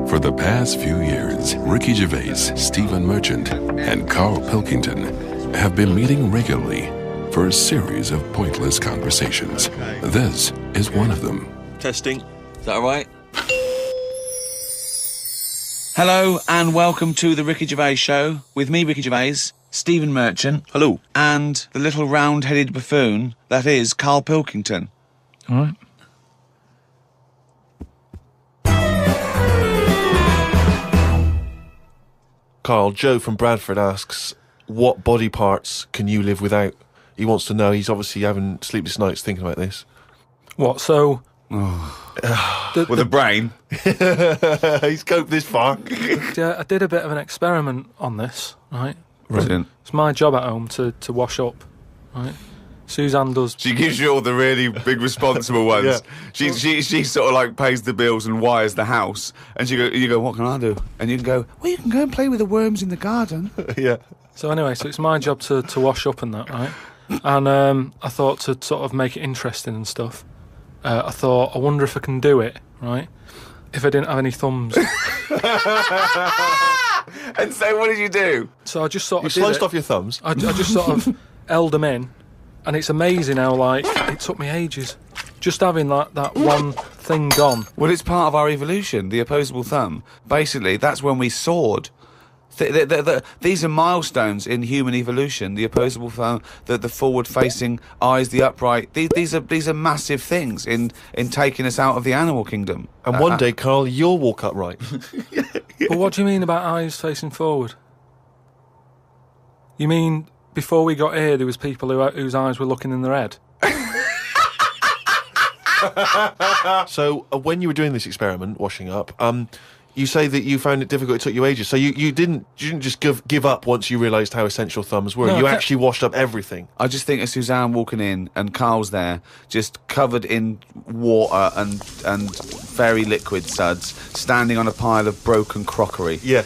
For the past few years, Ricky Gervais, Stephen Merchant, and Karl Pilkington have been meeting regularly for a series of pointless conversations. This is one of them. Testing. Is that all right? Hello and welcome to the Ricky Gervais Show with me, Ricky Gervais, Stephen Merchant. Hello. And the little round-headed buffoon that is Karl Pilkington. All right. Karl, Joe from Bradford asks, what body parts can you live without? He wants to know. He's obviously having sleepless nights thinking about this. What, so... With a brain. He's coped this far. Yeah, I did a bit of an experiment on this, right? Brilliant. It's my job at home to wash up, right? Suzanne does... She gives you all the really big responsible ones. Yeah. She sort of like pays the bills and wires the house. And you go, what can I do? And you can go, well, you can go and play with the worms in the garden. Yeah. So anyway, so it's my job to wash up and that, right? And I thought to sort of make it interesting and stuff, I thought, I wonder if I can do it, right? If I didn't have any thumbs. And so what did you do? So I just sort You of sliced off your thumbs. I just sort of held them in, and it's amazing how, like, it took me ages. Just having that one thing gone. Well, it's part of our evolution, the opposable thumb. Basically, that's when we soared. These are milestones in human evolution. The opposable thumb, the forward-facing eyes, the upright. These are massive things in taking us out of the animal kingdom. And one day, Karl, you'll walk upright. But what do you mean about eyes facing forward? You mean before we got here, there was people whose eyes were looking in their head? So, when you were doing this experiment, washing up, you say that you found it difficult, it took you ages. So you didn't just give up once you realised how essential thumbs were. No, you actually washed up everything. I just think of Suzanne walking in and Karl's there, just covered in water and very liquid suds, standing on a pile of broken crockery. Yeah,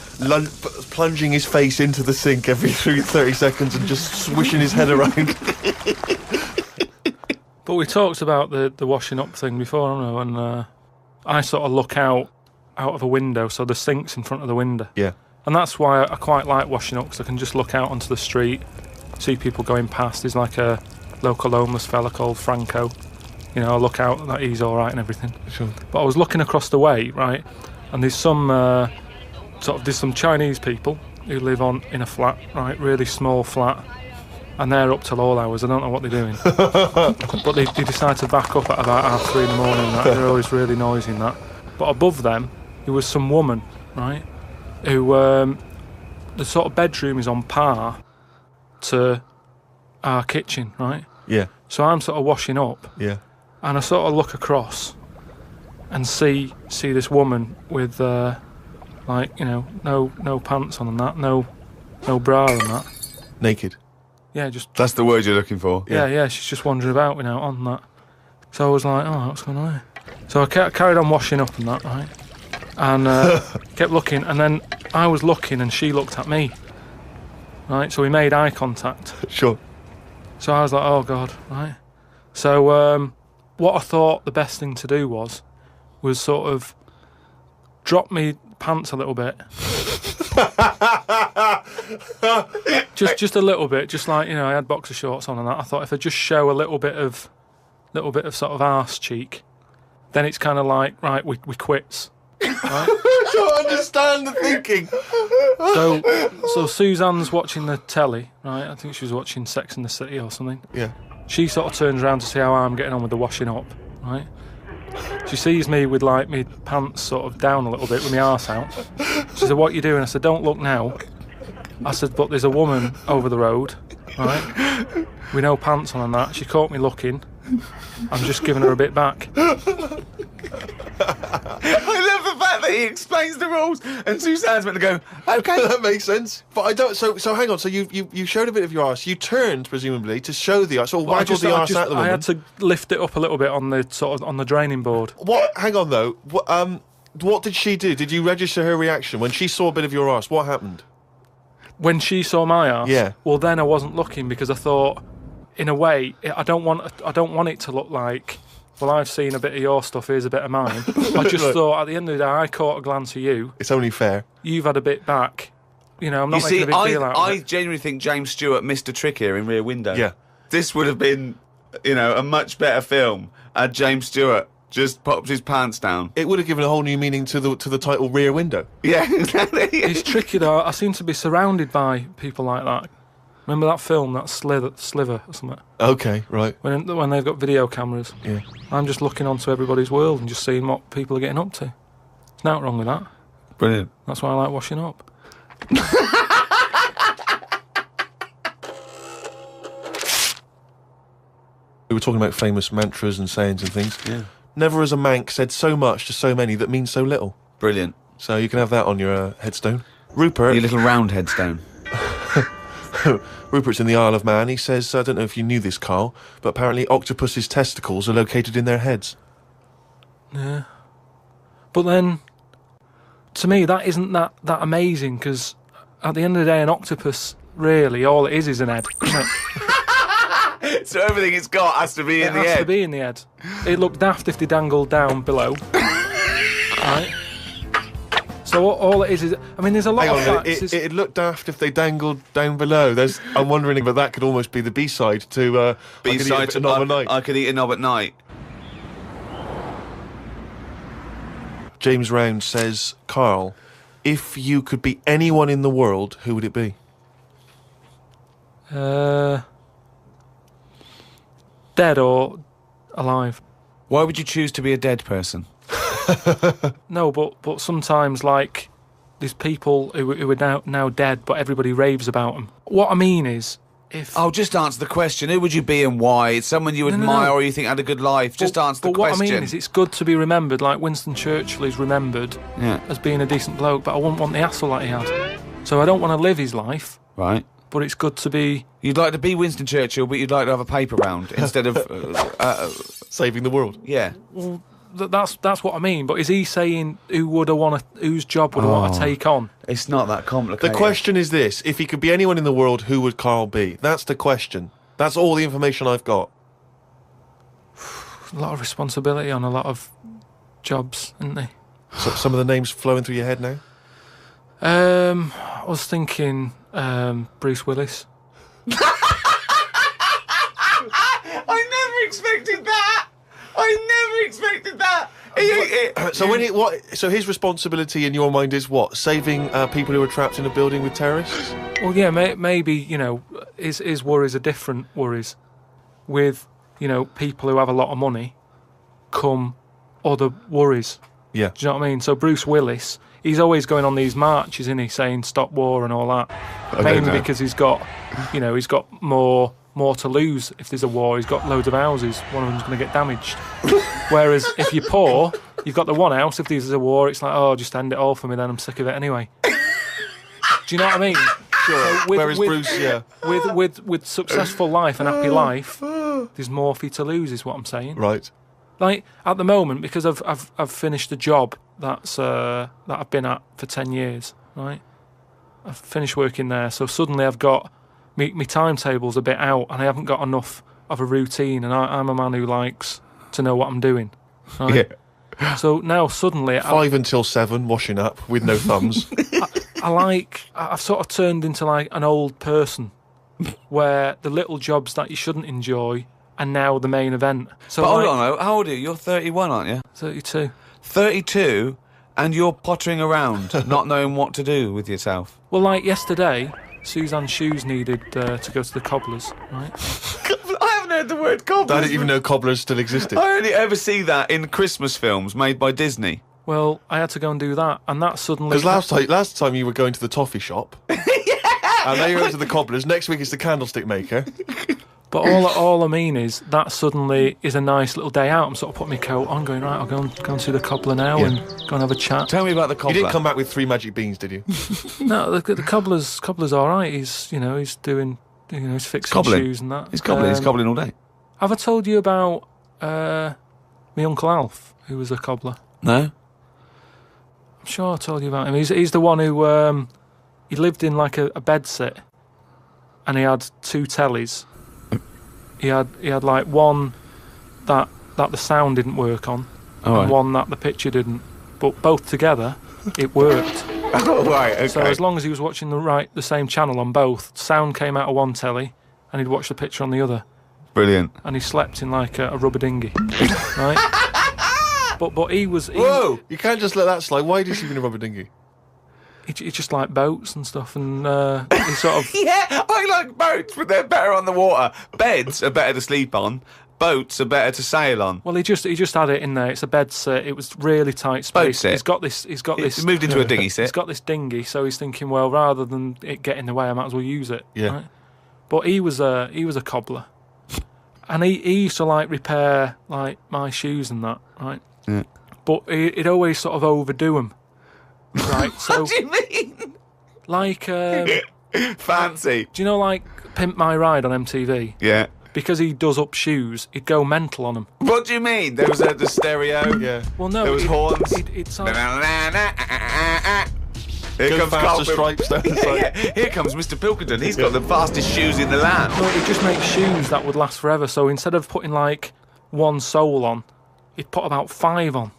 plunging his face into the sink every 30 seconds and just swishing his head around. But we talked about the washing up thing before, haven't we? And I sort of look out of a window, so the sink's in front of the window. Yeah. And that's why I quite like washing up, because I can just look out onto the street, see people going past. There's like a local homeless fella called Franco. You know, I look out that he's all right and everything. Sure. But I was looking across the way, right, and there's some there's some Chinese people who live in a flat, right, really small flat, and they're up till all hours. I don't know what they're doing. But they decide to back up at about 3:30 in the morning, and that. They're always really noisy and that. But above them, there was some woman, right, who the sort of bedroom is on par to our kitchen, right? Yeah. So I'm sort of washing up, Yeah. and I sort of look across and see this woman with like, you know, no pants on and that, no bra and that. Naked. Yeah, just That's the word you're looking for. yeah. She's just wandering about, you know, on that. So I was like, oh, what's going on here? So I carried on washing up and that, right? And kept looking, and then I was looking and she looked at me, right? So we made eye contact. Sure. So I was like, oh God, right? So what I thought the best thing to do was sort of drop me pants a little bit. just a little bit, just like, you know, I had boxer shorts on and that. I thought if I just show a little bit of sort of arse cheek, then it's kind of like, right, we quits. Right? I don't understand the thinking. So Suzanne's watching the telly, right? I think she was watching Sex and the City or something. Yeah. She sort of turns around to see how I'm getting on with the washing up, right? She sees me with, like, my pants sort of down a little bit with my arse out. She said, what are you doing? I said, don't look now. I said, but there's a woman over the road, right, with no pants on and that. She caught me looking. I'm just giving her a bit back. I love the fact that he explains the rules and Suzanne's meant to go, okay. That makes sense. But I don't. So hang on. So you showed a bit of your arse. You turned presumably to show the arse. Or waggled the arse at the woman. I had to lift it up a little bit on the sort of on the draining board. What? Hang on though. What did she do? Did you register her reaction when she saw a bit of your arse? What happened? When she saw my arse, yeah. Well, then I wasn't looking because I thought, in a way, I don't want it to look like well, I've seen a bit of your stuff, here's a bit of mine. I just thought, at the end of the day, I caught a glance of you. It's only fair. You've had a bit back. You know, I'm not You making see, a big deal out of I it. genuinely think James Stewart missed a trick here in Rear Window. Yeah. This would have been, a much better film had James Stewart just popped his pants down. It would have given a whole new meaning to the title Rear Window. Yeah, exactly. It's tricky, though. I seem to be surrounded by people like that. Remember that film, that Sliver or something? Okay, right. When they've got video cameras. Yeah. I'm just looking onto everybody's world and just seeing what people are getting up to. There's nothing wrong with that. Brilliant. That's why I like washing up. We were talking about famous mantras and sayings and things. Yeah. Never has a Manc said so much to so many that means so little. Brilliant. So you can have that on your headstone. Rupert. Your little round headstone. Rupert's in the Isle of Man. He says, I don't know if you knew this, Karl, but apparently octopus's testicles are located in their heads. Yeah. But then, to me, that isn't that amazing, because at the end of the day, an octopus, really, all it is an head, isn't it? So everything it's got has to be in the It has head. to be in the head. It'd look daft if they dangled down below. Right? So all it is... I mean, there's a lot Hang of on a minute. facts. It'd look daft if they dangled down below. I'm wondering, but that could almost be the B-side to Besides, a knob at night. I could eat a knob at night. James Round says, Karl, if you could be anyone in the world, who would it be? Dead or alive? Why would you choose to be a dead person? No, but sometimes, like, there's people who are now dead, but everybody raves about them. What I mean is, if... Oh, just answer the question. Who would you be and why? It's someone you admire or you think had a good life. Just answer the But what question. I mean is, it's good to be remembered, like Winston Churchill is remembered as being a decent bloke, but I wouldn't want the hassle that he had. So I don't want to live his life, Right. but it's good to be... You'd like to be Winston Churchill, but you'd like to have a paper round instead of... Saving the world. yeah. Well, that's what I mean, but is he saying whose job would I want to take on? It's not that complicated. The question is this: if he could be anyone in the world, who would Karl be? That's the question. That's all the information I've got. A lot of responsibility on a lot of jobs, isn't there? So, some of the names flowing through your head now? I was thinking Bruce Willis. I never expected that! So his responsibility in your mind is what? Saving people who are trapped in a building with terrorists? Well, yeah, maybe, his worries are different worries. With, people who have a lot of money come other worries. Yeah. Do you know what I mean? So Bruce Willis, he's always going on these marches, isn't he, saying stop war and all that. Mainly because he's got more to lose if there's a war. He's got loads of houses. One of them's going to get damaged. Whereas if you're poor, you've got the one house. If there's a war, it's like, oh, just end it all for me then. I'm sick of it anyway. Do you know what I mean? Sure. Whereas Bruce, yeah. With successful life and happy life, there's more for you to lose, is what I'm saying. Right. Like at the moment, because I've finished a job that I've been at for 10 years. Right. I've finished working there, so suddenly I've got my timetable's a bit out, and I haven't got enough of a routine. And I'm a man who likes to know what I'm doing. Right? Yeah. So now suddenly 5 until 7, washing up with no thumbs. I've sort of turned into like an old person, where the little jobs that you shouldn't enjoy are now the main event. So But hold on, how old are you? You're 31, aren't you? 32. 32, and you're pottering around, not knowing what to do with yourself. Well, like yesterday, Suzanne's shoes needed to go to the cobblers, right? I haven't heard the word cobblers. I didn't even know cobblers still existed. I only ever see that in Christmas films made by Disney. Well, I had to go and do that, and that suddenly... Because last time you were going to the toffee shop. Yeah! And now you're going to the cobblers. Next week it's the candlestick maker. But all I mean is that suddenly is a nice little day out. I'm sort of putting my coat on, going, right, I'll go and see the cobbler now and go and have a chat. Tell me about the cobbler. You didn't come back with 3 magic beans, did you? No, the cobbler's all right. He's doing, he's fixing cobbling. Shoes and that. He's cobbling all day. Have I told you about my Uncle Alf, who was a cobbler? No. I'm sure I told you about him. He's the one who he lived in like a bedsit, and he had 2 tellies. He had like one that that the sound didn't work on, Oh, and right. one that the picture didn't. But both together, it worked. Oh, right, okay. So as long as he was watching the same channel on both, sound came out of one telly, and he'd watch the picture on the other. Brilliant. And he slept in like a rubber dinghy, right? But he was. Whoa! You can't just let that slide. Why did you sleep in a rubber dinghy? He just liked boats and stuff, and he sort of. Yeah, I like boats, but they're better on the water. Beds are better to sleep on. Boats are better to sail on. Well, he just had it in there. It's a bed sit. It was really tight space. Boat sit. He's got this. It's moved into a dinghy sit. He's got this dinghy, so he's thinking, well, rather than it get in the way, I might as well use it. Yeah. Right? But he was a cobbler, and he used to like repair like my shoes and that, right? Yeah. But he'd always sort of overdo them, right? So What do you mean? like, do Fancy. you know like Pimp My Ride on MTV? Yeah. Because he does up shoes, he'd go mental on them. What do you mean? There was the stereo. Yeah. Well, no, There was horns. He'd sound, Here Go comes faster Karl. stripes down the side. Yeah, here comes Mr. Pilkington. He's got the fastest shoes in the land. no, he'd just make shoes that would last forever. So instead of putting like one sole on, he'd put about 5 on.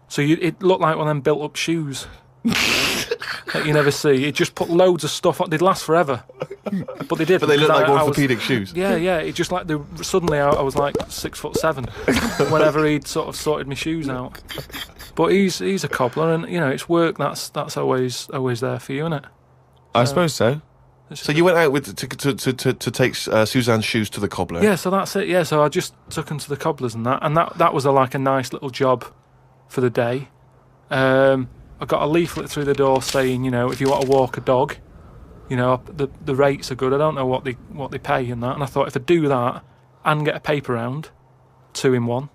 So it looked like one of them built-up shoes that you never see. He'd just put loads of stuff on. They'd last forever, but they did. But they look because like I was- orthopedic shoes. Yeah. It just like suddenly I was like 6'7" whenever he'd sort of sorted my shoes out. But he's a cobbler, and you know it's work that's always there for you, isn't it? I suppose so. So you went out with to take Suzanne's shoes to the cobbler. Yeah, so that's it. Yeah, so I just took him to the cobblers and that was like a nice little job for the day. I got a leaflet through the door saying, you know, if you want to walk a dog, you know, the rates are good. I don't know what they pay and that. And I thought if I do that and get a paper round, 2 in 1.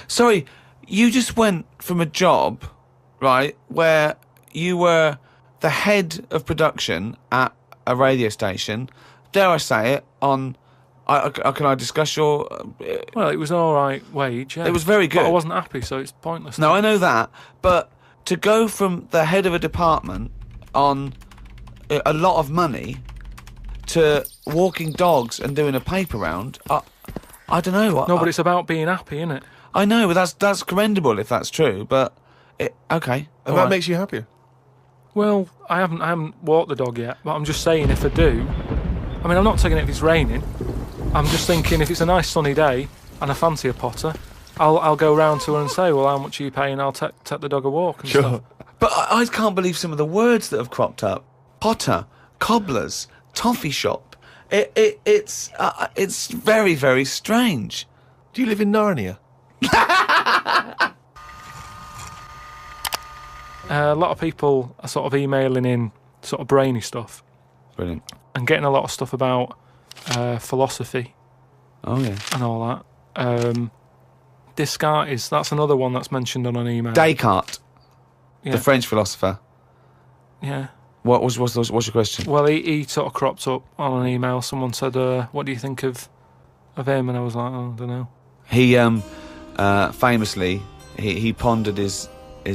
Sorry, you just went from a job, right, where you were the head of production at a radio station, dare I say it, on... can I discuss your... Well, it was an all right wage. Yeah. It was very good. But I wasn't happy, so it's pointless. No, I know that, but to go from the head of a department on a lot of money to walking dogs and doing a paper round, I don't know. No, but it's about being happy, isn't it? I know, but that's commendable if that's true, but... okay. And all that right. makes you happier. Well, I haven't walked the dog yet, but I'm just saying if I do, I mean, I'm not taking it if it's raining. I'm just thinking if it's a nice sunny day and I fancy a potter, I'll go round to her and say, well, how much are you paying? I'll take the dog a walk and stuff. But I can't believe some of the words that have cropped up. Potter, cobblers, toffee shop. It's very, very strange. Do you live in Narnia? A lot of people are sort of emailing in sort of brainy stuff Brilliant. and getting a lot of stuff about philosophy Oh, yeah. and all that. Descartes, that's another one that's mentioned on an email. Descartes, Yeah. the French philosopher. Yeah. What's your question? Well, he sort of cropped up on an email. Someone said, what do you think of him? And I was like, oh, I don't know. He famously he pondered his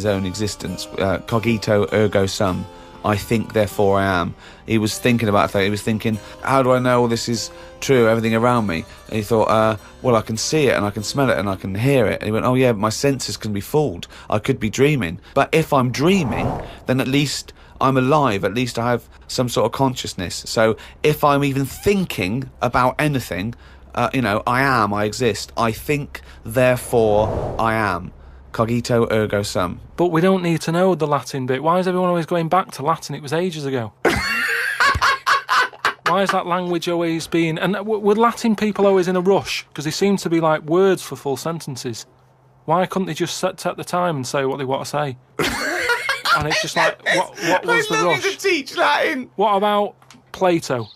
own existence. Cogito ergo sum. I think, therefore I am. He was thinking about that. He was thinking, how do I know all this is true, everything around me? And he thought, well, I can see it and I can smell it and I can hear it. And he went, oh yeah, but my senses can be fooled. I could be dreaming. But if I'm dreaming, then at least I'm alive. At least I have some sort of consciousness. So if I'm even thinking about anything, I exist. I think, therefore I am. Cogito ergo sum. But we don't need to know the Latin bit. Why is everyone always going back to Latin? It was ages ago. Why is that language always being... And were Latin people always in a rush? Because they seem to be like words for full sentences. Why couldn't they just take the time and say what they want to say? And it's just like, what was the rush? to teach Latin. What about Plato?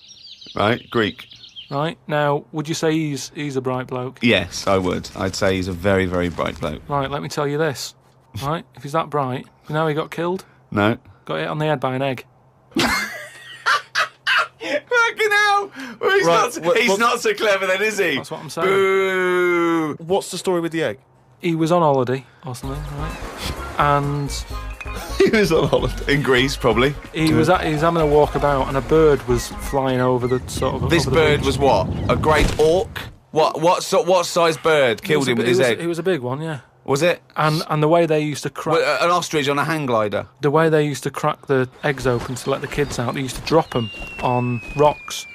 Right, Greek. Right, now, would you say he's a bright bloke? Yes, I would. I'd say he's a very, very bright bloke. Right, let me tell you this. Right, if he's that bright, you know how he got killed? No. Got hit on the head by an egg. Fucking hell! Well, he's not so clever then, is he? That's what I'm saying. Boo! What's the story with the egg? He was on holiday or something, right? And He was on holiday. In Greece, probably. he was having a walk about, and a bird was flying over the sort of. This over the bird beach. was what? A great auk? What size bird killed him with his egg? It was a big one, yeah. Was it? And the way they used to crack... An ostrich on a hang glider? The way they used to crack the eggs open to let the kids out, they used to drop them on rocks.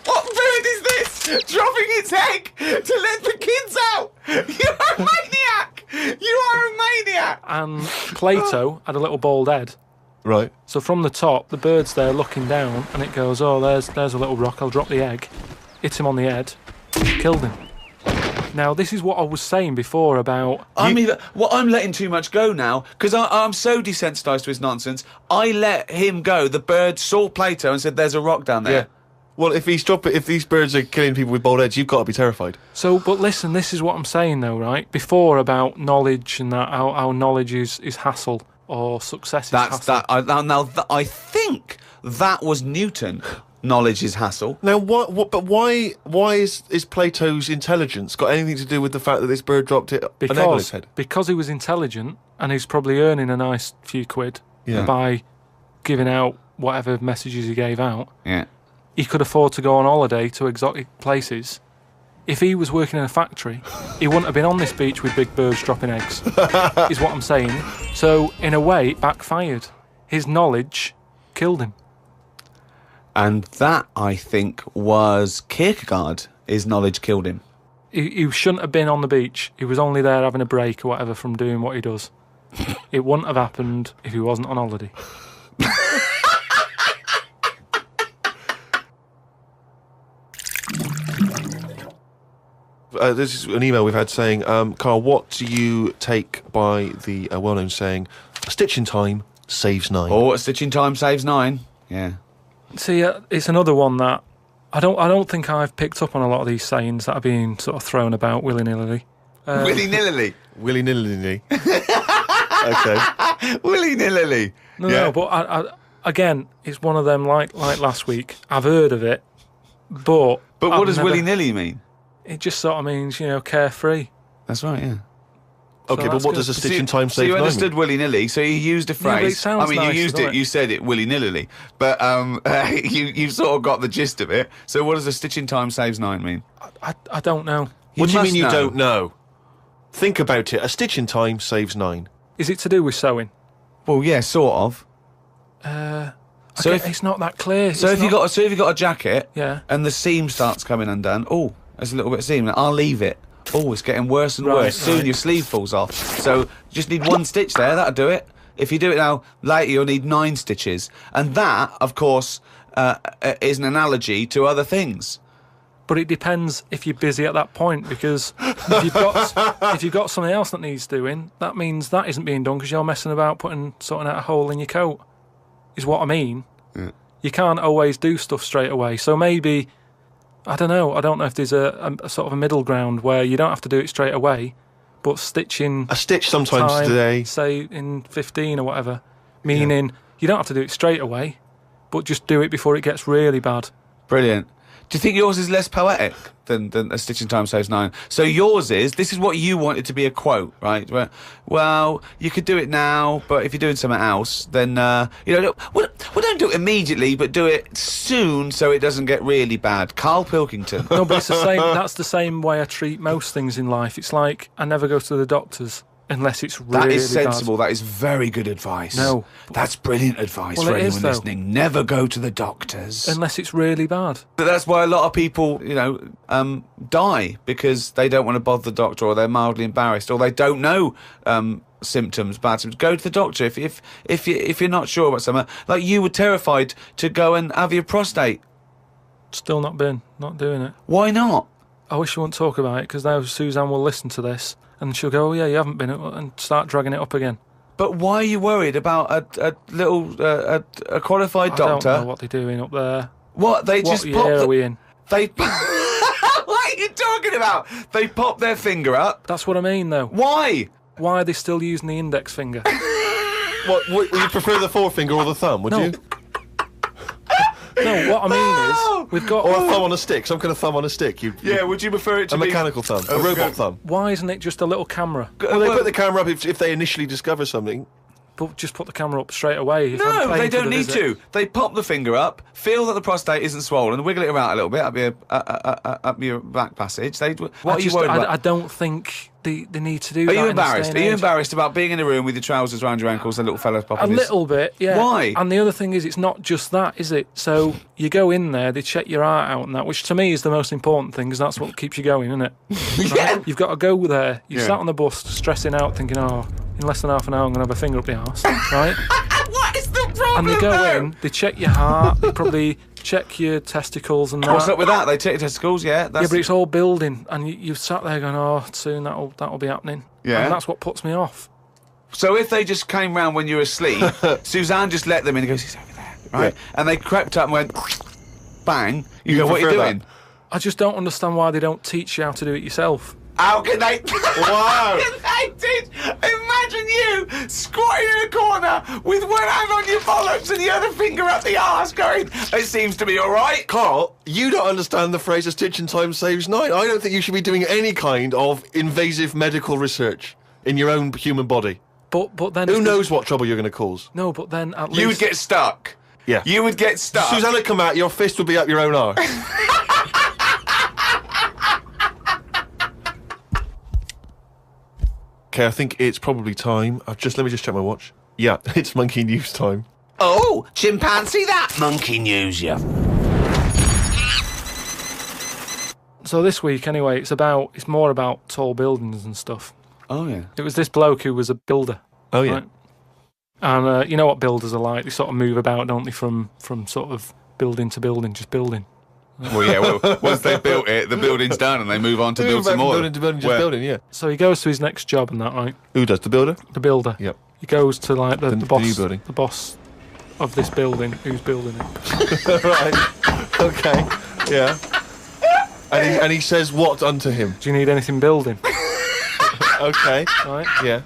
What bird is this? Dropping its egg to let the kids out? You are a maniac! You are a maniac! And Plato had a little bald head. Right. So from the top, the bird's there looking down, and it goes, oh, there's a little rock, I'll drop the egg. Hit him on the head, killed him. Now, this is what I was saying before about... I'm letting too much go now, because I'm so desensitised to his nonsense. I let him go. The bird saw Plato and said, there's a rock down there. Yeah. Well, if these birds are killing people with bald heads, you've got to be terrified. So, but listen, this is what I'm saying, though, right? Before about knowledge and that, how knowledge is hassle or success is hassle. I think that was Newton. Knowledge is hassle. Now, but why is Plato's intelligence got anything to do with the fact that this bird dropped an egg on his head? Because he was intelligent and he's probably earning a nice few quid by giving out whatever messages he gave out. Yeah. He could afford to go on holiday to exotic places. If he was working in a factory, he wouldn't have been on this beach with big birds dropping eggs, is what I'm saying. So, in a way, it backfired. His knowledge killed him. And that, I think, was Kierkegaard. His knowledge killed him. He shouldn't have been on the beach. He was only there having a break or whatever from doing what he does. It wouldn't have happened if he wasn't on holiday. This is an email we've had saying, Karl, what do you take by the well-known saying, a stitch in time saves 9? Oh, a stitch in time saves 9. Yeah. See, it's another one that I don't think I've picked up on a lot of these sayings that are being sort of thrown about willy-nilly. Willy-nilly. Willy-nilly. Okay. Willy-nilly. No, but I, again, it's one of them like last week. I've heard of it, but what does willy-nilly mean? It just sort of means, carefree. That's right, yeah. Okay, So but what good. does a stitch in time save 9 So you mean? understood willy-nilly, so you used a Yeah, but it phrase. sounds nice, you used doesn't it, it? you said it willy-nilly, but you sort of got the gist of it. So what does a stitch in time saves 9 mean? I don't know. What do you must mean you know. don't know? Think about it. A stitch in time saves 9. Is it to do with sewing? Well, yeah, sort of. So It's not that clear. So if you got a jacket, Yeah. and the seam starts coming undone, oh, there's a little bit of seam. I'll leave it. Oh, it's getting worse and Right, worse. Soon right. your sleeve falls off. So you just need 1 stitch there. That'll do it. If you do it now, later you'll need 9 stitches. And that, of course, is an analogy to other things. But it depends if you're busy at that point, because if you've got something else that needs doing, that means that isn't being done because you're messing about sorting out a hole in your coat. Is what I mean. Yeah. You can't always do stuff straight away. So maybe, I don't know if there's a sort of a middle ground where you don't have to do it straight away, but stitching A stitch sometimes time, today. say in 15 or whatever, meaning you don't have to do it straight away, but just do it before it gets really bad. Brilliant. Do you think yours is less poetic than a stitch in time saves 9? So yours is, this is what you wanted to be a quote, right? Where, well, you could do it now, but if you're doing something else, then, don't do it immediately, but do it soon so it doesn't get really bad. Karl Pilkington. No, but it's the same. That's the same way I treat most things in life. It's like I never go to the doctors unless it's really That is sensible. bad. That is very good advice. No. That's brilliant advice Well, for it is, anyone though. listening. Never go to the doctors. Unless it's really bad. But that's why a lot of people, die because they don't want to bother the doctor, or they're mildly embarrassed, or they don't know symptoms, bad symptoms. Go to the doctor if you're not sure about something. Like you were terrified to go and have your prostate. Still not doing it. Why not? I wish you wouldn't talk about it because now Suzanne will listen to this and she'll go, "Oh yeah, you haven't been," and start dragging it up again. But why are you worried about a qualified doctor? I don't know what they're doing up there. What they What just year pop are we in? They. What are you talking about? They pop their finger up. That's what I mean, though. Why? Why are they still using the index finger? What, would you prefer the forefinger or the thumb, would No. you? No, what I mean is, we've got. Or a thumb on a stick, some kind of thumb on a stick. Yeah, would you prefer it to A be mechanical thumb, Oh, a robot good. thumb. Why isn't it just a little camera? Well, they put the camera up if they initially discover something. But just put the camera up straight away. If I'm No, paying they for the don't need visit. to. They pop the finger up, feel that the prostate isn't swollen, wiggle it around a little bit up your back passage. What are you worried about? I don't think they need to do that. Are you in this day embarrassed? and Are you age. embarrassed about being in a room with your trousers around your ankles and a little fella popping A his... little bit, yeah. Why? And the other thing is, it's not just that, is it? So you go in there, they check your heart out and that, which to me is the most important thing, because that's what keeps you going, isn't it? Yeah. You've got to go there. You Yeah. sat on the bus stressing out, thinking, oh, in less than half an hour I'm going to have a finger up the arse, right? What is the problem? And they go though? in, they check your heart, they probably check your testicles and that. What's up with that? They check your testicles, yeah? Yeah, but it's all building, and you've sat there going, oh, soon that'll be happening. Yeah. And that's what puts me off. So if they just came round when you were asleep, Suzanne just let them in and goes, he's over there, right? Yeah. And they crept up and went, bang. You go, what are you prefer doing? that? I just don't understand why they don't teach you how to do it yourself. How can they? Wow. How can they teach? Imagine you squatting in a corner with one hand on your bollocks and the other finger up the arse going, it seems to be all right. Carl, you don't understand the phrase "a stitch in time saves nine." I don't think you should be doing any kind of invasive medical research in your own human body. But then Who knows what trouble you're going to cause? No, but then at least You would get stuck. Yeah. You would get stuck. Suzanne would come out, your fist would be up your own arse. Okay, I think it's probably time. Let me just check my watch. Yeah, it's monkey news time. Oh, chimpanzee that monkey news, you. So this week, anyway, it's more about tall buildings and stuff. Oh, yeah. It was this bloke who was a builder. Oh, yeah. Right? And you know what builders are like? They sort of move about, don't they, from sort of building to building, just building. Well, yeah, well, once they built it, the building's done and they move on to build some more. Building to building, just building, yeah. So he goes to his next job and that, right? Who does, the builder? The builder. Yep. He goes to like the The boss, new building. the boss of this building, who's building it. Right. Okay. Yeah. And he says what unto him? Do you need anything building? Okay. Right. Yeah.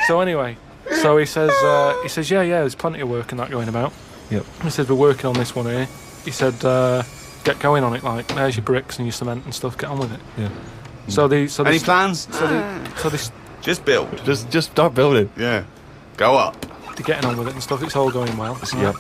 So anyway, he says, yeah, there's plenty of work and that going about. Yep. He said, we're working on this one here. He said, get going on it, like, there's your bricks and your cement and stuff, get on with it. Yeah. Any plans? So this, Just build. Just start building. Yeah. Go up. they're getting on with it and stuff, it's all going well. Yep.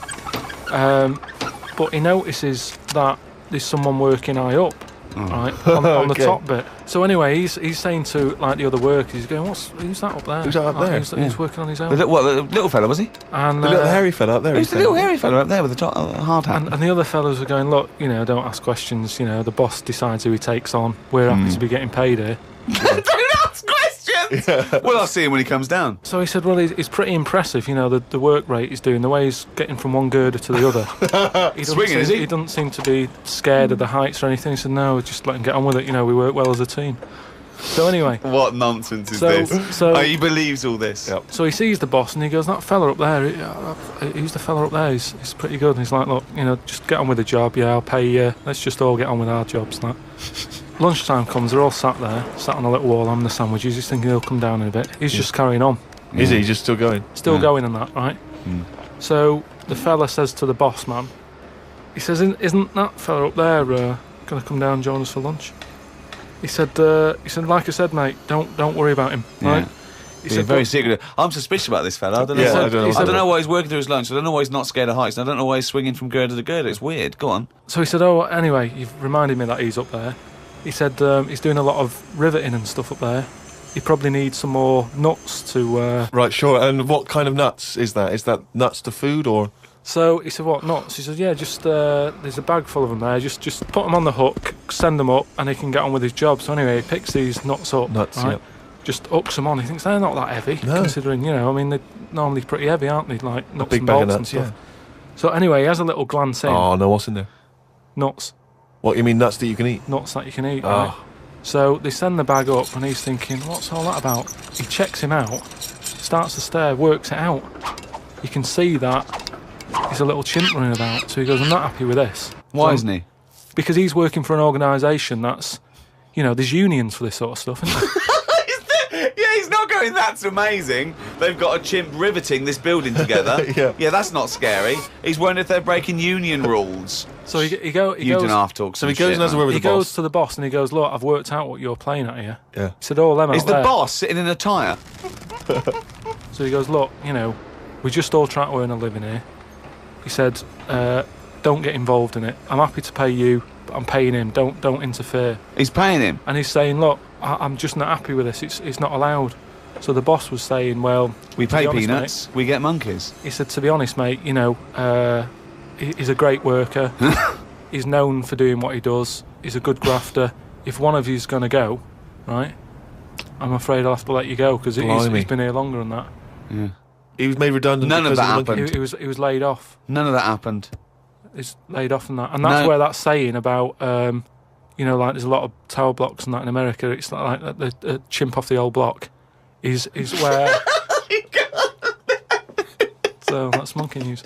But he notices that there's someone working high up, right, on the Okay. top bit. So anyway, he's saying to like the other workers, he's going, who's that up there? Who's that up Like, there? He's working on his own. The little fella, was he? And The little hairy fella up there. Who's he's the little saying. hairy fella up there with the hard hat? And the other fellows are going, look, don't ask questions. The boss decides who he takes on. We're happy to be getting paid here. Don't ask questions! Well, I'll see him when he comes down. So he said, well, it's pretty impressive, the work rate he's doing, the way he's getting from one girder to the other. Swinging, is he? He doesn't seem to be scared of the heights or anything. He said, no, just let him get on with it. We work well as a team. So anyway, What nonsense is So- this? so- He believes all this. Yep. so he sees the boss and he goes, that fella up there, who's the fella up there? He's pretty good. And he's like, look, just get on with the job. Yeah, I'll pay you. Let's just all get on with our jobs. Like. Lunchtime comes, they're all sat on a little wall having the sandwiches. He's thinking he'll come down in a bit. He's just carrying on. Is he just still going? Still going and that, right? So the fella says to the boss man, he says, isn't that fella up there going to come down and join us for lunch? He said, like I said, mate, don't worry about him, right? He He's very secretive. I'm suspicious about this fella. I don't know. Yeah, why, I don't know I what's don't going know on. why he's working through his lunch. I don't know why he's not scared of heights. I don't know why he's swinging from girder to girder. It's weird. Go on. So he said, oh, anyway, you've reminded me that he's up there. He said he's doing a lot of riveting and stuff up there. He probably needs some more nuts to... Right, sure. And what kind of nuts is that? Is that nuts to food or...? So he said, what, nuts? He said, yeah, just there's a bag full of them there. Just put them on the hook, send them up, and he can get on with his job. So anyway, he picks these nuts up. Nuts, right? yep. Just hooks them on. He thinks they're not that heavy, No. considering, they're normally pretty heavy, aren't they? Like nuts big and bag of bolts and nuts, stuff. yeah. So anyway, he has a little glance in. Oh, no, what's in there? Nuts. What, you mean nuts that you can eat? Nuts that you can eat. Oh. Right? So they send the bag up and he's thinking, what's all that about? He checks him out, starts to stare, works it out. You can see that he's a little chimp running about. So he goes, I'm not happy with this. Why So- isn't he? Because he's working for an organisation that's, there's unions for this sort of stuff, isn't there? Yeah, he's not going, that's amazing. They've got a chimp riveting this building together. Yeah. That's not scary. He's wondering if they're breaking union rules. So he You goes... don't have to talk So he goes and has a word with He the goes boss. to the boss and he goes, look, I've worked out what you're playing at here. Yeah. He said, oh, them out Is the there. boss sitting in a tyre? So he goes, look, We just all try to earn a living here. He said, don't get involved in it. I'm happy to pay you, but I'm paying him. Don't interfere. He's paying him. And he's saying, look, I'm just not happy with this. It's not allowed. So the boss was saying, well... We to pay be honest, peanuts, mate, we get monkeys. he said, to be honest, mate, you know, he's a great worker. He's known for doing what he does. He's a good grafter. If one of you's going to go, right, I'm afraid I'll have to let you go, because he's been here longer than that. Yeah. He was made redundant. None of because that the monkey- happened. He was laid off. None of that happened. He's laid off from that. And that's where that saying about, you know, like there's a lot of tower blocks and that in America, it's like the chimp off the old block is where... So that's monkey news.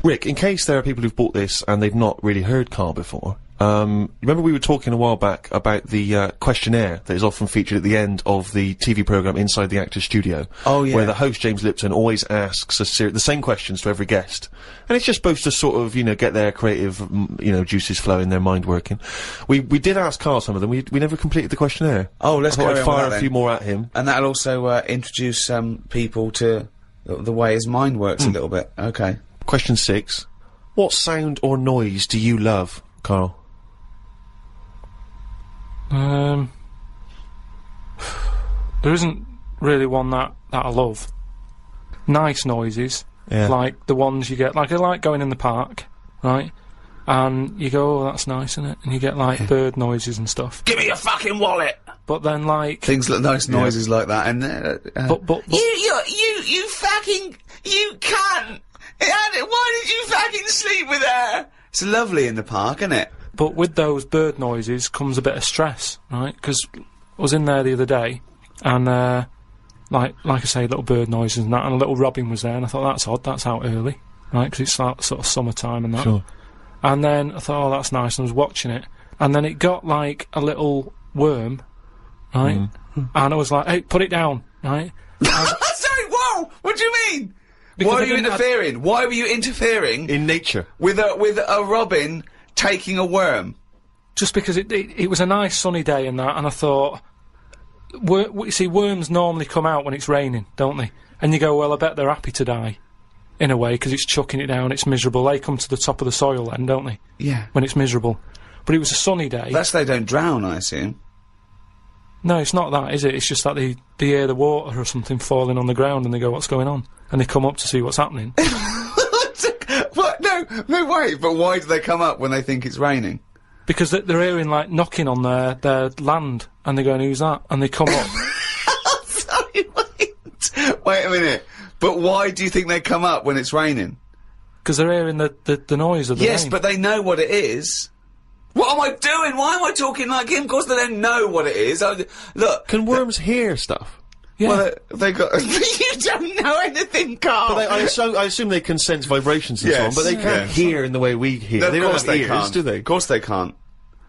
Rick, in case there are people who've bought this and they've not really heard Karl before, remember we were talking a while back about the questionnaire that is often featured at the end of the TV programme Inside the Actor's Studio? Oh, yeah. Where the host, James Lipton, always asks the same questions to every guest. And it's just supposed to sort of, you know, get their creative, you know, juices flowing, their mind working. We did ask Karl some of them, we never completed the questionnaire. Oh, let's I thought carry I'd on with fire that a few then. more at him. And that'll also introduce people to the way his mind works a little bit. Okay. Question 6. What sound or noise do you love, Karl? There isn't really one that I love. Nice noises, Yeah. like the ones you get, like I like going in the park, right? And you go, oh, that's nice, isn't it? And you get like bird noises and stuff. Give me your fucking wallet! But then like, Things like nice noises like that, and but You fucking, you cunt! Why did you fucking sleep with her? It's lovely in the park, isn't it? But with those bird noises comes a bit of stress, right? Because I was in there the other day, and like I say, little bird noises and that, and a little robin was there, and I thought, that's odd, that's out early, right? Because it's like sort of summertime and that. Sure. And then I thought, oh, that's nice, and I was watching it, and then it got like a little worm, right? And I was like, hey, put it down, right? Sorry, whoa! What do you mean? Because Why I are you didn't have- interfering? Why were you interfering In nature. with a robin taking a worm? Just because it was a nice sunny day and that, and I thought, you see, worms normally come out when it's raining, don't they? And you go, well, I bet they're happy to die, in a way, because it's chucking it down, it's miserable. They come to the top of the soil then, don't they? Yeah. When it's miserable. But it was a sunny day. That's they don't drown, I assume. No, it's not that, is it? It's just that they hear the water or something falling on the ground and they go, what's going on? And they come up to see what's happening. What? No way. But why do they come up when they think it's raining? Because they're hearing, like, knocking on their land, and they're going, who's that? And they come up. Sorry, wait a minute. But why do you think they come up when it's raining? Because they're hearing the noise of the Yes, rain. but they know what it is. What am I doing? Why am I talking like him? Of course they don't know what it is. Look. Can worms hear stuff? Yeah. Well, they got... You don't know anything, Karl! But I assume they can sense vibrations and so on, Yes, but they can't yes. hear in the way we hear. No, they of don't course have they ears, can't. do they? Of course they can't.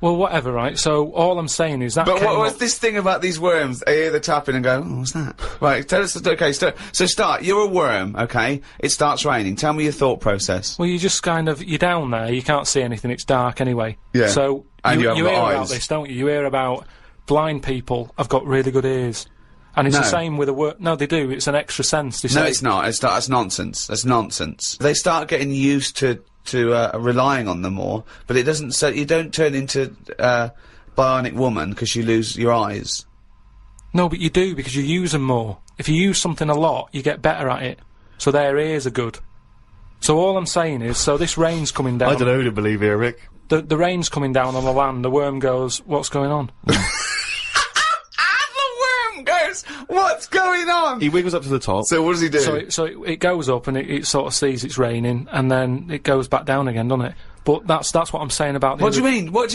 Well, whatever, right? So all I'm saying is that. But came what was up- this thing about these worms? I hear the tapping and go, oh, what's that? Right, tell us, okay, so start, you're a worm, okay? It starts raining, tell me your thought process. Well, you just kind of, you're down there, you can't see anything, it's dark anyway. Yeah. So, And you haven't hear got about eyes. this, don't you? You hear about blind people have got really good ears. And it's No. the same with a worm. No, they do, it's an extra sense. They No, say. it's not, that's nonsense, that's nonsense. They start getting used to relying on them more, but it doesn't, so you don't turn into, bionic woman because you lose your eyes. No, but you do, because you use them more. If you use something a lot, you get better at it. So their ears are good. So all I'm saying is, so this rain's coming down. I don't know who to believe here, Rick. The rain's coming down on the land. The worm goes, "What's going on?" The worm goes, "What's going on?" He wiggles up to the top. So what does he do? So it goes up and it sort of sees it's raining, and then it goes back down again, doesn't it? But that's what I'm saying about the. What do you mean? What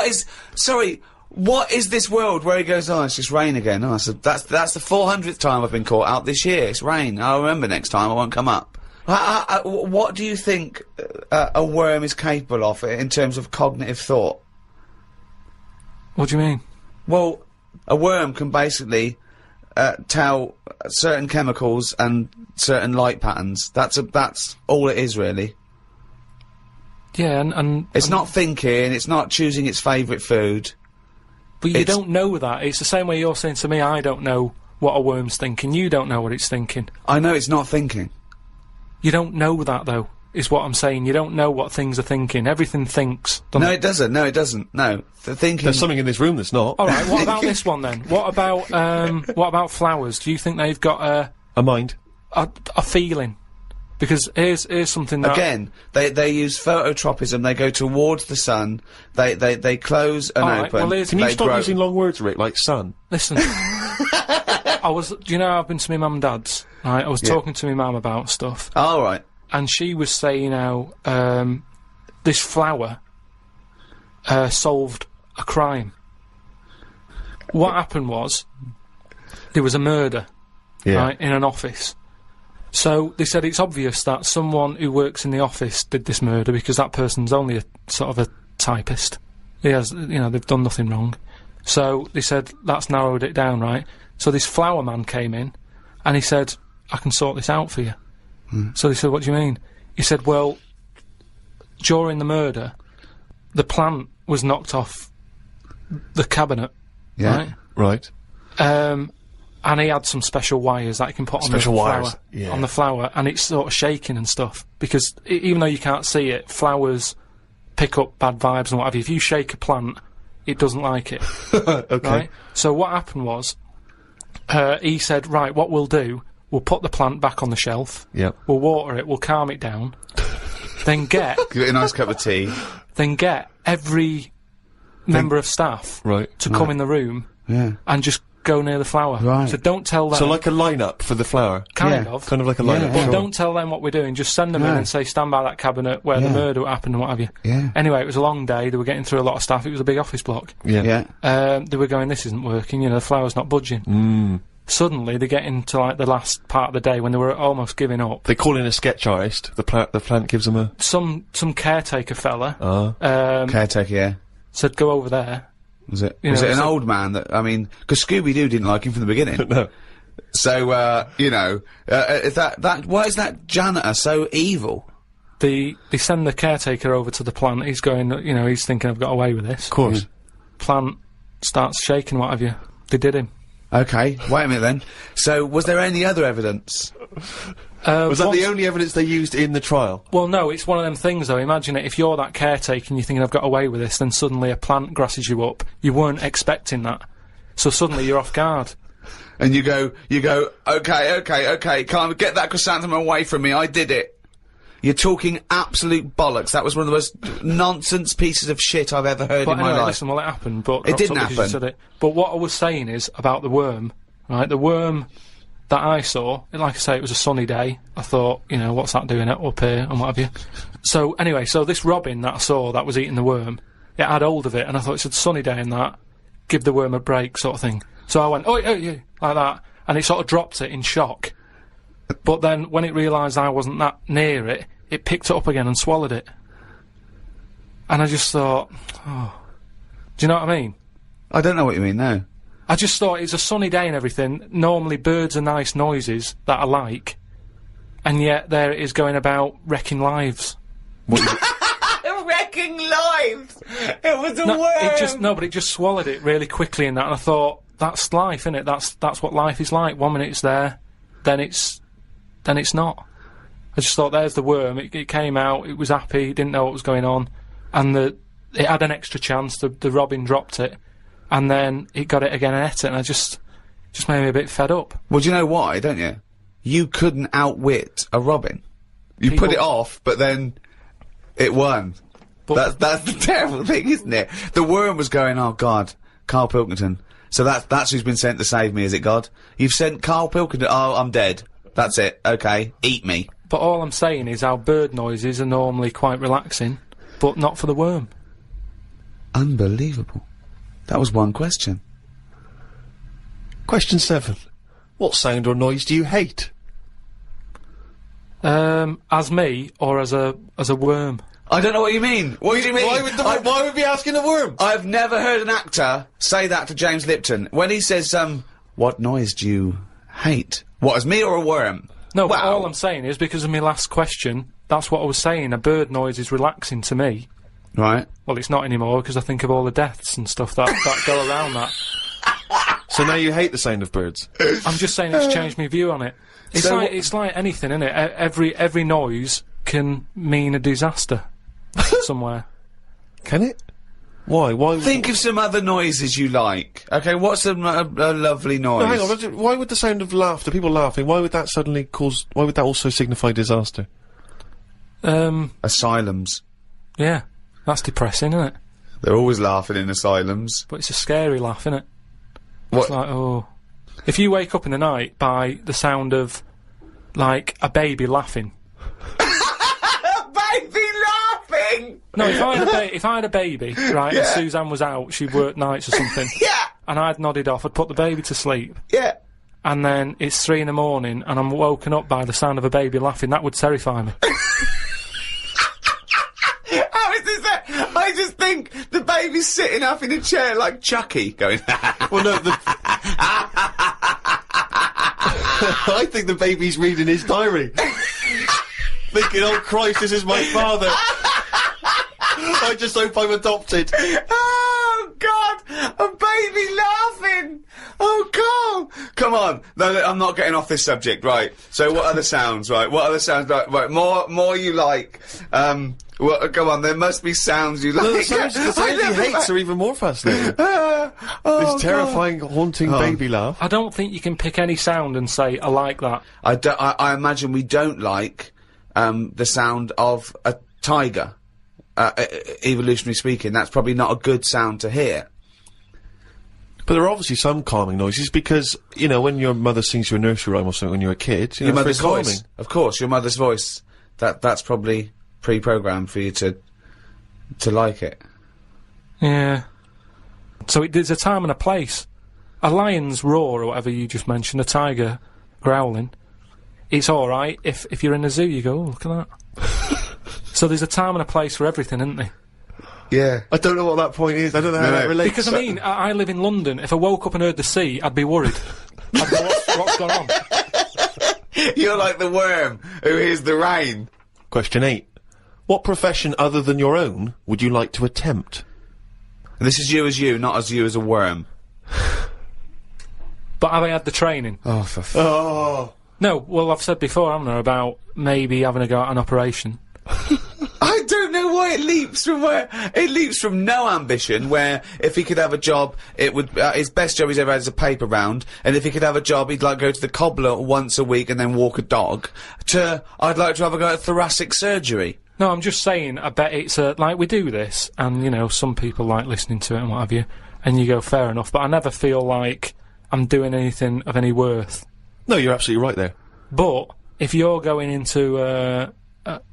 is this world where he goes, "Oh, it's just rain again"? Oh, so that's the 400th time I've been caught out this year. It's rain. I'll remember next time. I won't come up. What do you think a worm is capable of in terms of cognitive thought? What do you mean? Well, a worm can basically tell certain chemicals and certain light patterns. That's all it is, really. Yeah, and it's not thinking. It's not choosing its favourite food. But you don't know that. It's the same way you're saying to me, I don't know what a worm's thinking. You don't know what it's thinking. I know it's not thinking. You don't know that, though, is what I'm saying. You don't know what things are thinking. Everything thinks. No, it doesn't. No, it doesn't. No. The thinking... There's something in this room that's not. Alright, what about this one, then? What about flowers? Do you think they've got a mind? A feeling? Because here's something that... Again, they use phototropism. They go towards the sun. They close and open. Well, can you stop using long words, Rick, like sun? Listen. Do you know I've been to my mum and dad's? Right, I was talking to my mum about stuff. Oh, right. And she was saying how this flower solved a crime. What happened was there was a murder right, in an office. So they said it's obvious that someone who works in the office did this murder because that person's only a sort of a typist. He has, they've done nothing wrong. So they said that's narrowed it down, right? So this flower man came in and he said, "I can sort this out for you." So they said, "What do you mean?" He said, "Well, during the murder, the plant was knocked off the cabinet, right? And he had some special wires that he can put on the flower, and it's sort of shaking and stuff, because even though you can't see it, flowers pick up bad vibes and what have you. If you shake a plant, it doesn't like it." Okay. Right? So what happened was, he said, "Right, what we'll do, we'll put the plant back on the shelf. Yep. We'll water it. We'll calm it down. Then get give it a nice cup of tea. Then get every member of staff to come in the room and just go near the flower. Right. So don't tell them. So like a lineup for the flower. Kind of like a lineup. But Sure. don't tell them what we're doing. Just send them in and say, stand by that cabinet where the murder happened and what have you. Yeah. Anyway, it was a long day. They were getting through a lot of stuff. It was a big office block. Yeah. They were going, "This isn't working. The flower's not budging." Suddenly, they get into like the last part of the day when they were almost giving up. They call in a sketch artist. The plant gives them a some caretaker fella. Caretaker, yeah. Said, "Go over there." Was it an old man that, because Scooby-Doo didn't like him from the beginning. No. So, why is that janitor so evil? They send the caretaker over to the plant. He's going, he's thinking, "I've got away with this." Of course. Plant starts shaking, what have you. They did him. Okay, wait a minute then. So, was there any other evidence? Was that the only evidence they used in the trial? Well, no, it's one of them things, though. Imagine it, if you're that caretaker and you're thinking, "I've got away with this," then suddenly a plant grasses you up. You weren't expecting that. So suddenly you're off guard. And you go, okay, can't get that chrysanthemum away from me, I did it. You're talking absolute bollocks. That was one of the most nonsense pieces of shit I've ever heard in my life. Listen, well, it happened, but... It didn't happen. You said it. But what I was saying is, about the worm, right, the worm that I saw, like I say, it was a sunny day. I thought, what's that doing up here, and what have you. So, anyway, this robin that I saw that was eating the worm, it had hold of it, and I thought, it's a sunny day and that, give the worm a break, sort of thing. So I went, oh, yeah, like that, and it sort of dropped it in shock. But then, when it realised I wasn't that near it, it picked it up again and swallowed it. And I just thought, oh... Do you know what I mean? I don't know what you mean, no. I just thought, it's a sunny day and everything. Normally, birds are nice noises that I like. And yet, there it is going about wrecking lives. Wrecking lives! It was a worm! But it just swallowed it really quickly in that, and I thought, that's life, innit? That's what life is like. 1 minute it's there, then it's not. I just thought, there's the worm. It came out. It was happy. It didn't know what was going on, and it had an extra chance. The robin dropped it, and then it got it again and ate it. And I just made me a bit fed up. Well, do you know why? Don't you? You couldn't outwit a robin. You put it off, but then it won. But That's the terrible thing, isn't it? The worm was going, oh God, Karl Pilkington. So that's who's been sent to save me, is it God? You've sent Karl Pilkington, oh, I'm dead. That's it, okay, eat me. But all I'm saying is our bird noises are normally quite relaxing, but not for the worm. Unbelievable. That was one question. Question 7. What sound or noise do you hate? As me, or as a worm? I don't know what you mean. What do you mean? Why would we be asking a worm? I've never heard an actor say that to James Lipton. When he says, what noise do you hate? What, as me or a worm? No, but Wow. all I'm saying is, because of my last question, that's what I was saying, a bird noise is relaxing to me. Right. Well, it's not anymore, because I think of all the deaths and stuff that go around that. So now you hate the sound of birds? I'm just saying it's changed my view on it. It's like anything, isn't it? Every noise can mean a disaster somewhere. Can it? Why? Think of some other noises you like. Okay, what's a lovely noise? No, hang on, why would the sound of laughter, people laughing, why would that also signify disaster? Asylums. Yeah, that's depressing, isn't it? They're always laughing in asylums. But it's a scary laugh, isn't it? What? It's like, oh. If you wake up in the night by the sound of, like, a baby laughing. Baby laughing! No, if I had a baby, right, and Suzanne was out, she'd worked nights or something. Yeah! And I'd nodded off, I'd put the baby to sleep. Yeah! And then it's 3 in the morning, and I'm woken up by the sound of a baby laughing, that would terrify me. How is this that? I just think the baby's sitting up in a chair like Chucky, going, Well, no, I think the baby's reading his diary. Thinking, oh Christ, this is my father. I just hope I'm adopted. Oh God, a baby laughing. Oh God, come on. No, I'm not getting off this subject, right? So what other sounds, right? What other sounds, right? More you like. Well, come on, there must be sounds you like. No, the sounds he hates are even more fascinating. This terrifying, haunting baby laugh. I don't think you can pick any sound and say, I like that. I imagine we don't like the sound of a tiger. Evolutionary speaking, that's probably not a good sound to hear. But there are obviously some calming noises because, you know, when your mother sings you a nursery rhyme or something when you're a kid, you Your know, mother's it's very voice. calming. Of course, your mother's voice. That's probably pre-programmed for you to like it. Yeah. So there's a time and a place. A lion's roar, or whatever you just mentioned, a tiger growling, it's alright. If you're in a zoo, you go, oh, look at that. So there's a time and a place for everything, isn't there? Yeah. I don't know what that point is. I don't know how that relates. Because, I mean, I live in London. If I woke up and heard the sea, I'd be worried. I'd go, what's going on? You're like the worm who hears the rain. Question 8. What profession other than your own would you like to attempt? And this is you as you, not as you as a worm. But have I had the training? Oh, for f***. Oh. No, well, I've said before, haven't I, about maybe having a go at an operation. I don't know why it leaps from where. It leaps from no ambition, where if he could have a job, it would, his best job he's ever had is a paper round, and if he could have a job, he'd like go to the cobbler once a week and then walk a dog, to, I'd like to have a go at thoracic surgery. No, I'm just saying, I bet it's like, we do this, and, you know, some people like listening to it and what have you, and you go, fair enough, but I never feel like I'm doing anything of any worth. No, you're absolutely right there. But, if you're going into,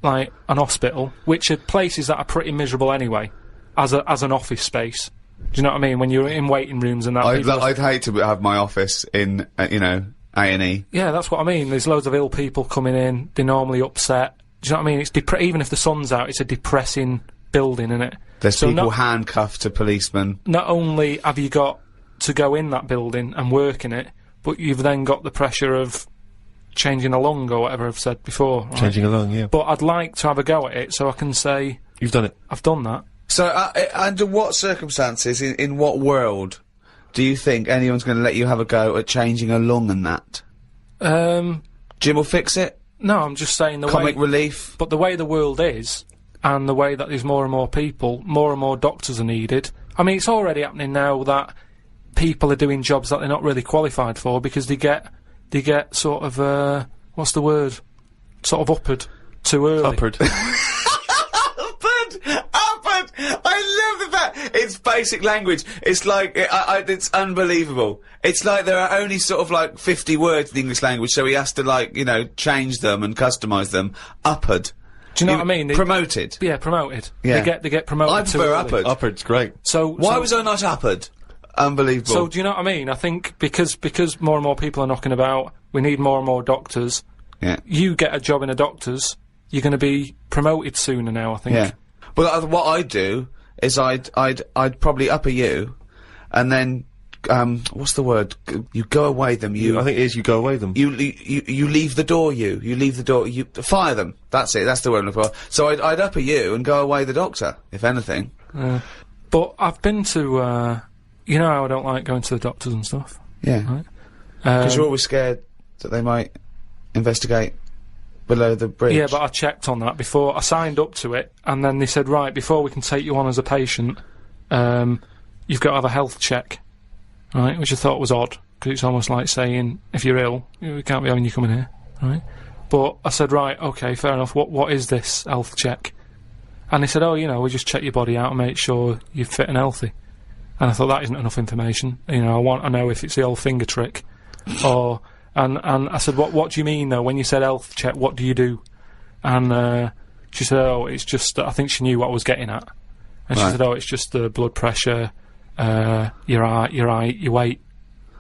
like, an hospital, which are places that are pretty miserable anyway, as an office space, do you know what I mean? When you're in waiting rooms and that, I'd hate to have my office in, you know, A&E. Yeah, that's what I mean. There's loads of ill people coming in, they're normally upset. Do you know what I mean? It's even if the sun's out, it's a depressing building, isn't it? There's people handcuffed to policemen. Not only have you got to go in that building and work in it, but you've then got the pressure of changing a lung or whatever I've said before. Right? Changing a lung, yeah. But I'd like to have a go at it so I can say... You've done it. I've done that. So, under what circumstances, in what world, do you think anyone's going to let you have a go at changing a lung and that? Jim will fix it? No, I'm just saying the Comic relief? But the way the world is, and the way that there's more and more people, more and more doctors are needed. I mean, it's already happening now that people are doing jobs that they're not really qualified for because they get sort of, what's the word? Sort of uppered too early. Upward. I love the fact it's basic language. It's like it's unbelievable. It's like there are only sort of like 50 words in the English language, so he has to like change them and customise them. Upward. Do you know what I mean? Promoted. Yeah, promoted. Yeah. They get promoted. I prefer upward. Upward's great. So why was I not upward? Unbelievable. So do you know what I mean? I think because more and more people are knocking about, we need more and more doctors. Yeah. You get a job in a doctor's, you're going to be promoted sooner now, I think. Yeah. Well, what I'd do is I'd probably upper you, and then what's the word? You go away them. I think it is you go away them. You leave the door. You leave the door. You fire them. That's it. That's the word I'm looking for. So I'd upper you and go away the doctor, if anything. But I've been to, you know how I don't like going to the doctors and stuff. Yeah. Right? Because you're always scared that they might investigate below the bridge. Yeah, but I checked on that before I signed up to it, and then they said, right, before we can take you on as a patient, you've got to have a health check, right? Which I thought was odd, because it's almost like saying, if you're ill, we can't be having you coming here, right? But I said, right, okay, fair enough, what is this health check? And they said, oh, we just check your body out and make sure you're fit and healthy. And I thought, that isn't enough information. I want to know if it's the old finger trick, or... And I said, what do you mean, though? When you said health check, what do you do? And she said, oh, it's just... I think she knew what I was getting at. And she said, oh, it's just the blood pressure, your height, your weight.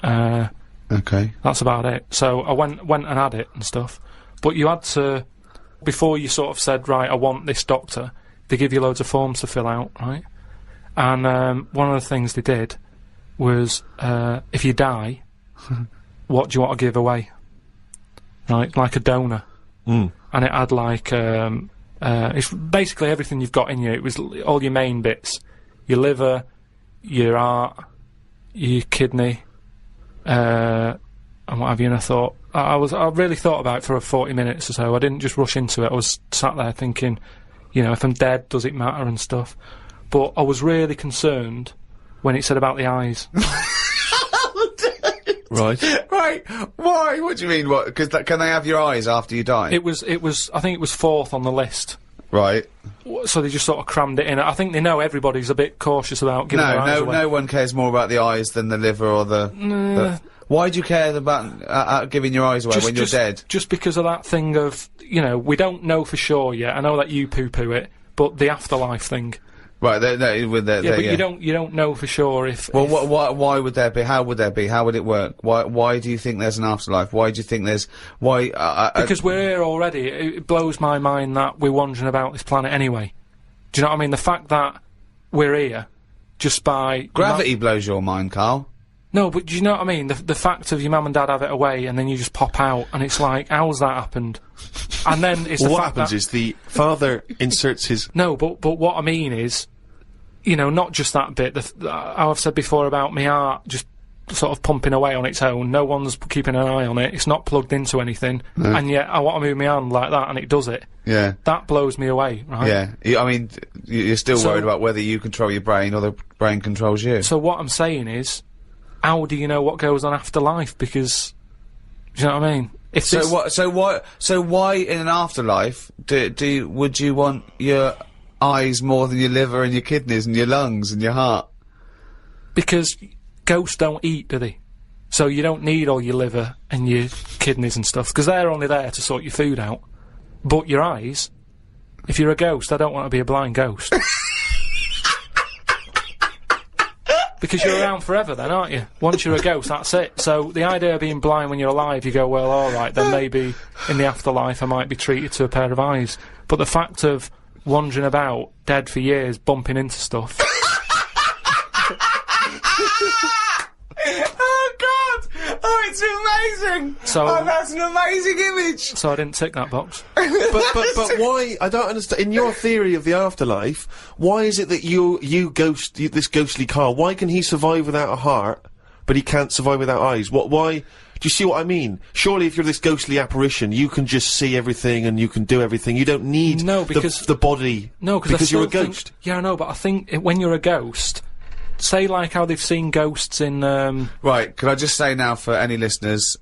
Okay. That's about it. So I went and had it and stuff. But you had to... Before you sort of said, right, I want this doctor, they give you loads of forms to fill out, right? And one of the things they did was, if you die... what do you want to give away? Right, like a donor. And it had like, it's basically everything you've got in you. It was all your main bits. Your liver, your heart, your kidney, and what have you. And I thought, I really thought about it for 40 minutes or so. I didn't just rush into it. I was sat there thinking, if I'm dead, does it matter and stuff? But I was really concerned when it said about the eyes. Right. Right. Why? What do you mean? What? Because can they have your eyes after you die? It was. I think it was 4th on the list. Right. So they just sort of crammed it in. I think they know everybody's a bit cautious about giving their eyes away. No one cares more about the eyes than the liver or the... Why do you care about giving your eyes away when you're dead? Just because of that thing of, we don't know for sure yet. I know that you poo-poo it, but the afterlife thing. Right, you don't know for sure if... Well, why would there be? How would there be? How would it work? Why do you think there's an afterlife? Why do you think there's... Why... because we're here already. It blows my mind that we're wandering about this planet anyway. Do you know what I mean? The fact that we're here, just by... Gravity blows your mind, Karl. No, but do you know what I mean? The fact of your mum and dad have it away, and then you just pop out, and it's like, how's that happened? And then it's the what fact happens that... is the father inserts his... No, but what I mean is, not just that bit, how I've said before about my heart just sort of pumping away on its own, no one's keeping an eye on it, it's not plugged into anything, and yet I want to move my hand like that, and it does it. Yeah. That blows me away, right? Yeah. I mean, you're still worried about whether you control your brain or the brain controls you. So what I'm saying is, how do you know what goes on after life? Because, do you know what I mean? So why in an afterlife would you want your eyes more than your liver and your kidneys and your lungs and your heart? Because ghosts don't eat, do they? So you don't need all your liver and your kidneys and stuff, because they're only there to sort your food out. But your eyes, if you're a ghost, I don't want to be a blind ghost. Because you're around forever then, aren't you? Once you're a ghost, that's it. So the idea of being blind when you're alive, you go, well, alright, then maybe in the afterlife I might be treated to a pair of eyes. But the fact of wandering about, dead for years, bumping into stuff... Oh, God! Oh, it's amazing! Oh, that's an amazing image! So I didn't tick that box. but why? I don't understand. In your theory of the afterlife, why is it that this ghostly Karl, why can he survive without a heart, but he can't survive without eyes? Why? Do you see what I mean? Surely if you're this ghostly apparition, you can just see everything and you can do everything. You don't need the body. No, because you're a ghost. Yeah, I know, but I think when you're a ghost... Say like how they've seen ghosts in Right, can I just say now for any listeners,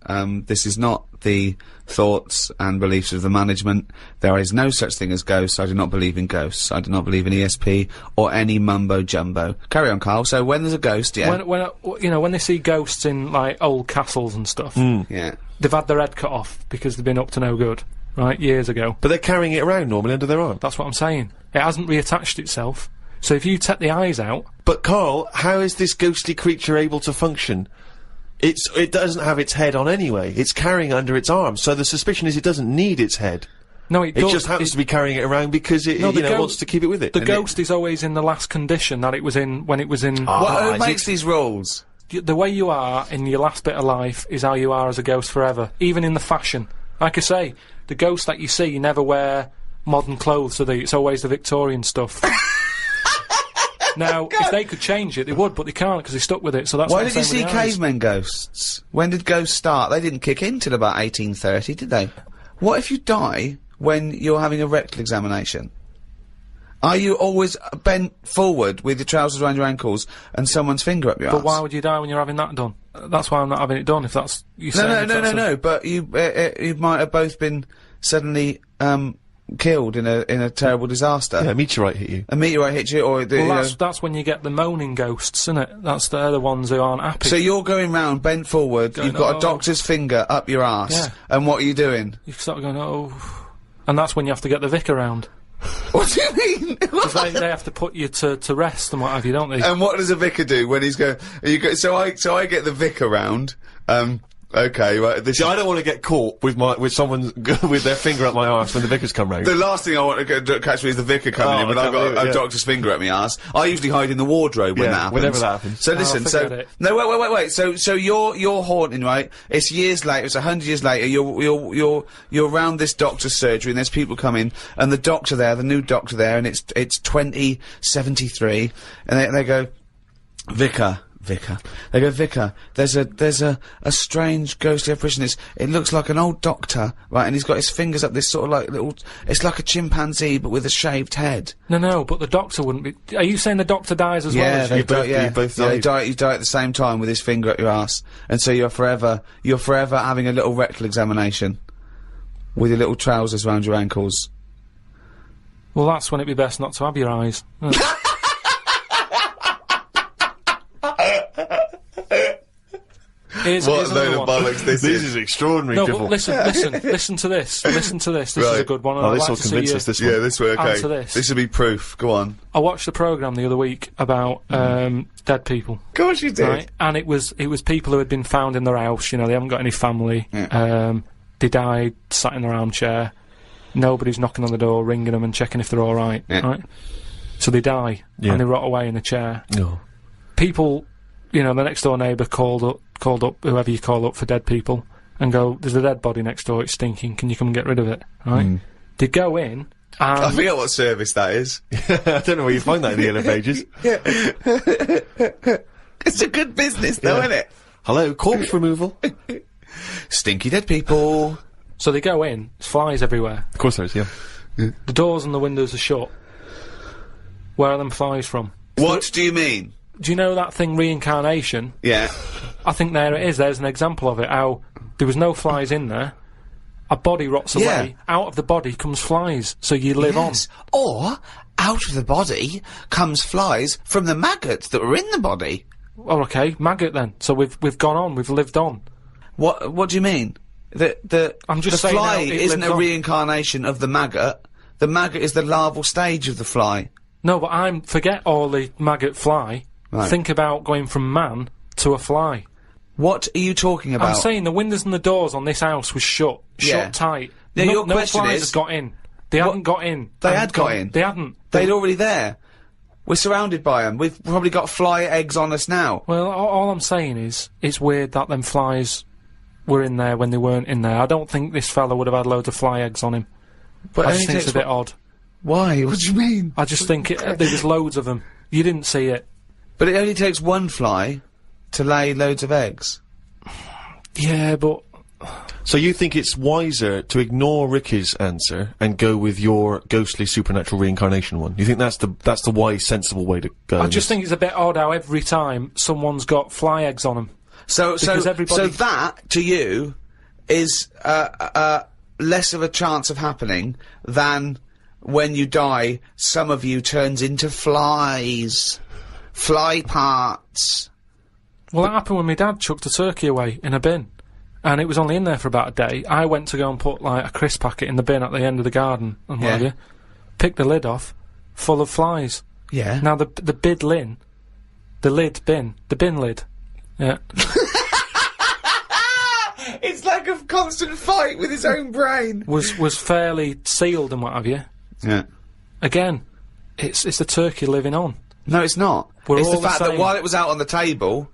this is not the thoughts and beliefs of the management. There is no such thing as ghosts. I do not believe in ghosts. I do not believe in ESP or any mumbo jumbo. Carry on, Karl. So when there's a ghost, yeah. When they see ghosts in, like, old castles and stuff, Yeah. they've had their head cut off because they've been up to no good, right, years ago. But they're carrying it around normally under their arm. That's what I'm saying. It hasn't reattached itself. So if you take the eyes out... But Karl, how is this ghostly creature able to function? It doesn't have its head on anyway. It's carrying it under its arm, so the suspicion is it doesn't need its head. No, it does. It just happens to be carrying it around because it wants to keep it with it. The ghost is always in the last condition that it was in when it was in... Who makes these rules? The way you are in your last bit of life is how you are as a ghost forever, even in the fashion. Like I say, the ghosts that you see never wear modern clothes, so it's always the Victorian stuff. Now, if they could change it, they would, but they can't because they're stuck with it, so that's Why what I'm did you saying see with the eyes. cavemen ghosts? When did ghosts start? They didn't kick in till about 1830, did they? What if you die when you're having a rectal examination? Are you always bent forward with your trousers around your ankles and someone's finger up your But arse? why would you die when you're having that done? That's why I'm not having it done, if that's... No, but you might have both been suddenly, killed in a terrible disaster. Yeah, a meteorite hit you. A meteorite hit you, or... that's when you get the moaning ghosts, isn't it? They're the ones who aren't happy. So you're going round, bent forward, you've got a doctor's finger up your arse, Yeah. and what are you doing? You start going, oh... And that's when you have to get the vicar round. What do you mean? Because they have to put you to rest and what have you, don't they? And what does a vicar do when he's going? So I get the vicar round. Okay, right. See, I don't want to get caught with someone with their finger up my arse when the vicars come round. The last thing I want to catch me is the vicar coming in when I've got a doctor's finger at my arse. I usually hide in the wardrobe when that happens. whenever that happens. So listen, forget it. no, wait. So you're haunting, right? It's years later. It's 100 years later. You're around this doctor's surgery, and there's people coming, and the doctor there, the new doctor there, and it's 2073, and they go, Vicar. They go, Vicar, there's a strange ghostly apparition. It looks like an old doctor, right, and he's got his fingers up this sort of like little, it's like a chimpanzee, but with a shaved head. No, but the doctor wouldn't be... Are you saying the doctor dies as well as they you? both die. You die at the same time with his finger up your ass, and so you're forever having a little rectal examination with your little trousers around your ankles. Well, that's when it'd be best not to have your eyes. Here's another one. This is extraordinary. No, but listen to this. Listen to this. This is a good one. Oh, this will convince us. This one. Yeah, this way. Okay, answer this. This will be proof. Go on. I watched a programme the other week about dead people. Of course you did. Right? And it was people who had been found in their house. You know, they haven't got any family. Yeah. They died, sat in their armchair. Nobody's knocking on the door, ringing them and checking if they're all right. Yeah. Right? So they die and they rot away in a chair. No. People, you know, the next door neighbour called up whoever you call up for dead people and go, there's a dead body next door, it's stinking, can you come and get rid of it? Right? They go in and... I forget what service that is. I don't know where you find that in the Yellow Pages. It's a good business though, isn't it? Hello, corpse removal. Stinky dead people. So they go in, there's flies everywhere. Of course there is, yeah. The doors and the windows are shut. Where are them flies from? What do you mean? Do you know that thing, reincarnation? Yeah. I think there it is. There's an example of it, how there was no flies in there. A body rots away. Out of the body comes flies, so you live on. Or, out of the body comes flies from the maggots that were in the body. Oh, okay, maggot then. So we've gone on, we've lived on. What do you mean? I'm just the saying fly now, it isn't lived a on. reincarnation of the maggot. The maggot is the larval stage of the fly. No, but forget all the maggot fly. Right. Think about going from man to a fly. What are you talking about? I'm saying the windows and the doors on this house was shut tight. Now, your no question flies is- had got in. They hadn't got in. They had got in? They hadn't. They're already there. We're surrounded by them. We've probably got fly eggs on us now. Well, all I'm saying is, it's weird that them flies were in there when they weren't in there. I don't think this fella would have had loads of fly eggs on him. But I just think it's a bit odd. Why? What do you mean? I just think there was loads of them. You didn't see it. But it only takes one fly to lay loads of eggs. Yeah, but... So you think it's wiser to ignore Ricky's answer and go with your ghostly supernatural reincarnation one? You think that's the wise, sensible way to go? I just think it's a bit odd how every time someone's got fly eggs on them. So Because everybody- that, to you, is less of a chance of happening than when you die, some of you turns into flies. Fly parts. Well, that happened when my dad chucked a turkey away in a bin. And it was only in there for about a day. I went to go and put, like, a crisp packet in the bin at the end of the garden and what have you. Picked the lid off, full of flies. Yeah. Now, the bin lid. Yeah. It's like a constant fight with his own brain. Was fairly sealed and what have you. Yeah. Again, it's the turkey living on. No, it's not. We're It's all the the fact that same. while it was out on the table...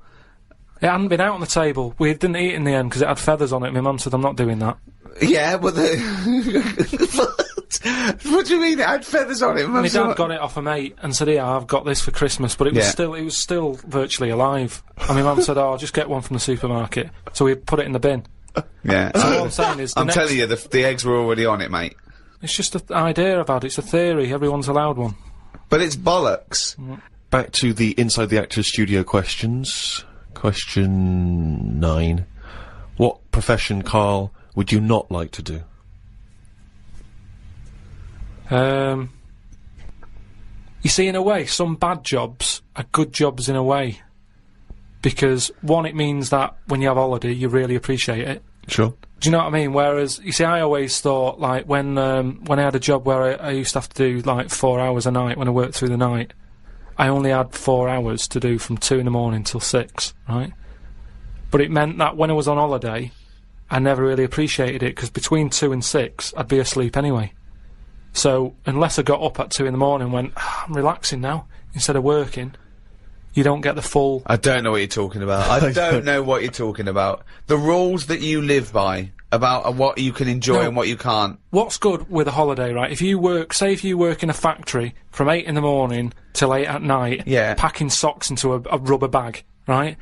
It hadn't been out on the table. We didn't eat it in the end because it had feathers on it. My mum said, I'm not doing that. Yeah, but what do you mean it had feathers on it? My dad got it off a mate and said, yeah, I've got this for Christmas, but it was still virtually alive. And my mum said, oh, I'll just get one from the supermarket. So we put it in the bin. Yeah. So what I'm saying is... I'm telling you, the eggs were already on it, mate. It's just an idea about it. It's a theory. Everyone's allowed one. But it's bollocks. Back to the Inside the Actors studio questions. Question 9. What profession, Karl, would you not like to do? You see, in a way, some bad jobs are good jobs in a way. Because, one, it means that when you have holiday, you really appreciate it. Sure. Do you know what I mean? Whereas, you see, I always thought, like, when I had a job where I used to have to do, like, 4 hours a night when I worked through the night, I only had 4 hours to do from 2 in the morning till 6, right? But it meant that when I was on holiday, I never really appreciated it, because between 2 and 6, I'd be asleep anyway. So, unless I got up at 2 in the morning and went, I'm relaxing now, instead of working, you don't get the full... I don't know what you're talking about. I don't know what you're talking about. The rules that you live by, about what you can enjoy and what you can't. What's good with a holiday, right? If you work in a factory from 8 in the morning till 8 at night, packing socks into a rubber bag, right?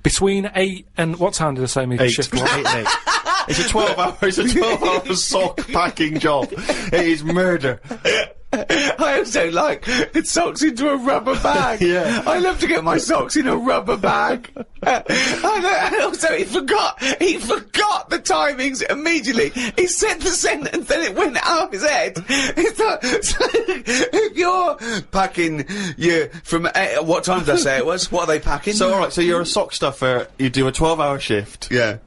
Between 8 and... What time did I say my shift was? 8 and 8. It's a 12-hour sock packing job. It is murder. I also like socks into a rubber bag. Yeah. I love to get my socks in a rubber bag. And also, he forgot the timings immediately. He said the sentence, then it went out of his head. It's like, so if you're packing from 8, what time did I say it was? What are they packing? So, alright, so you're a sock stuffer, you do a 12-hour shift. Yeah.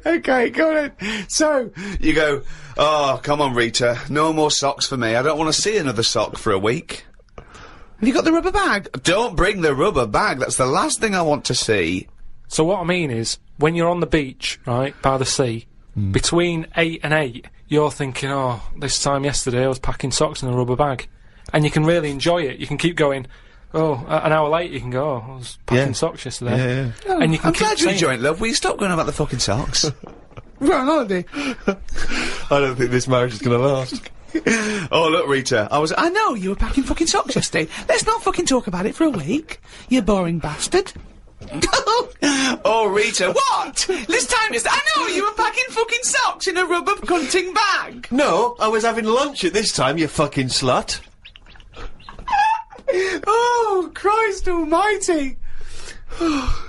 Okay, go on. So, you go, oh, come on, Rita, no more socks for me. I don't want to see another sock for a week. Have you got the rubber bag? Don't bring the rubber bag, that's the last thing I want to see. So what I mean is, when you're on the beach, right, by the sea, between 8 and 8, you're thinking, oh, this time yesterday I was packing socks in a rubber bag. And you can really enjoy it. You can keep going... Oh, an hour later you can go, oh, I was packing socks yesterday. Yeah. Oh, and you can I'm keep glad you're saying enjoying it, love. Will you stop going about the fucking socks? We're on holiday. I don't think this marriage is going to last. Oh, look, Rita, I know, you were packing fucking socks yesterday. Let's not fucking talk about it for a week, you boring bastard. Oh, Rita, what? This time I know, you were packing fucking socks in a rubber hunting bag. No, I was having lunch at this time, you fucking slut. Oh, Christ almighty.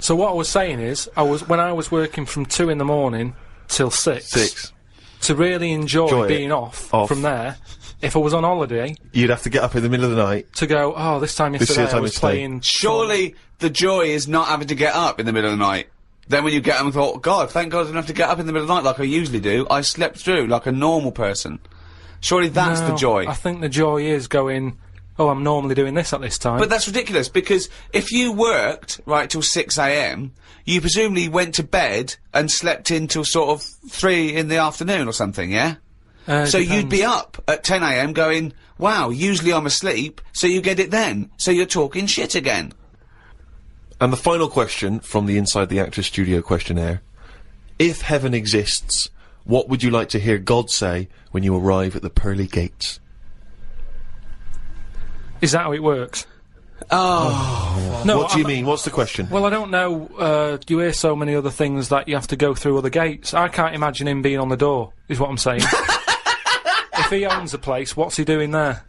So what I was saying is, when I was working from 2 in the morning till 6, to really enjoy being off from there, if I was on holiday... You'd have to get up in the middle of the night. To go, oh, this time yesterday I was playing... Surely the joy is not having to get up in the middle of the night. Then when you get up and thought, God, thank God I didn't have to get up in the middle of the night like I usually do. I slept through like a normal person. Surely that's the joy. I think the joy is going... Oh, I'm normally doing this at this time. But that's ridiculous, because if you worked, right, till 6 AM, you presumably went to bed and slept in till sort of 3 in the afternoon or something, yeah? So you'd be up at 10 AM going, wow, usually I'm asleep, so you get it then. So you're talking shit again. And the final question from the Inside the Actors studio questionnaire. If heaven exists, what would you like to hear God say when you arrive at the pearly gates? Is that how it works? Oh. No, what do you mean? What's the question? Well, I don't know. You hear so many other things that you have to go through other gates. I can't imagine him being on the door, is what I'm saying. If he owns a place, what's he doing there?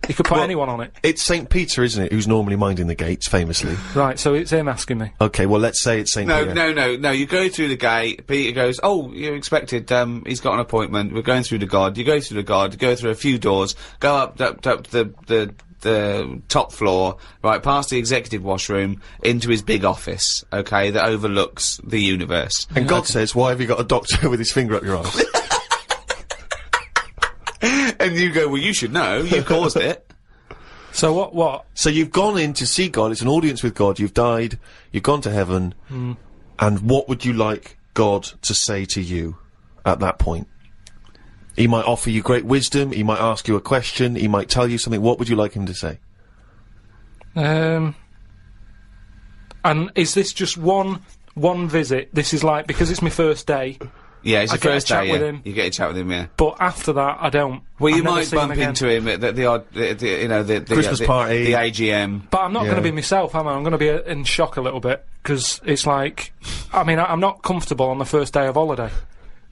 He could put anyone on it. It's St. Peter, isn't it, who's normally minding the gates, famously. Right, so it's him asking me. Okay, well, let's say it's St. Peter. No. You go through the gate. Peter goes, "Oh, you're expected. He's got an appointment. We're going through the God." You go through the God. You go through a few doors. Go up the top floor, right past the executive washroom, into his big office. Okay, that overlooks the universe. And God says, "Why have you got a doctor with his finger up your arse?" And you go, "Well, you should know. You caused it." So what? So you've gone in to see God, it's an audience with God, you've died, you've gone to heaven, and what would you like God to say to you at that point? He might offer you great wisdom, he might ask you a question, he might tell you something. What would you like him to say? And is this just one visit? This is like, because it's my first day. Yeah, it's I your get a first chat day. with Yeah. him. You get a chat with him, yeah. But after that, I don't. Well, you I've never might seen him bump again. into him at the odd, the Christmas party. the AGM. But I'm not Yeah. going to be myself, am I? I'm going to be in shock a little bit, because it's like, I mean, I'm not comfortable on the first day of holiday,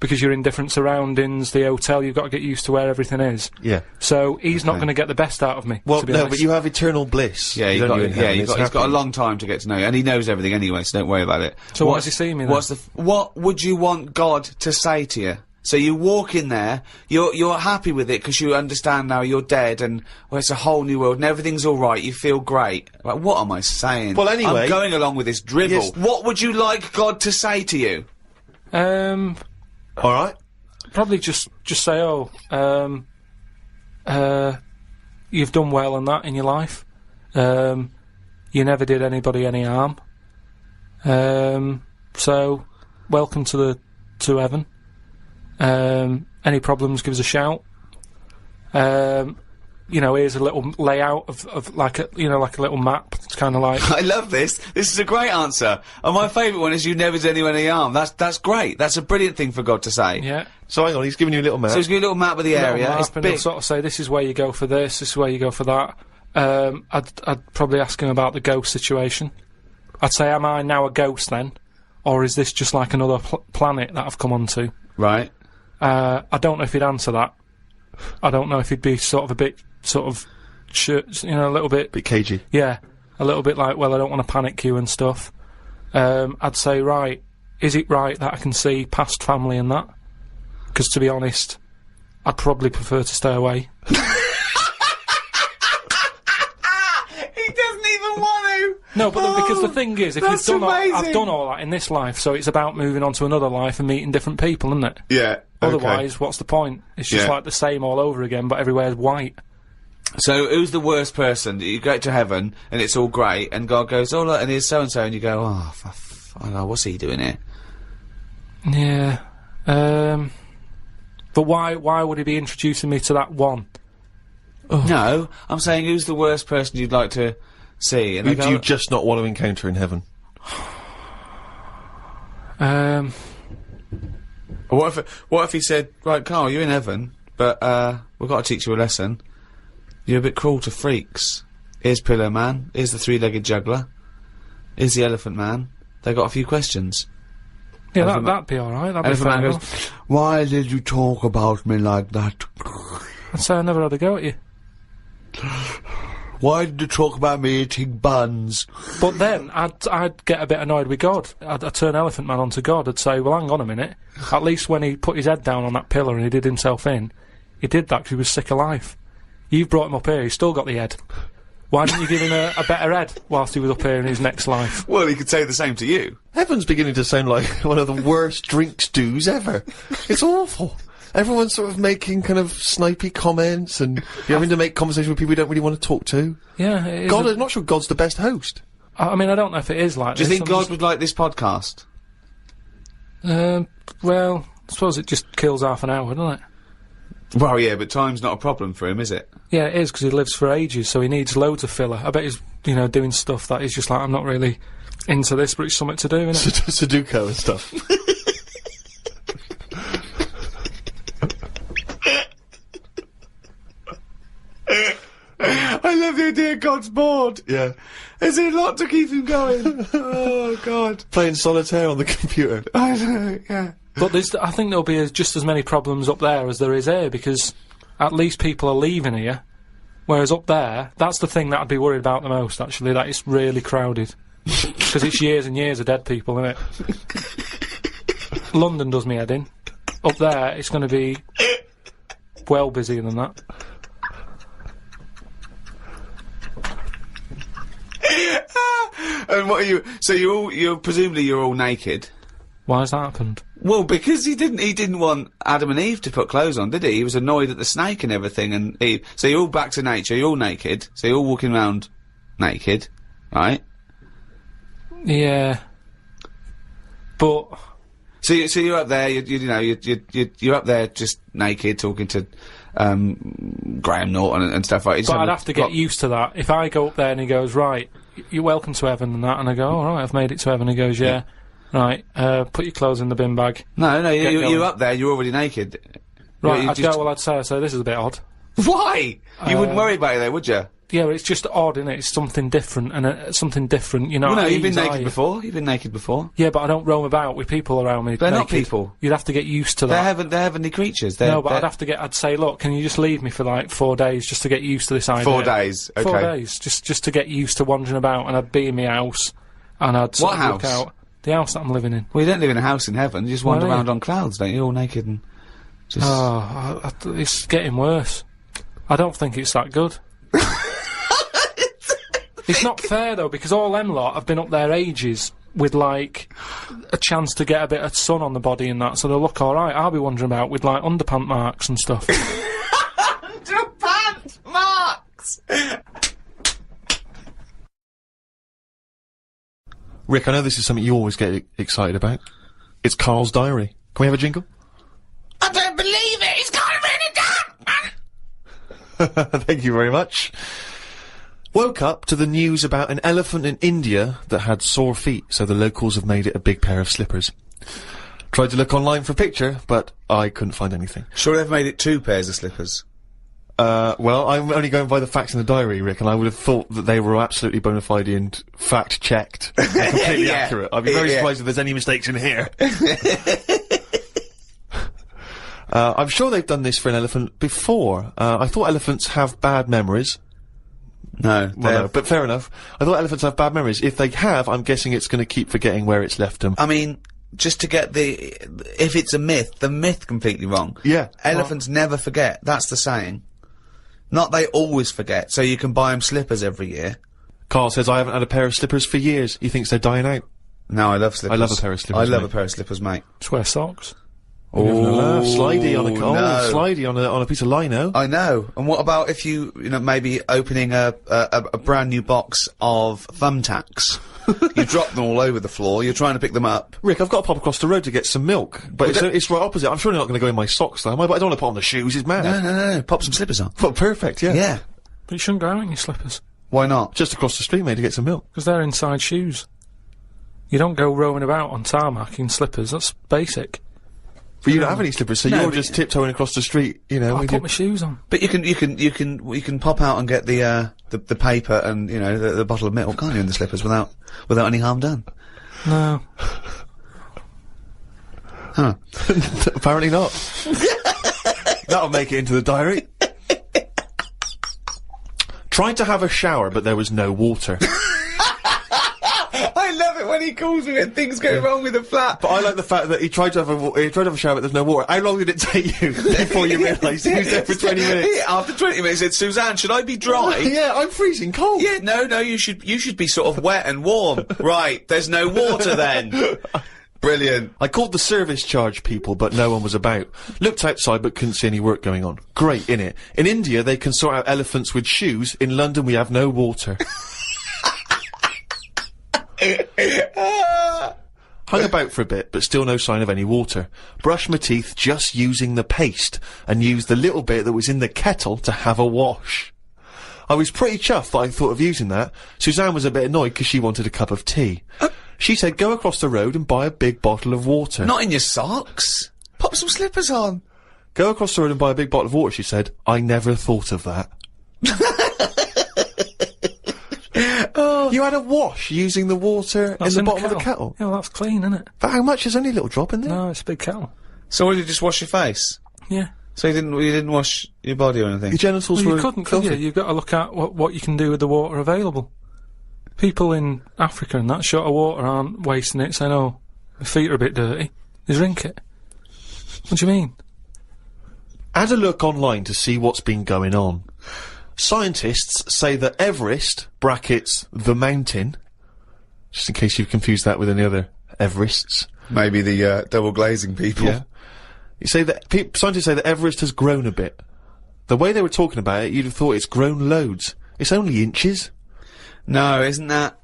because you're in different surroundings, the hotel, you've got to get used to where everything is. Yeah. So he's not going to get the best out of me, Well, to be no, honest. but you have eternal bliss. Yeah, don't you, in heaven? he's It's got a happy. long time to get to know you, and he knows everything anyway, so don't worry about it. So what does he see me then? What would you want God to say to you? So you walk in there, you're happy with it because you understand now you're dead and it's a whole new world and everything's all right. You feel great. Like, what am I saying? Well, anyway- I'm going along with this dribble. Yes. What would you like God to say to you? All right. Probably just say, you've done well and that in your life. You never did anybody any harm. So welcome to heaven. Any problems, give us a shout. Here's a little layout of like a little map. It's kind of like. I love this. This is a great answer. And my favourite one is you never did anyone any harm. That's great. That's a brilliant thing for God to say. Yeah. So hang on, he's giving you a little map. So he's got a little map of the area. Little It's map, and he'll big. sort of say, this is where you go for this is where you go for that. I'd probably ask him about the ghost situation. I'd say, am I now a ghost then? Or is this just like another planet that I've come onto? Right. I don't know if he'd answer that. I don't know if he'd be sort of a bit, a little bit... Bit cagey. Yeah, a little bit like, well, I don't want to panic you and stuff. I'd say, right, is it right that I can see past family and that? Because, to be honest, I'd probably prefer to stay away. He doesn't even want to. No, but because the thing is, if that's you've done amazing. I've done all that in this life, so it's about moving on to another life and meeting different people, isn't it? Yeah. Otherwise, what's the point? It's just Yeah. like the same all over again, but everywhere's white. So who's the worst person? You go to heaven and it's all great, and God goes, "Oh look," and here's so and so, and you go, "Oh, I don't know, what's he doing here?" Yeah. But why would he be introducing me to that one? No, I'm saying who's the worst person you'd like to see? And Who they do go, you just not want to encounter in heaven? What if he said, "Right, Karl, you're in heaven, but we've got to teach you a lesson. You're a bit cruel to freaks. Here's Pillow Man. Here's the three-legged juggler. Here's the Elephant Man. They got a few questions." Yeah, Elephant that'd be alright. That'd be Elephant fair Man enough. goes, "Why did you talk about me like that? I'd say I never had a go at you. Why did you talk about me eating buns?" But then I'd get a bit annoyed with God. I'd turn Elephant Man onto God. I'd say, well, hang on a minute. At least when he put his head down on that pillar and he did himself in, he did that because he was sick of life. You've brought him up here. He's still got the head. Why didn't you give him a better head whilst he was up here in his next life? Well, he could say the same to you. Heaven's beginning to sound like one of the worst drink stews ever. It's awful. Everyone's sort of making kind of snipey comments, and you're having to make conversation with people you don't really want to talk to. Yeah, it is. God, I'm not sure God's the best host. I mean, I don't know if it is like Do you this. think I'm God would like this podcast? Well, I suppose it just kills half an hour, doesn't it? Well, yeah, but time's not a problem for him, is it? Yeah, it is, because he lives for ages, so he needs loads of filler. I bet he's, doing stuff that he's just like, I'm not really into this, but it's something to do, isn't it? Sudoku and stuff. I love the idea God's bored. Yeah. There's a lot to keep him going. Oh, God. Playing solitaire on the computer. I know, yeah. But I think there'll be just as many problems up there as there is here, because at least people are leaving here Whereas up there, that's the thing that I'd be worried about the most, actually, that it's really crowded. Because it's years and years of dead people, isn't it? London does me head in. Up there, it's going to be well busier than that. And what are you? So you're presumably you're all naked. Why has that happened? Well, because he didn't want Adam and Eve to put clothes on, did he? He was annoyed at the snake and everything, and Eve. So you're all back to nature. You're all naked. So you're all walking around naked, right? Yeah. But so you're up there. You're up there just naked, talking to Graham Norton and stuff like that. But I'd have to get used to that. If I go up there and he goes, right, you're welcome to heaven and that, and I go, all right, I've made it to heaven. He goes, yeah. Right, put your clothes in the bin bag. No, you're up there, you're already naked. Right, I'd say, this is a bit odd. Why? You wouldn't worry about it though, would you? Yeah, but it's just odd, innit? It's something different, and something different, you know. Well, no, you've been naked before. You've been naked before. Yeah, but I don't roam about with people around me. They're naked. not people. You'd have to get used to that. They're heavenly creatures. I'd say, look, can you just leave me for like 4 days just to get used to this idea? 4 days, okay. 4 days, just to get used to wandering about, and I'd be in my house, and I'd sort of look out. The house that I'm living in. Well, you don't live in a house in heaven. You just wander around on clouds, don't you? All naked and just... Oh, it's getting worse. I don't think it's that good. It's not fair, though, because all them lot have been up there ages with, like, a chance to get a bit of sun on the body and that, so they'll look alright. I'll be wandering about with, like, underpant marks and stuff. Underpant marks! Rick, I know this is something you always get excited about. It's Karl's diary. Can we have a jingle? I don't believe it! He's got it written down! Thank you very much. Woke up to the news about an elephant in India that had sore feet, so the locals have made it a big pair of slippers. Tried to look online for a picture, but I couldn't find anything. Sure they've made it 2 pairs of slippers? Well, I'm only going by the facts in the diary, Rick, and I would have thought that they were absolutely bona fide and fact-checked and completely accurate. I'd be very surprised if there's any mistakes in here. I'm sure they've done this for an elephant before. I thought elephants have bad memories. No, well, no, but fair enough. I thought elephants have bad memories. If they have, I'm guessing it's going to keep forgetting where it's left them. I mean, just to get if it's a myth, the myth completely wrong. Yeah. Elephants never forget. That's the saying. Not they always forget, so you can buy them slippers every year. Karl says, I haven't had a pair of slippers for years. He thinks they're dying out. No, I love slippers. I love a pair of slippers, I love a pair of slippers, mate. Just wear socks. Oh, slidey on a no. Slidey on a piece of lino. I know. And what about if you know, maybe opening a brand new box of thumbtacks? You drop them all over the floor. You're trying to pick them up. Rick, I've got to pop across the road to get some milk, but it's right opposite. I'm surely not going to go in my socks, though, am I? But I don't want to put on the shoes. It's mad. No. Pop some slippers on. Well, perfect. Yeah. Yeah. But you shouldn't go out in your slippers. Why not? Just across the street, mate, to get some milk. Because they're inside shoes. You don't go roaming about on tarmac in slippers. That's basic. But you don't have any slippers, so you're just tiptoeing across the street, you know. I put my shoes on. But you can pop out and get the paper and, you know, the bottle of milk, can't you, in the slippers without any harm done? No. Huh. Apparently not. That'll make it into the diary. Tried to have a shower, but there was no water. I love it when he calls me and things go wrong with the flat. But I like the fact that he tried to have a shower, but there's no water. How long did it take you before you realised he was there for 20 minutes? Yeah, after 20 minutes, he said, Suzanne, should I be dry? Yeah, I'm freezing cold. Yeah, no, you should be sort of wet and warm. Right, there's no water then. Brilliant. I called the service charge people, but no one was about. Looked outside, but couldn't see any work going on. Great, innit? In India, they can sort out elephants with shoes. In London, we have no water. Hung about for a bit, but still no sign of any water. Brushed my teeth just using the paste, and used the little bit that was in the kettle to have a wash. I was pretty chuffed that I thought of using that. Suzanne was a bit annoyed because she wanted a cup of tea. She said go across the road and buy a big bottle of water. Not in your socks. Pop some slippers on. Go across the road and buy a big bottle of water, she said. I never thought of that. You had a wash using the water in the bottom of the kettle? Yeah, well, that's clean, isn't it? But how much? There's only a little drop in there. No, it's a big kettle. So what, did you just wash your face? Yeah. So you didn't wash your body or anything? Your genitals Well, were you couldn't, could filthy. you? You've got to look at what you can do with the water available. People in Africa and that short of water aren't wasting it, saying, oh, my feet are a bit dirty. They drink it. What do you mean? Add a look online to see what's been going on. Scientists say that Everest, brackets, the mountain, just in case you've confused that with any other Everests. Maybe the double glazing people. Yeah. You say that scientists say that Everest has grown a bit. The way they were talking about it, you'd have thought it's grown loads. It's only inches. No, isn't that...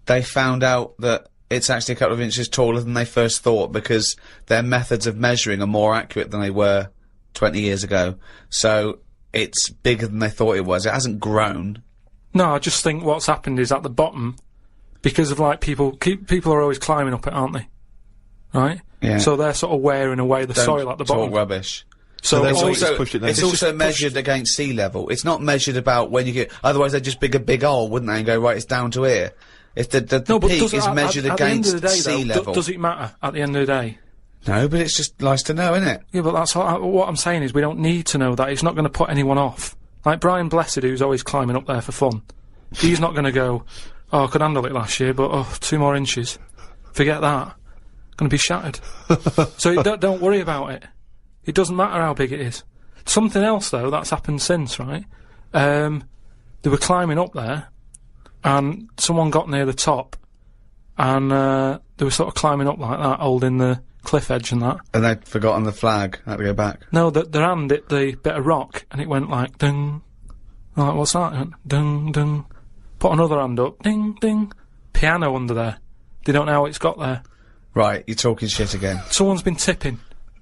They found out that it's actually a couple of inches taller than they first thought because their methods of measuring are more accurate than they were 20 years ago. So it's bigger than they thought it was. It hasn't grown. No, I just think what's happened is at the bottom, because of like people are always climbing up it, aren't they? Right? Yeah. So they're sort of wearing away the soil at the bottom. Talk rubbish. So So they've It's always also, pushed it down. it's It's also measured against sea level. It's not measured about when you get... Otherwise they'd just dig a big hole, wouldn't they, and go, right, it's down to here. If the no, but peak does is measured at the end against of the day, sea though, level. does it matter at the end of the day? No, but it's just nice to know, isn't it? Yeah, but that's what I'm saying is we don't need to know that. It's not going to put anyone off. Like Brian Blessed, who's always climbing up there for fun. He's not going to go, oh, I could handle it last year, but, oh, 2 more inches. Forget that. Going to be shattered. So don't worry about it. It doesn't matter how big it is. Something else, though, that's happened since, right? They were climbing up there, and someone got near the top, and they were sort of climbing up like that, holding the cliff edge and that. And they'd forgotten the flag. Had to go back. No, their hand hit the bit of rock, and it went like, ding. I'm like, what's that? It went, ding, ding. Put another hand up, ding, ding. Piano under there. They don't know how it's got there. Right, you're talking shit again. Someone's been tipping.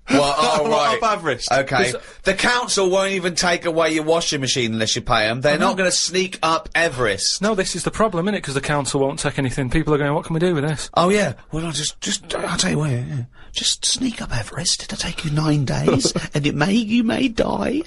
Well, oh, right. Up Everest. Okay. The council won't even take away your washing machine unless you pay them. They're not going to sneak up Everest. No, this is the problem, innit? Because the council won't take anything. People are going, what can we do with this? Oh, yeah. Well, I'll tell you what, yeah. Just sneak up Everest. It'll take you 9 days, and you may die.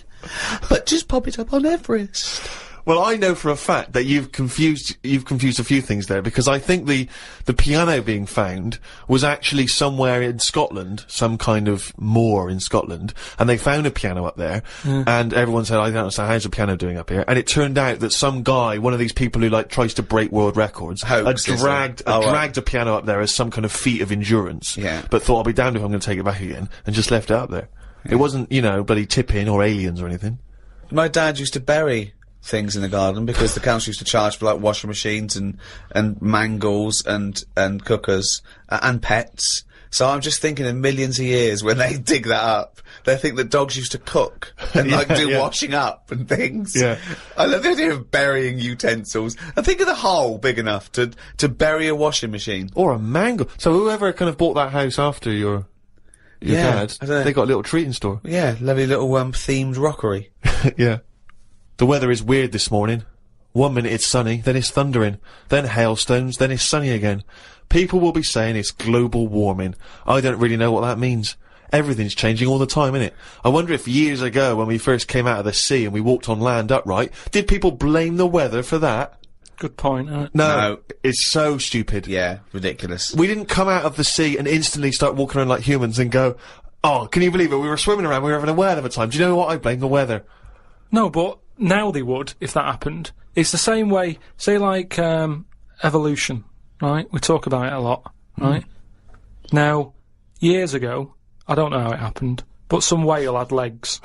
But just pop it up on Everest. Well, I know for a fact that you've confused a few things there, because I think the piano being found was actually somewhere in Scotland, some kind of moor in Scotland, and they found a piano up there, and everyone said, I don't understand, how's a piano doing up here? And it turned out that some guy, one of these people who like tries to break world records, had dragged a piano up there as some kind of feat of endurance, but thought, I'll be damned if I'm going to take it back again, and just left it up there. It wasn't, you know, bloody tipping or aliens or anything. My dad used to bury things in the garden because the council used to charge for like washing machines and mangles and cookers and pets. So I'm just thinking in millions of years when they dig that up, they think that dogs used to cook and do washing up and things. Yeah. I love the idea of burying utensils. And think of the hole big enough to bury a washing machine. Or a mangle. So whoever kind of bought that house after your dad, I don't know. they got a little treating store. Yeah, lovely little themed rockery. Yeah. The weather is weird this morning. 1 minute it's sunny, then it's thundering, then hailstones, then it's sunny again. People will be saying it's global warming. I don't really know what that means. Everything's changing all the time, innit? I wonder if years ago, when we first came out of the sea and we walked on land upright, did people blame the weather for that? Good point, isn't it? No. It's so stupid. Yeah, ridiculous. We didn't come out of the sea and instantly start walking around like humans and go, oh, can you believe it? We were swimming around, we were having a whale of a time. Do you know what? I blame the weather. No, but now they would, if that happened. It's the same way, say like, evolution, right? We talk about it a lot, right? Now, years ago, I don't know how it happened, but some whale had legs,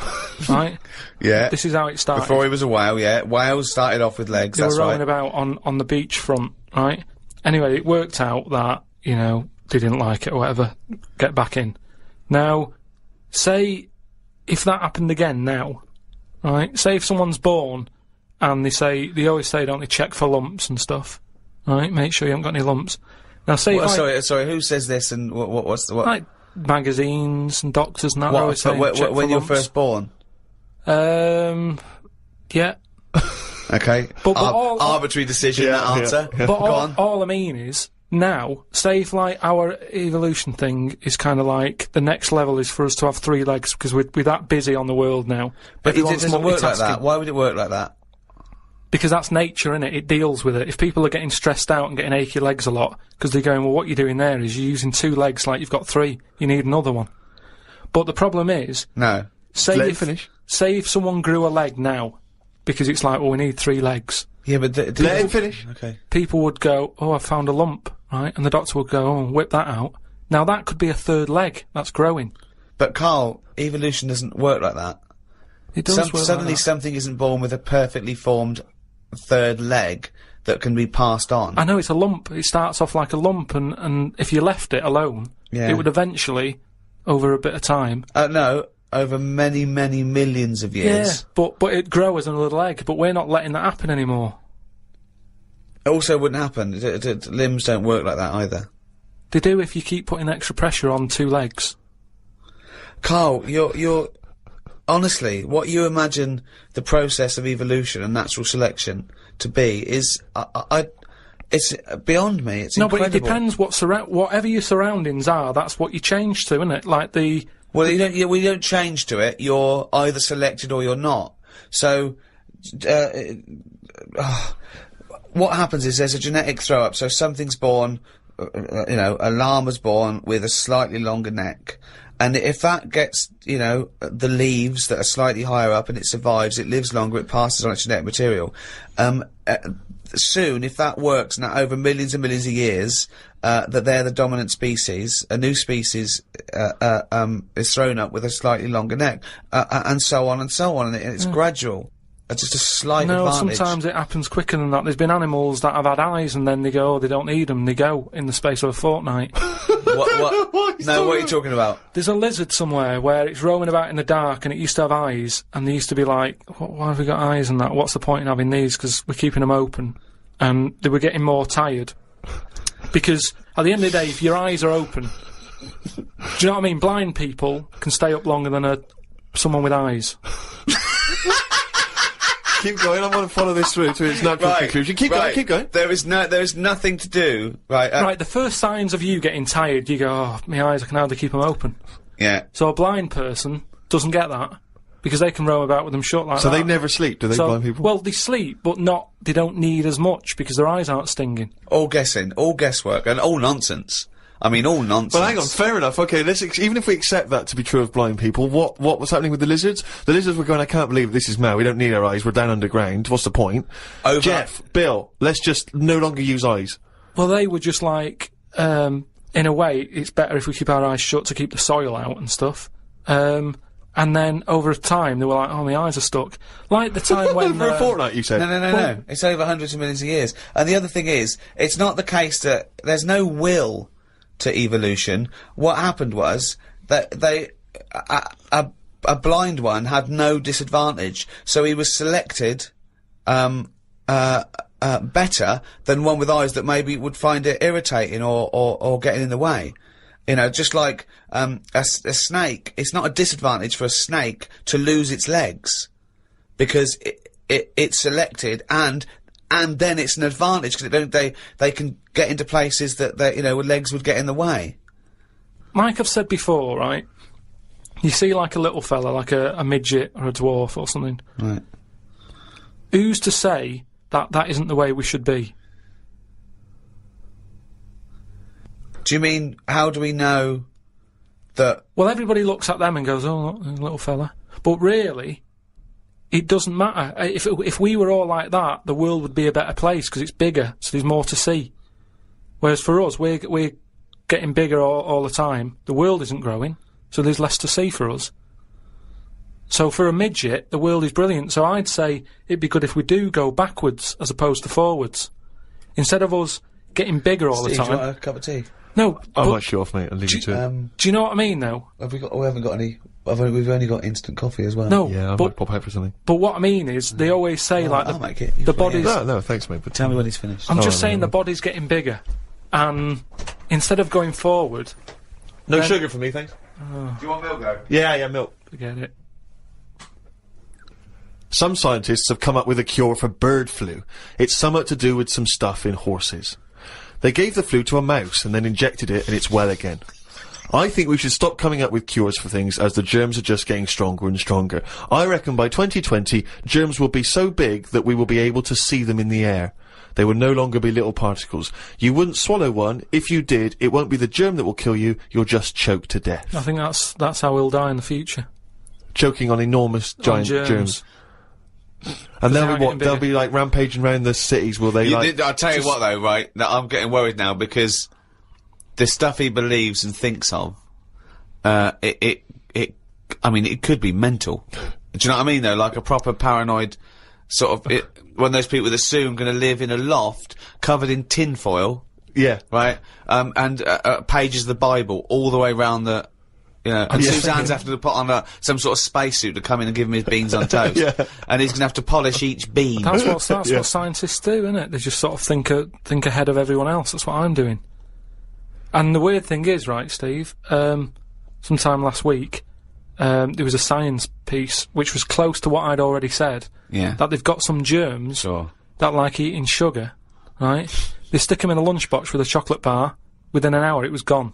right? Yeah. This is how it started. Before he was a whale, yeah. Whales started off with legs, They that's were rowing right. about on the beachfront, right? Anyway, it worked out that, you know, they didn't like it or whatever, get back in. Now, say, if that happened again now, right? Say if someone's born and they always say, don't they, check for lumps and stuff, right? Make sure you haven't got any lumps. Now say Sorry, who says this and what's the... like magazines and doctors and that What, always saying, check when for you were lumps. first born? Yeah. Okay. But all- arbitrary decision, that answer. But Go all, on. all I mean is, now, say if like our evolution thing is kind of like the next level is for us to have 3 legs because we're that busy on the world now. But it Everyone's doesn't work like multitasking. that. Why would it work like that? Because that's nature, innit? It deals with it. If people are getting stressed out and getting achy legs a lot, because they're going, well, what you're doing there is you're using 2 legs like you've got 3. You need another one. But the problem is, No. Let it finish. Say if someone grew a leg now, because it's like, well, we need 3 legs. Yeah, but Let it finish. Okay. People would go, oh, I found a lump, right? And the doctor would go, oh, whip that out. Now that could be a 3rd leg that's growing. But Karl, evolution doesn't work like that. It does work Suddenly like that. something isn't born with a perfectly formed 3rd leg that can be passed on. I know, it's a lump. It starts off like a lump, and if you left it alone, Yeah. it would eventually, over a bit of time... No, over many, many millions of years. Yeah, but it'd grow as another leg, but we're not letting that happen anymore. It also wouldn't happen. Limbs don't work like that either. They do if you keep putting extra pressure on 2 legs. Karl, you're honestly, what you imagine the process of evolution and natural selection to be is, it's beyond me. It's incredible. But it depends whatever your surroundings are, that's what you change to, isn't it? Like the... Well, we don't change to it. You're either selected or you're not. So, what happens is there's a genetic throw-up. So something's born, a llama's born with a slightly longer neck. And if that gets, the leaves that are slightly higher up and it survives, it lives longer, it passes on its genetic material. Soon, if that works, now over millions and millions of years, that they're the dominant species, a new species is thrown up with a slightly longer neck, and so on and so on, and it's gradual. It's just a slight advantage. Sometimes it happens quicker than that. There's been animals that have had eyes and then they go, oh, they don't need them, they go in the space of a fortnight. What? No, what are you talking about? There's a lizard somewhere where it's roaming about in the dark and it used to have eyes, and they used to be like, why have we got eyes and that? What's the point in having these? Because we're keeping them open. And they were getting more tired. Because at the end of the day, if your eyes are open, do you know what I mean? Blind people can stay up longer than someone with eyes. Keep going. I want to follow this through to its natural conclusion. Keep going. Keep going. There is nothing to do. Right. Right. The first signs of you getting tired, you go, oh, my eyes, I can hardly keep them open. Yeah. So a blind person doesn't get that because they can roam about with them shut like that. So they never sleep, do they, blind people? Well, they sleep, but they don't need as much because their eyes aren't stinging. All guessing, all guesswork, and all nonsense. I mean, all nonsense. But hang on, fair enough. Okay, even if we accept that to be true of blind people, what was happening with the lizards? The lizards were going, I can't believe this is mad. We don't need our eyes. We're down underground. What's the point? Jeff, Bill, let's just no longer use eyes. Well, they were just like, in a way, it's better if we keep our eyes shut to keep the soil out and stuff. And then over time, they were like, oh, my eyes are stuck. Like the time when... For a fortnight, you said? No. It's over hundreds of millions of years. And the other thing is, it's not the case that there's no will to evolution. What happened was that a blind one had no disadvantage, so he was selected better than one with eyes that maybe would find it irritating or getting in the way. Just like a snake, it's not a disadvantage for a snake to lose its legs because it's selected, and then it's an advantage because they can get into places that where legs would get in the way. Like I've said before, right? You see like a little fella, like a midget or a dwarf or something. Right. Who's to say that isn't the way we should be? Do you mean, how do we know that... Well, everybody looks at them and goes, oh, look, little fella. But really, it doesn't matter. If we were all like that, the world would be a better place because it's bigger, so there's more to see. Whereas for us, we're getting bigger all the time. The world isn't growing, so there's less to see for us. So for a midget, the world is brilliant. So I'd say it'd be good if we do go backwards as opposed to forwards. Instead of us getting bigger all the time... Do you want a cup of tea? No, I might show off, mate, and leave you to it. Do you know what I mean, though? We haven't got any... We've only got instant coffee as well. No, Yeah, I might pop out for something. But what I mean is, they always say, I'll make it. the body's... No, thanks, mate. But Tell me when he's finished. I'm just saying the body's getting bigger. And instead of going forward... No sugar for me, thanks. Do you want milk, though? Yeah, milk. Forget it. Some scientists have come up with a cure for bird flu. It's somewhat to do with some stuff in horses. They gave the flu to a mouse and then injected it and it's well again. I think we should stop coming up with cures for things as the germs are just getting stronger and stronger. I reckon by 2020, germs will be so big that we will be able to see them in the air. They will no longer be little particles. You wouldn't swallow one. If you did, it won't be the germ that will kill you. You'll just choke to death. I think that's how we'll die in the future. choking on enormous giant germs. And they'll be like rampaging around the cities, will they? I'll tell you what though, right? Now, I'm getting worried now because the stuff he believes and thinks of, I mean, it could be mental. Do you know what I mean though? Like a proper paranoid sort of, one of those people that assume gonna live in a loft covered in tinfoil. Yeah. Right? And pages of the Bible all the way around the, you know, and Suzanne's having to put on some sort of spacesuit to come in and give him his beans on toast. Yeah. And he's gonna have to polish each bean. That's what scientists do, isn't it? They just sort of think ahead of everyone else. That's what I'm doing. And the weird thing is, right, Steve, sometime last week, there was a science piece which was close to what I'd already said. Yeah. That they've got some germs that like eating sugar, right? They stick them in a lunchbox with a chocolate bar. Within an hour, it was gone.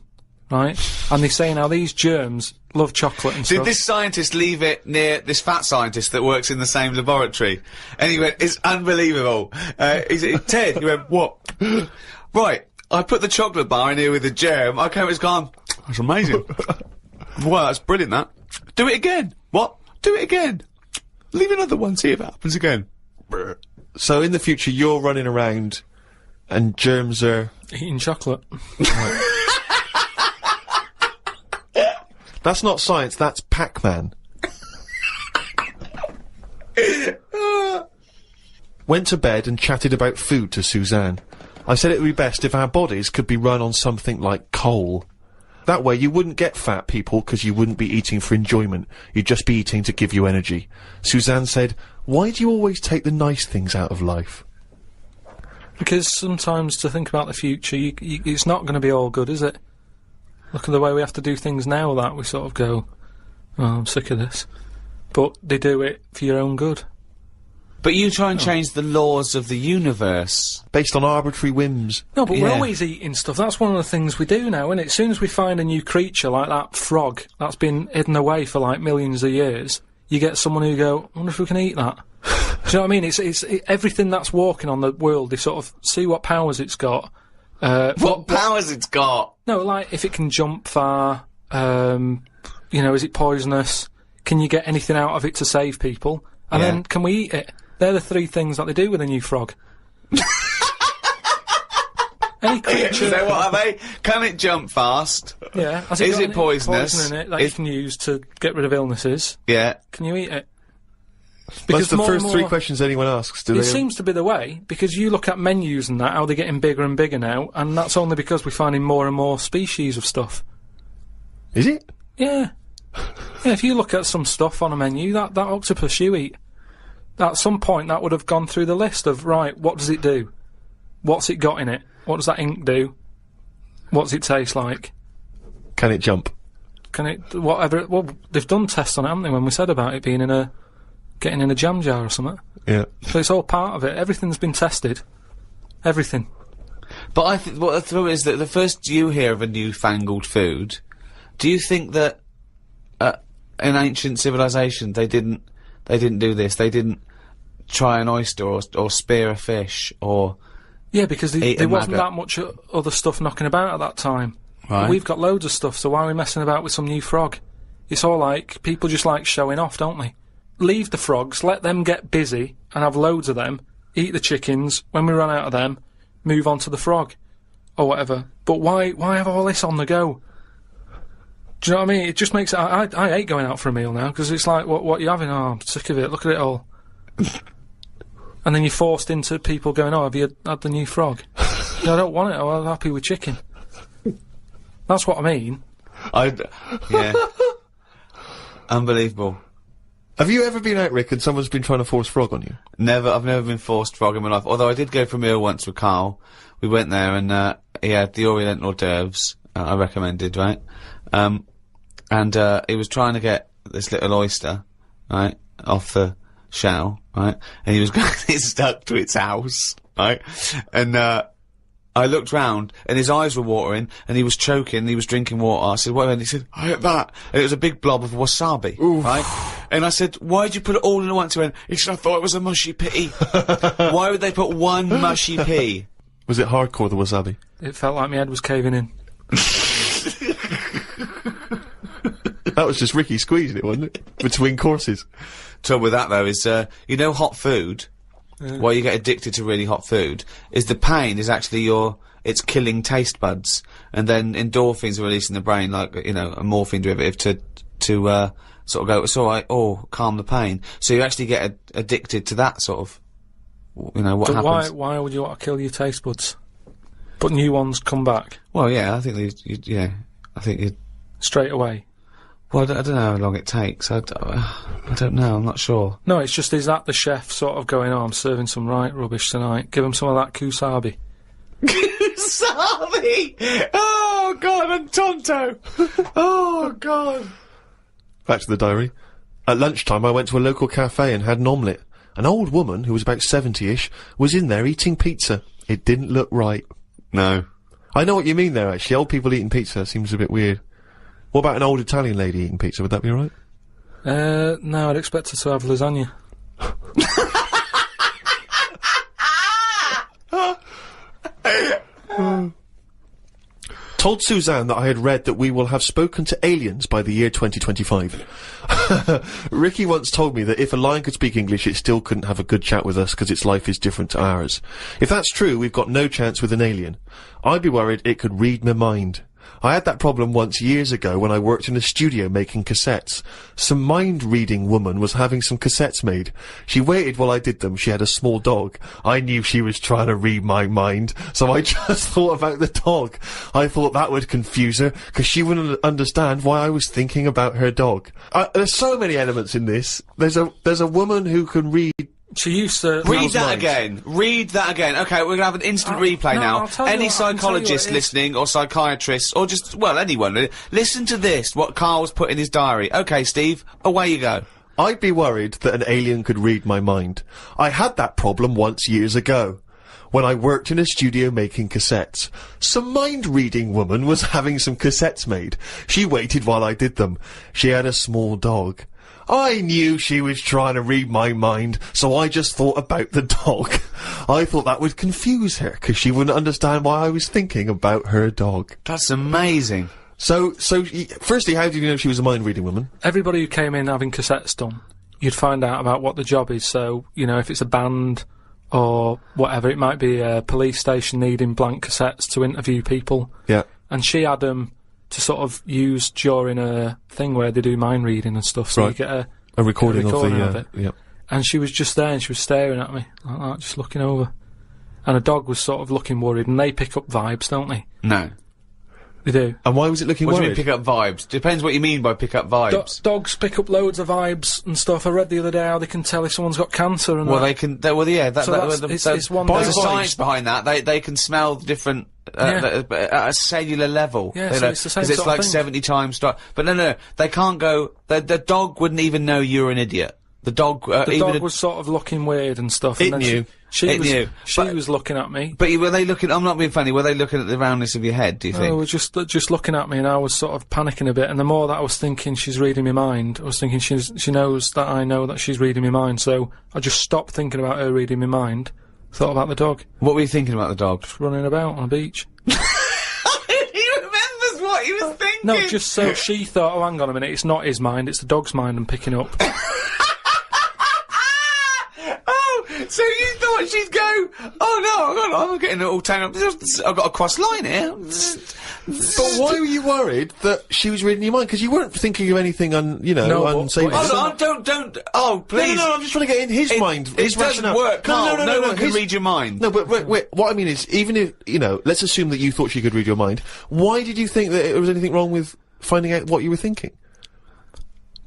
Right? And they say now these germs love chocolate and stuff. Did this scientist leave it near this fat scientist that works in the same laboratory? And he went, it's unbelievable. Ted, he went, what? Right, I put the chocolate bar in here with a germ. I came, it's gone. That's amazing. Wow, that's brilliant, that. Do it again. What? Do it again. Leave another one, see if it happens again. So in the future, you're running around and germs are... eating chocolate. That's not science, that's Pac-Man. Went to bed and chatted about food to Suzanne. I said it would be best if our bodies could be run on something like coal. That way you wouldn't get fat, people, because you wouldn't be eating for enjoyment. You'd just be eating to give you energy. Suzanne said, why do you always take the nice things out of life? Because sometimes to think about the future, it's not going to be all good, is it? Look at the way we have to do things now that we sort of go, oh, I'm sick of this. But they do it for your own good. But you try and change the laws of the universe. Based on arbitrary whims. No, but we're always eating stuff. That's one of the things we do now, isn't it? As soon as we find a new creature like that frog that's been hidden away for like millions of years, you get someone who go, I wonder if we can eat that. Do you know what I mean? It's everything that's walking on the world, they sort of see what powers it's got. What powers it's got? No, like, if it can jump far, you know, is it poisonous? Can you get anything out of it to save people? And then, can we eat it? They're the three things that they do with a new frog. Any creature... So what are they? Can it jump fast? Yeah. Is it poisonous? Poison in it that you can use to get rid of illnesses? Yeah. Can you eat it? Because that's the first three questions anyone asks, It seems to be the way, because you look at menus and that, how they're getting bigger and bigger now, and that's only because we're finding more and more species of stuff. Is it? Yeah. Yeah, if you look at some stuff on a menu, that octopus you eat, at some point that would have gone through the list of, right, what does it do? What's it got in it? What does that ink do? What's it taste like? Can it jump? Can it, whatever, well, they've done tests on it, haven't they, when we said about it being getting in a jam jar or something. Yeah. So it's all part of it. Everything's been tested. Everything. But I think what the thing is that the first you hear of a newfangled food, do you think that in ancient civilization they didn't do this? They didn't try an oyster or spear a fish or because there wasn't that much other stuff knocking about at that time. Right. We've got loads of stuff, so why are we messing about with some new frog? It's all like people just like showing off, don't they? Leave the frogs, let them get busy and have loads of them, eat the chickens, when we run out of them, move on to the frog. Or whatever. But why have all this on the go? Do you know what I mean? It just makes it... I hate going out for a meal now, because it's like, what are you having? Oh, I'm sick of it, look at it all. And then you're forced into people going, oh, have you had the new frog? No, I don't want it, I'm happy with chicken. That's what I mean. Yeah. Unbelievable. Have you ever been out, Rick, and someone's been trying to force frog on you? Never. I've never been forced frog in my life. Although I did go for a meal once with Karl. We went there and he had the Oriental hors d'oeuvres. I recommended, right? And he was trying to get this little oyster, right, off the shell, right? And he was getting it stuck to its house, right? And I looked round, and his eyes were watering, and he was choking, and he was drinking water. I said, what? And he said, I ate that. And it was a big blob of wasabi, right? And I said, why'd you put it all in at once? He went, he said, I thought it was a mushy pea. Why would they put one mushy pea? Was it hardcore, the wasabi? It felt like my head was caving in. That was just Ricky squeezing it, wasn't it? Between courses. Trouble with that though is, you know, hot food. Why you get addicted to really hot food is the pain is actually it's killing taste buds, and then endorphins are released in the brain, like, you know, a morphine derivative to sort of go, it's alright, or calm the pain. So you actually get addicted to that sort of, you know, what happens. Why would you want to kill your taste buds? But new ones come back? Well, yeah, I think I think you'd... Straight away? Well, I don't know how long it takes. I don't know, I'm not sure. No, it's just, is that the chef sort of going, I'm serving some right rubbish tonight, give him some of that kusabi? Kusabi! Oh, God, and Tonto! Oh, God! Back to the diary. At lunchtime, I went to a local cafe and had an omelette. An old woman, who was about 70-ish, was in there eating pizza. It didn't look right. No. I know what you mean there, actually. Old people eating pizza seems a bit weird. What about an old Italian lady eating pizza? Would that be alright? No, I'd expect her to have lasagna. Told Suzanne that I had read that we will have spoken to aliens by the year 2025. Ricky once told me that if a lion could speak English, it still couldn't have a good chat with us because its life is different to ours. If that's true, we've got no chance with an alien. I'd be worried it could read my mind. I had that problem once years ago when I worked in a studio making cassettes. Some mind-reading woman was having some cassettes made. She waited while I did them. She had a small dog. I knew she was trying to read my mind, so I just thought about the dog. I thought that would confuse her, because she wouldn't understand why I was thinking about her dog. There's so many elements in this. There's a woman who can read... She used to... Read that again. Read that again. Okay, we're gonna have an instant replay now. Any psychologist listening, or psychiatrists, or just, well, anyone, listen to this, what Karl's put in his diary. Okay, Steve, away you go. I'd be worried that an alien could read my mind. I had that problem once years ago, when I worked in a studio making cassettes. Some mind-reading woman was having some cassettes made. She waited while I did them. She had a small dog. I knew she was trying to read my mind, so I just thought about the dog. I thought that would confuse her, because she wouldn't understand why I was thinking about her dog. That's amazing. So, firstly, how did you know she was a mind-reading woman? Everybody who came in having cassettes done, you'd find out about what the job is, so, you know, if it's a band or whatever, it might be a police station needing blank cassettes to interview people. Yeah. And she had them to sort of use during a thing where they do mind reading and stuff, so you get a recording of it. Yeah. And she was just there and she was staring at me, like that, just looking over. And a dog was sort of looking worried, and they pick up vibes, don't they? No. They do. And why was it looking What do worried? you mean pick up vibes? Depends what you mean by pick up vibes. Dogs pick up loads of vibes and stuff. I read the other day how they can tell if someone's got cancer and Well, that. they can, yeah, So it's one there's a thing. science behind that. They can smell different, at a cellular level. Yeah, you so know, it's the same 'cause it's sort of like thing. 70 times but no, they can't go, the dog wouldn't even know you're an idiot. The dog, the dog was sort of looking weird and stuff. It and then knew. She knew. was looking at me. But were they looking, I'm not being funny, were they looking at the roundness of your head, do you think? They were just looking at me, and I was sort of panicking a bit, and the more that I was thinking she's reading my mind, I was thinking she knows that I know that she's reading my mind, so I just stopped thinking about her reading my mind, thought about the dog. What were you thinking about the dog? Just running about on a beach. He remembers what he was thinking! No, just so she thought, oh, hang on a minute, it's not his mind, it's the dog's mind I'm picking up. So you thought she'd go, oh no, I'm getting it all tangled up. I've got a cross line here. But why were you worried that she was reading your mind? Because you weren't thinking of anything unsavory. Oh, please. No, I'm just trying to get in his mind. It doesn't work, Karl. No one can read your mind. No, but wait, what I mean is, even if, let's assume that you thought she could read your mind, why did you think that there was anything wrong with finding out what you were thinking?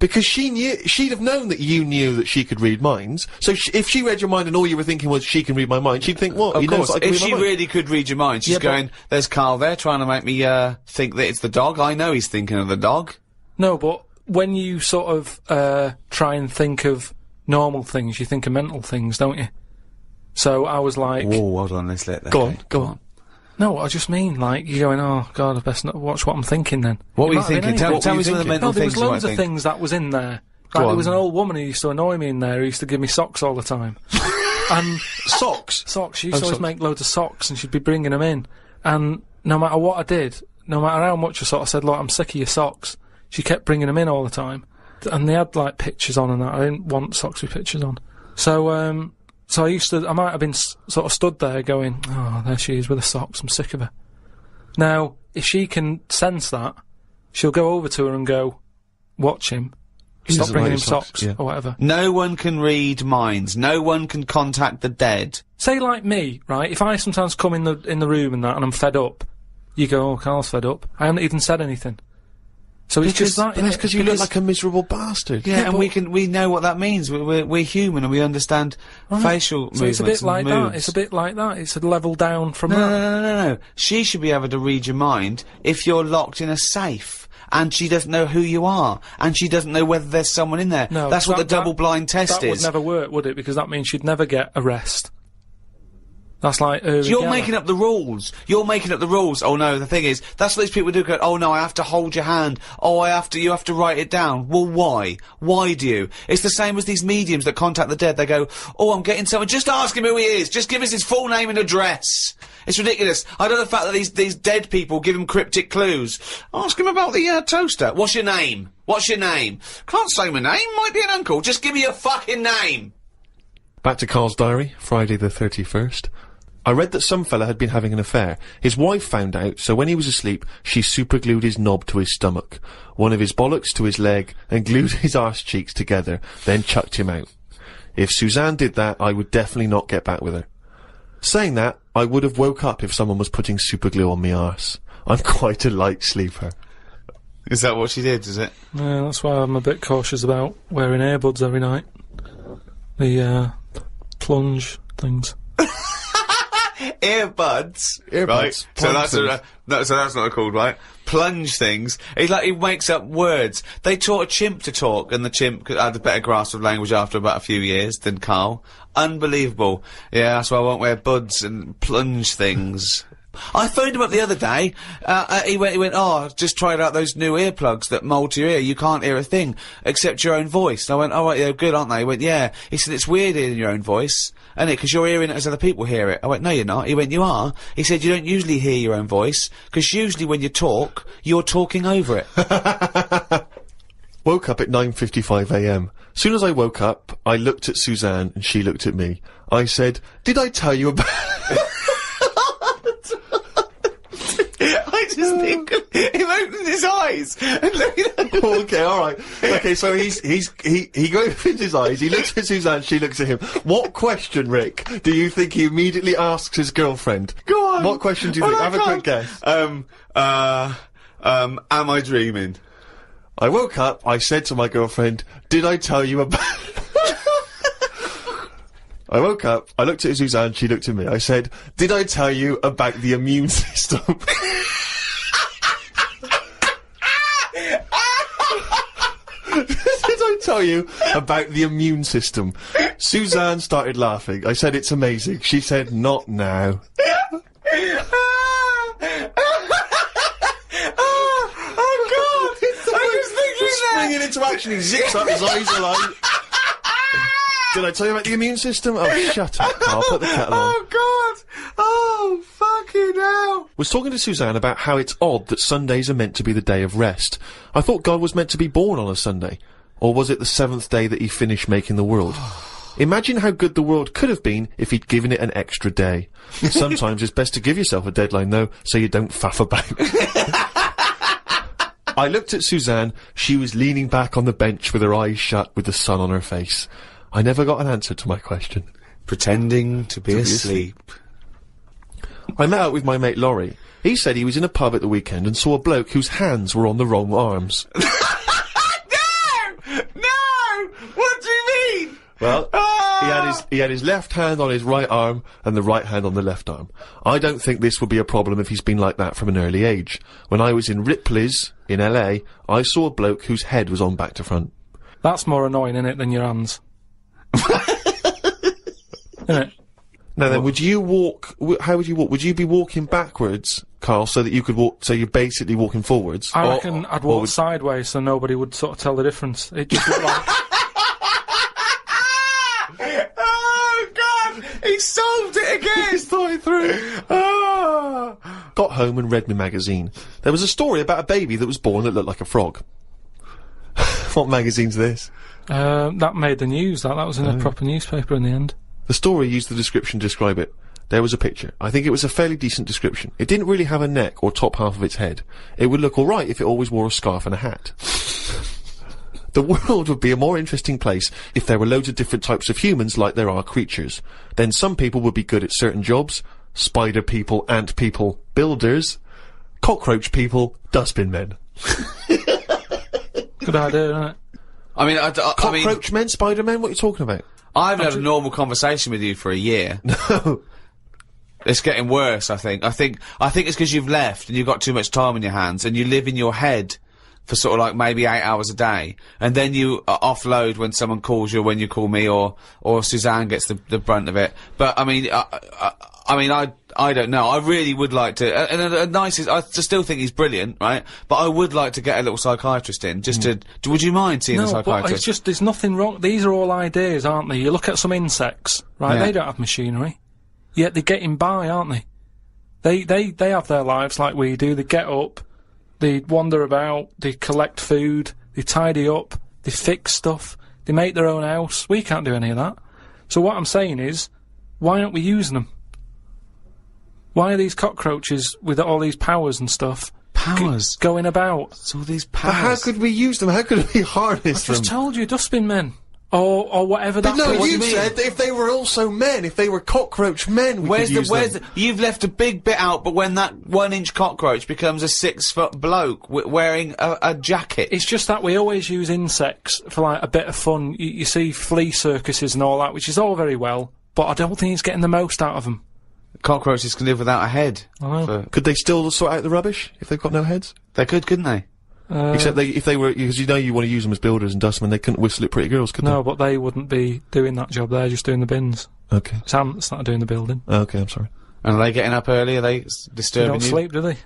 Because she'd have known that you knew that she could read minds. So if she read your mind and all you were thinking was she can read my mind, she'd think, what? Of course, I can if read my she mind. really could read your mind, she's going, there's Karl there trying to make me, think that it's the dog. I know he's thinking of the dog. No, but when you sort of, try and think of normal things, you think of mental things, don't you? So I was like... Whoa, hold on, let's let that Go on. No, I just mean, like, you're going, oh, God, I best not watch what I'm thinking then. What were you thinking? Tell me some of the mental No, there things was you loads might of think. things that was in there. Like, there was an old woman who used to annoy me in there, who used to give me socks all the time. And... Socks? Socks. She used to always socks. make loads of socks, and she'd be bringing them in. And no matter what I did, no matter how much I sort of said, look, I'm sick of your socks, she kept bringing them in all the time. And they had, like, pictures on and that. I didn't want socks with pictures on. So I might have been sort of stood there going, oh, there she is with the socks, I'm sick of her. Now, if she can sense that, she'll go over to her and go, watch him. Stop bringing him socks, or whatever. No one can read minds. No one can contact the dead. Say like me, right? If I sometimes come in the room and that, and I'm fed up, you go, oh, Karl's fed up. I haven't even said anything. So it's just that. But that's because you look like a miserable bastard. Yeah, and we know what that means. We're human and we understand facial movements. It's a bit like moves. that. It's a bit like that. It's a level down from that. No. She should be able to read your mind if you're locked in a safe and she doesn't know who you are and she doesn't know whether there's someone in there. No, that's what the double-blind test is. That would never work, would it? Because that means she'd never get a rest. That's like you're making up the rules. You're making up the rules. Oh no, the thing is, that's what these people do. Go, oh no, I have to hold your hand. Oh, you have to write it down. Well, why? Why do you? It's the same as these mediums that contact the dead. They go, oh, I'm getting someone. Just ask him who he is. Just give us his full name and address. It's ridiculous. I don't know the fact that these dead people give him cryptic clues. Ask him about the toaster. What's your name? What's your name? Can't say my name. Might be an uncle. Just give me your fucking name. Back to Karl's diary, Friday the 31st. I read that some fella had been having an affair. His wife found out, so when he was asleep, she superglued his knob to his stomach, one of his bollocks to his leg, and glued his arse cheeks together, then chucked him out. If Suzanne did that, I would definitely not get back with her. Saying that, I would have woke up if someone was putting superglue on me arse. I'm quite a light sleeper. Is that what she did, is it? Yeah, that's why I'm a bit cautious about wearing earbuds every night. The, plunge things. Earbuds, right? So that's not called, right? Plunge things. He makes up words. They taught a chimp to talk, and the chimp had a better grasp of language after about a few years than Karl. Unbelievable. Yeah, that's why I won't wear buds and plunge things. I phoned him up the other day. He went, oh, just tried out those new earplugs that mould to your ear. You can't hear a thing except your own voice. And I went, oh, right, they're good, aren't they? He went, yeah. He said, it's weird hearing your own voice, isn't it? Because you're hearing it as other people hear it. I went, no, you're not. He went, you are. He said, you don't usually hear your own voice, because usually when you talk, you're talking over it. Woke up at 9:55 a.m. Soon as I woke up, I looked at Suzanne and she looked at me. I said, did I tell you about... I just think of him opening his eyes and looking at him. Okay, alright. Okay, so he opens his eyes, he looks at Suzanne, she looks at him. What question, Rick, do you think he immediately asks his girlfriend? Go on! What question do you think? Have a quick guess. Am I dreaming? I woke up, I said to my girlfriend, did I tell you about... I woke up, I looked at Suzanne, she looked at me. I said, did I tell you about the immune system? Did I tell you about the immune system? Suzanne started laughing. I said, it's amazing. She said, not now. Springing into action, he zips up, his eyes are like... Did I tell you about the immune system? Oh, shut up, Karl. Put the kettle on. Oh, God! Oh, fucking hell! Was talking to Suzanne about how it's odd that Sundays are meant to be the day of rest. I thought God was meant to be born on a Sunday. Or was it the 7th day that he finished making the world? Imagine how good the world could have been if he'd given it an extra day. Sometimes it's best to give yourself a deadline, though, so you don't faff about. I looked at Suzanne. She was leaning back on the bench with her eyes shut with the sun on her face. I never got an answer to my question. Pretending to be asleep. I met up with my mate Laurie. He said he was in a pub at the weekend and saw a bloke whose hands were on the wrong arms. No! No! What do you mean? Well, he had his left hand on his right arm and the right hand on the left arm. I don't think this would be a problem if he's been like that from an early age. When I was in Ripley's, in LA, I saw a bloke whose head was on back to front. That's more annoying, innit, than your hands. Innit? Now then, would you walk, how would you walk? Would you be walking backwards, Karl, so that you could walk, so you're basically walking forwards? I reckon I'd walk sideways so nobody would sort of tell the difference. It just looked like... Oh, God! He solved it again! He's thought it through. Got home and read my magazine. There was a story about a baby that was born that looked like a frog. What magazine's this? That made the news. That was in a proper newspaper in the end. The story used the description to describe it. There was a picture. I think it was a fairly decent description. It didn't really have a neck or top half of its head. It would look alright if it always wore a scarf and a hat. The world would be a more interesting place if there were loads of different types of humans like there are creatures. Then some people would be good at certain jobs. Spider people, ant people, builders. Cockroach people, dustbin men. Good idea, isn't it? I mean, Cockroach men, spider men, what are you talking about? I haven't had a normal conversation with you for a year. No. It's getting worse, I think. I think it's because you've left and you've got too much time on your hands and you live in your head for sort of like maybe 8 hours a day, and then you offload when someone calls you, or when you call me, or Suzanne gets the brunt of it. But I mean, I don't know. I really would like to. And the nicest, I still think he's brilliant, right? But I would like to get a little psychiatrist in, just to. Would you mind seeing a No, but psychiatrist? it's just there's nothing wrong. These are all ideas, aren't they? You look at some insects, right? Yeah. They don't have machinery, yet they're getting by, aren't they? They have their lives like we do. They get up. They wander about, they collect food, they tidy up, they fix stuff, they make their own house. We can't do any of that. So what I'm saying is, why aren't we using them? Why are these cockroaches with all these powers and stuff going about? It's all these powers. But how could we use them? How could we harness them? I just told you, dustbin men. Or whatever that No, was. you said that if they were also men, if they were cockroach men, we could use them. You've left a big bit out, but when that 1-inch cockroach becomes a 6-foot bloke wearing a jacket. It's just that we always use insects for like a bit of fun. You see flea circuses and all that, which is all very well, but I don't think it's getting the most out of them. Cockroaches can live without a head. I know. Could they still sort out the rubbish if they've got no heads? They could, couldn't they? Except if they were, because you know you want to use them as builders and dustmen, they couldn't whistle at pretty girls, could No, but they wouldn't be doing that job. They're just doing the bins. Okay. It's ants that are doing the building. Okay, I'm sorry. And are they getting up early? Are they They disturbing don't you? sleep, do they?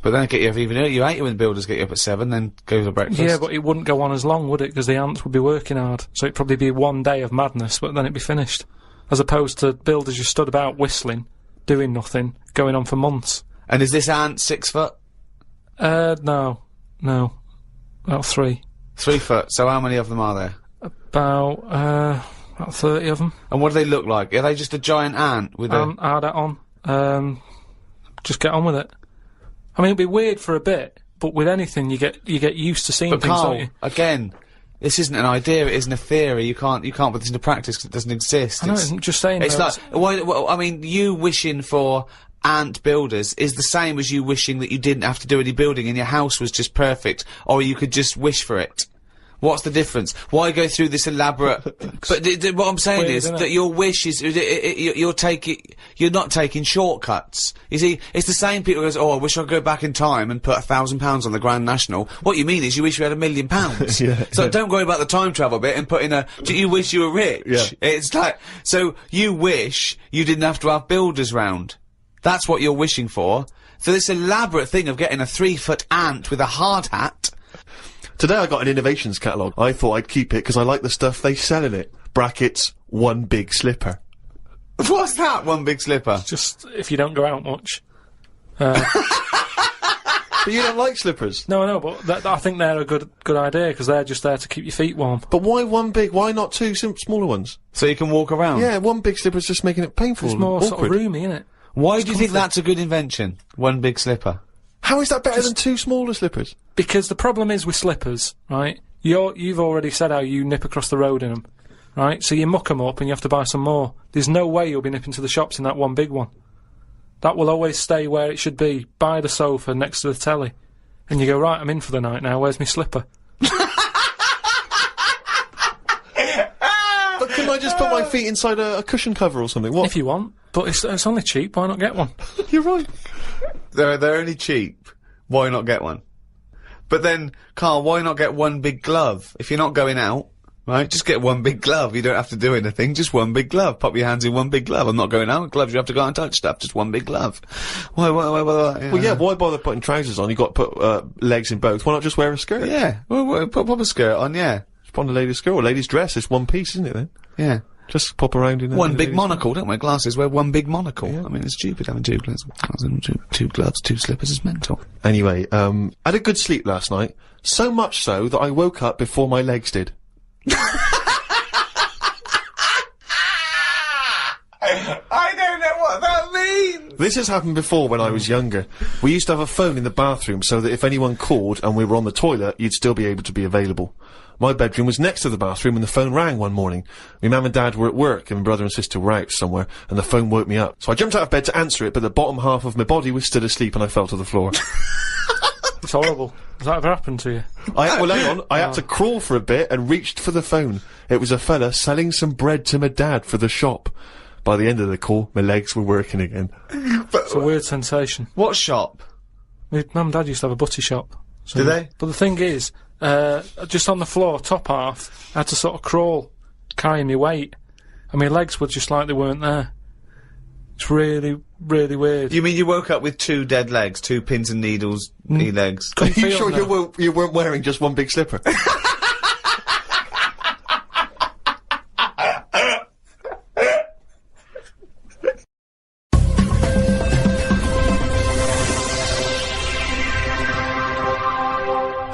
But then they get you up even earlier. You hate it when the builders get you up at 7, then go to breakfast. Yeah, but it wouldn't go on as long, would it? Because the ants would be working hard. So it'd probably be one day of madness, but then it'd be finished. As opposed to builders just stood about whistling, doing nothing, going on for months. And is this ant 6 foot? No. About 3. 3 foot. So how many of them are there? About 30 of them. And what do they look like? Are they just a giant ant with a... Add that on. Just get on with it. I mean, it'd be weird for a bit, but with anything, you get used to seeing But things, Karl, don't you? again, this isn't an idea, it isn't a theory. You can't put this into practice because it doesn't exist. I know, I'm just saying. It's though, like, I mean, you wishing for ant builders is the same as you wishing that you didn't have to do any building and your house was just perfect, or you could just wish for it. What's the difference? Why go through this elaborate... But what I'm saying Weird, is isn't that it? your wish is... You're not taking shortcuts. You see, it's the same people who goes, oh, I wish I could go back in time and put £1,000 on the Grand National. What you mean is you wish you had £1 million. Yeah, So yeah. don't worry about the time travel bit and put in you wish you were rich. Yeah. It's like... So you wish you didn't have to have builders round. That's what you're wishing for. So this elaborate thing of getting a 3-foot ant with a hard hat... Today I got an innovations catalogue. I thought I'd keep it because I like the stuff they sell in it. Brackets, one big slipper. What's that, one big slipper? just if you don't go out much. But you don't like slippers. No, but I think they're a good idea because they're just there to keep your feet warm. But why one big? Why not two smaller ones? So you can walk around? Yeah, one big slipper's just making it painful It's and more awkward. sort of roomy, isn't it? Why do you think that's a good invention? One big slipper. How is that better than two smaller slippers? Because the problem is with slippers, right? You've already said how you nip across the road in them, right? So you muck them up and you have to buy some more. There's no way you'll be nipping to the shops in that one big one. That will always stay where it should be, by the sofa next to the telly. And you go, right, I'm in for the night now, where's my slipper? But couldn't I just put my feet inside a cushion cover or something? What? If you want, but it's only cheap, why not get one? You're right. They're only cheap. Why not get one? But then, Karl, why not get one big glove? If you're not going out, right, just get one big glove. You don't have to do anything, just one big glove. Pop your hands in one big glove. I'm not going out with gloves, you have to go out and touch stuff, just one big glove. Why? Well, yeah, why bother putting trousers on? You've got to put legs in both. Why not just wear a skirt? Yeah, well, pop a skirt on, yeah. Just put on a lady's skirt or a lady's dress. It's one piece, isn't it then? Yeah. Just pop around in One big monocle, don't wear glasses, wear one big monocle. Yeah. I mean, it's stupid having two gloves, two gloves, two slippers is mental. Anyway, I had a good sleep last night. So much so that I woke up before my legs did. I don't know what that means! This has happened before when I was younger. We used to have a phone in the bathroom so that if anyone called and we were on the toilet, you'd still be able to be available. My bedroom was next to the bathroom and the phone rang one morning. My mum and dad were at work and my brother and sister were out somewhere and the phone woke me up. So I jumped out of bed to answer it, but the bottom half of my body was still asleep and I fell to the floor. It's horrible. Has that ever happened to you? Well, hang on. I had to crawl for a bit and reached for the phone. It was a fella selling some bread to my dad for the shop. By the end of the call, my legs were working again. It's a weird sensation. What shop? My mum and dad used to have a butty shop. So, do they? But the thing is, just on the floor, top half, I had to sort of crawl, carrying my weight. And my legs were just like they weren't there. It's really, really weird. You mean you woke up with two dead legs, two pins and needles legs? Are you sure you weren't wearing just one big slipper?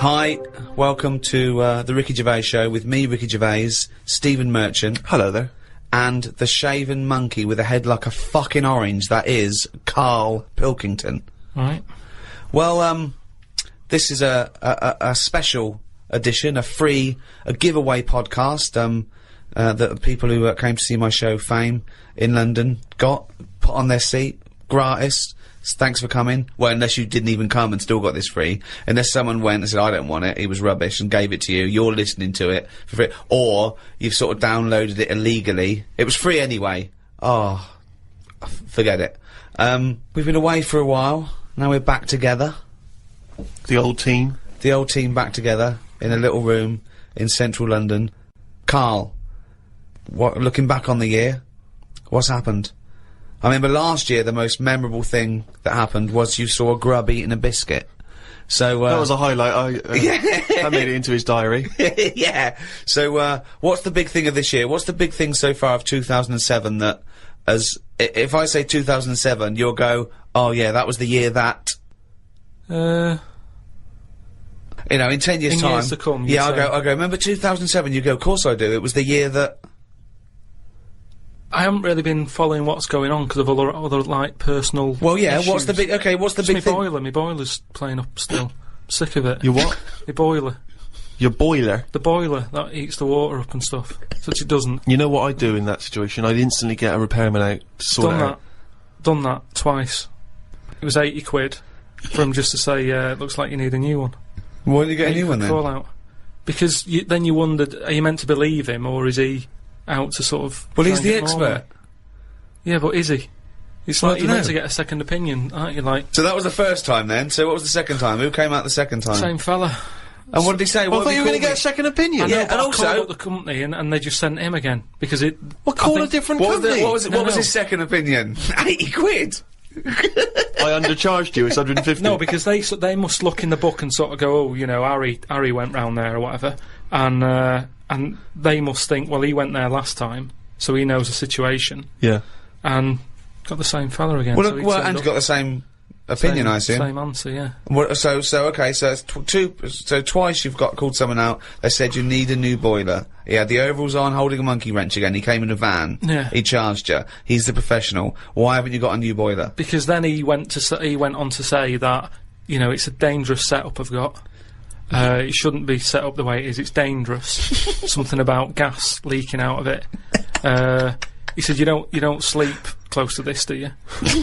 Hi, welcome to the Ricky Gervais Show with me, Ricky Gervais, Stephen Merchant. Hello there. And the shaven monkey with a head like a fucking orange, that is Karl Pilkington. Right. Well, this is a special edition, a giveaway podcast, that people who came to see my show Fame in London got, put on their seat, gratis. Thanks for coming. Well, unless you didn't even come and still got this free. Unless someone went and said, I don't want it, it was rubbish, and gave it to you, you're listening to it for free. Or you've sort of downloaded it illegally. It was free anyway. Oh, forget it. We've been away for a while. Now we're back together. The old team. The old team back together in a little room in central London. Karl, looking back on the year, what's happened? I remember last year the most memorable thing that happened was you saw a grub eating a biscuit. So, that was a highlight. I made it into his diary. Yeah. So, what's the big thing of this year? What's the big thing so far of 2007 that, if I say 2007, you'll go, oh yeah, that was the year that... You know, in 10 years' time... years to come, yeah, I'll go, remember 2007? You go, of course I do. It was the year that... I haven't really been following what's going on because of other like personal. Well, yeah. issues. What's the big? Okay, what's the big thing? My boiler's playing up still. I'm sick of it. Your what? My boiler. Your boiler? The boiler that heats the water up and stuff, which it doesn't. You know what I'd do in that situation? I'd instantly get a repairman out to sort it out. Done that twice. It was 80 quid for him just to say, it looks like you need a new one. Why did you get a new one then? Call out. Because then you wondered, are you meant to believe him or is he out to sort of... Well, he's the expert. Yeah, but is he? It's like you're meant to get a second opinion, aren't you? Like. So that was the first time then. So what was the second time? Who came out the second time? Same fella. And what did he say? Well, I thought you were going to get a second opinion. Yeah, and also I called up the company and they just sent him again because it. Well, call a different company. What was his second opinion? 80 quid. I undercharged you. It's 150. No, because they must look in the book and sort of go, oh, you know, Harry went round there or whatever, and they must think, well, he went there last time, so he knows the situation. Yeah. And got the same fella again. Well, and you got the same opinion, I assume. Same answer, yeah. Well, so okay, so it's twice you've called someone out. They said you need a new boiler. He had the overalls on, holding a monkey wrench again. He came in a van. Yeah. He charged you. He's the professional. Why haven't you got a new boiler? Because then he went on to say that, you know, it's a dangerous setup I've got. It shouldn't be set up the way it is. It's dangerous. Something about gas leaking out of it. He said, you don't sleep close to this, do you?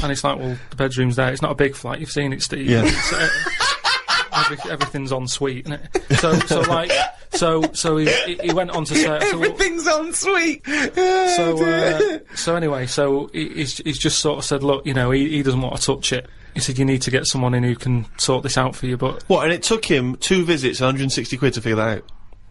And it's like, well, the bedroom's there. It's not a big flat. You've seen it, Steve. Yeah. Everything's en suite, isn't it? So he went on to say everything's en suite. So anyway, he's just sort of said, look, you know, he doesn't want to touch it. He said, you need to get someone in who can sort this out for you, but... What, and it took him 2 visits, 160 quid to figure that out?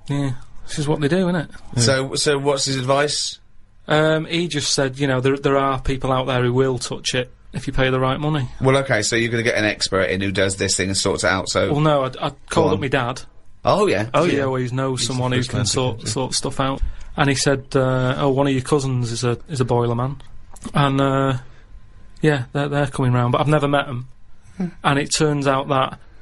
Yeah, this is what they do, isn't it? Yeah. So what's his advice? He just said, you know, there are people out there who will touch it if you pay the right money. Well, okay, so you're going to get an expert in who does this thing and sorts it out, so... Well, no, I called up my dad. Oh, yeah. He always knows someone who can sort stuff out. And he said, "Oh, one of your cousins is a boiler man," and yeah, they're coming round, but I've never met them. And it turns out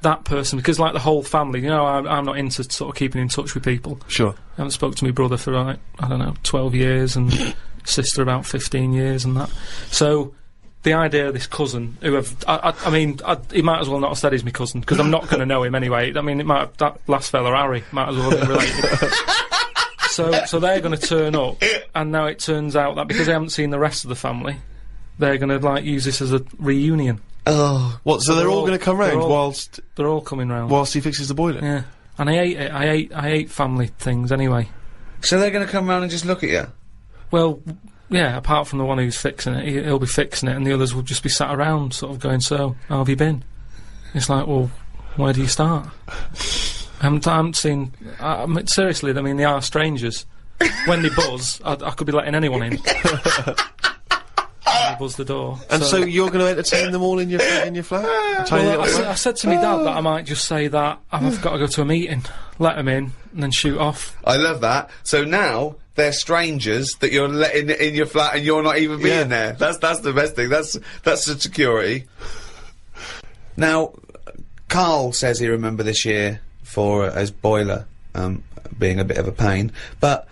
that person, because like the whole family, you know, I'm not into sort of keeping in touch with people. Sure. I haven't spoke to my brother for like, I don't know, 12 years, and sister about 15 years, and that. So the idea of this cousin, who I mean, he might as well not have said he's my cousin, because I'm not going to know him anyway. I mean, that last fella, Harry, might as well have been related. So they're going to turn up, and now it turns out that because they haven't seen the rest of the family, they're going to like use this as a reunion. Oh, what? So they're all going to come round whilst they're all coming round whilst he fixes the boiler. Yeah, and I hate it. I hate family things anyway. So they're going to come round and just look at you? Well, yeah. Apart from the one who's fixing it, he'll be fixing it, and the others will just be sat around, sort of going, "So, how have you been?" It's like, well, where do you start? I haven't seen. Seriously, I mean, they are strangers. When they buzz, I could be letting anyone in. They buzz the door. And so you're going to entertain them all in your flat? Well, I said to my dad that I might just say that I've got to go to a meeting, let them in, and then shoot off. I love that. So now they're strangers that you're letting in your flat, and you're not even being there. That's the best thing. That's the security. Now, Karl says he remember this year for his boiler being a bit of a pain, but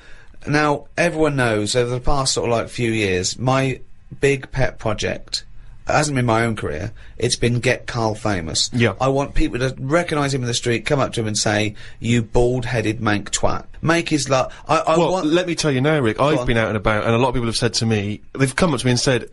now everyone knows over the past sort of like few years, my big pet project hasn't been my own career, it's been get Karl famous. Yeah. I want people to recognise him in the street, come up to him and say, "You bald-headed mank twat." Make his luck. Well, let me tell you now, Rick, I've been out and about, and a lot of people have said to me, they've come up to me and said,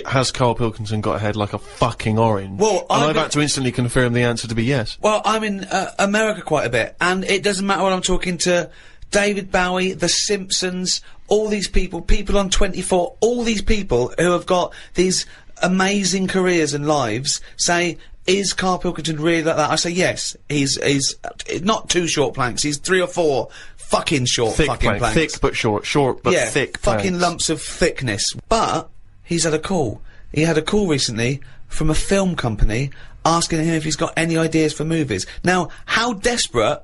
has Karl Pilkington got a head like a fucking orange? Well, and I've had to instantly confirm the answer to be yes. Well, I'm in America quite a bit, and it doesn't matter when I'm talking to David Bowie, The Simpsons, all these people on 24, all these people who have got these amazing careers and lives say, is Karl Pilkington really like that? I say yes. He's not 2 short planks, he's 3 or 4 fucking short planks. Thick but short but thick fucking planks. Lumps of thickness. But he's had a call. He had a call recently from a film company asking him if he's got any ideas for movies. Now, how desperate,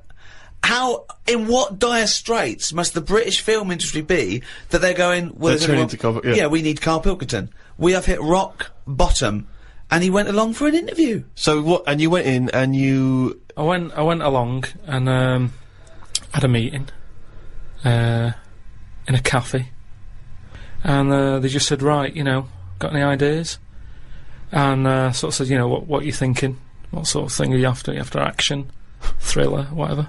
in what dire straits must the British film industry be that they're going, well, they're turning to cover, yeah, we need Karl Pilkington. We have hit rock bottom, and he went along for an interview. So what, and you went in and you... I went along and had a meeting in a cafe, and they just said, right, you know, got any ideas? And sort of said, you know, what are you thinking? What sort of thing are you after? Are you after action, thriller, whatever?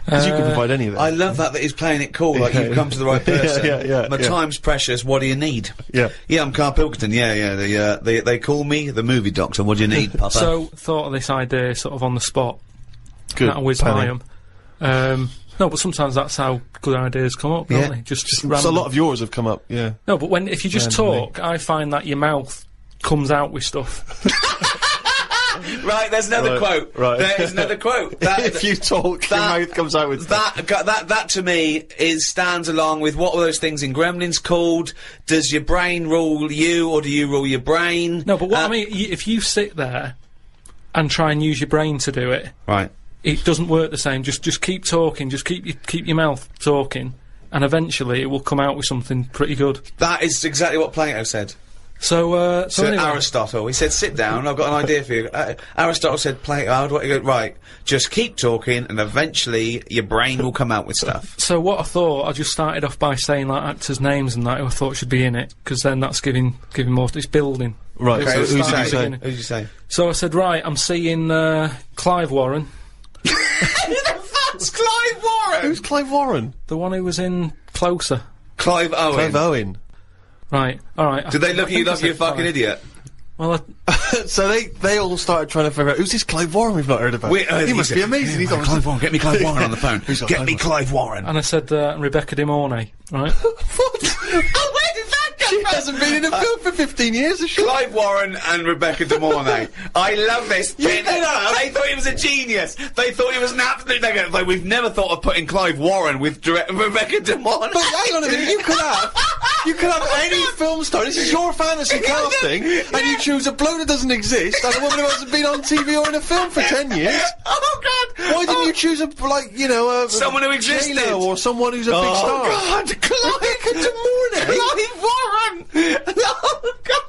Because you can provide any of that. I love that he's playing it cool, like you've come to the right person. My time's precious, what do you need? Yeah, I'm Karl Pilkington, they call me the movie doctor, what do you need, Papa? So, thought of this idea sort of on the spot. Good. That whiz by 'em. No, but sometimes that's how good ideas come up, don't they? Just random. So a lot of yours have come up, yeah. No, but if you just talk, I find that your mouth comes out with stuff. Right, there's another quote. Right. There's another quote. If you talk, your mouth comes out with that to me stands along with what were those things in Gremlins called? Does your brain rule you, or do you rule your brain? No, but what I mean, if you sit there and try and use your brain to do it, right, it doesn't work the same. Just keep talking. Just keep your mouth talking, and eventually it will come out with something pretty good. That is exactly what Plato said. So anyway. Aristotle, he said, sit down, I've got an idea for you. Aristotle said, Plato, how do I go? Right, just keep talking, and eventually your brain will come out with stuff. So what I thought, I just started off by saying, like, actors' names and that, who I thought should be in it, because then that's giving more, it's building. Right, okay, so who did you say? So I said, right, I'm seeing, Clive Warren. Who the fuck's Clive Warren? Who's Clive Warren? The one who was in Closer. Clive Owen. Clive Owen. Right, alright. Did they look at you like you're a fucking idiot? Well, so they all started trying to figure out, who's this Clive Warren we've not heard about? He must be amazing. He's Clive Warren, get me Clive Warren on the phone. Get me Clive Warren. And I said, Rebecca De Mornay, right? What? Oh, where did that come from? She hasn't been in a film for 15 years, has she? Clive Warren and Rebecca De Mornay. I love this. They thought he was a genius. They thought he was an absolute nugget. Like, we've never thought of putting Clive Warren with Rebecca De Mornay. But hang on a minute, you could have. You can have any film star. This is your fantasy casting, and you choose a bloke that doesn't exist and a woman who hasn't been on TV or in a film for 10 years. Oh God! Why didn't you choose someone who existed, J-Lo or someone who's a big star? Oh God! Clive Warren! Oh God!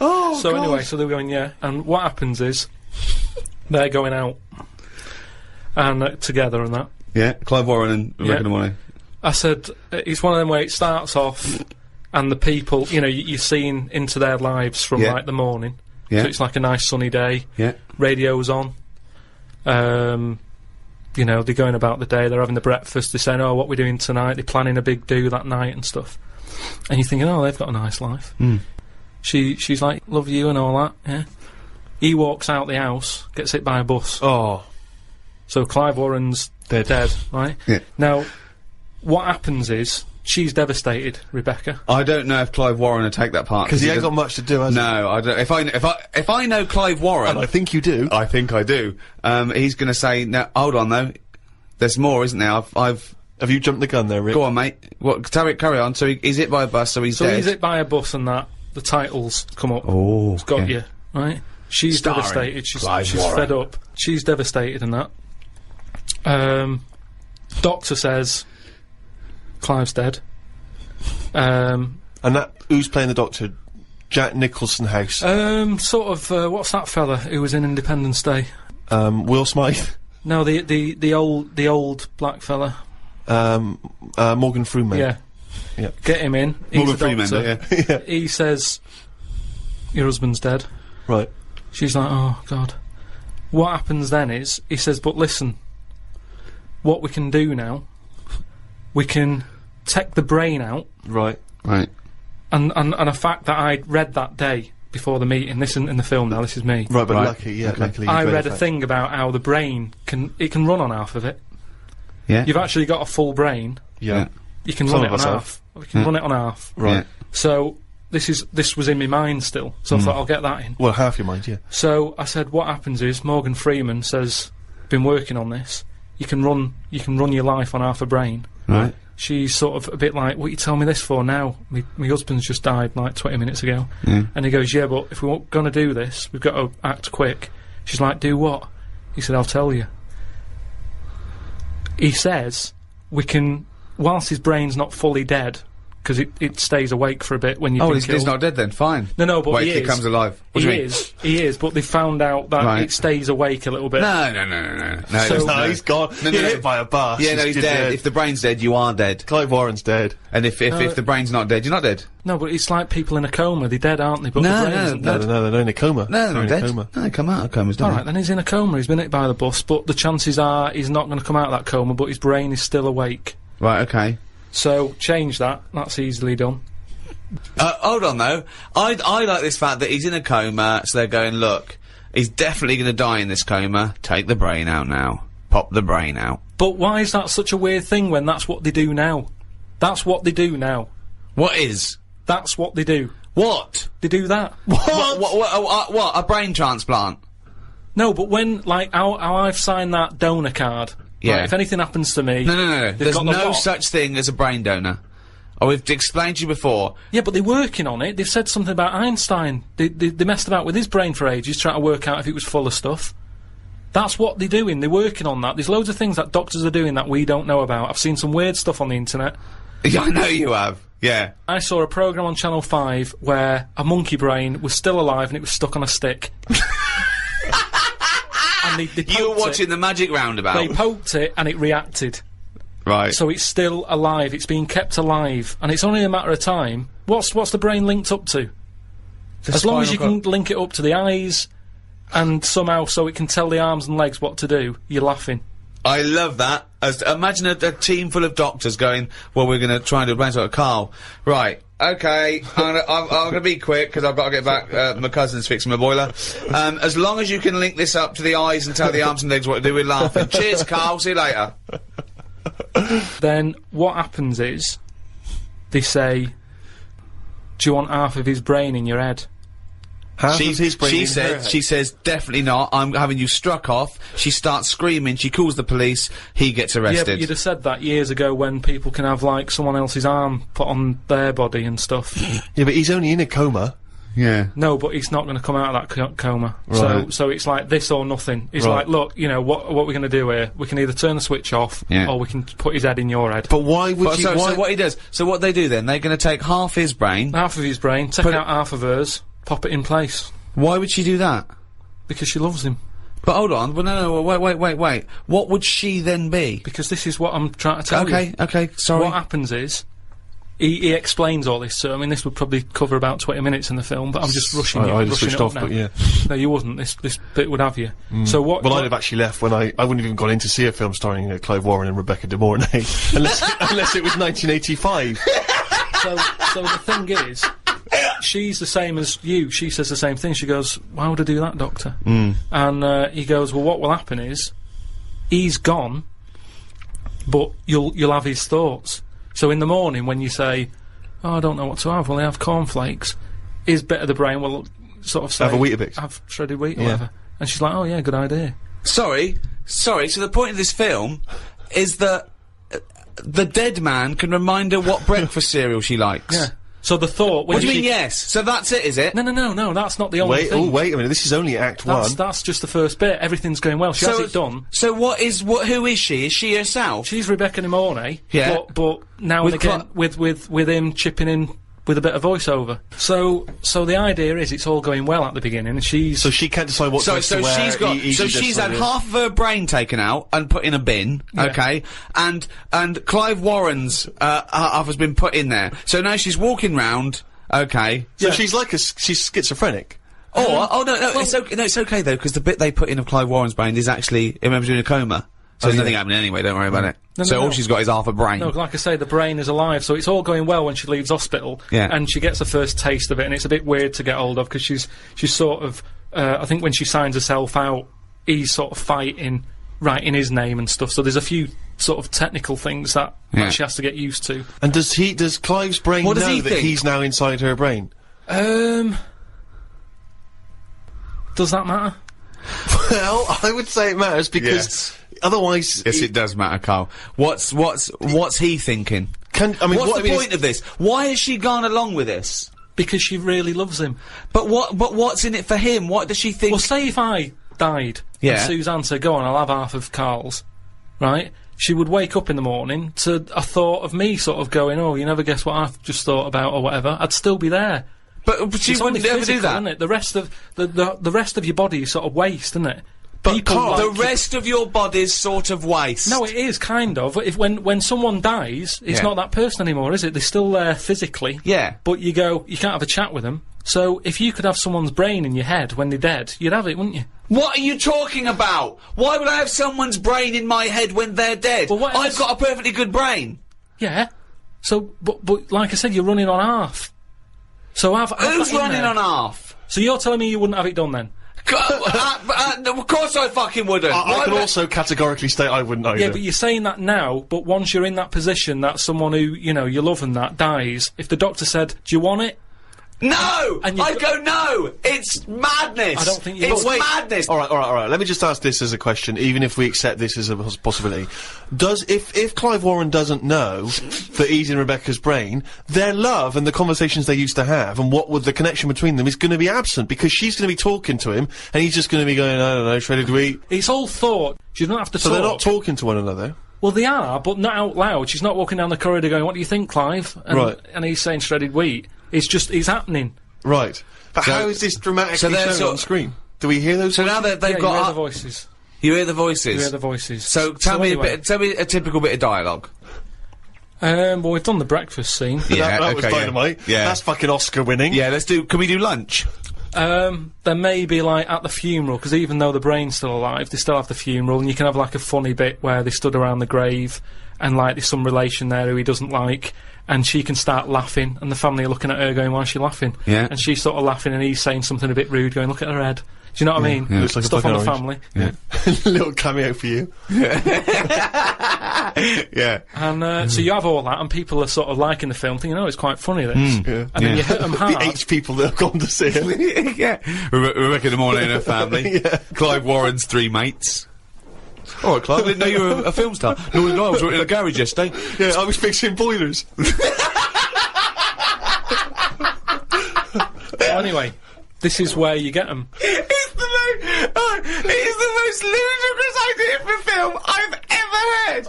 Oh So God. anyway, so they're going, yeah. And what happens is, they're going out and together and that. Yeah, Clive Warren and Rebecca De Mornay. I said, it's one of them where it starts off and the people, you're seeing into their lives from like the morning. Yeah. So it's like a nice sunny day. Yeah. Radio's on. They're going about the day, they're having the breakfast, they're saying, oh, what we're doing tonight, they're planning a big do that night and stuff. And you're thinking, oh, they've got a nice life. She's like, love you and all that, yeah. He walks out the house, gets hit by a bus. Oh. So Clive Warren's dead, right? Yeah. Now, what happens is, she's devastated, Rebecca. I don't know if Clive Warren would take that part Because he ain't got much to do, has he? No, I don't. If I know Clive Warren, And I think you do. I think I do. He's going to say, "No, hold on though. There's more, isn't there? I've Have you jumped the gun there, Rick? Go on, mate. What? Carry on. So he's hit by a bus, so he's dead. He's hit by a bus and that. The titles come up. Oh, it's got you, right? She's Starring devastated. She's Warren. fed up. She's devastated and that. Doctor says Clive's dead. And that, who's playing the Doctor? Jack Nicholson House. What's that fella who was in Independence Day? Will Smythe. No, the old black fella. Morgan Freeman. Yeah. Yeah. Get him in. He's Morgan a Freeman, doctor. yeah. He says, your husband's dead. Right. She's like, oh, God. What happens then is, he says, but listen, what we can do now, we can take the brain out. Right. Right. And a fact that I read that day before the meeting, this isn't in the film now, this is me. Right, but Right. luckily I read a fact. thing about how the brain can run on half of it. Yeah. You've actually got a full brain. Yeah. You can Some run it of on us half. We can run it on half. Right. Yeah. So this was in my mind still. So I thought I'll get that in. Well, half your mind, yeah. So I said, what happens is Morgan Freeman says, been working on this. You can run your life on half a brain. Right. She's sort of a bit like, what you tell me this for now? My husband's just died like 20 minutes ago. Yeah. And he goes, yeah, but if we're going to do this, we've got to act quick. She's like, do what? He said, I'll tell you. He says, we can, whilst his brain's not fully dead, because it stays awake for a bit when you've been he's killed. not dead then. Fine. No, but Wait, he till is. he comes alive. What do you mean? He is, but they found out that Right. it stays awake a little bit. No. So- No, he's gone. No, He's no. hit by a bus. Yeah, no, he's dead. If the brain's dead, you are dead. Clive Warren's dead. And if the brain's not dead, you're not dead. No, but it's like people in a coma. They're dead, aren't they? But No, the brain no, isn't No, dead. they're in a coma. No, they're they're in dead. a coma. No, they come out of comas, don't Alright, then he's in a coma. He's been hit by the bus, but the chances are he's not going to come out of that coma, but his brain is still awake. they? Right, okay. So, change that. That's easily done. Hold on though. I like this fact that he's in a coma, so they're going, look, he's definitely going to die in this coma. Take the brain out now. Pop the brain out. But why is that such a weird thing when that's what they do now? That's what they do now. What is? That's what they do. What? They do that. What? A brain transplant? No, but when, like, how I've signed that donor card. Yeah. Like, if anything happens to me... No. they've There's got the no box. such thing as a brain donor. Oh, we've explained to you before. Yeah, but they're working on it. They've said something about Einstein. They messed about with his brain for ages, trying to work out if it was full of stuff. That's what they're doing. They're working on that. There's loads of things that doctors are doing that we don't know about. I've seen some weird stuff on the internet. Yeah, I know you have. Yeah. I saw a programme on Channel 5 where a monkey brain was still alive and it was stuck on a stick. And they You were poked watching it. the Magic Roundabout. They poked it and it reacted. Right. So it's still alive. It's being kept alive. And it's only a matter of time. What's the brain linked up to? As long as you can link it up to the eyes and somehow so it can tell the arms and legs what to do, you're laughing. I love that. Imagine a team full of doctors going, well, we're going to try and do a brain sort. Carl, right, okay, I'm going to be quick because I've got to get back. My cousin's fixing my boiler. As long as you can link this up to the eyes and tell the arms and legs what to do, we're laughing. Cheers, Carl. See you later. Then what happens is they say, do you want half of his brain in your head? Half of his brain in her head. She says, definitely not, I'm having you struck off. She starts screaming, she calls the police, he gets Yeah, arrested. but you'd have said that years ago when people can have, like, someone else's arm put on their body and stuff. Yeah, but he's only in a coma. Yeah. No, but he's not going to come out of that coma. Right. So it's like this or nothing. It's Right. like, look, you know, what we're going to do here? We can either turn the switch off, Yeah. or we can put his head in your head. But why would But you... so why- what he does, so what they do then, they're going to take half his brain. Half of his brain, take Put out half of hers, pop it in place. Why would she do that? Because she loves him. But hold on, well, no, wait. What would she then be? Because this is what I'm trying to tell you. Okay, sorry. What happens is, he explains all this, so I mean, this would probably cover about 20 minutes in the film, but I'm just rushing I rushing switched it up off, now. but yeah. No, you wouldn't. This bit would have you. So what? Well, what I'd have actually left when I wouldn't have even gone in to see a film starring Clive Warren and Rebecca De Mornay, unless it was 1985. so the thing is, she's the same as you. She says the same thing. She goes, "Why would I do that, Doctor?" And he goes, "Well, what will happen is, he's gone, but you'll have his thoughts. So in the morning when you say, oh, I don't know what to have, well, I have cornflakes. His bit of the brain will sort of say, Have a Weetabix. Have shredded wheat or whatever." And she's like, "Oh yeah, good idea." Sorry, so the point of this film is that the dead man can remind her what breakfast cereal she likes. Yeah. So the thought. When What do you she- mean, yes? So that's it, is it? No, that's not the only Wait, thing. wait a minute, this is only Act 1. That's just the first bit. Everything's going well. She has it done. So who is she? Is she herself? She's Rebecca De Mornay. Yeah. But now With and again, with him chipping in with a bit of voiceover. So the idea is it's all going well at the beginning, and she's... So she can't decide what dress to wear. She's had half of her brain taken out and put in a bin, Yeah. okay? And Clive Warren's half has been put in there. So now she's walking round, okay? So she's like she's schizophrenic. It's okay though, because the bit they put in of Clive Warren's brain is actually him in a coma. So there's nothing happening anyway, don't worry about it. No. All she's got is half a brain. No, like I say, the brain is alive, so it's all going well when she leaves hospital. Yeah. And she gets the first taste of it, and it's a bit weird to get hold of, because she's sort of, I think when she signs herself out, he's sort of fighting, writing his name and stuff, so there's a few sort of technical things that she has to get used to. And does Clive's brain What does know he that think? he's now inside her brain? Does that matter? Well, I would say it matters, because Yes. otherwise... Yes, it does matter, Karl. What's he thinking? What's What's the point of this? Why has she gone along with this? Because she really loves him. But what's in it for him? What does she think? Well, say if I died, Yeah. and Suzanne said, "Go on, I'll have half of Karl's," right? She would wake up in the morning to a thought of me sort of going, "Oh, you never guess what I've just thought about," or whatever. I'd still be there. but she It's only wouldn't ever physical, do that. isn't it? The rest of the rest of your body is sort of waste, isn't it? But People Karl, like The rest of your body's sort of waste. No, it is kind of. If when someone dies, it's Yeah. not that person anymore, is it? They're still there physically. Yeah. But you can't have a chat with them. So if you could have someone's brain in your head when they're dead, you'd have it, wouldn't you? What are you talking about? Why would I have someone's brain in my head when they're dead? Well, what I've else- got a perfectly good brain. Yeah. So, but like I said, you're running on half. So have Who's that in running there. on half? So you're telling me you wouldn't have it done then? Of course I fucking wouldn't. I Why can would also categorically state I wouldn't either. Yeah, but you're saying that now, but once you're in that position that someone who, you know, you love and that dies, if the doctor said, "Do you want it?" No! And you I'd go, no! It's madness! I don't think you It's would. madness! Alright, let me just ask this as a question, even if we accept this as a possibility. If Clive Warren doesn't know that he's in Rebecca's brain, their love and the conversations they used to have, and what would the connection between them is gonna be absent, because she's gonna be talking to him, and he's just gonna be going, I don't know, shredded wheat. It's all thought. She doesn't have to So talk. they're not talking to one another. Well, they are, but not out loud. She's not walking down the corridor going, "What do you think, Clive?" And, Right. and he's saying shredded wheat. It's happening. Right. But So- how is this dramatically so they're shown sort on of- screen? Do we hear those So now that they've Yeah, you got hear the up- voices. You hear the voices? You hear the voices. So tell me anyway, tell me a typical bit of dialogue. Well, we've done the breakfast scene. Yeah, that was okay, yeah. dynamite. Yeah. That's fucking Oscar winning. Yeah, can we do lunch? There may be, like, at the funeral, because even though the brain's still alive, they still have the funeral, and you can have, like, a funny bit where they stood around the grave, and, like, there's some relation there who he doesn't like, and she can start laughing, and the family are looking at her going, "Why is she laughing?" Yeah. And she's sort of laughing, and he's saying something a bit rude, going, "Look at her head." Do you know what I mean? Yeah. Looks like a Stuff on the fucking family. Yeah. Little cameo for you. Yeah. And so you have all that, and people are sort of liking the film, thinking, "Oh, it's quite funny." This, Yeah. and then you hit them hard. The 8 people that have gone to see it. Yeah. Rebecca De Mornay and her family. Yeah. Clive Warren's 3 mates. All right, Clive, I didn't know you were a film star. No, I was in a garage yesterday. Yeah, I was fixing boilers. Anyway, this is where you get them. It's the most ludicrous idea for film I've ever heard.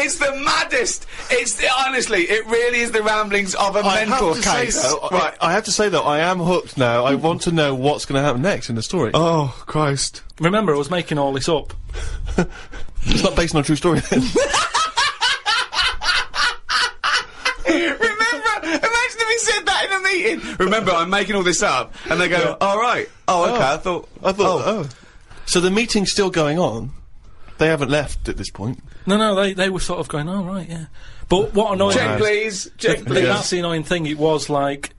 It's the maddest. Honestly, it really is the ramblings of a mental case. Right, I have to say though, I am hooked now. I want to know what's going to happen next in the story. Oh, Christ. Remember, I was making all this up. It's not based on a true story then. Imagine if he said that in a meeting. Remember, I'm making all this up, and they go, "All right, okay." I thought, oh. So the meeting's still going on. They haven't left at this point. No, they were sort of going, "Oh, right, yeah." But what annoying... check, please. Check, please. That's the annoying thing. It was like,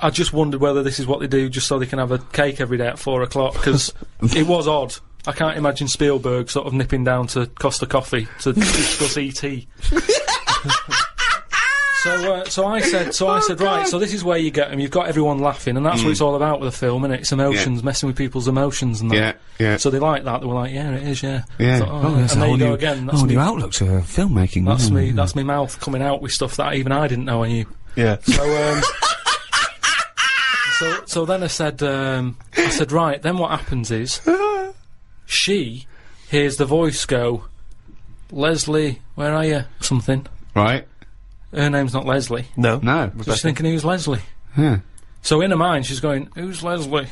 I just wondered whether this is what they do just so they can have a cake every day at 4 o'clock, because it was odd. I can't imagine Spielberg sort of nipping down to Costa Coffee to discuss E.T. So I said, right, so this is where you get them. You've got everyone laughing, and that's what it's all about with a film, innit? It's emotions, messing with people's emotions and that. Yeah. So they like that. They were like, yeah, it is, yeah. Yeah. So, and there you go again. That's new outlook to filmmaking. That's me mouth coming out with stuff that even I didn't know I knew. Yeah. So, so then I said, right, then what happens is, she hears the voice go, "Leslie, where are you?" Something. Right. Her name's not Leslie. No. No. So she's thinking, who's Leslie? Yeah. So in her mind, she's going, who's Leslie?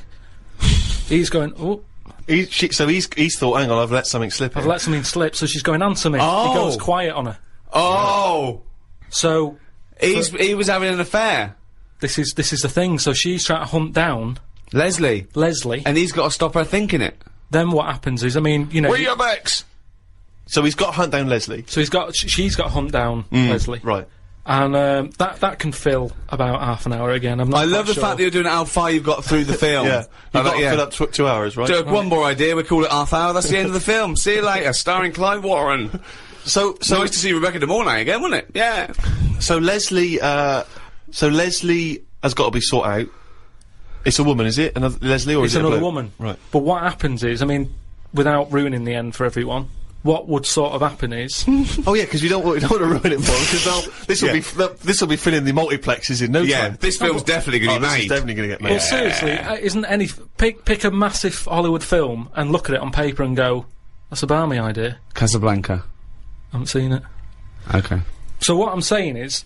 He's going, oh. He's thought, hang on, I've let something slip. I've let something slip, so she's going, answer me. Oh. He goes quiet on her. Oh. So... he was having an affair. This is the thing, so she's trying to hunt down... Leslie. And he's got to stop her thinking it. Then what happens is, I mean, you know... Where your ex? So he's got to hunt down Leslie. So she's got to hunt down Leslie. Right. And that can fill about half an hour again. I love the fact that you're doing how far you've got through the film. Yeah. You've got to fill up 2 hours, right? One more idea, we call it half hour, that's the end of the film. See you later, starring Clive Warren. So nice to see Rebecca De Mornay again, wasn't it? Yeah. So Leslie has got to be sought out. It's a woman, is it? Another Leslie, or it's is it another woman? Right. But what happens is, I mean, without ruining the end for everyone, what would sort of happen is... Oh yeah, because we don't want to ruin it for them, because this will be filling the multiplexes in no time. Yeah, this film's definitely going to be made. This is definitely going to get made. Well, seriously, isn't any... Pick a massive Hollywood film and look at it on paper and go, that's a balmy idea. Casablanca. I haven't seen it. Okay. So what I'm saying is...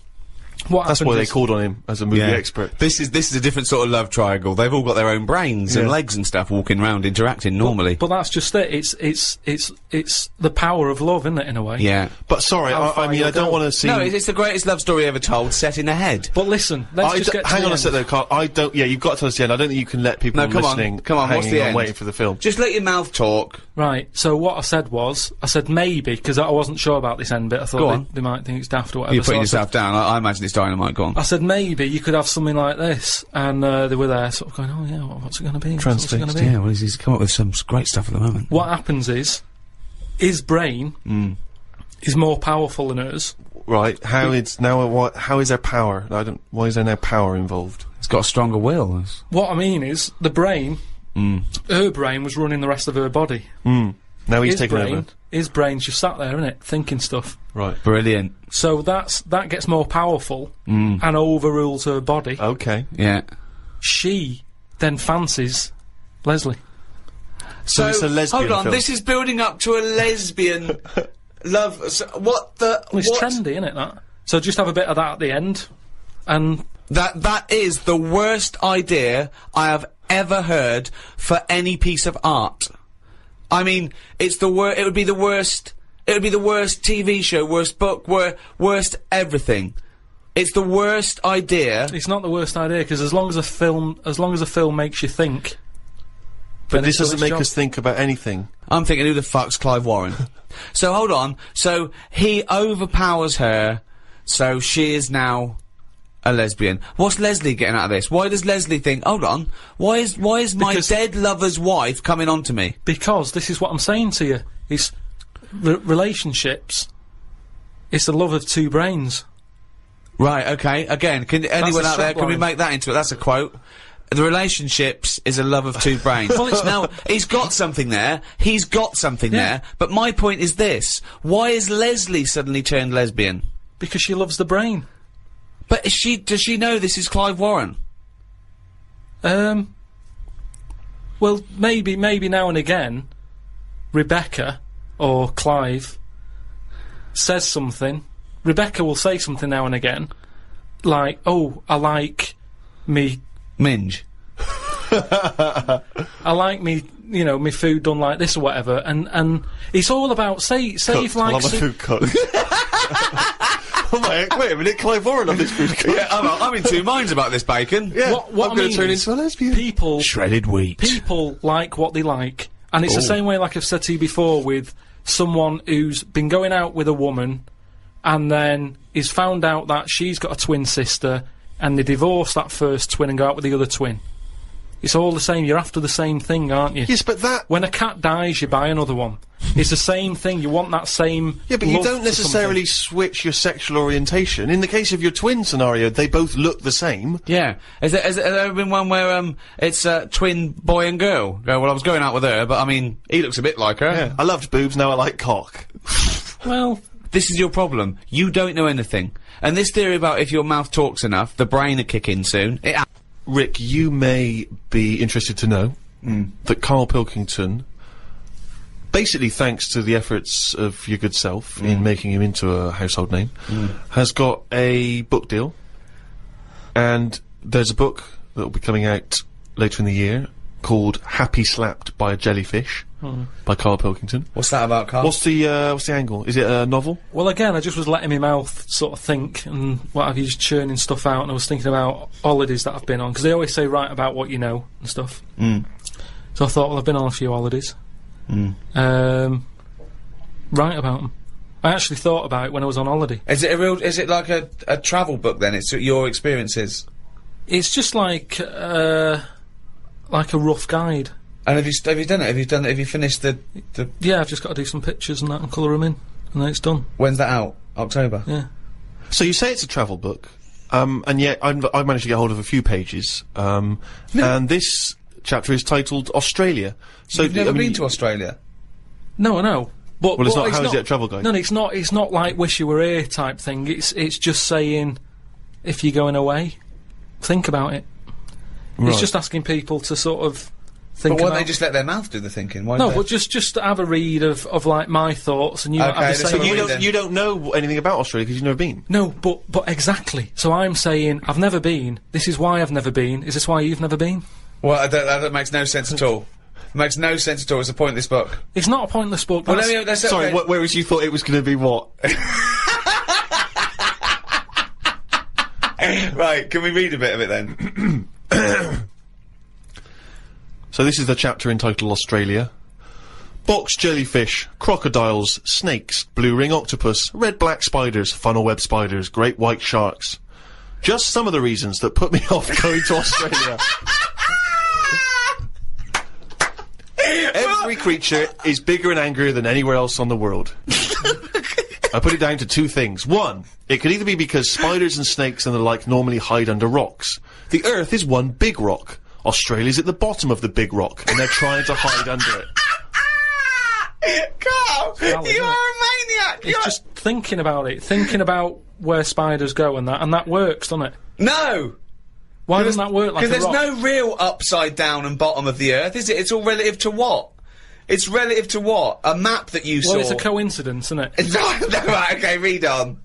That's why they called on him as a movie expert. This is a different sort of love triangle. They've all got their own brains and legs and stuff, walking around, interacting normally. But that's just it. It's the power of love, isn't it, in a way? Yeah. But sorry, I mean, I don't want to see... No, it's the greatest love story ever told, set in a head. But listen, let's just get to hang the on end. a sec though, Carl. Yeah, you've got to tell us the end. I don't think you can let people listening come on, what's the end? waiting for the film. Just let your mouth talk. Right, so what I said was, maybe, because I wasn't sure about this end bit, I thought they might think it's daft or whatever. You're putting yourself down, I imagine it's dynamite, go on. I said maybe you could have something like this, and they were there sort of going, oh yeah, what's it going to be? What's it going to be? Yeah, well, he's come up with some great stuff at the moment. What happens is, his brain is more powerful than hers. Right, how is there power? Why is there no power involved? It's got a stronger will. What I mean is, the brain, her brain was running the rest of her body. Now he's taken over. His brain's just sat there, innit, thinking stuff. Right. Brilliant. So that gets more powerful and overrules her body. Okay. Yeah. She then fancies Leslie. So it's a lesbian hold on, film. this is building up to a lesbian love. So what the? Well, it's trendy, isn't it? That. So just have a bit of that at the end, and that is the worst idea I have ever heard for any piece of art. I mean, it's the worst. It would be the worst. It would be the worst TV show, worst book, worst everything. It's the worst idea. It's not the worst idea because as long as a film makes you think. But this doesn't make us think about anything. I'm thinking, who the fuck's Clive Warren? So hold on. So he overpowers her. So she is now a lesbian. What's Leslie getting out of this? Why does Leslie think, hold on, why is my dead lover's wife coming on to me? Because this is what I'm saying to you. It's relationships. It's the love of two brains. Right, okay. Again, can anyone a out there, can we strapline. make that into it? That's a quote. The relationships is a love of two brains. Well, it's now, he's got something there. He's got something there. But my point is this. Why is Leslie suddenly turned lesbian? Because she loves the brain. But does she know this is Clive Warren? Well, maybe now and again, Rebecca or Clive says something. Rebecca will say something now and again, like, "Oh, I like me Minge. I like me, you know, me food done like this or whatever," and it's all about say if like I love my food cooked. Wait a minute, Clive Warren on this food cooked. Yeah, I'm in two minds about this bacon. Yeah, what I'm I going mean to turn is into a lesbian. people Shredded wheat. people like what they like, and it's the same way, like I've said to you before, with someone who's been going out with a woman and then is found out that she's got a twin sister, and they divorce that first twin and go out with the other twin. It's all the same. You're after the same thing, aren't you? Yes, but that... When a cat dies, you buy another one. It's the same thing. You want that same. Yeah, but you love don't for necessarily switch your sexual orientation. In the case of your twin scenario, they both look the same. Yeah. Has there ever been one where, it's a twin boy and girl? Go, well, I was going out with her, but I mean, he looks a bit like her. Yeah. I loved boobs, now I like cock. something. Well, This is your problem. You don't know anything. And this theory about if your mouth talks enough, the brain will kick in soon. Rick, you may be interested to know that Karl Pilkington, basically thanks to the efforts of your good self in making him into a household name, has got a book deal. And there's a book that will be coming out later in the year called Happy Slapped by a Jellyfish by Karl Pilkington. What's that about, Karl? What's the angle? Is it a novel? well, again, I just was letting my mouth sort of think and what have you, just churning stuff out, and I was thinking about holidays that I've been on, because they always say write about what you know and stuff. So I thought, well, I've been on a few holidays. Write about them. I actually thought about it when I was on holiday. Is it like a travel book then? It's your experiences? It's just like a rough guide. And have you done it? Have you finished the... Yeah, I've just got to do some pictures and that and colour them in, and then it's done. When's that out? October? Yeah. So you say it's a travel book, and yet I managed to get hold of a few pages, and this chapter is titled Australia. So You've never been to Australia? No, I know. But Well, it's but not how is it a travel guide? No, it's not. It's not like wish you were here type thing. It's just saying, if you're going away, think about it. Right. It's just asking people to sort of think But why about. don't they just let their mouth do the thinking? Why no, don't but just have a read of like my thoughts, and you Okay, have the let's same. have a You read don't, then. you don't know anything about Australia because you've never been. No, but exactly. So I'm saying I've never been. This is why I've never been. Is this why you've never been? Well, that makes no sense at all. Makes no sense at all. It's a pointless book. It's not a pointless book. Well, that's- that's Sorry, okay. whereas you thought it was going to be what? Right, can we read a bit of it then? So this is the chapter entitled Australia. Box jellyfish, crocodiles, snakes, blue ring octopus, red-black spiders, funnel web spiders, great white sharks. Just some of the reasons that put me off going to Australia. Every creature is bigger and angrier than anywhere else on the world. I put it down to two things. One, it could either be because spiders and snakes and the like normally hide under rocks. The Earth is one big rock. Australia's at the bottom of the big rock, and they're trying to hide under it. Carl, Well, you isn't are it? a maniac! It's just thinking about it, thinking about where spiders go and that works, doesn't it? No! Why doesn't that work like a Because rock? there's no real upside down and bottom of the Earth, is it? It's all relative to what? It's relative to what? A map that you Well, saw. it's a coincidence, isn't it? No, right, okay, read on.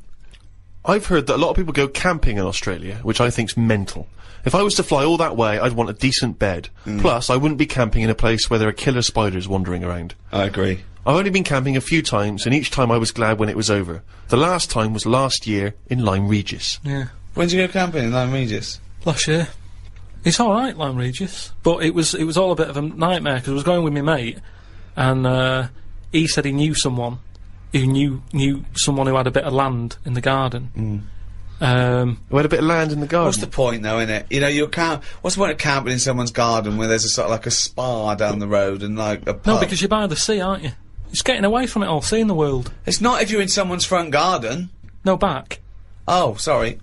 I've heard that a lot of people go camping in Australia, which I think's mental. If I was to fly all that way, I'd want a decent bed. Plus, I wouldn't be camping in a place where there are killer spiders wandering around. I agree. I've only been camping a few times, and each time I was glad when it was over. The last time was last year in Lyme Regis. Yeah. When did you go camping in Lyme Regis? Last year. It's alright, Lyme Regis. But it was all a bit of a nightmare, because I was going with my mate, and he said he knew someone who knew someone who had a bit of land in the garden. We had a bit of land in the garden. What's the point, though, innit? You know, what's the point of camping in someone's garden where there's a sort of like a spa down the road and like a pub? No, because you're by the sea, aren't you? It's getting away from it all, seeing the world. It's not if you're in someone's front garden. No, back. Oh, sorry.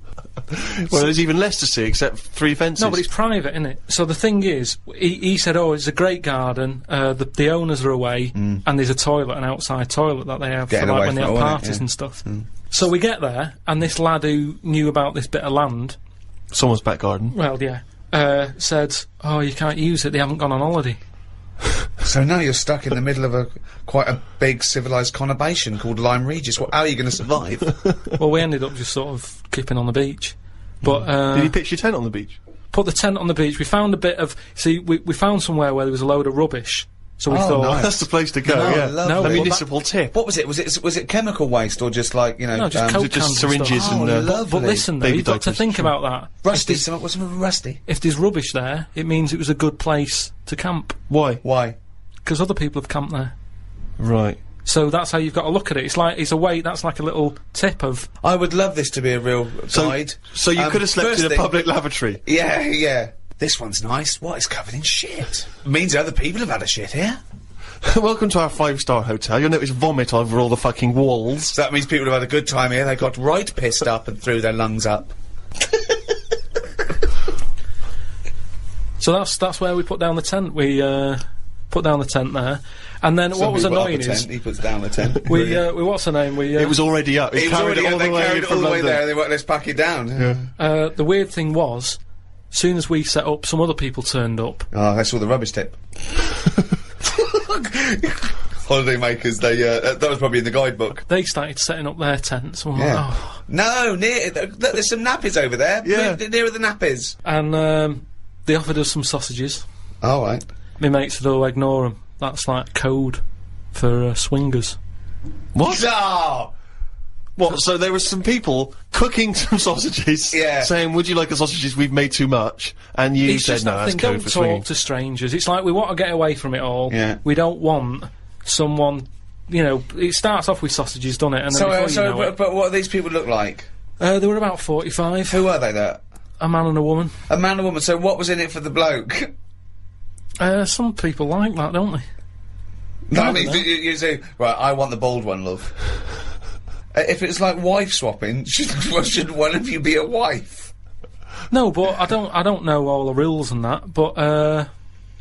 Well, there's even less to see except 3 fences. No, but it's private, isn't it? So the thing is, he said, oh, it's a great garden, the owners are away, and there's a toilet, an outside toilet that they have for, like, when they have parties and stuff. So we get there, and this lad who knew about this bit of land... Someone's back garden. Well, yeah. Said, oh, you can't use it, they haven't gone on holiday. So now you're stuck in the middle of quite a big civilised conurbation called Lyme Regis. How are you going to survive? Well, we ended up just sort of keeping on the beach. But, Did you pitch your tent on the beach? Put the tent on the beach. We found a bit of... See, we found somewhere where there was a load of rubbish. So we thought... nice. That's the place to go, yeah. Lovely. No, a municipal tip. What was it? Was it chemical waste or just like, you know... No, just Coke just cans and syringes stuff. and... lovely. But listen, though, Baby you've got to diapers, think sure. about that. Rusty, something rusty. If there's rubbish there, it means it was a good place to camp. Why? Why? Because other people have camped there. Right. So that's how you've got to look at it. It's a way, that's like a little tip of... I would love this to be a real guide. So you could have slept in a public lavatory? Yeah, yeah. This one's nice. What? It's covered in shit. Means other people have had a shit here. Welcome to our 5-star hotel. You'll notice vomit over all the fucking walls. So that means people have had a good time here. They got right pissed up and threw their lungs up. So that's where we put down the tent. We put down the tent there, and then what was annoying is he puts down the tent. we what's the name? It was already up. It carried it all the way from London. there. They went, let's pack it down. Yeah. The weird thing was, as soon as we set up, some other people turned up. Oh, that's all the rubbish tip. Holiday makers, that was probably in the guidebook. They started setting up their tents. And we're like, oh. No, look, there's some nappies over there. Yeah. Nearer the nappies. And they offered us some sausages. All right. My mate said, oh, ignore them. That's like code for swingers. What? Oh! What? So there were some people cooking some sausages, saying, "Would you like the sausages? We've made too much." And you said, "No, that's code for swinging." Don't talk to strangers. It's like we want to get away from it all. Yeah. We don't want someone. You know, it starts off with sausages, doesn't it? And then but what do these people look like? They were about 45. Who were they? There? A man and a woman. A man and a woman. So what was in it for the bloke? Some people like that, don't they? No, I mean, you say, right, I want the bald one, love. If it's like wife swapping, should one of you be a wife? No, but I don't know all the rules and that, but,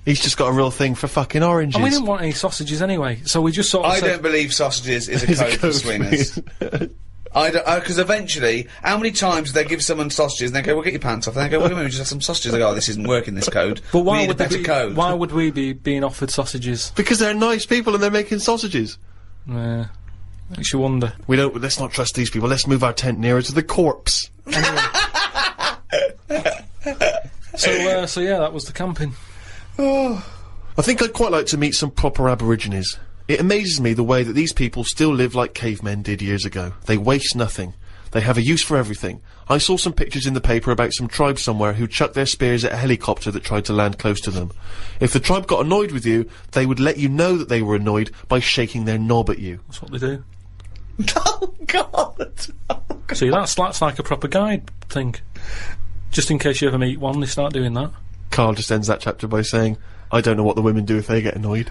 he's just got a real thing for fucking oranges. And we didn't want any sausages anyway, so we just sort of I don't believe sausages is a code for swingers. I don't, because eventually, how many times do they give someone sausages and they go, "Well, get your pants off," and they go, "Well, let me just have some sausages." They go, "Oh, this isn't working, this code. But why we need would a better code." Why would we be being offered sausages? Because they're nice people and they're making sausages. Makes you wonder. Let's not trust these people. Let's move our tent nearer to the corpse. Anyway. So yeah, that was the camping. I think I'd quite like to meet some proper Aborigines. It amazes me the way that these people still live like cavemen did years ago. They waste nothing. They have a use for everything. I saw some pictures in the paper about some tribe somewhere who chucked their spears at a helicopter that tried to land close to them. If the tribe got annoyed with you, they would let you know that they were annoyed by shaking their knob at you. That's what they do. Oh, God! See, that's like a proper guide thing. Just in case you ever meet one, they start doing that. Karl just ends that chapter by saying, "I don't know what the women do if they get annoyed."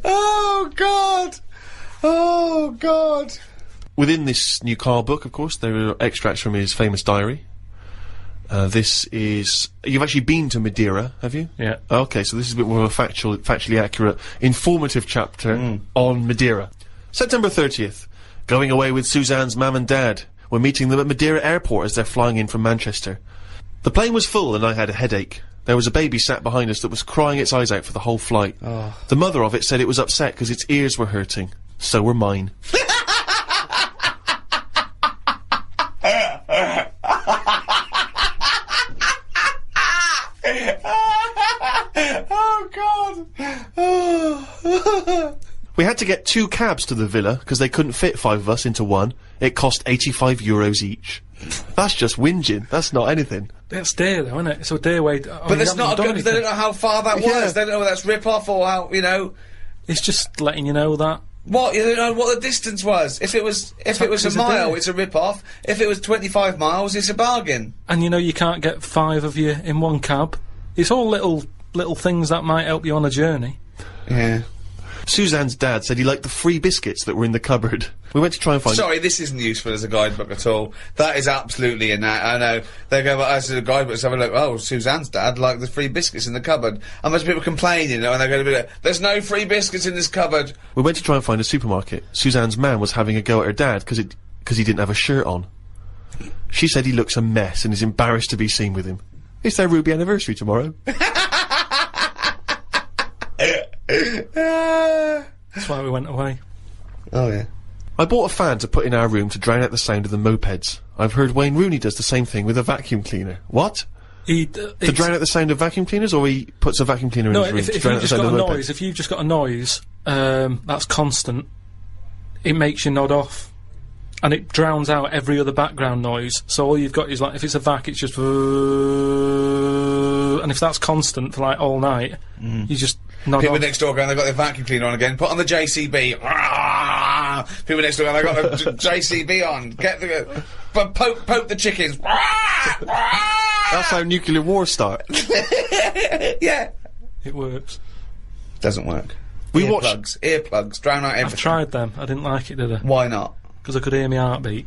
Oh, God! Oh, God! Within this new Karl book, of course, there are extracts from his famous diary. This is... You've actually been to Madeira, have you? Yeah. Okay, so this is a bit more of a factually accurate, informative chapter on Madeira. September 30th. Going away with Suzanne's mum and dad. We're meeting them at Madeira Airport as they're flying in from Manchester. The plane was full and I had a headache. There was a baby sat behind us that was crying its eyes out for the whole flight. Oh. The mother of it said it was upset because its ears were hurting. So were mine. Oh, God! We had to get 2 cabs to the villa because they couldn't fit 5 of us into one. It cost €85 each. That's just whinging. That's not anything. That's dear, though, isn't it? It's a dear way. But that's not good because they don't know how far that was. They don't know whether that's rip-off or how, you know. It's just letting you know that What? You don't know what the distance was. If it was a mile, it's a rip-off. If it was 25 miles, it's a bargain. And you know you can't get 5 of you in one cab. It's all little things that might help you on a journey. Yeah. Suzanne's dad said he liked the free biscuits that were in the cupboard. We went to try and find... Sorry, this isn't useful as a guidebook at all. That is absolutely I know. They go, as a guidebook, let's have a look. Oh, Suzanne's dad liked the free biscuits in the cupboard. And most people complaining, and they're going to be like, there's no free biscuits in this cupboard. We went to try and find a supermarket. Suzanne's man was having a go at her dad because he didn't have a shirt on. She said he looks a mess and is embarrassed to be seen with him. It's their Ruby anniversary tomorrow. That's why we went away. Oh, yeah. I bought a fan to put in our room to drown out the sound of the mopeds. I've heard Wayne Rooney does the same thing with a vacuum cleaner. What? To drown out the sound of vacuum cleaners, or he puts a vacuum cleaner in his room to drown out the sound of the mopeds? If you've just got a noise, that's constant, it makes you nod off. And it drowns out every other background noise. So all you've got is, like, if it's a vac, it's just... And if that's constant for, like, all night, you just nod People off. next door going, they've got their vacuum cleaner on again. Put on the JCB. People next door going, they've got the JCB on. Get the... poke the chickens. That's how nuclear wars start. Yeah. It works. Doesn't work. Earplugs, drown out everything. I've tried them. I didn't like it, did I? Why not? Because I could hear my heartbeat.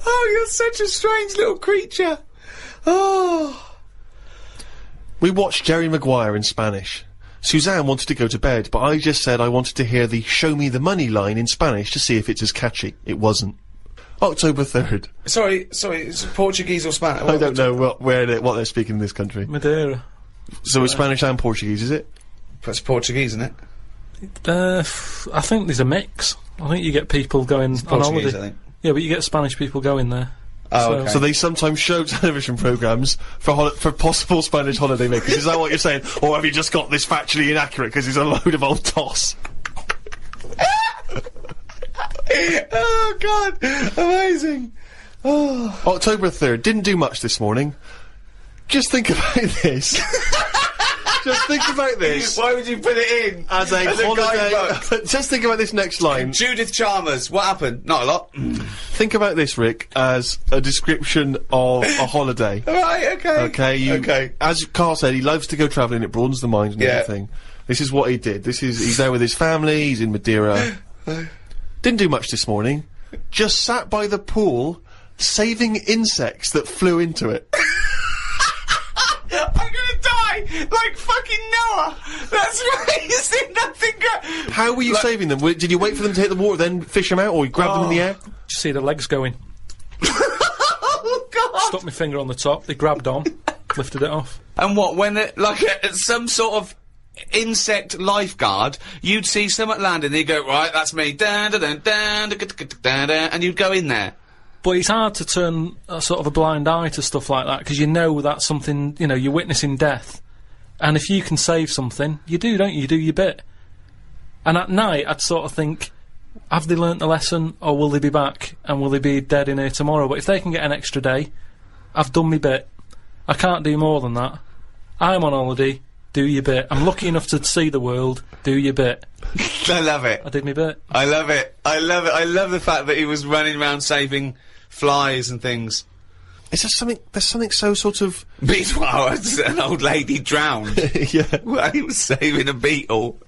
Oh, you're such a strange little creature. Oh. We watched Jerry Maguire in Spanish. Suzanne wanted to go to bed, but I just said I wanted to hear the "show me the money" line in Spanish to see if it's as catchy. It wasn't. October 3rd. Sorry, it's Portuguese or Spanish? I don't know what they're speaking in this country. Madeira. So it's Spanish and Portuguese, is it? It's Portuguese, isn't it? I think there's a mix. I think you get people going on holiday. I think. Yeah, but you get Spanish people going there. Oh, okay. So they sometimes show television programmes for possible Spanish holiday makers. Is that what you're saying? Or have you just got this factually inaccurate because he's a load of old toss? Oh, God. Amazing. Oh. October 3rd. Didn't do much this morning. Just think about this. Just think about this. Why would you put it in? As a holiday. Just think about this next line. Judith Chalmers. What happened? Not a lot. Think about this, Rick, as a description of a holiday. Right, okay. Okay, as Karl said, he loves to go travelling, it broadens the mind and everything. This is what he did. He's there with his family, he's in Madeira. Didn't do much this morning. Just sat by the pool, saving insects that flew into it. I'm gonna die like fucking Noah. That's crazy. Nothing good. How were you saving them? Did you wait for them to hit the water, then fish them out, or you grab them in the air? Did you see the legs going? Oh, God. Stuck my finger on the top, they grabbed on, lifted it off. And what, when it, like some sort of insect lifeguard, you'd see someone landing and you'd go, right, that's me, and you'd go in there. But it's hard to turn sort of a blind eye to stuff like that, because you know that's something, you know, you're witnessing death. And if you can save something, you do, don't you? You do your bit. And at night, I'd sort of think, have they learnt the lesson, or will they be back, and will they be dead in here tomorrow? But if they can get an extra day, I've done my bit. I can't do more than that. I'm on holiday, do your bit. I'm lucky enough to see the world, do your bit. I love it. I did my bit. I love it. I love it. I love the fact that he was running around saving flies and things. Is there something, there's something so sort of... Wow, an old lady drowned. Yeah. While he was saving a beetle.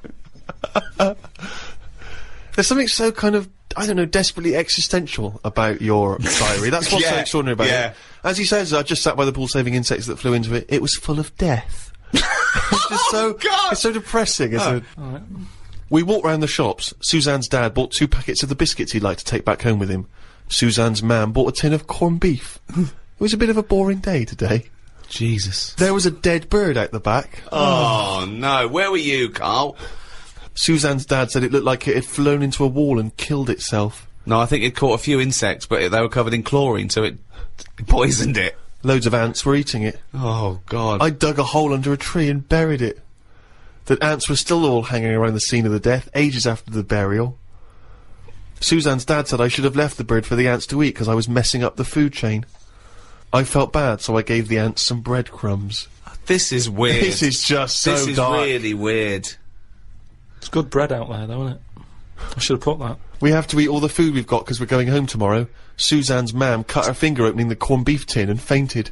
There's something so kind of, I don't know, desperately existential about your diary. That's what's so extraordinary about it. As he says, I just sat by the pool saving insects that flew into it. It was full of death. It's just so... God! It's so depressing, isn't it? Alright. We walked round the shops. Suzanne's dad bought 2 packets of the biscuits he'd like to take back home with him. Suzanne's man bought a tin of corned beef. It was a bit of a boring day today. Jesus. There was a dead bird out the back. Oh, no. Where were you, Karl? Suzanne's dad said it looked like it had flown into a wall and killed itself. No, I think it caught a few insects, but they were covered in chlorine, so it poisoned it. Loads of ants were eating it. Oh, God. I dug a hole under a tree and buried it. The ants were still all hanging around the scene of the death, ages after the burial. Suzanne's dad said I should have left the bird for the ants to eat because I was messing up the food chain. I felt bad, so I gave the ants some breadcrumbs. This is weird. This is just so This is dark. really weird. It's good bread out there, though, isn't it? I should have put that. We have to eat all the food we've got because we're going home tomorrow. Suzanne's mam cut her finger opening the corned beef tin and fainted.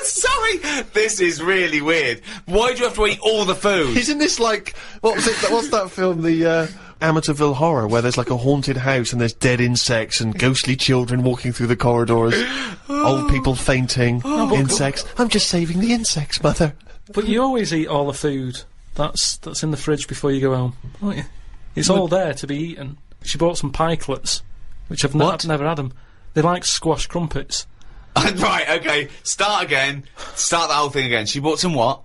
Sorry, this is really weird. Why do you have to eat all the food? Isn't this like what's that film, the Amityville Horror, where there's like a haunted house and there's dead insects and ghostly children walking through the corridors, old people fainting, insects. I'm just saving the insects, mother. But you always eat all the food that's in the fridge before you go home, don't you? It's all there to be eaten. She bought some pikelets, which I've never had them. They're like squash crumpets. Right, okay. Start again. Start the whole thing again. She bought some what?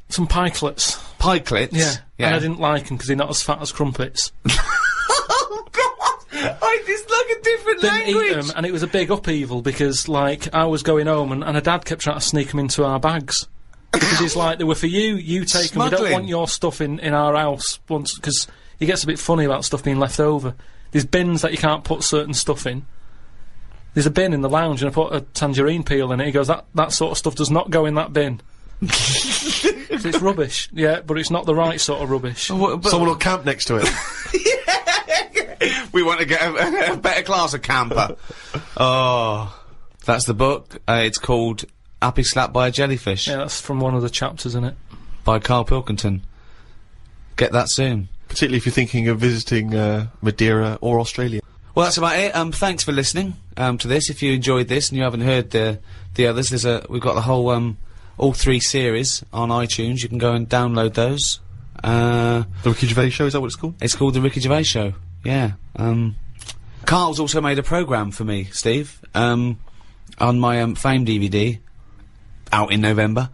Some pikelets. Pikelets? Yeah. And I didn't like them because they're not as fat as crumpets. Oh, God! It's like a different Didn't language! eat them, and it was a big upheaval because, like, I was going home and her dad kept trying to sneak them into our bags. Because he's like, they were for you, you take them, we don't want your stuff in our house once, because he gets a bit funny about stuff being left over. There's bins that you can't put certain stuff in. There's a bin in the lounge and I put a tangerine peel in it. He goes, that sort of stuff does not go in that bin. So it's rubbish, yeah, but it's not the right sort of rubbish. Someone will camp next to it. We want to get a better class of camper. Oh. That's the book. It's called Happy Slapped by a Jellyfish. Yeah, that's from one of the chapters, isn't it? By Karl Pilkington. Get that soon. Particularly if you're thinking of visiting Madeira or Australia. Well, that's about it. Thanks for listening to this. If you enjoyed this and you haven't heard the others, we've got the whole all 3 series on iTunes. You can go and download those. The Ricky Gervais Show, is that what it's called? It's called The Ricky Gervais Show, yeah. Karl's also made a programme for me, Steve, on my Fame DVD, out in November.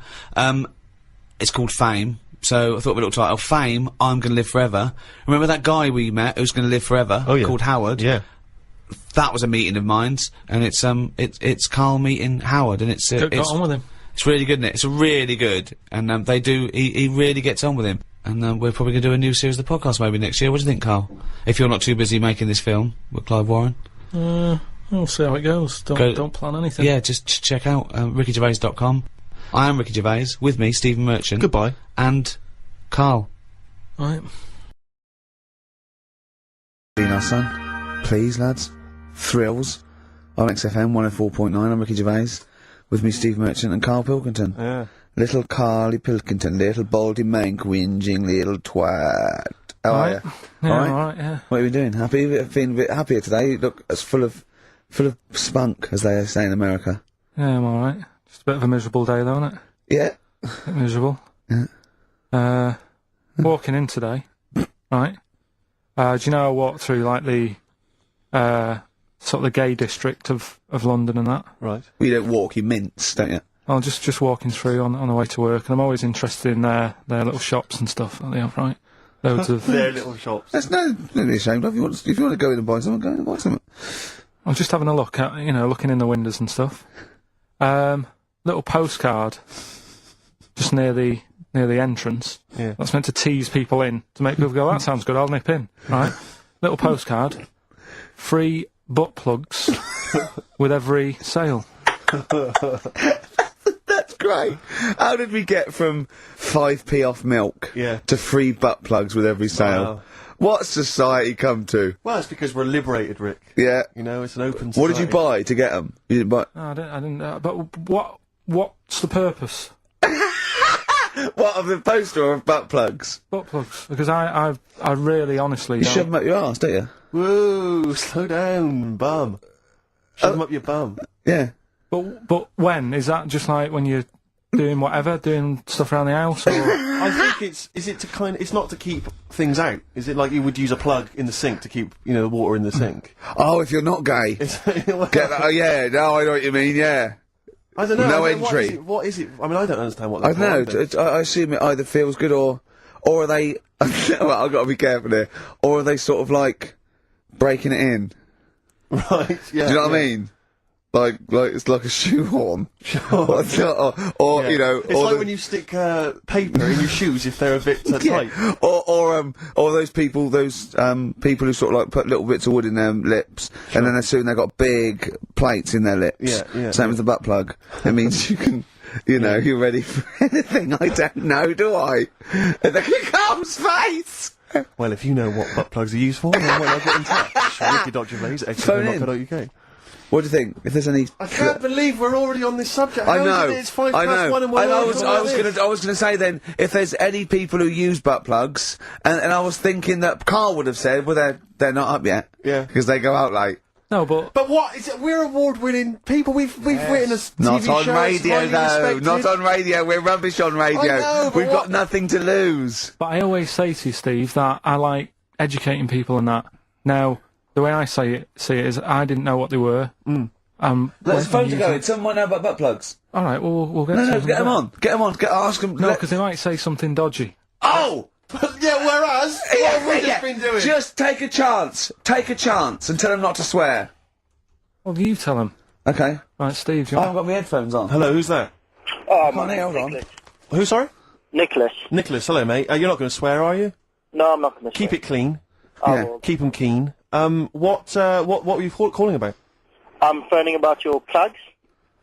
It's called Fame, so I thought of a little title, Fame, I'm Gonna Live Forever. Remember that guy we met who's gonna live forever? Oh, yeah. Called Howard? Yeah. That was a meeting of minds, and it's Karl meeting Howard, and Got on with him. It's really good, isn't it? It's really good, and he really gets on with him. And we're probably going to do a new series of the podcast maybe next year. What do you think, Karl? If you're not too busy making this film with Clive Warren. We'll see how it goes. Don't plan anything. Yeah, just check out rickygervais.com. I am Ricky Gervais. With me, Stephen Merchant. Goodbye. And Karl. Right. Our son. Please, lads. Thrills. On XFM 104.9. I'm Ricky Gervais. With me, Steve Merchant and Karl Pilkington. Yeah. Little Carly Pilkington, little baldy mank whinging little twat. How are you? Yeah, All right? alright, yeah. What are we doing? Happy? Feeling a bit happier today? You look as full of spunk, as they say in America. Yeah, I'm alright. Just a bit of a miserable day though, isn't it? Yeah. A bit miserable. Yeah. Walking in today, right? Do you know I walked through, like, the, sort of the gay district of London and that? Right. Well, you don't walk, you mince, don't you? I'm just walking through on the way to work, and I'm always interested in their little shops and stuff that they have, right? Loads of... Their little shops. That's don't be ashamed of. If you want to go in and buy something, go in and buy something. I'm just having a look at, looking in the windows and stuff. Little postcard just near the entrance. Yeah. That's meant to tease people in, to make people go, that sounds good, I'll nip in, right? Little postcard. Free butt plugs with every sale. That's great. How did we get from 5p off milk to free butt plugs with every sale? Wow. What society come to? Well, it's because we're liberated, Rick. Yeah. It's an open society. What did you buy to get them? You didn't buy... No, I didn't, but what's the purpose? What, of the poster or of butt plugs? Butt plugs. Because I really, honestly You don't... shove them up your arse, don't you? Whoa, slow down, bum. Shove them up your bum. Yeah. But when? Is that just like when you're doing whatever, doing stuff around the house, or...? I think it's not to keep things out. Is it like you would use a plug in the sink to keep, the water in the sink? Oh, if you're not gay. Get that, oh yeah, no, I know what you mean, yeah. I don't know. No entry. What is it? I mean, I don't understand what I don't know, I assume it either feels good or are they, well, I've got to be careful here, or are they sort of like, breaking it in? Right, yeah. Do you know what I mean? Like it's like a shoehorn. Or It's like when you stick paper in your shoes if they're a bit tight. Or those people who sort of like put little bits of wood in their lips, and then as soon they've got big plates in their lips. Yeah. Same as the butt plug. It means you can You know, you're ready for anything. I don't know, do I? And look at Carl's face! Well, if you know what butt plugs are used for, then why not get in touch? Ricky.Gervais, XFM.co.uk. What do you think? If there's any... I can't believe we're already on this subject. I know. It's 1:05 and we're I was gonna say then, if there's any people who use butt plugs, and I was thinking that Karl would have said, well, they're not up yet. Yeah. Because they go out late. No, but what is it? We're award-winning people. We've written a TV Not on show, it's radio, highly though. respected. Not on radio. We're rubbish on radio. I know, but We've got what- nothing to lose. But I always say to you, Steve, that I like educating people and that. Now, the way I see it is I didn't know what they were. Let's went phone and to used go. it. Someone know about butt plugs. All right, well, we'll get No, to no, them. get them on. Get them on. Ask them. No, because they might say something dodgy. Oh! Yeah, whereas, what have we just been doing? Just take a chance. Take a chance and tell them not to swear. Well, you tell them. Okay. Right, Steve, do you I want... haven't got my headphones on. Hello, who's that? Oh, Come on, hold on. Who, sorry? Nicholas. Nicholas, hello, mate. You're not going to swear, are you? No, I'm not going to Keep it clean. Yeah. Keep them keen. What were you calling about? I'm phoning about your plugs.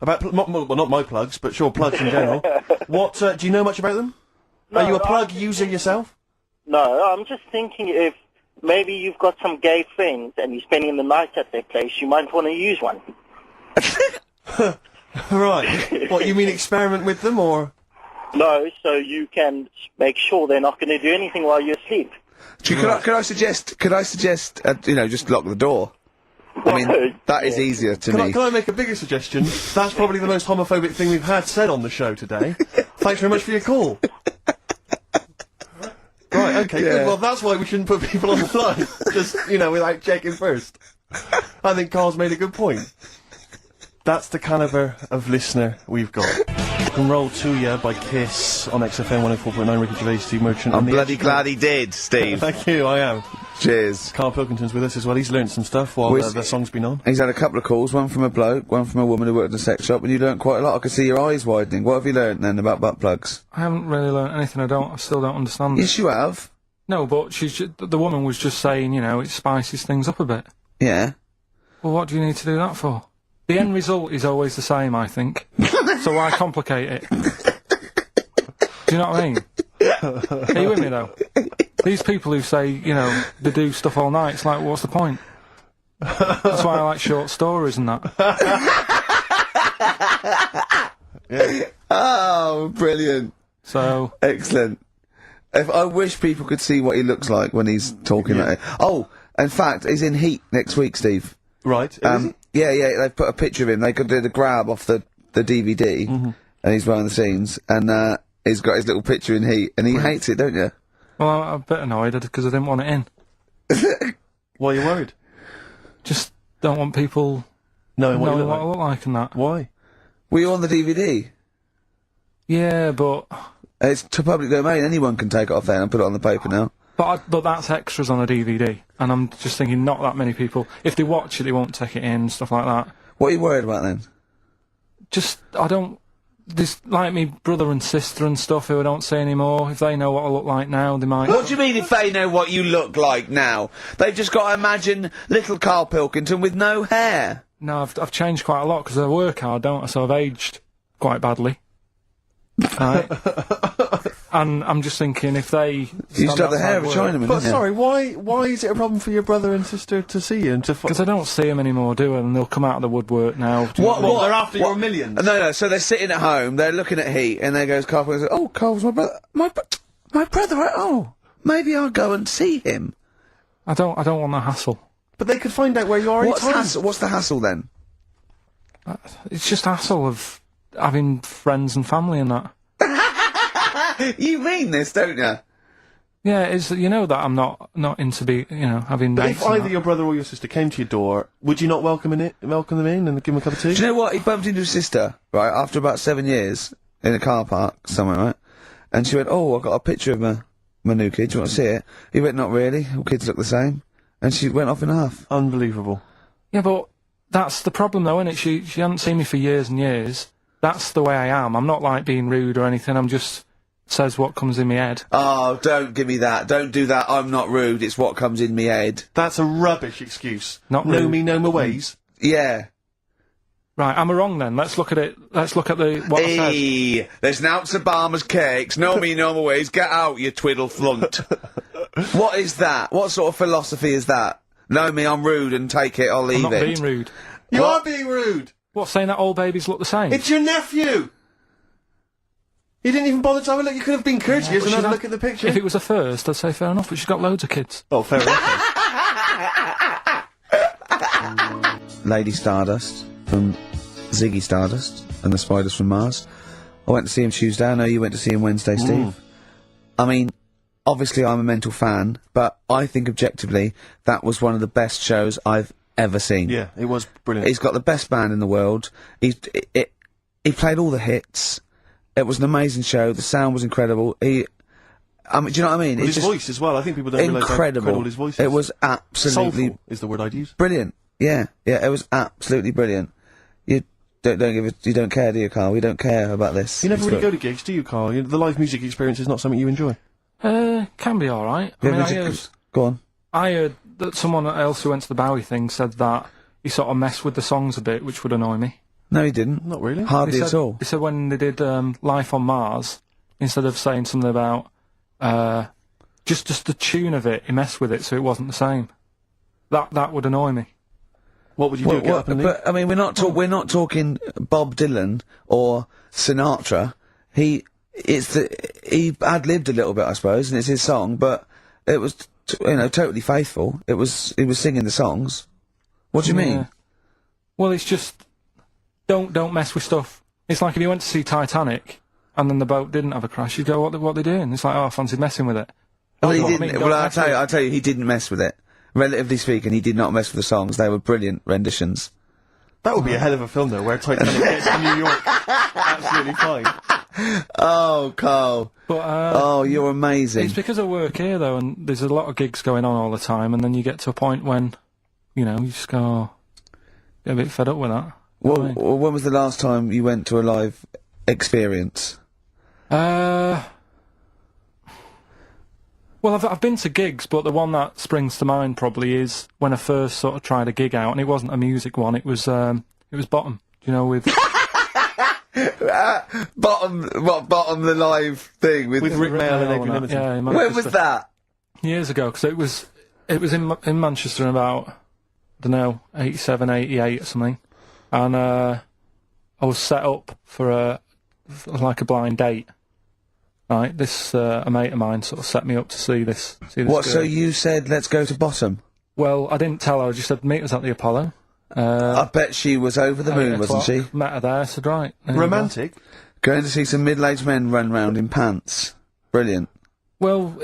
About, not my plugs, but sure, plugs in general. What, do you know much about them? No, Are you a no, plug user yourself? No, I'm just thinking if maybe you've got some gay friends and you're spending the night at their place, you might want to use one. Right. What, you mean experiment with them, or...? No, so you can make sure they're not going to do anything while you're asleep. Could I suggest, you know, just lock the door? I mean, that is easier to me. Can I make a bigger suggestion? That's probably the most homophobic thing we've had said on the show today. Thanks very much for your call. Right, okay, Yeah. good. Well, that's why we shouldn't put people on the line. Just, you know, without checking first. I think Karl's made a good point. That's the calibre of listener we've got. Rock and Roll to Ya by Kiss on XFM 104.9, Ricky Gervais, Steve Merchant. I'm and the bloody extra- glad he did, Steve. Thank you, I am. Cheers. Karl Pilkington's with us as well. He's learned some stuff while the song's been on. He's had a couple of calls, one from a bloke, one from a woman who worked at a sex shop, and you learnt quite a lot. I could see your eyes widening. What have you learnt then about butt plugs? I haven't really learnt anything. I still don't understand. Yes, you have. No, but the woman was just saying, you know, it spices things up a bit. Yeah. Well, what do you need to do that for? The end result is always the same, I think. So why complicate it? Do you know what I mean? Are you with me, though? These people who say, you know, they do stuff all night, it's like, what's the point? That's why I like short stories and that. Yeah. Oh, brilliant. So, Excellent. I wish people could see what he looks like when he's talking like it. Oh, in fact, he's in Heat next week, Steve. Right. Is he? Yeah, they've put a picture of him. They could do the grab off the DVD, and he's behind the scenes, and he's got his little picture in Heat, and he hates it, don't you? well, I'm a bit annoyed because I didn't want it in. Why are you worried? Just don't want people Knowing what you knowing look what I like. look like and that. Why? Were you on the DVD? Yeah, but It's to public domain. Anyone can take it off there and put it on the paper now. but that's extras on a DVD, and I'm just thinking not that many people. If they watch it, they won't take it in, stuff like that. What are you worried about then? Just I don't. This like me brother and sister and stuff who I don't see anymore. If they know what I look like now, they might. What do you mean if they know what you look like now? They've just got to imagine little Karl Pilkington with no hair. No, I've changed quite a lot because I work hard, don't I? So I've aged quite badly. Right. And I'm just thinking if they You used to have the hair of a Chinaman, But didn't you? sorry, why is it a problem for your brother and sister to see you and to... because I don't see them anymore, do I? And they'll come out of the woodwork now. Do you know What? I mean? What? They're after your What? millions? No. So they're sitting at home. They're looking at Heat, and there goes Karl Pilkington. Oh, Karl's my brother. My brother. Oh, maybe I'll go and see him. I don't want the hassle. But they could find out where you are What's anytime. hassle? What's the hassle then? It's just hassle of having friends and family and that. You mean this, don't you? Yeah, it's you know that I'm not into having But mates if and either that. your brother or your sister came to your door, would you not welcome them in and give them a cup of tea? Do you know what? He bumped into his sister, right, after about 7 years in a car park somewhere, right? And she went, oh, I got a picture of my new kid. Do you want to see it? He went, not really. All kids look the same. And she went off in half. Unbelievable. Yeah, but that's the problem though, isn't it? She hadn't seen me for years and years. That's the way I am. I'm not like being rude or anything. I'm just says what comes in my head. Oh, don't give me that. Don't do that. I'm not rude. It's what comes in me head. That's a rubbish excuse. Not know rude. me, know my ways. Yeah. Right, am I wrong then? Let's look at it. Let's look at what I said. Hey, there's now Obama's cakes. No me, no ways. Get out, you twiddle flunt. What is that? What sort of philosophy is that? Know me, I'm rude, and take it or leave I'm not being rude. You are being rude! What, saying that all babies look the same? It's your nephew! You didn't even bother to have a look. You could have been courteous and had a look at the picture. If it was a first, I'd say fair enough, but she's got loads of kids. Oh, fair enough. Lady Stardust from Ziggy Stardust and the Spiders from Mars. I went to see him Tuesday. I know you went to see him Wednesday, Steve. I mean, obviously I'm a mental fan, but I think objectively that was one of the best shows I've ever seen. Yeah, it was brilliant. He's got the best band in the world. He played all the hits. It was an amazing show. The sound was incredible. Do you know what I mean? His voice as well. I think people don't realise how incredible his voice is. It was absolutely soulful is the word I'd use. Brilliant. Yeah, it was absolutely brilliant. You don't care, do you, Karl? We don't care about this. You never really go to gigs, do you, Karl? The live music experience is not something you enjoy. Can be alright. Go on. I heard that someone else who went to the Bowie thing said that he sort of messed with the songs a bit, which would annoy me. No, he didn't. Not really. Hardly at all. He said when they did Life on Mars, instead of saying something about just the tune of it, he messed with it so it wasn't the same. That would annoy me. What would you do? Get up and leave? But I mean, we're not talking Bob Dylan or Sinatra. He ad-libbed a little bit, I suppose, and it's his song, but it was totally faithful. He was singing the songs. What do you mean? Well, it's just don't mess with stuff. It's like if you went to see Titanic and then the boat didn't have a crash, you'd go, what they doing? It's like, oh, I fancy messing with it. Well, he didn't. Well, I'll tell you, he didn't mess with it. Relatively speaking, he did not mess with the songs. They were brilliant renditions. That would be a hell of a film, though, where Titanic gets to New York. Absolutely fine. Oh, Karl. But, you're amazing. It's because I work here, though, and there's a lot of gigs going on all the time, and then you get to a point when, you just go, get a bit fed up with that. Well, when was the last time you went to a live experience? Well, I've been to gigs, but the one that springs to mind probably is when I first sort of tried a gig out, and it wasn't a music one. It was Bottom. With Bottom the live thing with Rick Mail and Equanimity. Yeah, in when was that? Years ago, because it was in Manchester in about, I don't know, 87, 88 or something, and I was set up for a blind date. Right, a mate of mine sort of set me up to see this. What? Girl. So you said, let's go to Bottom? Well, I didn't tell her. I just said, meet us at the Apollo. I bet she was over the moon, wasn't she? Met her there. I said, right. Romantic. Going to see some middle-aged men run round in pants. Brilliant. Well,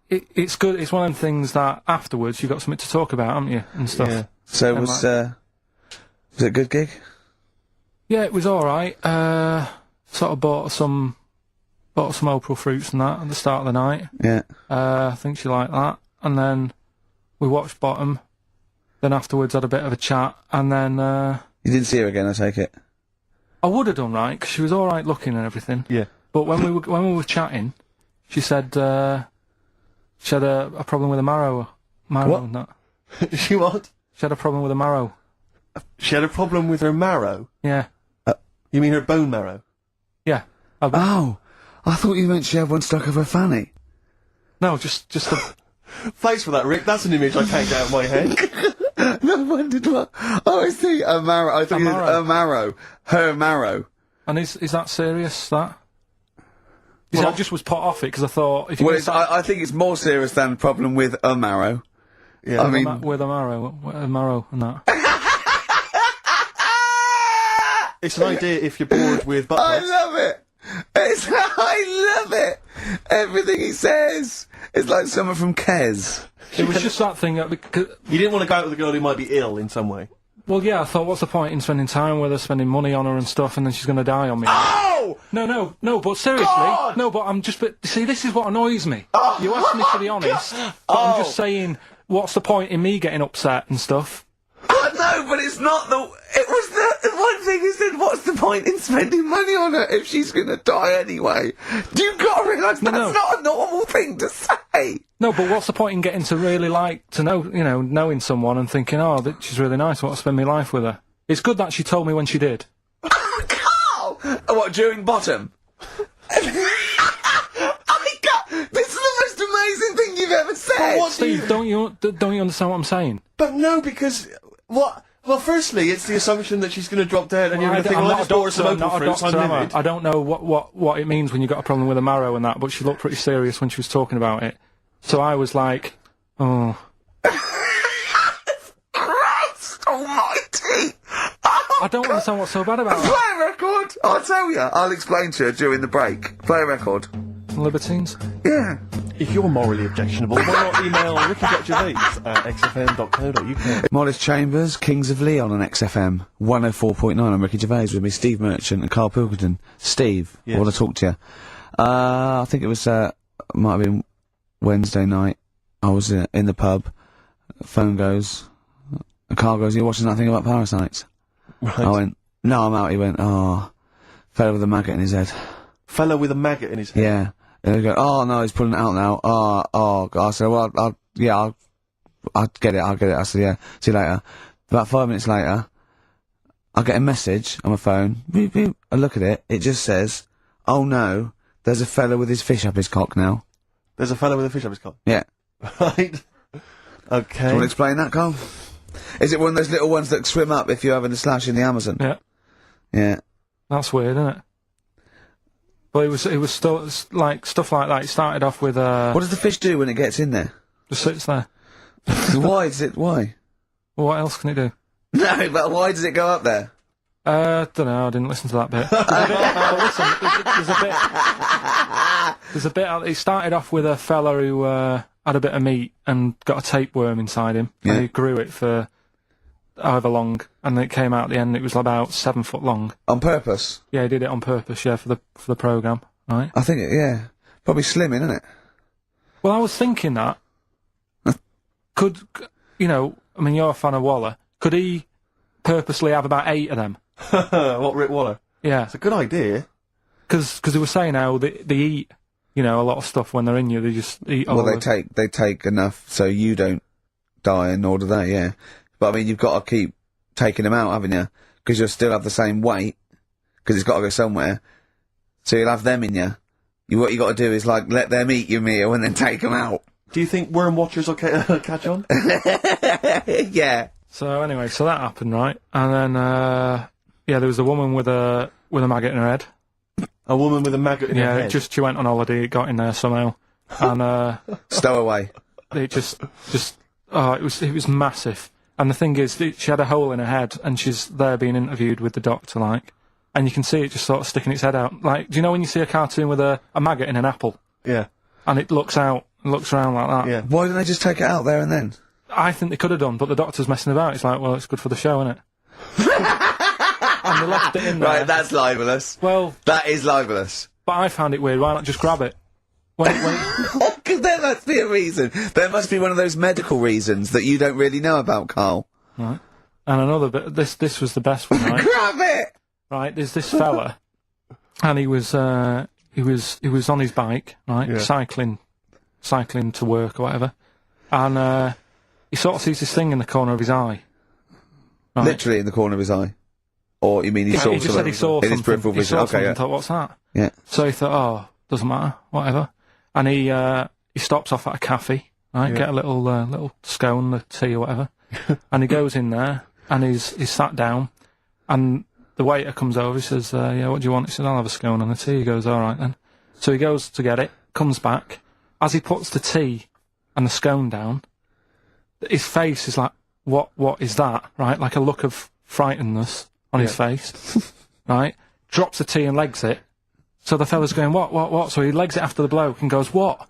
it's good. It's one of them things that afterwards you've got something to talk about, haven't you, and stuff. Yeah. So was it a good gig? Yeah, it was all right. Sort of bought some April fruits and that at the start of the night. Yeah. I think she liked that. And then we watched Bottom. Then afterwards had a bit of a chat, and then... You didn't see her again, I take it? I would have done, right, because she was all right looking and everything. Yeah. But when we were chatting, she said she had a problem with a marrow. What? And that. She what? She had a problem with a marrow. She had a problem with her marrow? Yeah. You mean her bone marrow? Yeah. Oh, I thought you meant she had one stuck of her fanny. No, just the... Thanks for that, Rick. That's an image I can't get out of my head. No, wondered what... Oh, I see, a marrow. I thought it was a marrow. Her marrow. And is that serious, that? You see, I just was put off it, because I thought... If you I think it's more serious than the problem with a marrow. Yeah, I mean... With a marrow and that. It's an idea if you're bored with butt I plugs. love it! I love it! Everything he says is like someone from Kes. It was just that thing that... Because, You didn't want to go out with a girl who might be ill in some way. well, yeah, I thought, what's the point in spending time with her, spending money on her and stuff, and then she's going to die on me? Oh! No, but seriously... God! No, but I'm just... But, see, this is what annoys me. You asked me to be honest, but I'm just saying, what's the point in me getting upset and stuff? No, but it's not the... It was the one thing he said, what's the point in spending money on her if she's going to die anyway? You've got to realise that's not a normal thing to say. No, but what's the point in getting to really knowing someone and thinking, oh, she's really nice, I want to spend my life with her. It's good that she told me when she did. Carl! What, during bottom? This is the most amazing thing you've ever said! Steve, don't you understand what I'm saying? But no, because what? Well, firstly, it's the assumption that she's going to drop dead, and you're going to think, I'm well, not I a just bought her doctor, some I'm open not a fruits, I'm doctor, am I? livid. I don't know what it means when you've got a problem with a marrow and that, but she looked pretty serious when she was talking about it. So I was like, oh. Christ almighty! I don't understand what's so bad about it. Play a record! I'll tell you. I'll explain to you during the break. Play a record. Libertines? Yeah. If you're morally objectionable, why not email ricky.gervais@xfm.co.uk. Modest Chambers, Kings of Leon on XFM 104.9. I'm Ricky Gervais with me, Steve Merchant and Karl Pilkington. Steve, Yes. I want to talk to you. I think it was, might have been Wednesday night. I was in the pub. Phone goes. And Karl goes, "You're watching that thing about parasites?" Right. I went, "No, I'm out." He went, "Oh, fella with a maggot in his head." Fellow with a maggot in his head. Yeah. And they go, "Oh no, he's pulling it out now." Oh, God. I said, "Well, I'll get it. I said, "Yeah, see you later." About 5 minutes later, I get a message on my phone. Beep, beep. I look at it. It just says, "Oh no, there's a fella with his fish up his cock now." There's a fellow with a fish up his cock. Yeah. Right. Okay. Do you want to explain that, Carl? Is it one of those little ones that swim up if you're having a slash in the Amazon? Yeah. Yeah. That's weird, isn't it? But it was still, like, stuff like that. It started off with, What does the fish do when it gets in there? just sits there. Why? Well, what else can it do? No, but why does it go up there? Dunno, I didn't listen to that bit. There's a bit, it started off with a fella who, had a bit of meat and got a tapeworm inside him. Yeah. And he grew it for however long, and then it came out at the end, it was about 7 foot long. On purpose? Yeah, he did it on purpose, yeah, for the programme, right? I think, yeah. Probably slimming, isn't it? Well, I was thinking that, could, you know, I mean, you're a fan of Waller, could he purposely have about 8 of them? What, Rick Waller? Yeah. It's a good idea. Because they were saying how they eat, you know, a lot of stuff when they're in you, they just eat all Well, of they take enough so you don't die, and nor do they, yeah. But I mean, you've got to keep taking them out, haven't you? Because you'll still have the same weight, because it's got to go somewhere. So you'll have them in you. What you got to do is, like, let them eat your meal and then take them out. Do you think worm watchers will catch on? Yeah. So anyway, so that happened, right? And then, yeah, there was a woman with a maggot in her head. A woman with a maggot in her head? Yeah, she went on holiday, it got in there somehow. And, Stowaway. it just, oh, it was massive. And the thing is, she had a hole in her head, and she's there being interviewed with the doctor, like, and you can see it just sort of sticking its head out. Like, do you know when you see a cartoon with a maggot in an apple? Yeah. And it looks around like that? Yeah. Why didn't they just take it out there and then? I think they could have done, but the doctor's messing about. It's like, well, it's good for the show, isn't it? And they left it in there. Right, that's libelous. Well, That is libelous. but I found it weird. Why not just grab it? When, Because there must be a reason. There must be one of those medical reasons that you don't really know about, Carl. right. And another bit. This was the best one, right? Grab it! Right. There's this fella, and he was on his bike, right, Yeah. cycling to work or whatever, and he sort of sees this thing in the corner of his eye. Right? Literally in the corner of his eye. Or, you mean he saw He just said he saw in his something. peripheral He vision? saw Okay, something yeah. and thought, what's that? Yeah. So he thought, oh, doesn't matter, whatever. And he stops off at a cafe, right? Yeah. Get a little scone, a tea or whatever. And he goes in there and he's sat down, and the waiter comes over. He says, "Yeah, what do you want?" He said, "I'll have a scone and a tea." He goes, "All right then." So he goes to get it, comes back. As he puts the tea and the scone down, his face is like, "What is that?" Right, like a look of frightenedness on his face. Right, drops the tea and legs it. So the fella's going, what? So he legs it after the bloke and goes, "What?"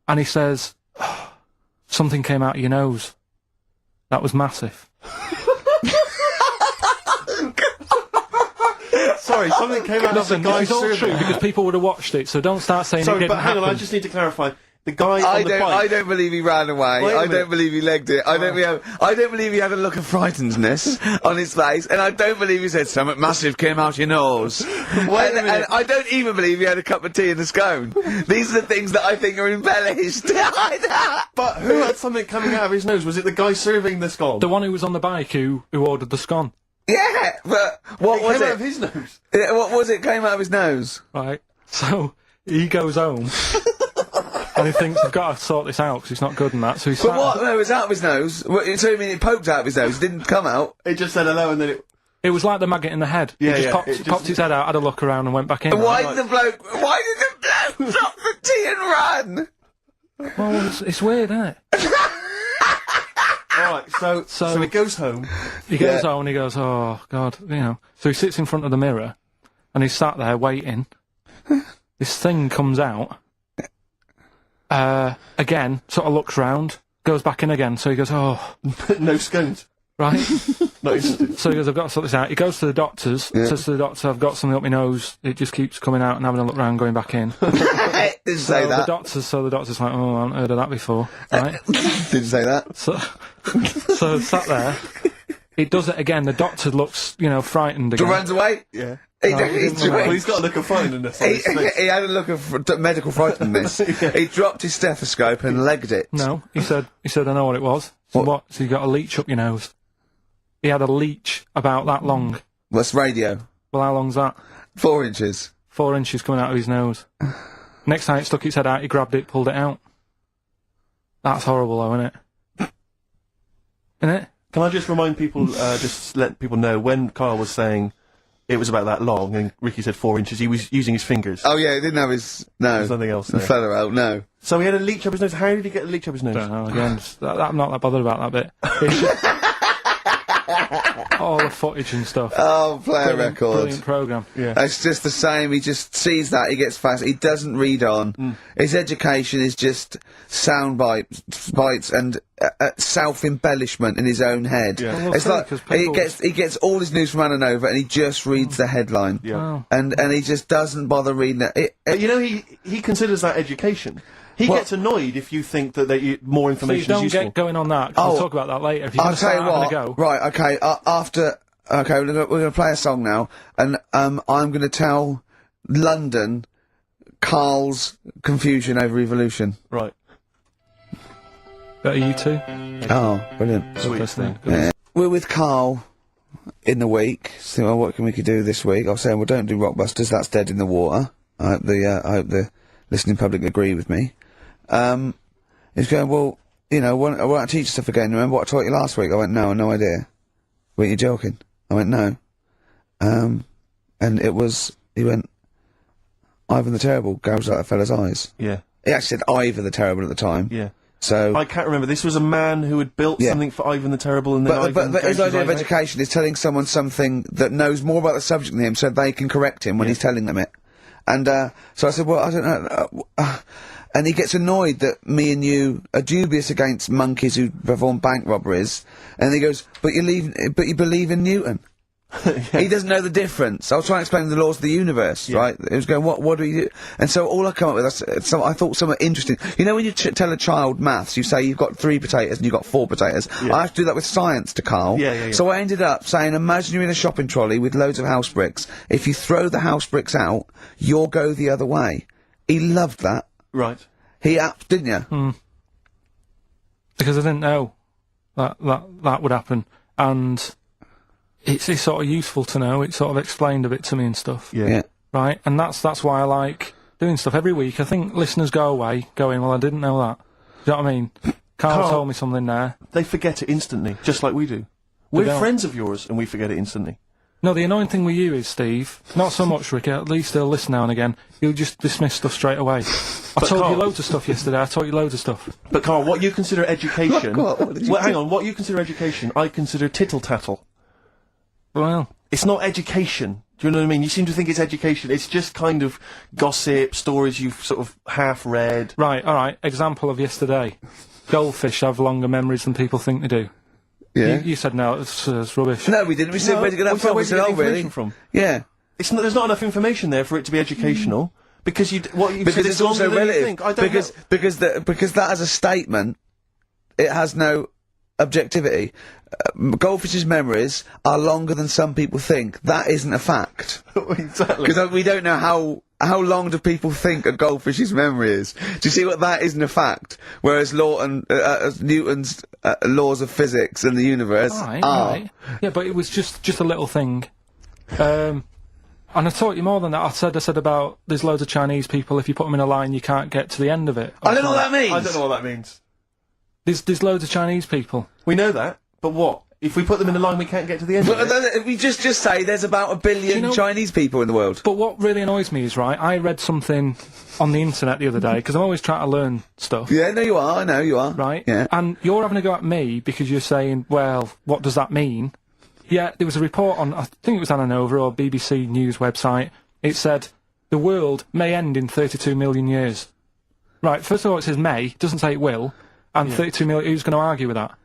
And he says, "Something came out of your nose. That was massive." Sorry, something came out Listen, of the this guy's is all serving. true because people would have watched it, so don't start saying it Sorry, didn't but hang happen. on, I just need to clarify. The guy I on the bike... I don't believe he ran away. Wait a I don't minute. believe he legged it. I don't believe he had a look of frightenedness on his face, and I don't believe he said something massive came out your nose. Wait a minute. And I don't even believe he had a cup of tea and a scone. These are the things that I think are embellished. But who had something coming out of his nose? Was it the guy serving the scone? The one who was on the bike who ordered the scone. Yeah, but what was Came out it? of his nose. Yeah, what was it? Came out of his nose. Right. So he goes home and he thinks, I've got to sort this out because it's not good and that. So he But what? No, it was out of his nose. So you mean it poked out of his nose? It didn't come out. It just said hello and then it... It was like the maggot in the head. Yeah, He just yeah, popped, it just- popped his head out, had a look around and went back in. Why did the bloke drop the tea and run? Well, it's weird, isn't it? Alright, so he goes home. He goes home and he goes, oh, God, you know. So he sits in front of the mirror and he's sat there waiting. This thing comes out. Again, sort of looks round, goes back in again. So he goes, oh. No scones. Right? Not interested. So he goes, I've got to sort this out. He goes to the doctors, says to the doctor, I've got something up my nose. It just keeps coming out and having a look round, going back in. Didn't say that. The doctor's like, oh, I haven't heard of that before. Right? Didn't say that. So sat there. It does it again. The doctor looks, you know, frightened again. Runs away. Yeah. Well, He's got a look of frightenness on his face. He had a look of medical frightenness. He dropped his stethoscope and legged it. No, he said, I know what it was. So what? So you got a leech up your nose. He had a leech about that long. What's radio? Well, how long's that? 4 inches. 4 inches coming out of his nose. Next time it stuck its head out, he grabbed it, pulled it out. That's horrible, though, isn't it? Isn't it? Can I just remind people, just let people know, when Karl was saying it was about that long and Ricky said 4 inches, he was using his fingers. Oh yeah, he didn't have his... No. There's nothing else there. Feather out, no. So he had a leech up his nose. How did he get a leech up his nose? Don't know, again, I'm not that bothered about that bit. It's just all the footage and stuff. Oh, play a record. Brilliant programme. Yeah. It's just the same. He just sees that, he gets fast. He doesn't read on. His education is just sound bites and self-embellishment in his own head. Yeah. Well, It's see, like 'cause people- he gets all his news from Ananova and he just reads the headline. Yeah. Wow. And he just doesn't bother reading it. But you know, he considers that education. He Well- gets annoyed if you think that more So you information is don't useful. get going on that, 'cause Oh. we'll talk about that later. If you're I'll going to tell start you having what. a go. Right, okay. After, okay, we're going to play a song now, and I'm going to tell London Karl's confusion over evolution. Right. Are you two? Oh, brilliant. Sweet. First thing. Yeah. We're with Karl in the week. So, well, what can we do this week? I was saying, well, don't do Rockbusters. That's dead in the water. I hope the listening public agree with me. He's going, well, you know, why don't I teach stuff again? Remember what I taught you last week? I went, no, no idea. Weren't you joking? I went, no. And it was, he went, Ivan the Terrible gouged out a fella's eyes. Yeah. He actually said Ivan the Terrible at the time. Yeah. So, I can't remember. This was a man who had built Yeah. something for Ivan the Terrible, and then but Ivan his gouged idea of eyes out. education is telling someone something that knows more about the subject than him, so they can correct him when he's telling them it. And so I said, well, I don't know. And he gets annoyed that me and you are dubious against monkeys who perform bank robberies. And he goes, but you believe in Newton. He doesn't know the difference. I was trying to explain the laws of the universe, right? He was going, what do you do? And so all I come up with, I thought somewhat interesting. You know when you tell a child maths, you say you've got 3 potatoes and you've got 4 potatoes. I have to do that with science to Karl. Yeah. So I ended up saying, imagine you're in a shopping trolley with loads of house bricks. If you throw the house bricks out, you'll go the other way. He loved that. Right. Didn't you? Because I didn't know that would happen, and it's sort of useful to know. It sort of explained a bit to me and stuff. Yeah. Right, and that's why I like doing stuff every week. I think listeners go away going, well, I didn't know that. Do you know what I mean? Karl told me something there. They forget it instantly, just like we do. We're don't. friends of yours, and we forget it instantly. No, the annoying thing with you is, Steve, not so much, Ricky, at least he'll listen now and again, he'll just dismiss stuff straight away. I told Karl- you loads of stuff yesterday, I taught you loads of stuff. But Karl, what you consider education... What did you hang on. What you consider education, I consider tittle-tattle. Well, It's not education. Do you know what I mean? You seem to think it's education. It's just kind of gossip, stories you've sort of half read. right, alright, example of yesterday. Goldfish have longer memories than people think they do. Yeah. You said no, it's rubbish. No, we didn't. We said, where'd you get that from? We Where'd you said, get oh, the really? information from? Yeah. There's not enough information there for it to be educational. Because Because said it's also longer than you relative. think. I don't know. Because that as a statement, it has no objectivity. Goldfish's memories are longer than some people think. That isn't a fact. Exactly. Because we don't know how long do people think a goldfish's memory is? Do you see what that isn't a fact? Whereas Newton's laws of physics and the universe Right. Yeah, but it was just a little thing. And I taught you more than that. I said about there's loads of Chinese people, if you put them in a line, you can't get to the end of it. I don't know what that means. I don't know what that means. There's loads of Chinese people. We know that, but what? If we put them in a line, we can't get to the end of it? But we just say there's about 1 billion Chinese people in the world. But what really annoys me is, right, I read something on the internet the other day, because I'm always trying to learn stuff. Yeah, no, you are. I know you are. Right? Yeah. And you're having a go at me because you're saying, well, what does that mean? Yeah, there was a report on, I think it was Ananova or BBC News website. It said, the world may end in 32 million years. Right, first of all, it says may, it doesn't say it will, and 32 million, who's going to argue with that?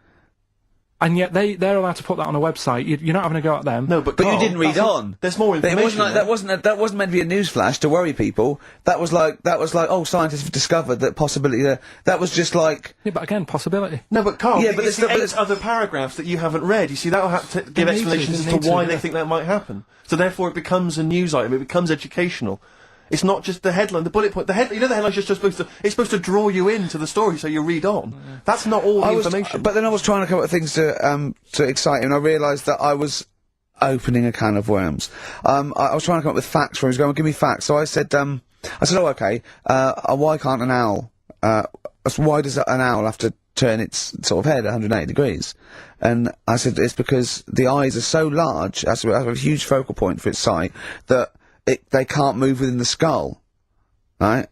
And yet they're allowed to put that on a website. You're not having a go at them. No, but you didn't read on. There's more information. That wasn't meant to be a newsflash to worry people. That was like, oh, scientists have discovered that possibility. That was just like. Yeah, but again, possibility. No, but Karl, yeah, but it's the 8 other paragraphs that you haven't read. You see, that'll have to give explanations as to why they think that might happen. So therefore, it becomes a news item. It becomes educational. It's not just the headline, the bullet point. The headline's just supposed to. It's supposed to draw you into the story so you read on. That's not all the information. But then I was trying to come up with things to excite him, and I realised that I was opening a can of worms. I was trying to come up with facts for him. He was going, give me facts. So I said, oh, okay. Why can't an owl? Why does an owl have to turn its sort of head 180 degrees? And I said, it's because the eyes are so large, that's a huge focal point for its sight, that they can't move within the skull, right?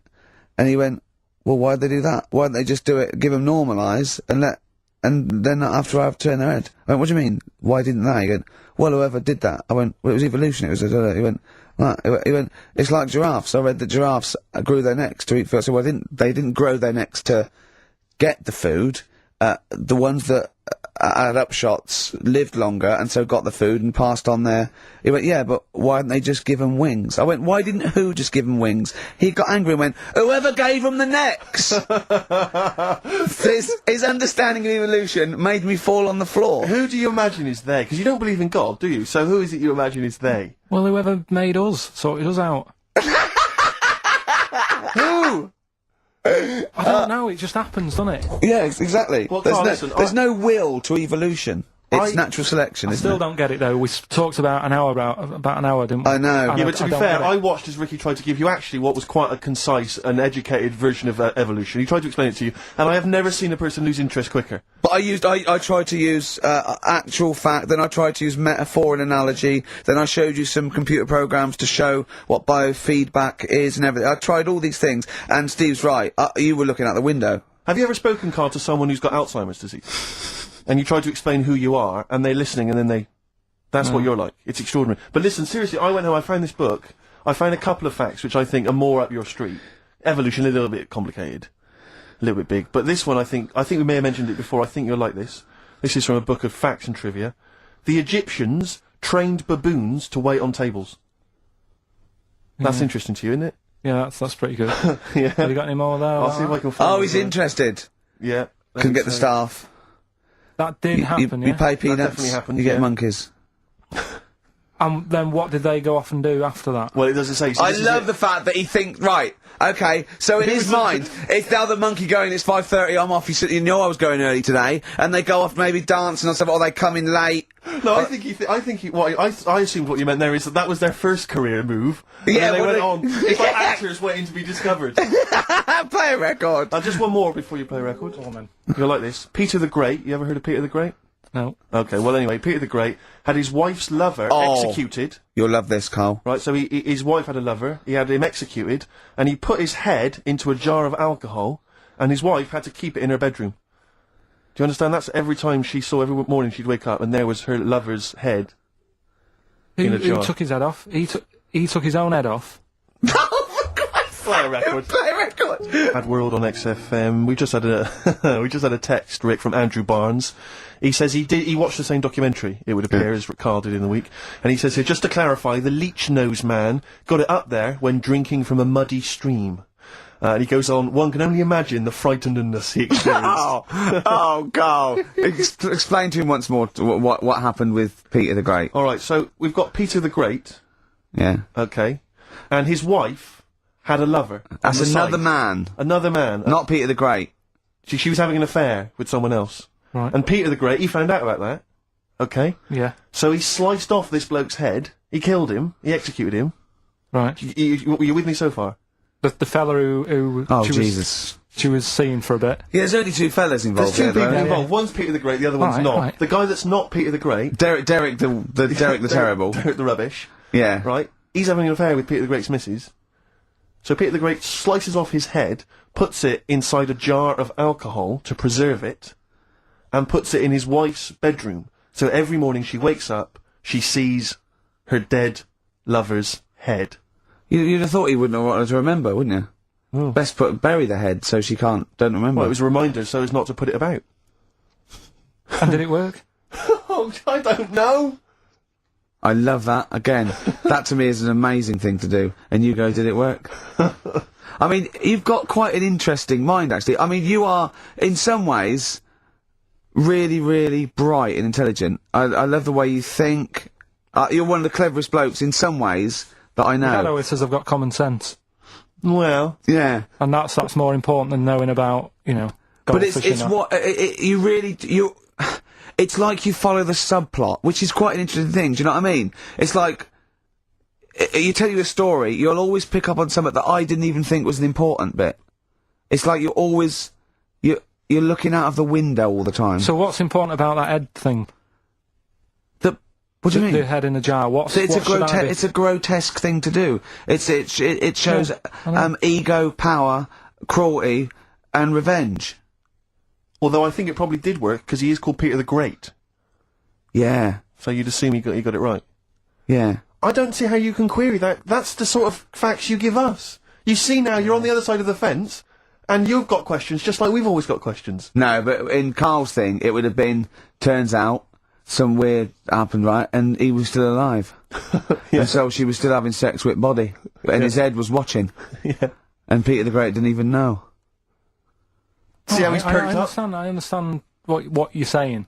And he went, well, why'd they do that? Why didn't they just do it, give them normal eyes, and then after I've turned their head? I went, what do you mean? Why didn't they? He went, well, whoever did that. I went, well, it was evolution. It was, he went, right. He went, it's like giraffes. I read that giraffes grew their necks to eat food. So they didn't grow their necks to get the food. The ones that had upshots lived longer and so got the food and passed on their. He went, yeah, but why didn't they just give them wings? I went, why didn't who just give them wings? He got angry and went, whoever gave them the necks. His understanding of evolution made me fall on the floor. Who do you imagine is they? Because you don't believe in God, do you? So who is it you imagine is they? Well, whoever made us sorted us out. Who? I don't know, it just happens, doesn't it? Yeah, exactly. Well, there's no will to evolution. It's natural selection, I isn't it? still don't get it, though. We talked about an hour, didn't we? I know. Yeah, but to be fair, I watched as Ricky tried to give you actually what was quite a concise and educated version of evolution. He tried to explain it to you, and I have never seen a person lose interest quicker. But I tried to use actual fact, then I tried to use metaphor and analogy, then I showed you some computer programs to show what biofeedback is and everything. I tried all these things, and Steve's right. You were looking out the window. Have you ever spoken, Karl, to someone who's got Alzheimer's disease? And you try to explain who you are, and they're listening, and then that's what you're like. It's extraordinary. But listen, seriously, I went home, I found this book, I found a couple of facts which I think are more up your street. Evolution, a little bit complicated. A little bit big. But this one, I think we may have mentioned it before, I think you'll like this. This is from a book of facts and trivia. The Egyptians trained baboons to wait on tables. That's interesting to you, isn't it? Yeah, that's pretty good. Yeah. Have you got any more there? I'll see if I can find Oh, he's interested. Yeah. Couldn't get the staff. That did happen, You yeah? pay peanuts, definitely happened, you get yeah. monkeys. And then what did they go off and do after that? Well, it doesn't say. So I love the fact that he thinks, right, okay, so in his mind, it's now the monkey going, it's 5:30, I'm off, you know I was going early today, and they go off maybe dancing or stuff, or they come in late. No, I assumed what you meant there is that was their first career move. Yeah, and they well, went on. It's like actors waiting to be discovered. Play a record. Just one more before you play a record. Oh, man. You'll like this. Peter the Great. You ever heard of Peter the Great? No. Okay, well anyway, Peter the Great had his wife's lover executed. You'll love this, Karl. Right, so his wife had a lover, he had him executed, and he put his head into a jar of alcohol, and his wife had to keep it in her bedroom. Do you understand? That's every time every morning she'd wake up, and there was her lover's head in a jar. Who took his head off? He took his own head off. Play a record. Play a record. Had World on XFM. We just had a text, Rick, from Andrew Barnes. He says he watched the same documentary, it would appear, as Karl did in the week. And he says here, just to clarify, the leech-nosed man got it up there when drinking from a muddy stream. And he goes on, one can only imagine the frightenedness he experienced. Karl. Explain to him once more what happened with Peter the Great. Alright, so we've got Peter the Great. Yeah. Okay. And his wife had a lover. That's on the another side. man. Another man. Not Peter the Great. She was having an affair with someone else. Right. And Peter the Great, he found out about that. Okay? Yeah. So he sliced off this bloke's head, he killed him, he executed him. Right. You with me so far? The fella who Oh, she Jesus. she was seeing for a bit. Yeah, there's only two fellas involved. There's two here, people though. involved. One's Peter the Great, the other one's Right, not. right. The guy that's not Peter the Great... Derek the Terrible. Derek the Rubbish. Yeah. Right? He's having an affair with Peter the Great's missus. So Peter the Great slices off his head, puts it inside a jar of alcohol to preserve it, and puts it in his wife's bedroom. So every morning she wakes up, she sees her dead lover's head. You'd have thought he wouldn't have wanted to remember, wouldn't you? Oh. Best bury the head so she don't remember. Well, it was a reminder so as not to put it about. And did it work? Oh, I don't know. I love that. Again, that to me is an amazing thing to do. And you go, did it work? I mean, you've got quite an interesting mind, actually. I mean, you are, in some ways, really, really bright and intelligent. I love the way you think. You're one of the cleverest blokes in some ways that I know. Hello, it says I've got common sense. Well, Yeah. And that's more important than knowing about, But it's goldfish and it's like you follow the subplot, which is quite an interesting thing, do you know what I mean? It's like, you tell you a story, you'll always pick up on something that I didn't even think was an important bit. It's like you're always, you're looking out of the window all the time. So what's important about that head thing? What do you mean? The head in the jar. It's a grotesque thing to do. It shows ego, power, cruelty, and revenge. although I think it probably did work, because he is called Peter the Great. Yeah. So you'd assume he got it right. Yeah. I don't see how you can query that. That's the sort of facts you give us. You see now, you're on the other side of the fence, and you've got questions, just like we've always got questions. No, but in Karl's thing, it would have been, turns out, some weird happened, right, and he was still alive. Yeah. And so she was still having sex with body, and his head was watching. Yeah. And Peter the Great didn't even know. See how he's perked up? I understand what you're saying.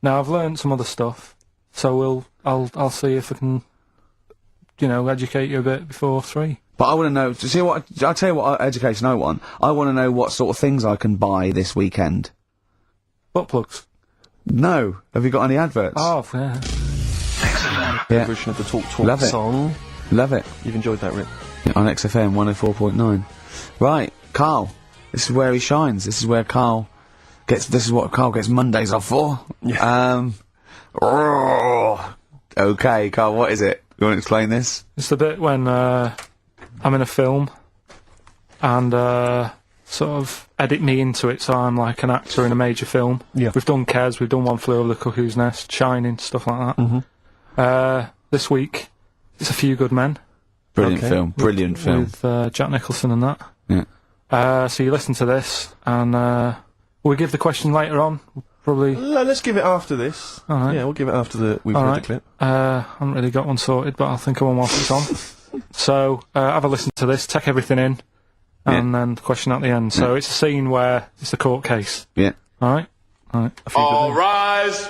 Now, I've learned some other stuff, so I'll see if I can, educate you a bit before 3. But I want to know, I'll tell you what education I want. I want to know what sort of things I can buy this weekend. Butt plugs. No. Have you got any adverts? Oh, yeah. Yeah. Version of the Talk Love it. song. Love it. You've enjoyed that, Rick? On XFM 104.9. Right, Karl. This is where he shines. This is what Karl gets Mondays off for. Yeah. Okay, Karl, what is it? You want to explain this? It's the bit when I'm in a film and sort of edit me into it, so I'm like an actor in a major film. Yeah. We've done Kes, we've done One Flew Over the Cuckoo's Nest, Shining, stuff like that. Mm-hmm. This week, it's A Few Good Men. Brilliant Okay. film. Brilliant film. With Jack Nicholson and that. Yeah. So you listen to this, and we'll give the question later on. Probably. Let's give it after this. All right. Yeah, we'll give it after we've All heard right. the clip. I haven't really got one sorted, but I'll think of one whilst it's on. So, have a listen to this, take everything in, and then the question at the end. So it's a scene where it's a court case. Yeah. Alright? Alright. All rise.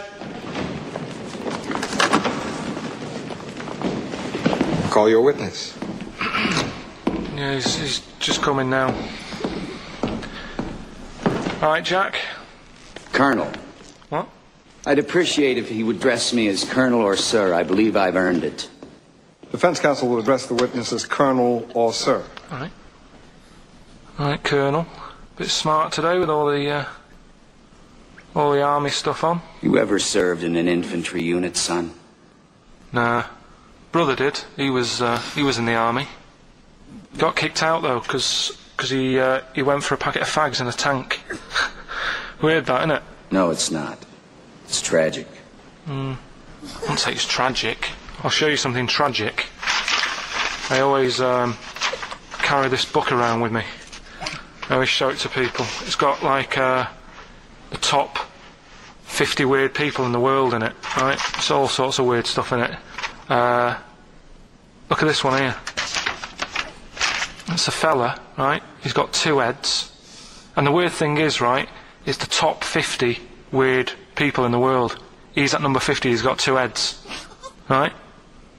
Call your witness. Yeah, he's just coming now. Alright, Jack? Colonel. What? I'd appreciate if he would address me as Colonel or Sir. I believe I've earned it. Defense counsel will address the witness as Colonel or Sir. Alright. Alright, Colonel. Bit smart today with all the army stuff on. You ever served in an infantry unit, son? Nah. Brother did. He was in the army. Got kicked out though, because he went for a packet of fags in a tank. Weird that, innit? No, it's not. It's tragic. I wouldn't say it's tragic. I'll show you something tragic. I always carry this book around with me. I always show it to people. It's got like the top 50 weird people in the world in it, right? It's all sorts of weird stuff in it. Look at this one here. It's a fella, right? He's got 2 heads. And the weird thing is, right, is the top 50 weird people in the world. He's at number 50, he's got 2 heads. Right?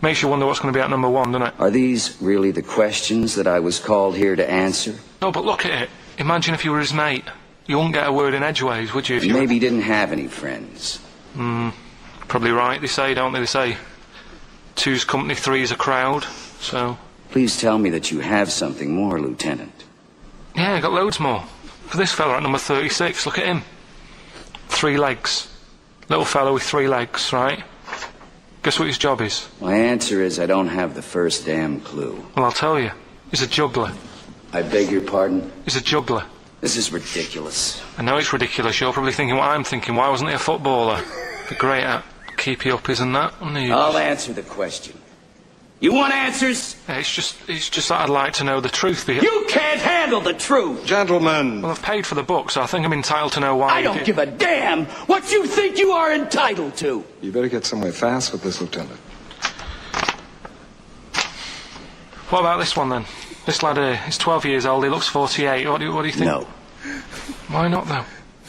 Makes you wonder what's going to be at number 1, doesn't it? Are these really the questions that I was called here to answer? No, but look at it. Imagine if you were his mate. You wouldn't get a word in edgeways, would you? If you Maybe he didn't have any friends. Probably right, they say, don't they? They say 2's company, 3's a crowd, so... Please tell me that you have something more, Lieutenant. Yeah, I got loads more. For this fella at number 36, look at him. 3 legs. Little fellow with 3 legs, right? Guess what his job is? My answer is I don't have the first damn clue. Well, I'll tell you. He's a juggler. I beg your pardon? He's a juggler. This is ridiculous. I know it's ridiculous. You're probably thinking what I'm thinking. Why wasn't he a footballer? Be great at keepy uppies and that. I'll answer the question. You want answers? Yeah, it's just that I'd like to know the truth. You can't handle the truth! Gentlemen. Well, I've paid for the book, so I think I'm entitled to know why. I don't give a damn what you think you are entitled to! You better get somewhere fast with this, Lieutenant. What about this one, then? This lad here, he's 12 years old, he looks 48. What do you think? No. Why not, though?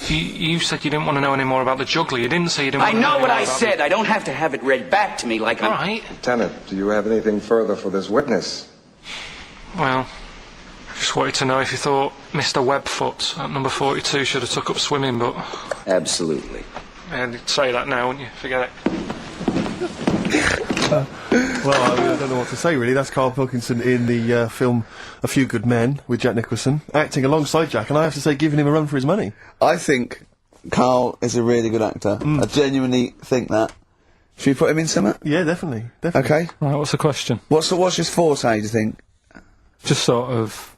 You said you didn't want to know any more about the juggler. You didn't say you didn't want to know I know what I about said. I don't have to have it read back to me like I'm... Right. Lieutenant, do you have anything further for this witness? Well, just wanted to know if you thought Mr. Webfoot at number 42 should have took up swimming, but... Absolutely. Yeah, you'd say that now, wouldn't you? Forget it. Well, I don't know what to say, really. That's Karl Pilkington in the film A Few Good Men with Jack Nicholson, acting alongside Jack, and I have to say, giving him a run for his money. I think Karl is a really good actor. I genuinely think that. Should we put him in something? Yeah, definitely. Okay. Right, what's the question? What's his forte, do you think? Just sort of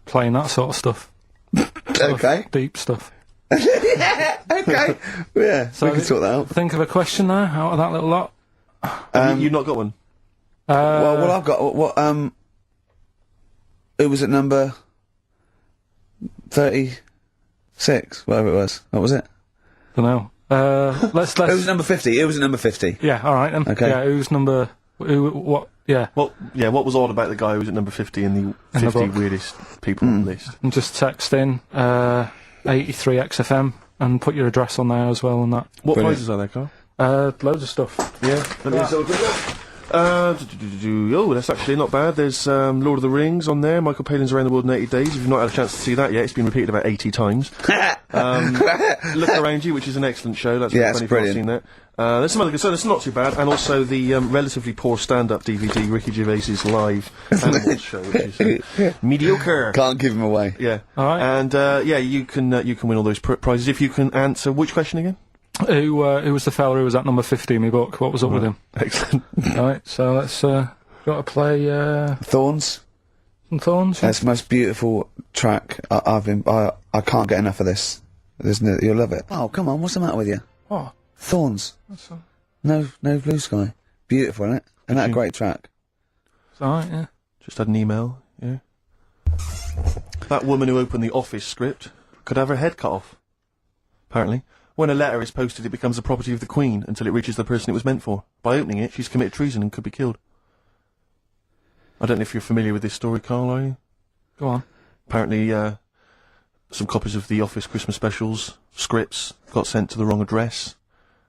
playing that sort of stuff. Okay. Deep stuff. Yeah, okay. Yeah, so we can sort that out. Think of a question there out of that little lot. You've not got one? Well, what I've got, who was at number 36, whatever it was. What was it? Don't know. Let's. Who was number 50? It was at number 50. Yeah, alright then. Okay. Yeah, who's number... what... Yeah. Well, yeah, what was odd about the guy who was at number 50 in the 50 weirdest people list? And just text in 83 XFM and put your address on there as well and that. What prizes are there, Karl? Loads of stuff. Yeah. Let me just have a quick look. Oh, that's actually not bad. There's Lord of the Rings on there, Michael Palin's Around the World in 80 Days. If you've not had a chance to see that yet, it's been repeated about 80 times. Look Around You, which is an excellent show. That's really funny if you've not seen that. There's some other good stuff, that's not too bad. And also the relatively poor stand-up DVD, Ricky Gervais's live Animals show, which is mediocre. Can't give him away. Yeah. Alright. And, yeah, you can win all those prizes if you can answer which question again? Who was the fella who was at number 50 in my book? What was up with him? Excellent. Alright, so let's, got to play, Thorns. some Thorns? That's the most beautiful track I can't get enough of this. You'll love it. Oh, come on, what's the matter with you? What? Thorns. No Blue Sky. Beautiful, isn't it? Isn't that a great track? It's alright, yeah. Just had an email, yeah. That woman who opened the Office script could have her head cut off. Apparently. When a letter is posted, it becomes the property of the Queen until it reaches the person it was meant for. By opening it, she's committed treason and could be killed. I don't know if you're familiar with this story, Karl, are you? Go on. Apparently, some copies of the Office Christmas specials, scripts, got sent to the wrong address.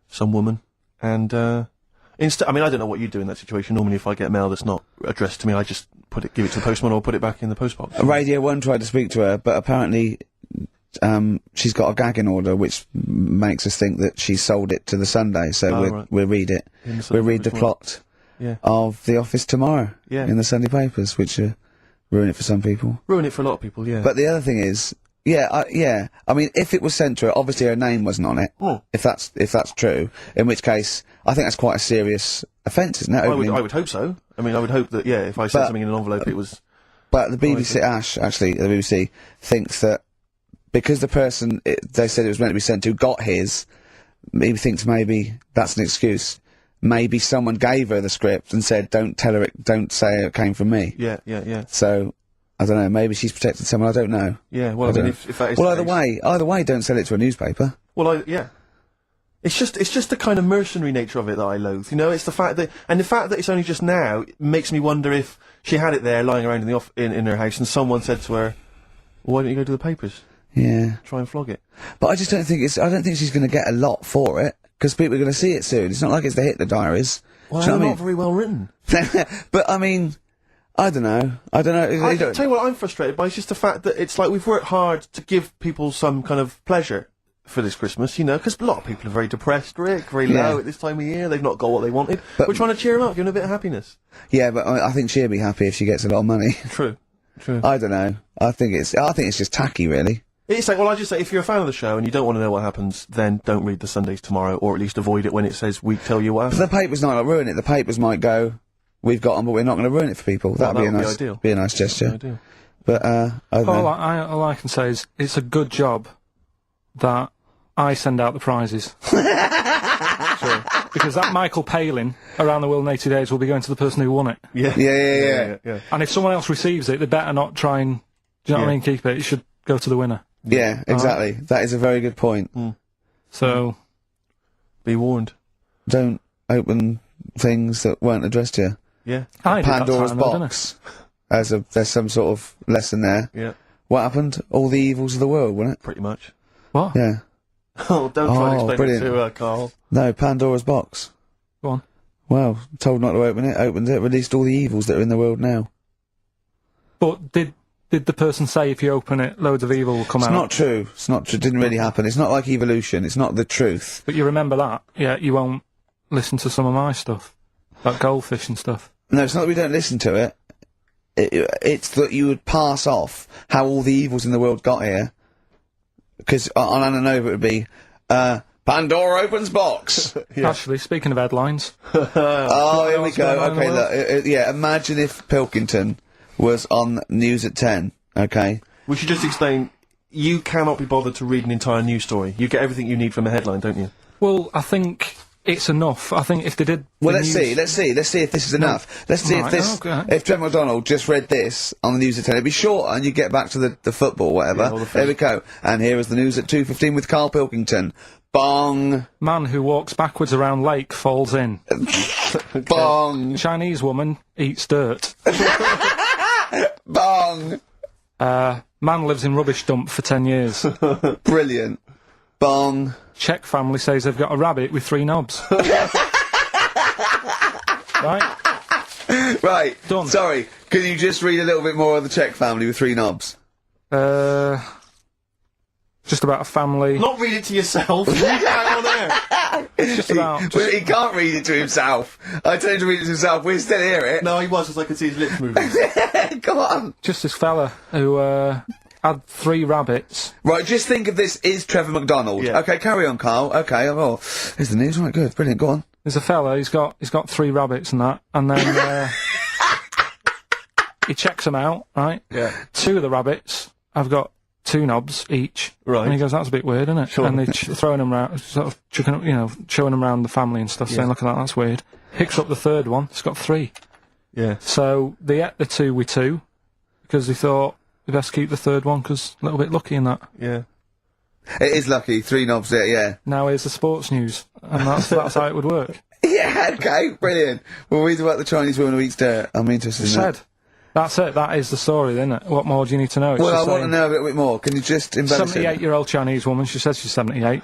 Some woman. And, I mean, I don't know what you do in that situation. Normally, if I get mail that's not addressed to me, I just give it to the postman or put it back in the postbox. Radio 1 tried to speak to her, but apparently... she's got a gagging order, which makes us think that she sold it to the Sunday. So we'll read it. We'll read the plot of The Office tomorrow in the Sunday papers, which ruin it for some people. Ruin it for a lot of people, yeah. But the other thing is, I mean, if it was sent to her, obviously her name wasn't on it. Oh. If that's true, in which case, I think that's quite a serious offence, isn't it? I would hope so. I mean, I would hope that, if I sent something in an envelope, it was... But the BBC, the BBC, thinks that because the person they said it was meant to be sent to got his, maybe thinks maybe that's an excuse. Maybe someone gave her the script and said, don't say it came from me. Yeah. So, I don't know, maybe she's protected someone, I don't know. Yeah, well, I mean, if that is... Well, either way, don't sell it to a newspaper. Well, It's just the kind of mercenary nature of it that I loathe, you know, it's the fact that it's only just now makes me wonder if she had it there lying around in her house and someone said to her, well, why don't you go to the papers? Yeah. Try and flog it. But I don't think she's going to get a lot for it, because people are going to see it soon. It's not like it's the Hitler Diaries. Well, Do you know they're what not very well written. But I mean, I don't know. I tell you what I'm frustrated by is just the fact that it's like we've worked hard to give people some kind of pleasure for this Christmas, you know, because a lot of people are very depressed, Rick, very low at this time of year. They've not got what they wanted. But we're trying to cheer them up, give them a bit of happiness. Yeah, but I think she'll be happy if she gets a lot of money. True. I don't know. I think it's just tacky, really. It's like, well, I just say, if you're a fan of the show and you don't want to know what happens, then don't read the Sundays Tomorrow, or at least avoid it when it says we tell you what happens. But the papers might not ruin it. The papers might go, we've got them, but we're not going to ruin it for people. That'd be a nice, be a nice gesture. But I don't know. All I can say is it's a good job that I send out the prizes. Sure. Because that Michael Palin around the world in 80 days will be going to the person who won it. Yeah. And if someone else receives it, they better not try and, do you know what I mean, keep it. It should go to the winner. Yeah, exactly. That is a very good point. So, be warned. Don't open things that weren't addressed to you. Yeah. Pandora's box. There's some sort of lesson there. Yeah. What happened? All the evils of the world, wasn't it? Pretty much. What? Yeah. Oh, don't try and explain brilliant. it to Karl. No, Pandora's box. Go on. Well, told not to open it, opened it, released all the evils that are in the world now. But did the person say if you open it, loads of evil will come out? It's not true. It's not true. It didn't really happen. It's not like evolution. It's not the truth. But you remember that? Yeah, you won't listen to some of my stuff. Like goldfish and stuff. No, it's not that we don't listen to it. It's that you would pass off how all the evils in the world got here. Because on Ananova it would be, Pandora opens box. Actually, speaking of headlines. Oh, here we go. Okay, look. Yeah, imagine if Pilkington was on News at 10, okay? We should just explain, you cannot be bothered to read an entire news story. You get everything you need from a headline, don't you? Well, I think it's enough. I think if they did... Well, let's see if this is enough. Let's see if Trevor McDonald just read this on the News at 10, it'd be shorter and you get back to the football, whatever. There we go. And here is the News at 2:15 with Karl Pilkington. Bong. Man who walks backwards around lake falls in. Bong. Chinese woman eats dirt. Bong. Man lives in rubbish dump for 10 years. Brilliant. Bong. Czech family says they've got a rabbit with 3 knobs. Right? Right. Done. Sorry, can you just read a little bit more of the Czech family with 3 knobs? Just about a family... Not read it to yourself. Read it out on air. It's just about... Well, he can't read it to himself. I told him to read it to himself. We still hear it. No, he was, because I could see his lips moving. Come on. Just this fella who, had 3 rabbits. Right, just think of this is Trevor McDonald. Yeah. Okay, carry on, Karl. Okay, oh, here's the news. Right, good, brilliant. Go on. There's a fella, he's got 3 rabbits and that, and then, he checks them out, right? Yeah. 2 of the rabbits have got 2 knobs each. Right. And he goes, that's a bit weird, isn't it? Sure. And they're throwing them around, sort of, showing them around the family and stuff, saying, look at that, that's weird. Picks up the 3rd one, it's got 3. Yeah. So, they ate the 2 with 2, because they thought, we best keep the 3rd one, because a little bit lucky in that. Yeah. It is lucky, 3 knobs there, yeah. Now here's the sports news, and that's how it would work. Yeah, okay, brilliant. We'll read about the Chinese woman who eats dirt. I'm interested in that. That's it, that is the story, isn't it? What more do you need to know? It's well, I just want to know a little bit more. Can you just embellish it? 78-year-old Chinese woman, she says she's 78.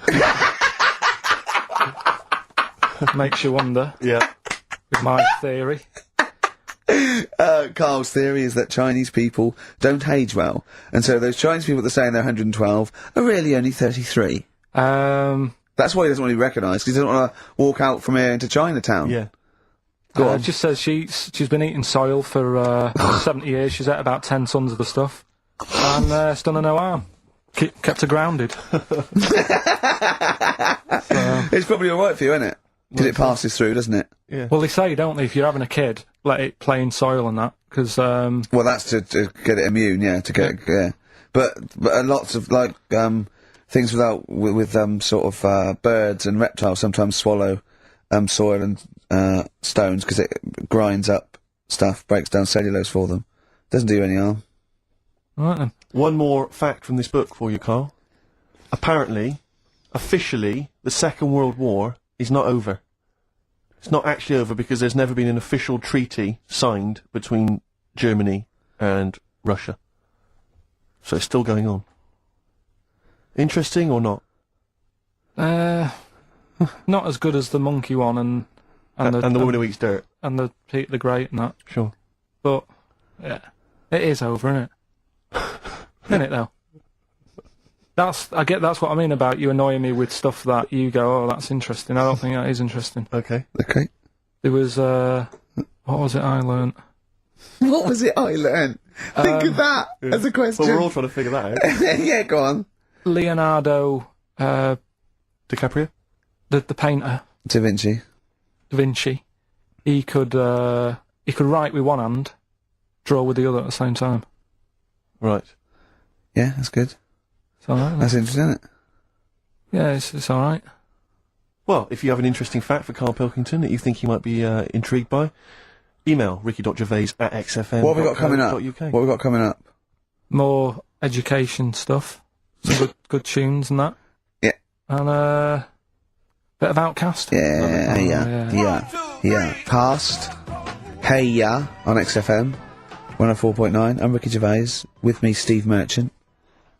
Makes you wonder. Yeah. With my theory. Karl's theory is that Chinese people don't age well, and so those Chinese people that are saying they're 112 are really only 33. That's why he doesn't want to be recognised, because he doesn't want to walk out from here into Chinatown. Yeah. Go on. It just says she's been eating soil for 70 years, she's ate about 10 tons of the stuff, and it's done her no harm. Kept her grounded. It's probably alright for you, isn't it? Because it passes through, doesn't it? Yeah. Well, they say, don't they, if you're having a kid, let it play in soil and that, because... Well, that's to get it immune, yeah, to get yeah. But lots of, like, things with sort of, birds and reptiles sometimes swallow, soil and, stones, because it grinds up stuff, breaks down cellulose for them. Doesn't do you any harm. Right then. One more fact from this book for you, Karl. Apparently, officially, the Second World War is not over. It's not actually over because there's never been an official treaty signed between Germany and Russia. So it's still going on. Interesting or not? Not as good as the monkey one and And the woman who eats dirt. And the Pete the Great and that. Sure. But, yeah. It is over, isn't it? Isn't it, though? That's what I mean about you annoying me with stuff that you go, oh, that's interesting. I don't think that is interesting. Okay. There was, what was it I learnt? What was it I learnt? Think of that as a question. Well, we're all trying to figure that out. Yeah, go on. Leonardo, DiCaprio? The painter. Da Vinci. He could write with one hand, draw with the other at the same time. Right. Yeah, that's good. It's alright. That's interesting, isn't it? Yeah, it's alright. Well, if you have an interesting fact for Karl Pilkington that you think he might be intrigued by, email ricky.gervais@xfm.co.uk. What have we got coming up? What have we got coming up? More education stuff. Some good tunes and that. Yeah. And bit of Outcast. Yeah. Past. Hey Ya on XFM 104.9. I'm Ricky Gervais. With me, Steve Merchant.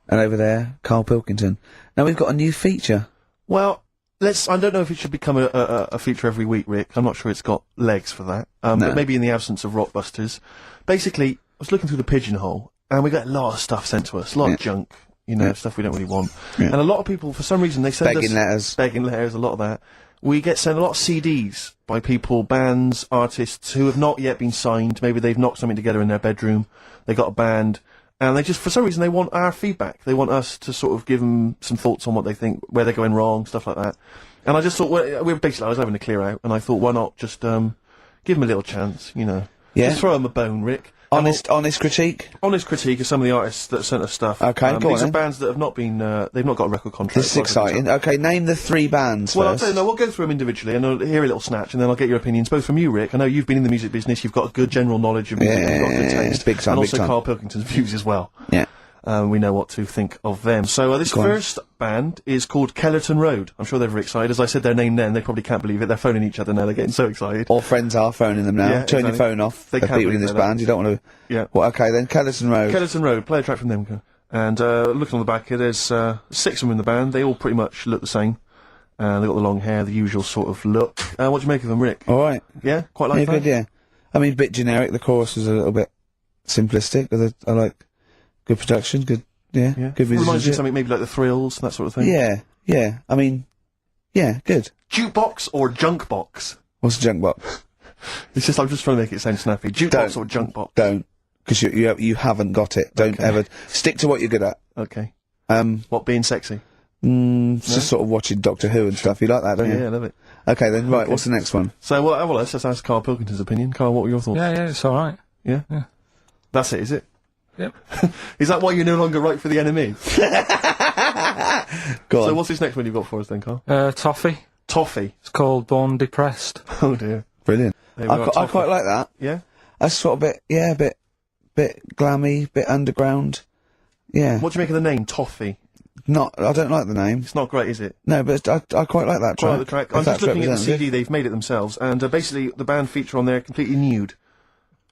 And over there, Karl Pilkington. Now we've got a new feature. Well, I don't know if it should become a feature every week, Rick. I'm not sure it's got legs for that. But maybe in the absence of Rockbusters. Basically, I was looking through the pigeonhole, and we got a lot of stuff sent to us. A lot of junk, stuff we don't really want. Yeah. And a lot of people, for some reason, they send us... Begging letters, a lot of that. We get sent a lot of CDs by people, bands, artists, who have not yet been signed. Maybe they've knocked something together in their bedroom. They got a band. And they just, for some reason, they want our feedback. They want us to sort of give them some thoughts on what they think, where they're going wrong, stuff like that. And I just thought, I was having a clear out, and I thought, why not just, give them a little chance, Yeah. Just throw them a bone, Rick. Honest critique? Honest critique of some of the artists that sent us stuff. Okay, go on. These are bands that have not been, they've not got a record contract. This is exciting. Okay, name the 3 bands Well, first. I'll tell you, we'll go through them individually, and I'll hear a little snatch, and then I'll get your opinions, both from you, Rick. I know you've been in the music business, you've got a good general knowledge of music, you've got good taste. Big time, and also big time. Karl Pilkington's views as well. Yeah. We know what to think of them. So this first band is called Kellerton Road. I'm sure they're very excited. As I said their name then, they probably can't believe it. They're phoning each other now. They're getting so excited. All friends are phoning them now. Yeah, Turn your phone off. They can't people in this band. You don't want to... Yeah. Well, okay, then Kellerton Road. Kellerton Road. Play a track from them. And looking on the back here, there's 6 of them in the band. They all pretty much look the same. They've got the long hair, the usual sort of look. What do you make of them, Rick? All right. Yeah? Quite like that? Good, yeah. I mean, a bit generic. The chorus was a little bit simplistic. I like good production, good... Yeah, good musicianship. Reminds you of something maybe like the Thrills, that sort of thing? Yeah. I mean, yeah, good. Jukebox or junk box? What's a junk box? I'm just trying to make it sound snappy. Jukebox or junk box? Don't. Because you haven't got it. Don't ever... Stick to what you're good at. Okay. What, being sexy? Just sort of watching Doctor Who and stuff. You like that, don't you? Yeah, I love it. Okay, then, right, what's the next one? So, well, let's just ask Karl Pilkington's opinion. Karl, what were your thoughts? Yeah, it's alright. Yeah? That's it, is it? Yep. Is that why you're no longer right for the enemy? Go on. So what's this next one you've got for us then, Karl? Toffee. Toffee? It's called Born Depressed. Oh dear. Brilliant. I quite like that. Yeah? That's sort of a bit glammy, bit underground. Yeah. What do you make of the name, Toffee? I don't like the name. It's not great, is it? No, but I quite like that track. Quite like the track. I'm just looking at the CD, they've made it themselves, and basically the band feature on there completely nude.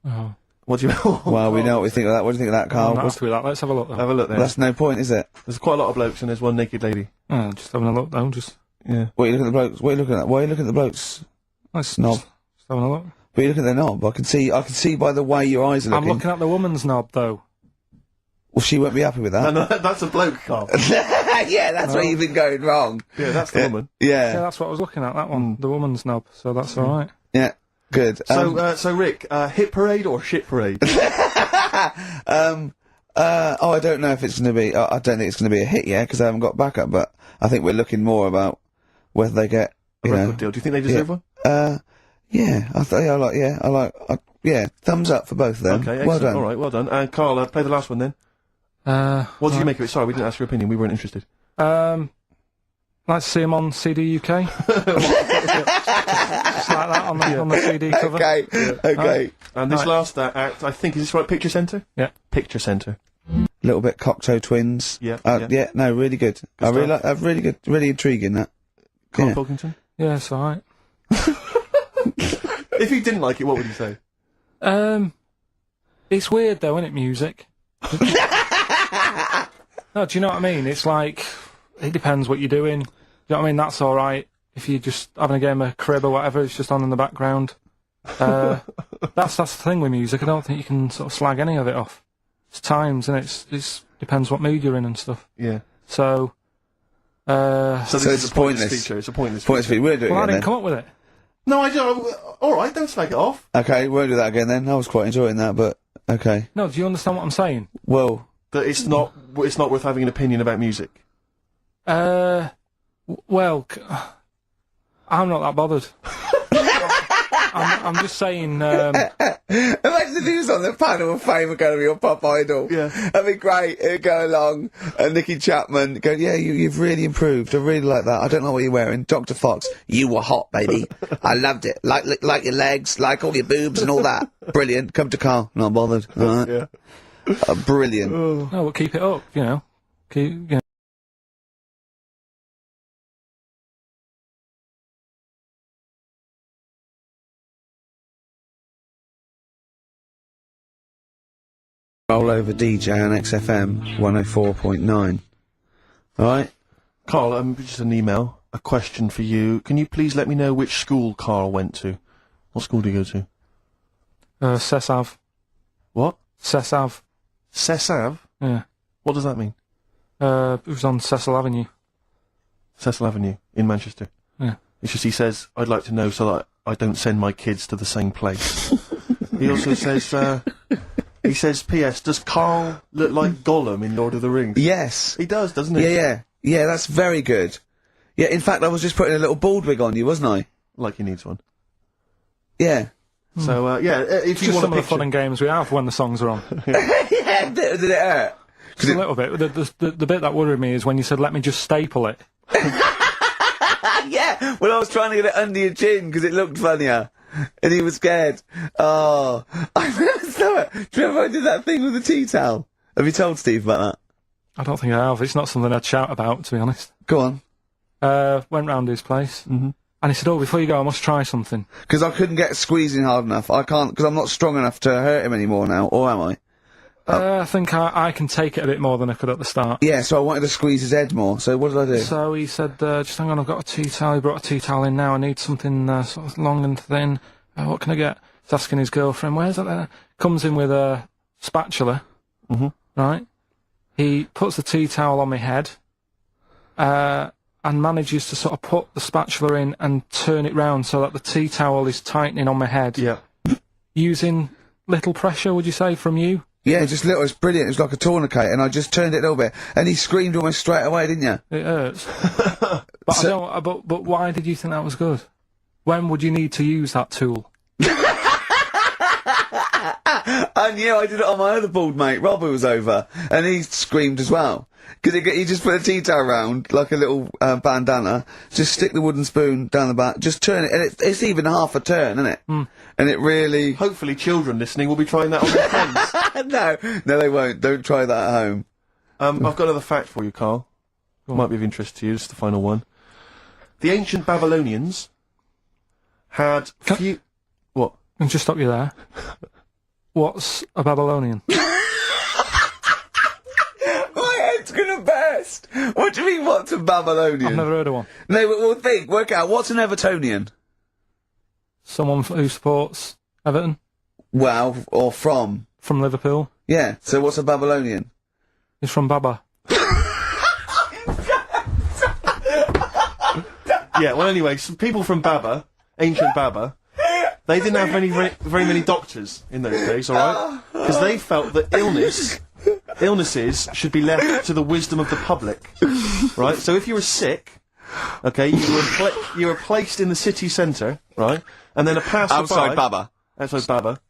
Oh. What do you... Well, we know what we think of that. What do you think of that, Karl? Let's have a look, though. Have a look there. That's no point, is it? There's quite a lot of blokes and there's one naked lady. Oh, just having a look, though, Yeah. What are you looking at the blokes? What are you looking at? Why are you looking at the blokes? Knob. Just having a look. But you look at their knob. I can see by the way your eyes are looking. I'm looking at the woman's knob, though. Well, she won't be happy with that. No, that's a bloke, Karl. Yeah, that's where you've been going wrong. Yeah, that's the woman. Yeah. Yeah, that's what I was looking at, that one. The woman's knob, so that's alright. Yeah, good. So Rick, hit parade or shit parade? I don't know if it's going to be, I don't think it's going to be a hit yet, because I haven't got backup, but I think we're looking more about whether they get, a record deal. Do you think they deserve one? Yeah, thumbs up for both of them. Okay, well done. Alright, well done. And Karl, play the last one then. What did you make of it? Sorry, we didn't ask your opinion, we weren't interested. Like to see him on CD UK. Just like that on the CD cover. Okay. And this last act, I think, is this right? Picture Centre? Yeah. Picture Centre. Little bit Cocteau Twins. Yeah. No, really good. I really like. Really good. Really intriguing that. Karl Pilkington. Yeah, it's alright. If you didn't like it, what would you say? It's weird though, isn't it? Music. No, do you know what I mean? It's like it depends what you're doing. Do you know what I mean? That's alright if you're just having a game of crib or whatever, it's just on in the background. That's the thing with music. I don't think you can sort of slag any of it off. It's times, and it's depends what mood you're in and stuff. Yeah. So it's a pointless feature. It's a pointless feature. We'll do it Well, I again didn't come up with it. No, I don't. All right, don't slag it off. Okay, we won't do that again then. I was quite enjoying that, but okay. No, do you understand what I'm saying? Well, that it's not worth having an opinion about music. Well, I'm not that bothered. I'm just saying. Imagine if he was on the panel of Fame Academy or Pop Idol. Yeah, that'd be great. It'd go along, and Nicky Chapman go, "Yeah, you've really improved. I really like that. I don't know what you're wearing, Dr. Fox. You were hot, baby. I loved it. Like your legs, like all your boobs and all that. Brilliant. Come to Karl. Not bothered. All right. Yeah. Brilliant. No, but keep it up. You know, keep. Roll over DJ on XFM 104.9. Alright? Karl, just an email. A question for you. Can you please let me know which school Karl went to? What school did he go to? Cesav. What? Cesav. Cesav? Yeah. What does that mean? It was on Cecil Avenue. Cecil Avenue, in Manchester. Yeah. It's just he says, I'd like to know so that I don't send my kids to the same place. He also says, he says, P.S. Does Karl look like Gollum in Lord of the Rings? Yes. He does, doesn't he? Yeah. Yeah, that's very good. Yeah, in fact, I was just putting a little bald wig on you, wasn't I? Like he needs one. Yeah. So, if you just want some of the fun and games we have when the songs are on. Yeah, did it hurt? Just a little bit. The bit that worried me is when you said, let me just staple it. Yeah, well, I was trying to get it under your chin because it looked funnier. And he was scared. Oh. I remember, do you remember I did that thing with the tea towel? Have you told Steve about that? I don't think I have. It's not something I'd shout about, to be honest. Go on. Went round his place. And he said, before you go, I must try something. Because I couldn't get squeezing hard enough. I can't, because I'm not strong enough to hurt him anymore now, or am I? I think I can take it a bit more than I could at the start. Yeah, so I wanted to squeeze his head more, so what did I do? So he said, just hang on, I've got a tea towel. He brought a tea towel in now. I need something sort of long and thin. What can I get? He's asking his girlfriend, where's that? Comes in with a spatula. Right? He puts the tea towel on my head, and manages to sort of put the spatula in and turn it round so that the tea towel is tightening on my head. Yeah. Using little pressure, would you say, from you? Yeah, just little. It's brilliant. It was like a tourniquet, and I just turned it a little bit, and he screamed almost straight away, didn't you? It hurts. But why did you think that was good? When would you need to use that tool? I knew. I did it on my other bald mate, Rob, who was over, and he screamed as well. Because he just put a tea towel around, like a little bandana, just stick the wooden spoon down the back, just turn it, and it's even half a turn, isn't it? And it really... Hopefully children listening will be trying that on their pens. No, they won't. Don't try that at home. I've got another fact for you, Karl. Might be of interest to you, just the final one. The ancient Babylonians had What? Can I just stop you there? What's a Babylonian? My head's gonna burst! What do you mean, what's a Babylonian? I've never heard of one. No, but we'll work out, what's an Evertonian? Someone who supports Everton? Well, or from? From Liverpool. Yeah, so what's a Babylonian? He's from Baba. Yeah, well anyway, some people from Baba, ancient Baba, they didn't have very many doctors in those days, alright? Because they felt that illnesses should be left to the wisdom of the public, right? So if you were sick, okay, you were placed in the city centre, right? And then a passerby... Outside Baba. Outside Baba.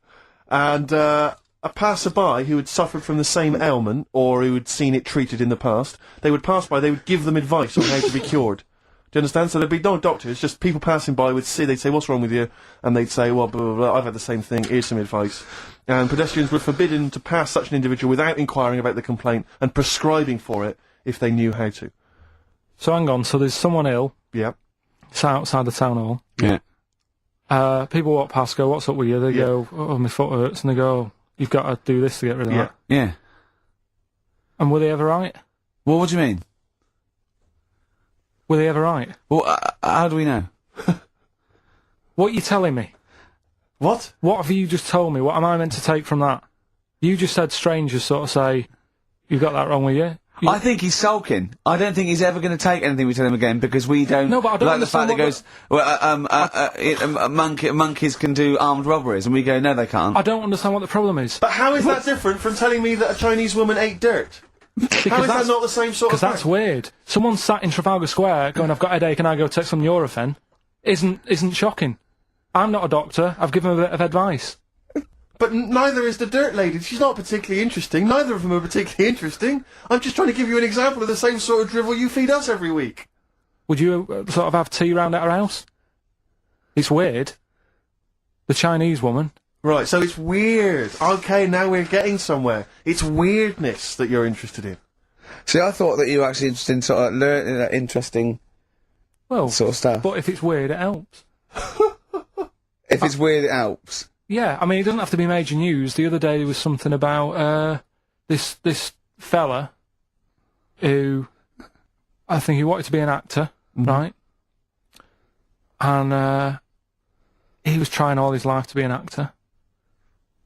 And, a passerby who had suffered from the same ailment, or who had seen it treated in the past, they would pass by, they would give them advice on how to be cured. Do you understand? So there'd be no doctors, just people passing by would see, they'd say, what's wrong with you? And they'd say, well, blah, blah, blah, I've had the same thing, here's some advice. And pedestrians were forbidden to pass such an individual without inquiring about the complaint and prescribing for it if they knew how to. So hang on, so there's someone ill. Yeah. It's outside the town hall. Yeah. People walk past, go, what's up with you? They go, oh, my foot hurts. And they go, you've got to do this to get rid of that. Yeah. And were they ever right? Well, what do you mean? Were they ever right? Well, how do we know? What are you telling me? What? What have you just told me? What am I meant to take from that? You just said strangers sort of say, you've got that wrong with you. I think he's sulking. I don't think he's ever going to take anything we tell him again because we don't. No, but I don't like the fact understand that goes, monkeys can do armed robberies, and we go, no, they can't. I don't understand what the problem is. But how is that different from telling me that a Chinese woman ate dirt? How is that not the same sort of Because that's weird. Someone sat in Trafalgar Square going, I've got a headache and I go take some Nurofen, isn't shocking. I'm not a doctor, I've given a bit of advice. But neither is the dirt lady. She's not particularly interesting. Neither of them are particularly interesting. I'm just trying to give you an example of the same sort of drivel you feed us every week. Would you sort of have tea round at her house? It's weird. The Chinese woman. Right, so it's weird. Okay, now we're getting somewhere. It's weirdness that you're interested in. See, I thought that you were actually interested in sort of learning interesting sort of stuff. But if it's weird, it helps. If it's weird, it helps. Yeah, I mean, it doesn't have to be major news. The other day there was something about this fella who I think he wanted to be an actor, right? And he was trying all his life to be an actor.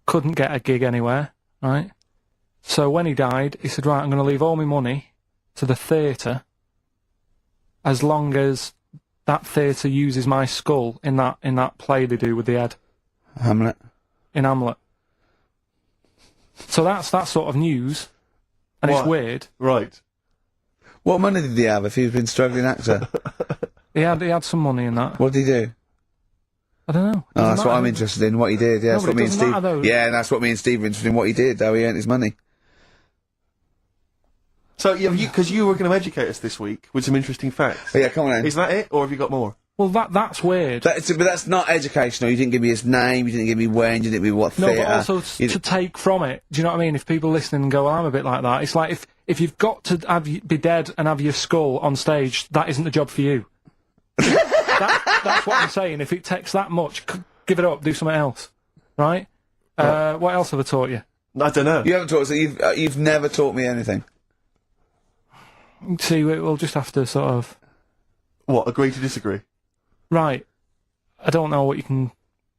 Couldn't get a gig anywhere, right? So when he died, he said, right, I'm going to leave all my money to the theatre as long as that theatre uses my skull in that play they do with the head. Hamlet. In Hamlet. So that's that sort of news, and it's weird. Right. What money did he have if he's been struggling actor? He had some money in that. What did he do? I don't know. Oh, that's what I'm interested in, what he did. Yeah, that's what me and Steve. Yeah, and that's what me and Steve are interested in, what he did, how he earned his money. So, because you were going to educate us this week with some interesting facts. Oh, yeah, come on then. Is that it, or have you got more? Well, that's weird. But that's not educational. You didn't give me his name, you didn't give me when, you didn't give me what theatre. No, but also to take from it. Do you know what I mean? If people listening and go, well, I'm a bit like that, it's like if you've got to be dead and have your skull on stage, that isn't the job for you. That's what I'm saying. If it takes that much, give it up, do something else. Right? What else have I taught you? I don't know. You haven't taught us, you've never taught me anything. See, we'll just have to sort of... What, agree to disagree? Right. I don't know what you can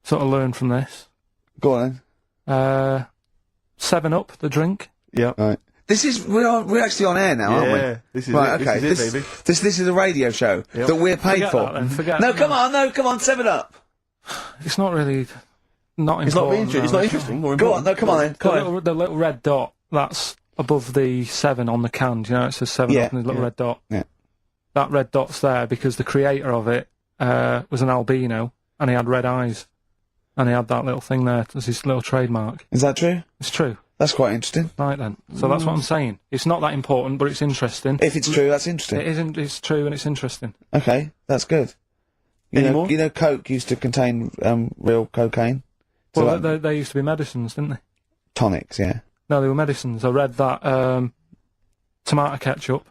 sort of learn from this. Go on then. 7-Up, the drink. Yeah. Right. We're actually on air now, aren't we? Yeah, this is right, it. Okay. This is it, baby. This is a radio show that we're paid for. Forget no, come on, 7-Up. It's not really... Not important. It's not interesting or important. Go on, no, come on then. The little red dot, that's above the 7 on the can. Do you know, it says 7-Up and the little red dot. Yeah. That red dot's there because the creator of it was an albino, and he had red eyes. And he had that little thing there as his little trademark. Is that true? It's true. That's quite interesting. Right then. So that's what I'm saying. It's not that important, but it's interesting. If it's true, that's interesting. It isn't, it's true and it's interesting. Okay, that's good. You know, Coke used to contain real cocaine. Well, they used to be medicines, didn't they? Tonics, yeah. No, they were medicines. I read that tomato ketchup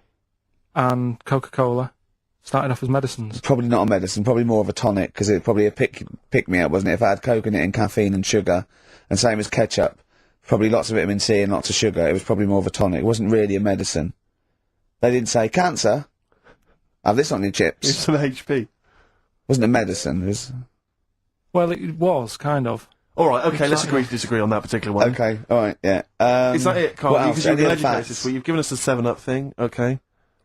and Coca-Cola started off as medicines. Probably not a medicine, probably more of a tonic, because it's probably a pick-me-up, wasn't it? If I had Coke in it and caffeine and sugar, and same as ketchup, probably lots of vitamin C and lots of sugar, it was probably more of a tonic. It wasn't really a medicine. They didn't say, cancer, have this on your chips. It's some HP. Wasn't a medicine, it was... Well, it was, kind of. Alright, okay, let's agree to disagree on that particular one. Okay, alright, yeah. Is that it, Carl? Because you've been educated this facts? week. You've given us the 7-Up thing, okay.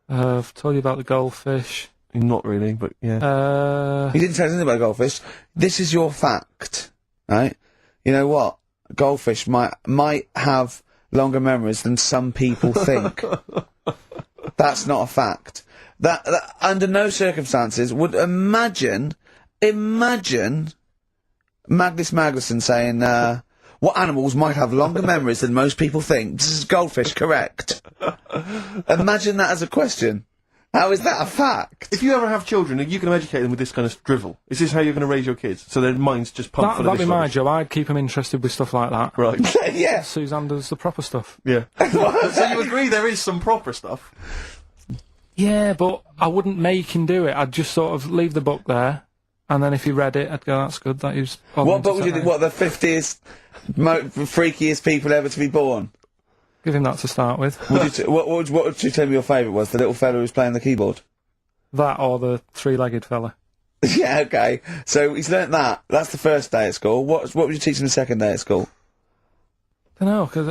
I've told you about the goldfish. Not really, but yeah. You didn't tell us anything about goldfish. This is your fact, right? You know what? Goldfish might have longer memories than some people think. That's not a fact. That under no circumstances would imagine Magnus Magnuson saying, what animals might have longer memories than most people think? This is goldfish, correct? Imagine that as a question. How is that a fact? If you ever have children, you can educate them with this kind of drivel. Is this how you're going to raise your kids? So their minds just pump full of this That'd be my rubbish? job. I'd keep them interested with stuff like that. Right. Yeah. Suzanne does the proper stuff. Yeah. So you agree there is some proper stuff? Yeah, but I wouldn't make him do it. I'd just sort of leave the book there, and then if he read it, I'd go, that's good, that is... What book would you do? What, the 50th freakiest people ever to be born? Give him that to start with. What would you tell me your favourite was? The little fella who was playing the keyboard? That or the three-legged fella. Yeah, okay. So he's learnt that. That's the first day at school. What would you teach him the second day at school? I don't know, because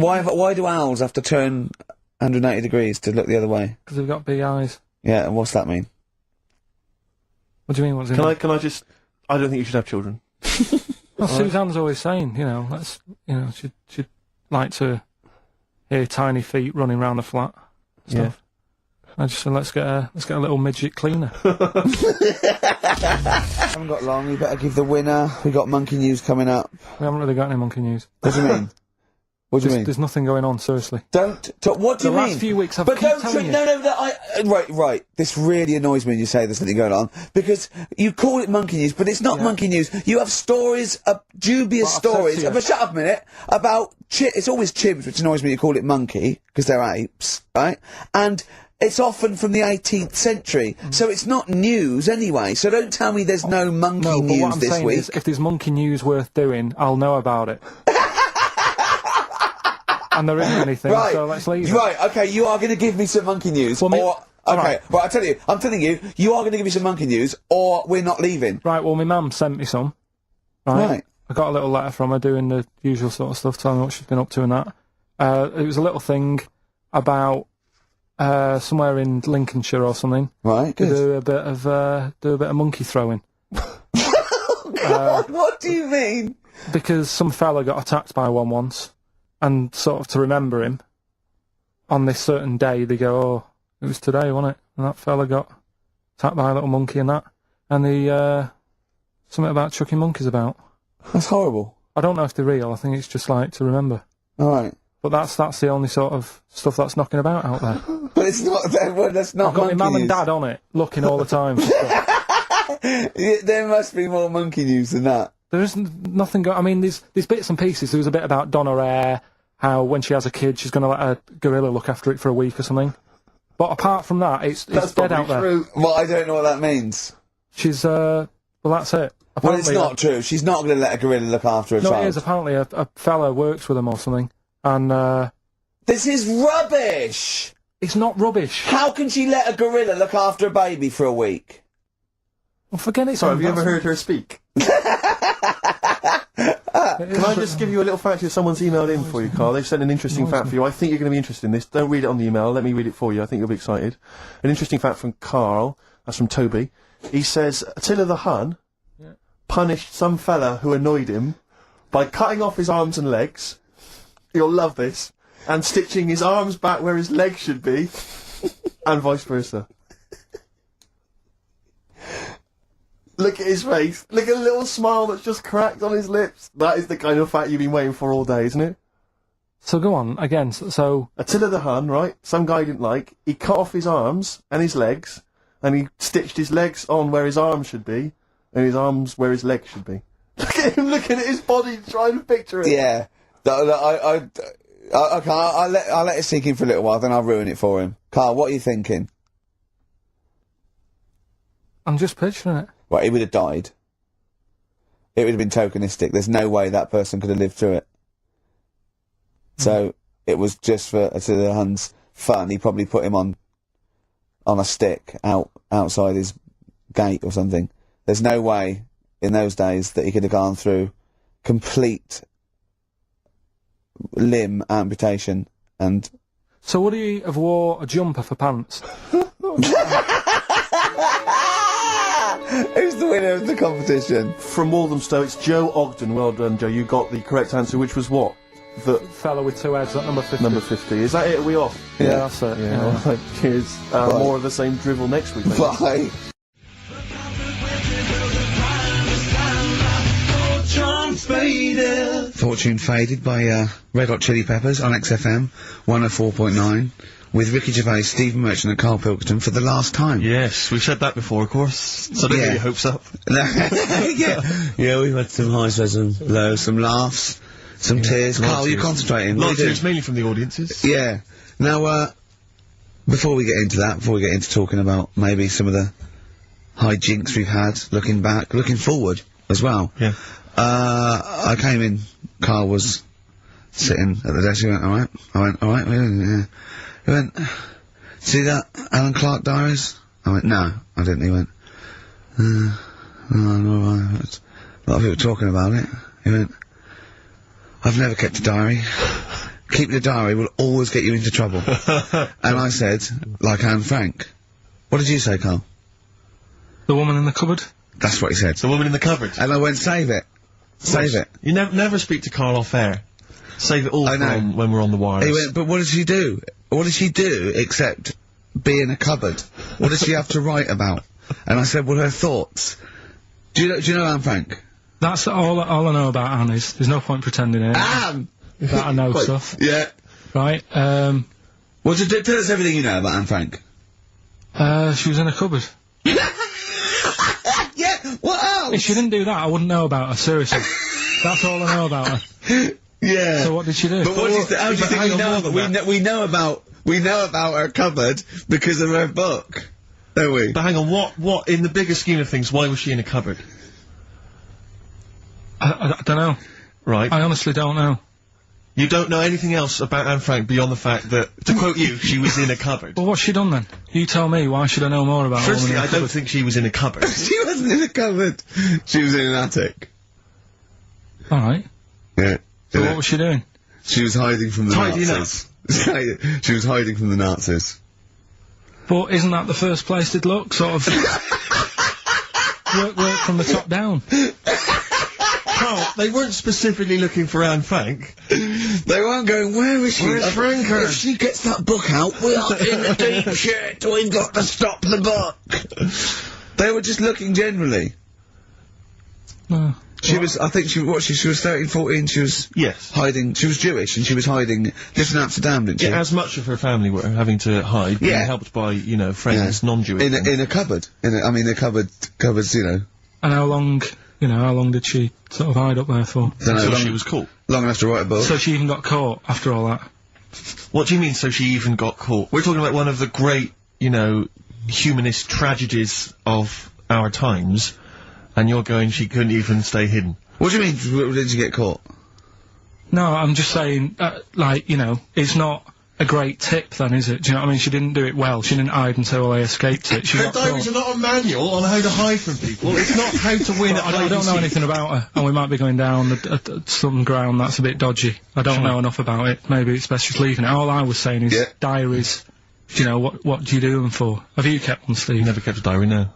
Why do owls have to turn 180 degrees to look the other way? Because they've got big eyes. Yeah, and what's that mean? What do you mean? What's it mean? Can I just... I don't think you should have children. Well, Suzanne's always saying, she'd like to hear tiny feet running around the flat. Stuff. I just said, let's get a little midget cleaner. Haven't got long. You better give the winner. We got monkey news coming up. We haven't really got any monkey news. What do you mean? What do you mean? There's nothing going on, seriously. What do you mean? The last few weeks I've kept telling you. Right. This really annoys me when you say there's something going on, because you call it monkey news, but it's not monkey news. You have stories, dubious stories. But shut up a minute. About it's always chimps, which annoys me. You call it monkey because they're apes, right? And it's often from the 18th century, so it's not news anyway. So don't tell me there's no monkey news what I'm this saying week. Is, if there's monkey news worth doing, I'll know about it. And there isn't anything, so let's leave it. Right, okay, you are going to give me some monkey news, right, I'm telling you, you are going to give me some monkey news, or we're not leaving. Right, well, my mum sent me some. Right. I got a little letter from her doing the usual sort of stuff, telling me what she's been up to and that. It was a little thing about somewhere in Lincolnshire or something. Right, good. Do a bit of monkey throwing. Oh, God, what do you mean? Because some fella got attacked by one once. And sort of to remember him, on this certain day, they go, oh, it was today, wasn't it? And that fella got attacked by a little monkey and that. And something about chucking monkeys about. That's horrible. I don't know if they're real, I think it's just like to remember. Alright. But that's the only sort of stuff that's knocking about out there. But it's not, that's not I've got my mum and dad on it, looking all the time. There must be more monkey news than that. There isn't nothing. I mean, there's bits and pieces. There was a bit about Donna Eyre, how when she has a kid, she's going to let a gorilla look after it for a week or something. But apart from that, it's dead out there. Well, I don't know what that means. She's well, that's it. Apparently, well, it's not true. She's not going to let a gorilla look after a child. No, it is. Apparently, a fella works with him or something, and this is rubbish. It's not rubbish. How can she let a gorilla look after a baby for a week? Well, forget it. Sorry, have you ever heard her speak? Can I just give you a little fact here? Someone's emailed in for you, Karl. They've sent an interesting fact for you. I think you're going to be interested in this. Don't read it on the email. Let me read it for you. I think you'll be excited. An interesting fact from Karl. That's from Toby. He says, Attila the Hun punished some fella who annoyed him by cutting off his arms and legs. You'll love this. And stitching his arms back where his legs should be. And vice versa. Look at his face. Look at the little smile that's just cracked on his lips. That is the kind of fact you've been waiting for all day, isn't it? So go on, again, so... Attila the Hun, right? Some guy he didn't like. He cut off his arms and his legs, and he stitched his legs on where his arms should be, and his arms where his legs should be. Look at him looking at his body, trying to picture it. Yeah. Okay, I'll let it sink in for a little while, then I'll ruin it for him. Karl, what are you thinking? I'm just picturing it. Well, he would have died. It would have been tokenistic. There's no way that person could have lived through it. So, it was just for the Hun's fun. He probably put him on a stick outside his gate or something. There's no way, in those days, that he could have gone through complete limb amputation and... So would he have wore a jumper for pants? Who's the winner of the competition? From Walthamstow, it's Joe Ogden. Well done, Joe. You got the correct answer, which was what? The fella with two heads at number 50. Number 50. Is that it? Are we off? Yeah, that's it. Yeah. All right. Cheers. More of the same drivel next week. Maybe. Bye. Fortune Faded by Red Hot Chili Peppers on XFM 104.9 with Ricky Gervais, Stephen Merchant and Karl Pilkington for the last time. Yes, we've said that before, of course, so don't get your hopes up. Yeah, we've had some highs, some lows, some laughs, some tears. Karl, you're concentrating. A lot of tears, mainly from the audiences. Yeah. Now, before we get into talking about maybe some of the hijinks we've had, looking back, looking forward as well. Yeah. I came in, Karl was sitting at the desk, he went, alright? I went, alright, yeah. He went, see that Alan Clark diaries? I went, no, I didn't. He went, no, alright. A lot of people talking about it. He went, I've never kept a diary. Keeping a diary will always get you into trouble. And I said, like Anne Frank. What did you say, Karl? The woman in the cupboard? That's what he said. The woman in the cupboard. And I went, save it. Save it. You never speak to Karl off air. Save it all from when we're on the wireless. He went, but what did she do? What did she do except be in a cupboard? What did she have to write about? And I said, well, her thoughts. Do you know Anne Frank? That's all I know about Anne is. There's no point pretending it. Anne! That I know stuff. Yeah. Right, well, tell us everything you know about Anne Frank. She was in a cupboard. Yeah, what else? If she didn't do that, I wouldn't know about her, seriously. That's all I know about her. Yeah. So what did she do? But how do you think we know about her cupboard because of her book, don't we? But hang on, what, in the bigger scheme of things, why was she in a cupboard? I don't know. Right. I honestly don't know. You don't know anything else about Anne Frank beyond the fact that, to quote you, she was in a cupboard. Well, what's she done then? You tell me, why should I know more about her? Firstly, I don't think she was in a cupboard. She wasn't in a cupboard. She was in an attic. Alright. Yeah. So what was she doing? She was hiding from the Nazis. She was hiding from the Nazis. But isn't that the first place they'd look? Sort of... work from the top down. Carl, they weren't specifically looking for Anne Frank. They weren't going, where is she? Where's Franker? If she gets that book out, we are in the deep shit. We've got to stop the book. They were just looking generally. She was, I think she was 13, 14, she was hiding, she was Jewish and she was hiding just in Amsterdam, didn't she? Yeah, as much of her family were having to hide, being helped by, you know, friends, non-Jewish. In a cupboard. The cupboards, you know. And how long did she sort of hide up there for? Until she was caught. Long enough to write a book. So she even got caught after all that? What do you mean, so she even got caught? We're talking about one of the great, you know, humanist tragedies of our times, and you're going, she couldn't even stay hidden. What do you mean, did you get caught? No, I'm just saying, like, you know, it's not a great tip then, is it? Do you know what I mean? She didn't do it well. She didn't hide until they escaped it. Her diaries are not a manual on how to hide from people. It's not how to win at I don't know anything about her, and we might be going down some ground that's a bit dodgy. I don't know enough about it. Maybe it's best just leaving it. All I was saying is diaries. You know, what do you do them for? Have you kept one, Steve? Never kept a diary, no.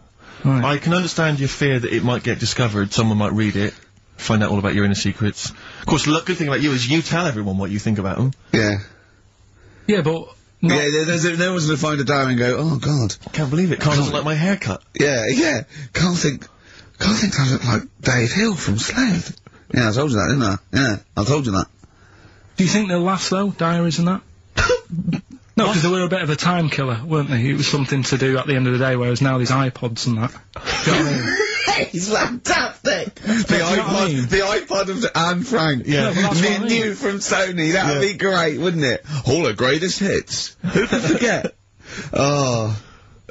Right. I can understand your fear that it might get discovered, someone might read it, find out all about your inner secrets. Of course, the good thing about you is you tell everyone what you think about them. Yeah. Yeah, but... no one's gonna find a diary and go, oh god. I can't believe it, Karl doesn't like my haircut. Yeah. Karl thinks I look like Dave Hill from Slade. Yeah, I told you that, didn't I? Yeah, I told you that. Do you think they'll last, though, diaries and that? No, because they were a bit of a time killer, weren't they? It was something to do at the end of the day, whereas now there's iPods and that. Do you know what I mean? It's fantastic! The iPod of Anne Frank. Yeah. New from Sony, that'd be great, wouldn't it? All her greatest hits. Who could forget? Oh,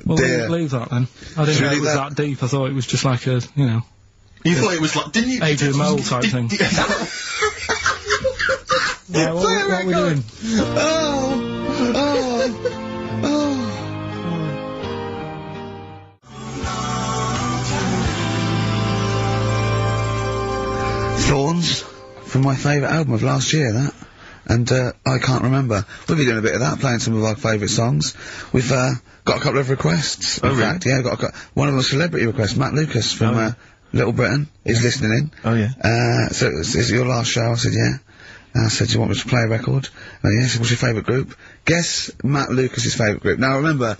well, dear. leave that then. I didn't know it was that deep. I thought it was just like a, you know... You thought it was like, didn't you? Adrian Mole type thing. Yeah, what are we doing? Thorns, from my favourite album of last year, that. And, I can't remember. We'll be doing a bit of that, playing some of our favourite songs. We've, got a couple of requests. In fact, yeah, one of our celebrity requests, Matt Lucas from, Little Britain, is listening in. Oh, yeah. So, is it your last show? I said, yeah. I said, do you want me to play a record? And he said, what's your favourite group? Guess Matt Lucas's favourite group. Now, remember,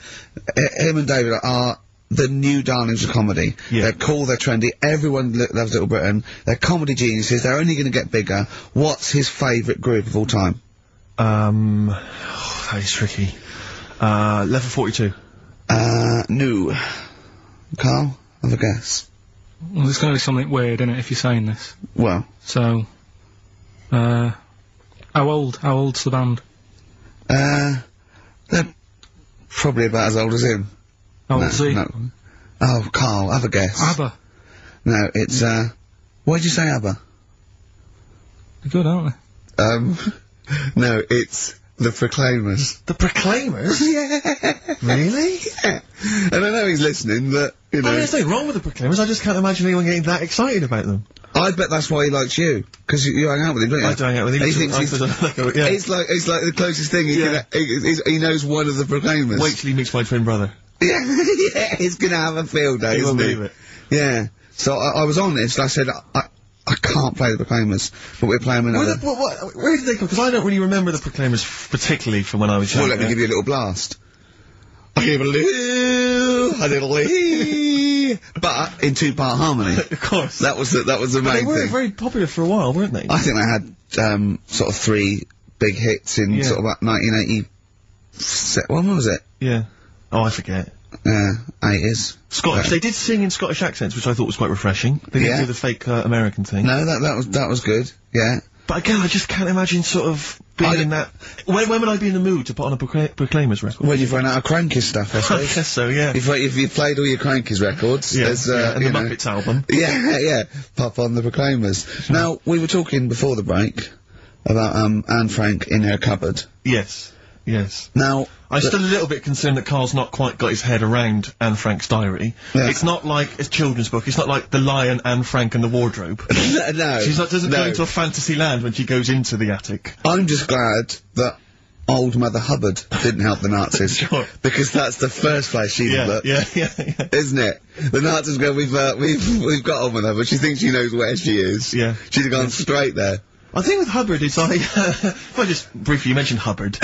him and David are the new darlings of comedy. Yeah. They're cool, they're trendy, everyone loves Little Britain. They're comedy geniuses, they're only going to get bigger. What's his favourite group of all time? That is tricky. Level 42. No. Karl, have a guess. Well, there's going to be something weird in it if you're saying this. Well. So, how old's the band? They're probably about as old as him. How old is he? No. Oh, Karl, have a guess. ABBA. No, it's, why'd you say ABBA? They're good, aren't they? No, it's The Proclaimers. The Proclaimers? Yeah. Really? Yeah. And I know he's listening, but, you know. I mean, there's nothing wrong with the Proclaimers, I just can't imagine anyone getting that excited about them. I bet that's why he likes you, because you hang out with him, don't you? I do hang out with him. He thinks he's it's like the closest thing he knows one of the Proclaimers. Wait till he meets my twin brother. Yeah, yeah, he's gonna have a field day, He won't isn't he? believe it. Yeah. So I was honest, I said, I can't play the Proclaimers, but we're playing another. Where did they come? Because I don't really remember the Proclaimers particularly from when I was young. Well, let me give you a little blast. I give a little but in 2-part harmony. Of course. That was the main thing. They were thing. very popular for a while, weren't they? I think they had, sort of 3 big hits in sort of about 1980. When was it? Yeah. Oh, I forget. 80s. Scottish. They did sing in Scottish accents, which I thought was quite refreshing. They didn't do the fake American thing. No, that was good. Yeah. But again, I just can't imagine sort of being in that. When would I be in the mood to put on a Proclaimers record? When you've run out of Crankies stuff, I suppose. I guess so, yeah. If you've played all your Crankies records, there's and the Muppets album. Yeah, pop on the Proclaimers. Now, we were talking before the break about Anne Frank in her cupboard. Yes. Now, I'm still a little bit concerned that Karl's not quite got his head around Anne Frank's diary. Yeah. It's not like a children's book. It's not like The Lion, Anne Frank and the Wardrobe. No. She doesn't go into a fantasy land when she goes into the attic. I'm just glad that old Mother Hubbard didn't help the Nazis. Sure. Because that's the first place she'd look. Yeah. Isn't it? The Nazis go, we've got on with her, but she thinks she knows where she is. Yeah. She'd have gone straight there. I think with Hubbard, it's like, if I just briefly mention Hubbard.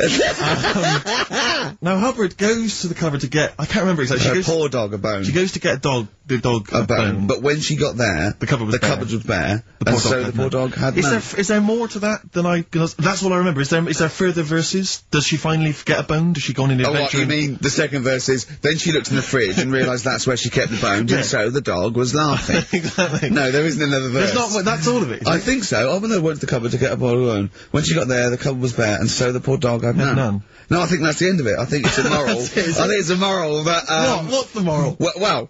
Now, Hubbard goes to the cupboard to get, I can't remember exactly. Her poor dog a bone. She goes to get the dog a bone. But when she got there, the cupboard was bare. The poor dog had none. Is there more to that than cause that's all I remember. Is there further verses? Does she finally get a bone? Does she go on an adventure? Oh, what, you mean the second verse is, then she looked in the fridge and realised that's where she kept the bones, and so the dog was laughing. Exactly. No, there isn't another verse. That's all of it. I think so. I went to the cupboard to get a bottle of bone. When she got there, the cupboard was bare, and so the poor dog had none. No, I think that's the end of it. I think it's a moral. I think it's a moral that, What's the moral? Well,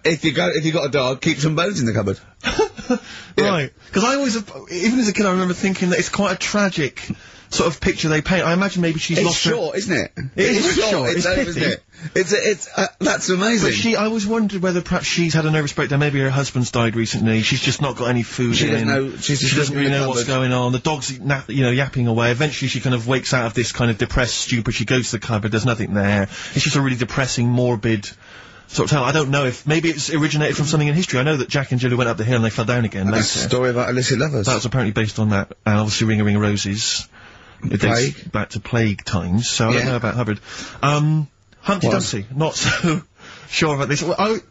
if you got a dog, keep some bones in the cupboard. Right. Because I always, even as a kid, I remember thinking that it's quite a tragic sort of picture they paint. I imagine maybe she's lost short, isn't it? It is short. It's over, isn't it? That's amazing. But I always wondered whether perhaps she's had a nervous breakdown. Maybe her husband's died recently. She's just not got any food she in. She doesn't really know what's going on. The dog's, yapping away. Eventually she kind of wakes out of this kind of depressed stupor. She goes to the cupboard. There's nothing there. It's just a really depressing, morbid sort of tale. I don't know if maybe it's originated from something in history. I know that Jack and Jill went up the hill and they fell down again later. That's a story about illicit lovers. That was apparently based on that. And obviously Ring a Ring of Roses. It dates back to plague times, so I don't know about Hubbard. Humpty Dumpty, not so sure about this. Well,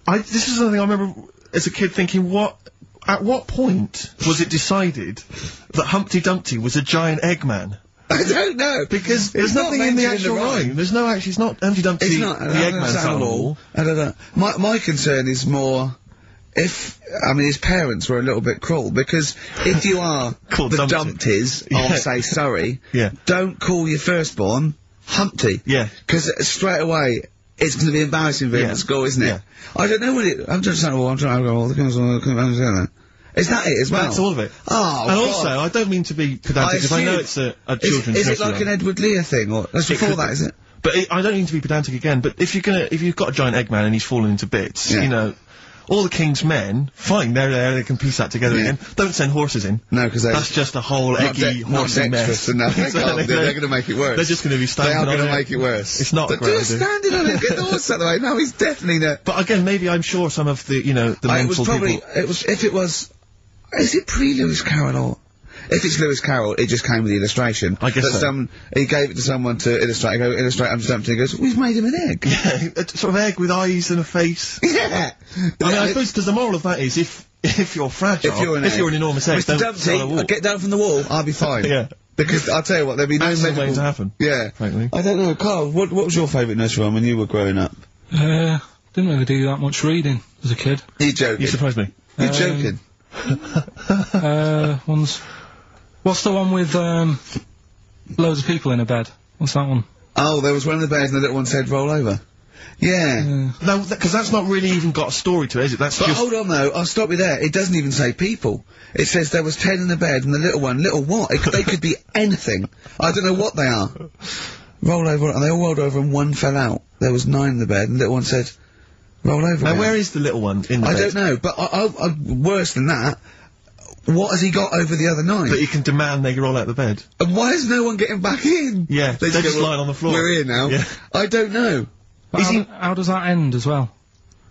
this is something I remember as a kid thinking, at what point was it decided that Humpty Dumpty was a giant Eggman? I don't know. Because there's nothing in the actual rhyme. There's no actually, it's not Humpty Dumpty, the Eggman's animal. I don't know. My concern is more, his parents were a little bit cruel, because if you are the Dumpties of, say, Surrey, don't call your firstborn Humpty. Yeah. Because straight away, it's going to be embarrassing for him at school, isn't it? I don't know what I'm just saying, I'm trying to go, is that it as well? That's all of it. Oh, and also, I don't mean to be pedantic, because I know it's a children's Is it like an Edward Lear thing, or that's before that, is it? But I don't mean to be pedantic again, but if you've got a giant Eggman and he's fallen into bits, all the King's men, fine, they're there, they can piece that together again. Don't send horses in. No, because that's just a whole eggy, horsey mess. Exactly. They're going to make it worse. They're just going to be standing on it. They are going to make it worse. It's not a great idea. Standing on it, get the horse out of the way. No, he's definitely not. But again, maybe I'm sure some of the, the mental people... Is it pre-Lewis Carroll or... If it's Lewis Carroll, it just came with the illustration. I guess so. He gave it to someone to illustrate. Go, illustrate Humpty Dumpty. He goes, we've made him an egg. Yeah, a sort of egg with eyes and a face. Yeah. I suppose, because the moral of that is, if you're fragile, if you're an enormous egg, Mr. Dumpty, get down from the wall, I'll be fine. Yeah. Because, I'll tell you what, there'll be no medical... way to happen. Yeah. Frankly. I don't know, Karl, what was your favourite nursery rhyme when you were growing up? Didn't really do that much reading as a kid. You're joking. You surprised me. You're joking. What's the one with loads of people in a bed? What's that one? Oh, there was one of the bears and the little one said roll over. Yeah. No, because that's not really even got a story to it, is it? That's But just... hold on though, I'll stop you there. It doesn't even say people. It says there was 10 in the bed and the little one. Little what? They could be anything. I don't know what they are. Roll over, and they all rolled over and one fell out. There was 9 in the bed and the little one said, roll over. Now, again. where is the little one in the bed? I don't know, but worse than that, what has he got over the other 9? That he can demand they roll out the bed. And why is no one getting back in? Yeah, they're just go, lying on the floor. We're here now. Yeah. I don't know. But how does that end as well?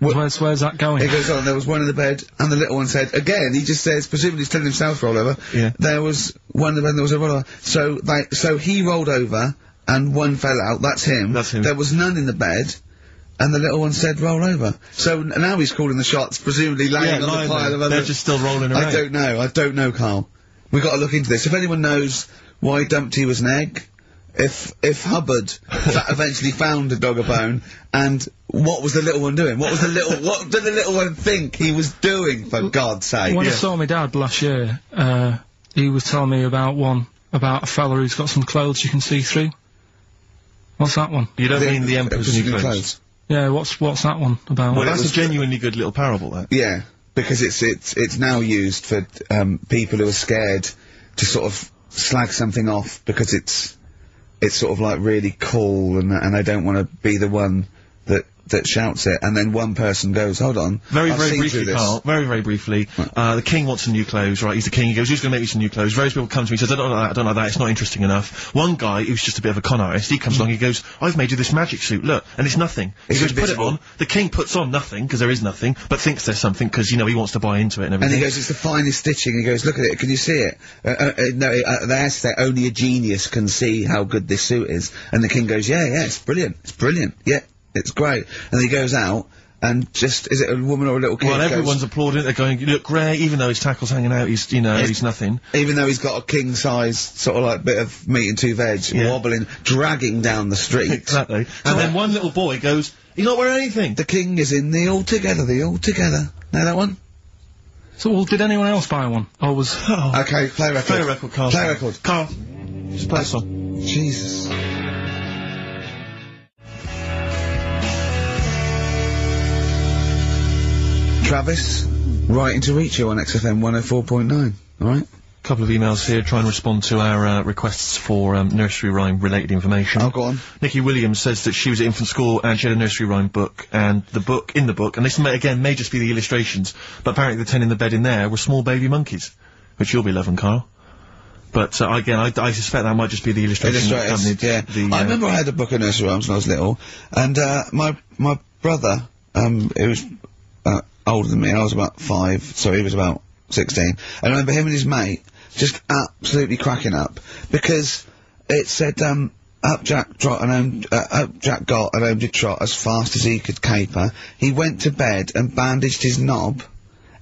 Where's that going? It goes on, there was one in the bed, and the little one said, again, he just says, presumably he's telling himself to roll over, there was one in the bed and there was a roll over. So he rolled over, and one fell out, that's him. That's him. There was none in the bed, and the little one said, roll over. So now he's calling the shots, presumably laying on the pile of other... They're just still rolling around. I don't know, Carl. We've got to look into this. If anyone knows why Dumpty was an egg, if Hubbard eventually found a dog a bone, and what was the little one doing? What did the little one think he was doing, for God's sake? When I saw my dad last year, he was telling me about a fella who's got some clothes you can see through. What's that one? You don't mean the Emperor's New Clothes? Yeah, what's that one about? Well, that's a genuinely good little parable, that. Yeah, because it's now used for, people who are scared to sort of slag something off because it's sort of like really cool and they don't want to be the one that shouts it, and then one person goes, hold on. Very briefly, Carl, very briefly, the king wants some new clothes, right? He's the king, he goes, who's gonna make me some new clothes? Various people come to me, says, I don't like that, it's not interesting enough. One guy, who's just a bit of a con artist, he comes along, he goes, I've made you this magic suit, look, and it's nothing. He goes, put it on, the king puts on nothing, because there is nothing, but thinks there's something, because, you know, he wants to buy into it and everything. And he goes, it's the finest stitching, he goes, look at it, can you see it? No, they ask that only a genius can see how good this suit is, and the king goes, yeah, it's brilliant, yeah. It's great. And he goes out, and just, is it a woman or a little kid? Well, everyone's applauding it, they're going, you look great, even though his tackle's hanging out, he's, you know, he's nothing. Even though he's got a king-size, sort of like, bit of meat and 2 veg, wobbling, dragging down the street. Exactly. And then one little boy goes, he's not wearing anything. The king is in the Altogether. Know that one? So, well, did anyone else buy one? Or was... Oh. Okay, play record. Play a record, Carl. Play a record. Carl, just play a song. Jesus. Travis, writing to reach you on XFM 104.9, alright? A couple of emails here, try and respond to our requests for nursery rhyme related information. Oh, go on. Nikki Williams says that she was at infant school and she had a nursery rhyme book, and in the book, and this may just be the illustrations, but apparently the 10 in the bed in there were small baby monkeys, which you'll be loving, Karl. But again, I suspect that might just be the illustration that accompanied the... I remember I had a book of nursery rhymes when I was little, and my brother, who was older than me, I was about 5, so he was about 16. I remember him and his mate just absolutely cracking up, because it said, up Jack got and home did trot as fast as he could caper. He went to bed and bandaged his knob,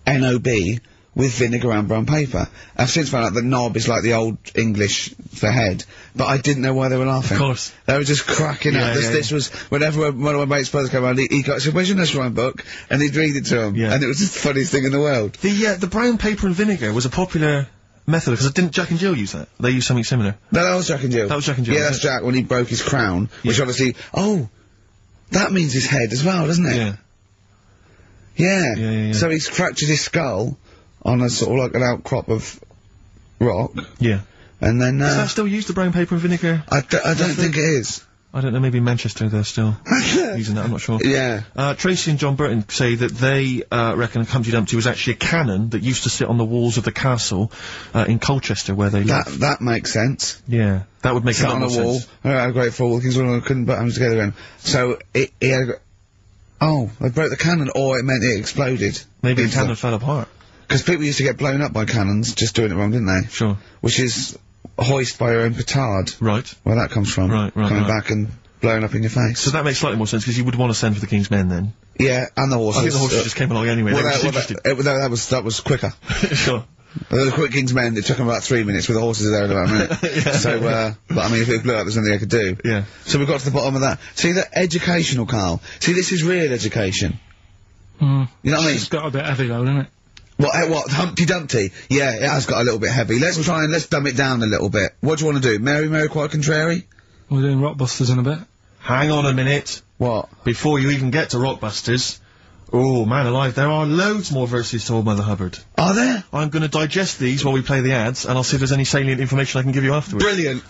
N-O-B, with vinegar and brown paper. I've since found out that knob is like the old English for head, but I didn't know why they were laughing. Of course. They were just cracking up. This was, whenever one of my mate's brothers came around, he said, where's your nursery rhyme book? And he'd read it to him. Yeah. And it was just the funniest thing in the world. The brown paper and vinegar was a popular method, because didn't Jack and Jill use that? They used something similar. No, that was Jack and Jill. That was Jack and Jill. Yeah, that's Jack when he broke his crown, which obviously, that means his head as well, doesn't it? Yeah. So he's fractured his skull on a sort of like an outcrop of rock. Yeah. And then, is that still used, the brown paper and vinegar? I don't think it is. I don't know, maybe in Manchester they're still using that, I'm not sure. Yeah. Tracy and John Burton say that they, reckon Humpty Dumpty was actually a cannon that used to sit on the walls of the castle, in Colchester, where they lived. That makes sense. Yeah. That would make a lot more sense. Sat on a wall, a great fall, King's William couldn't put them together again. So, he had they broke the cannon, or it meant it exploded. Maybe the cannon fell apart. Because people used to get blown up by cannons, just doing it wrong, didn't they? Sure. Which is hoist by your own petard. Right. Where that comes from. Right. Coming back and blowing up in your face. So that makes slightly more sense, because you would want to send for the King's Men, then. Yeah, and the horses. I think the horses just came along anyway, they were just interested. That was quicker. Sure. The quick King's Men, it took them about 3 minutes, with the horses there in about a minute. So, but I mean, if it blew up, there's nothing I could do. Yeah. So we got to the bottom of that. See, the educational, Karl. See, this is real education. You know what I mean? It's got a bit heavy though, isn't it? What, Humpty Dumpty? Yeah, it has got a little bit heavy. Let's dumb it down a little bit. What do you want to do? Mary, quite contrary? We're doing Rockbusters in a bit. Hang on a minute. What? Before you even get to Rockbusters, oh, man alive, there are loads more verses to Old Mother Hubbard. Are there? I'm going to digest these while we play the ads, and I'll see if there's any salient information I can give you afterwards. Brilliant.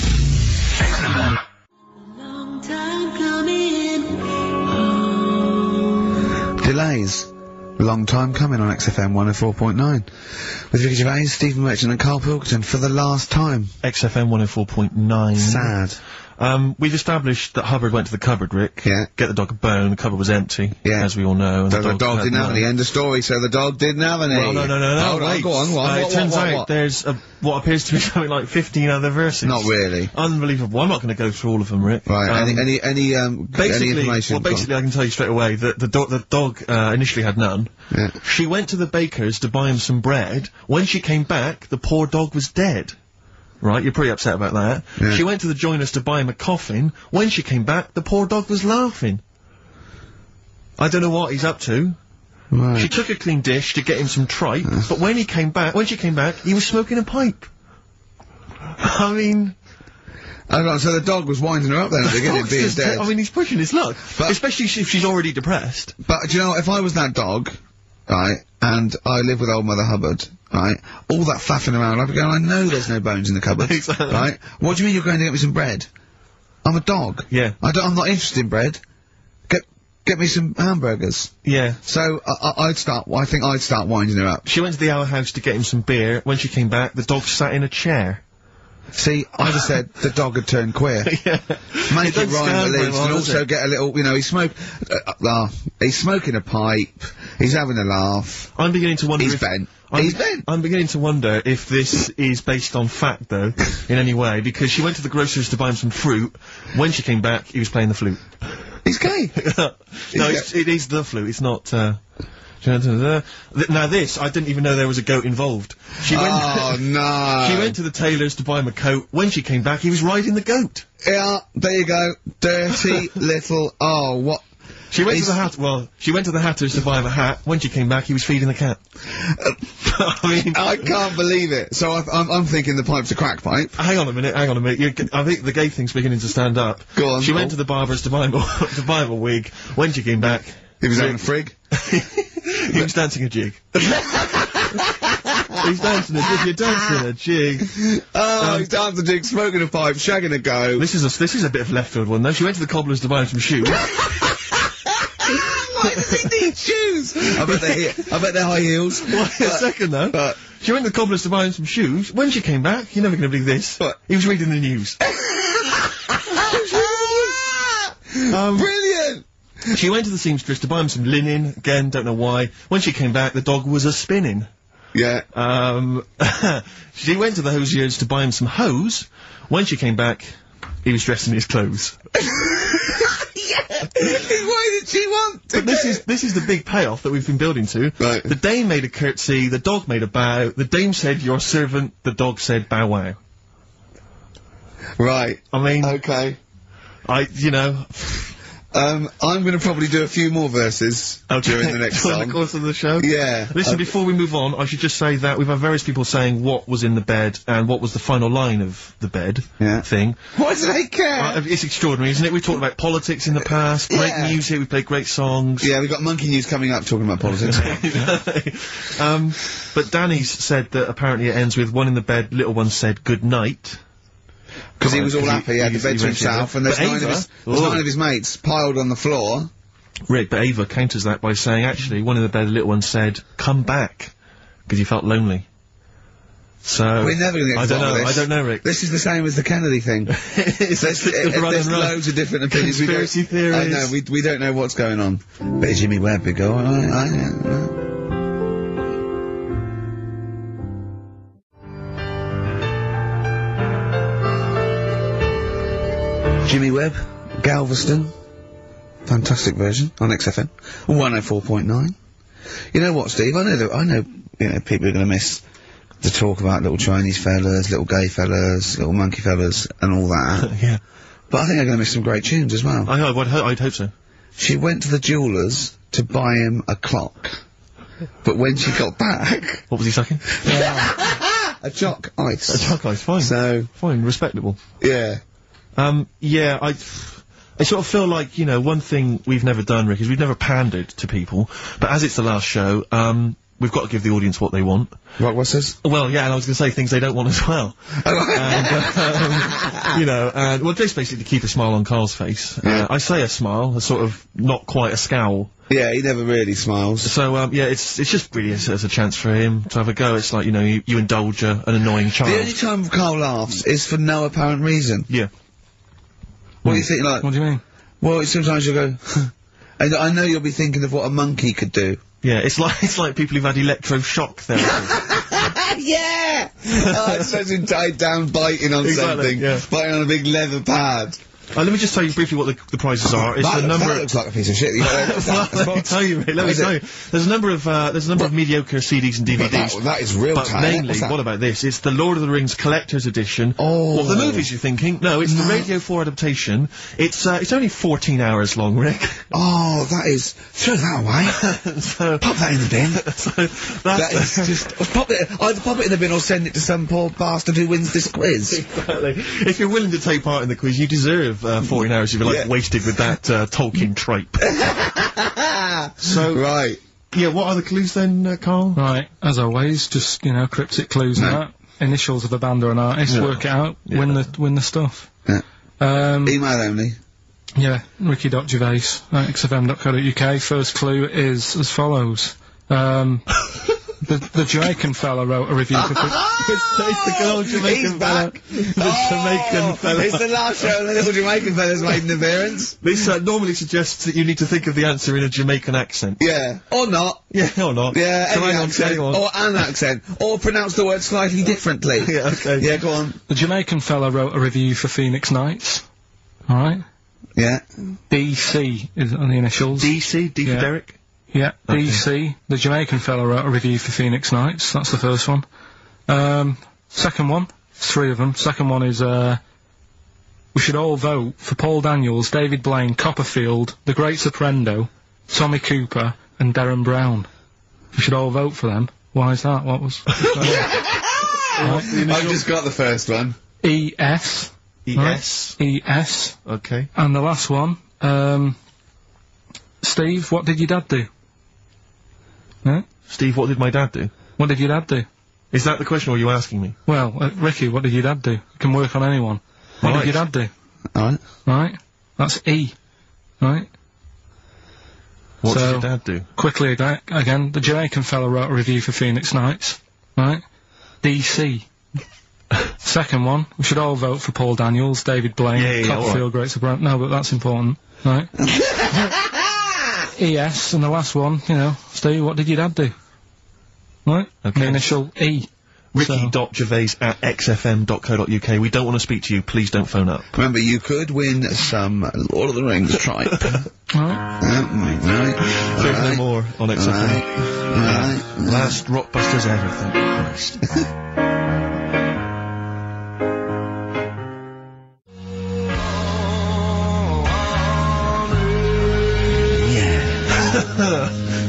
Delays. Long time coming on XFM 104.9. With Ricky Gervais, Stephen Merchant and Karl Pilkington for the last time. XFM 104.9. Sad. We've established that Hubbard went to the cupboard, Rick. Yeah. Get the dog a bone, the cupboard was empty. Yeah. As we all know. And So the dog didn't have any. End of story, so the dog didn't have any. Well, no, Hold on, wait. go on, what? It turns out there's what appears to be something like 15 other verses. Not really. Unbelievable. I'm not going to go through all of them, Rick. Right, any Basically, information? well, basically, I can tell you straight away that the dog initially had none. Yeah. She went to the baker's to buy him some bread. When she came back, the poor dog was dead. Right, you're pretty upset about that. Yeah. She went to the joiner's to buy him a coffin. When she came back, the poor dog was laughing. I don't know what he's up to. Right. She took a clean dish to get him some tripe, but when she came back, he was smoking a pipe. I mean... Oh, right, so the dog was winding her up then at the beginning, being dead. I mean, he's pushing his luck. But- especially if she's already depressed. But, do you know, if I was that dog, right, and I live with Old Mother Hubbard, right, all that faffing around, I'd be going, I know there's no bones in the cupboard. Exactly. Right? What do you mean you're going to get me some bread? I'm a dog. Yeah. I'm not interested in bread. Get me some hamburgers. Yeah. So, I think I'd start winding her up. She went to the Our House to get him some beer. When she came back, the dog sat in a chair. See, I just said the dog had turned queer. Yeah. Make it rhyme at least, and also get a little, you know, he's smoking a pipe, he's having a laugh. I'm beginning to wonder He's if... bent. I'm beginning to wonder if this is based on fact, though, in any way, because she went to the grocer's to buy him some fruit. When she came back, he was playing the flute. He's gay. No, it is the flute, it's not, now this, I didn't even know there was a goat involved. She went no. She went to the tailor's to buy him a coat. When she came back, he was riding the goat. Yeah, there you go. Dirty little, what? She went to the hatter's to buy him a hat. When she came back, he was feeding the cat. I mean... I can't believe it. So I'm thinking the pipe's a crack pipe. Hang on a minute. I think the gay thing's beginning to stand up. Go on. She went to the barber's to buy him a wig. When she came back... He was having a frig? He was dancing a jig. He's dancing a jig. You're dancing a jig. He's dancing a jig, smoking a pipe, shagging a go. This is a bit of a left field one, though. She went to the cobbler's to buy him some shoes. Why does he need shoes? I bet they're high heels. Wait a second, though. But she went to the cobbler's to buy him some shoes. When she came back, you're never going to believe this. What? He was reading the news. Brilliant! She went to the seamstress to buy him some linen. Again, don't know why. When she came back, the dog was a-spinning. Yeah. She went to the hosier's to buy him some hose. When she came back, he was dressed in his clothes. Yeah! Why did she want to? But this is the big payoff that we've been building to. Right. The dame made a curtsy, the dog made a bow, the dame said, "Your servant," the dog said, "Bow wow." Right. I mean... Okay. I'm gonna probably do a few more verses during the next during song. the course of the show? Yeah. Listen, before we move on, I should just say that we've had various people saying what was in the bed and what was the final line of the bed thing. Why do they care? It's extraordinary, isn't it? We've talked about politics in the past, great music, we've played great songs. Yeah, we've got Monkey News coming up talking about politics. But Danny's said that apparently it ends with one in the bed, little one said good night. Because he was all happy, he had the bed to himself, and there's nine of his mates piled on the floor. Rick, but Ava counters that by saying, actually, one in the bed, the little one said, come back, because he felt lonely. So... We're never going to get to the bottom of this. I don't know, Rick. This is the same as the Kennedy thing. There's loads of different opinions. Conspiracy theories. I know, we don't know what's going on. Bit of Jimmy Webb, big go, Jimmy Webb, Galveston, fantastic version on XFM, 104.9. You know what, Steve? I know, people are going to miss the talk about little Chinese fellas, little gay fellas, little monkey fellas, and all that. Yeah. But I think they're going to miss some great tunes as well. I'd hope so. She went to the jeweller's to buy him a clock, but when she got back, what was he sucking? a Jock Ice. A Jock Ice, fine. So fine, respectable. Yeah. Yeah, I sort of feel like, you know, one thing we've never done, Rick, is we've never pandered to people, but as it's the last show, we've got to give the audience what they want. What's this? Well, yeah, and I was going to say things they don't want as well. And, you know, and, well, just basically to keep a smile on Karl's face. I say a smile, a sort of, not quite a scowl. Yeah, he never really smiles. So, yeah, it's just really as a chance for him to have a go. It's like, you know, you indulge an annoying child. The only time Karl laughs is for no apparent reason. Yeah. What do you think, like... What do you mean? Well, sometimes you go... and I know you'll be thinking of what a monkey could do. Yeah, it's like people who've had electroshock therapy. Yeah! Oh, it's such a tied down biting on something. Yeah. Biting on a big leather pad. Let me just tell you briefly what the prizes are. It's that looks like a piece of shit. Let me tell you, mate. Let me tell you. There's a number of mediocre CDs and DVDs. That is real But mainly, what about this? It's the Lord of the Rings Collector's Edition. Oh. What, the movies, you're thinking? No, it's the Radio 4 adaptation. It's only 14 hours long, Rick. Oh, that is... Throw that away. So, pop that in the bin. That is just... Either pop it in the bin or send it to some poor bastard who wins this quiz. Exactly. If you're willing to take part in the quiz, you deserve 14 hours of your life wasted with that Tolkien tripe. So, right. Yeah, what are the clues then, Karl? Right, as always, just, you know, cryptic clues and that. Initials of a band or an artist, work it out, win the stuff. Yeah. Email only. Yeah, ricky.gervais at xfm.co.uk. First clue is as follows. The Jamaican fella wrote a review for... It's the good old Jamaican fella. The Jamaican fella. It's the last show and the little Jamaican fella's made an appearance. This normally suggests that you need to think of the answer in a Jamaican accent. Yeah. Or not. Yeah, or not. Yeah, any accent. Or an accent. Or pronounce the word slightly differently. Yeah, okay. Yeah, go on. The Jamaican fella wrote a review for Phoenix Nights. Alright? Yeah. DC is on the initials. DC? D for Derek? Yeah, okay. DC. The Jamaican fella wrote a review for Phoenix Nights. That's the first one. Second one. 3 of them. Second one is, we should all vote for Paul Daniels, David Blaine, Copperfield, The Great Soprendo, Tommy Cooper, and Darren Brown. We should all vote for them. Why is that? What was... I've just got the first one. ES. ES? Right? ES. Okay. And the last one, Steve, what did your dad do? Huh? Steve, what did my dad do? What did your dad do? Is that the question, or are you asking me? Well, Ricky, what did your dad do? It can work on anyone. What did your dad do? Alright. Right? That's E. Right? What did your dad do? Quickly again, the Jamaican fella wrote a review for Phoenix Nights. Right? DC. Second one, we should all vote for Paul Daniels, David Blaine, Copperfield, Great Soprano. No, but that's important. Right? ES, and the last one, you know, Steve, what did your dad do? Right? Okay. The initial E. Ricky.gervais at xfm.co.uk. We don't want to speak to you. Please don't phone up. Remember, you could win some Lord of the Rings tripe. Right. There's no more on XFM. Last Rockbusters ever, thank Christ.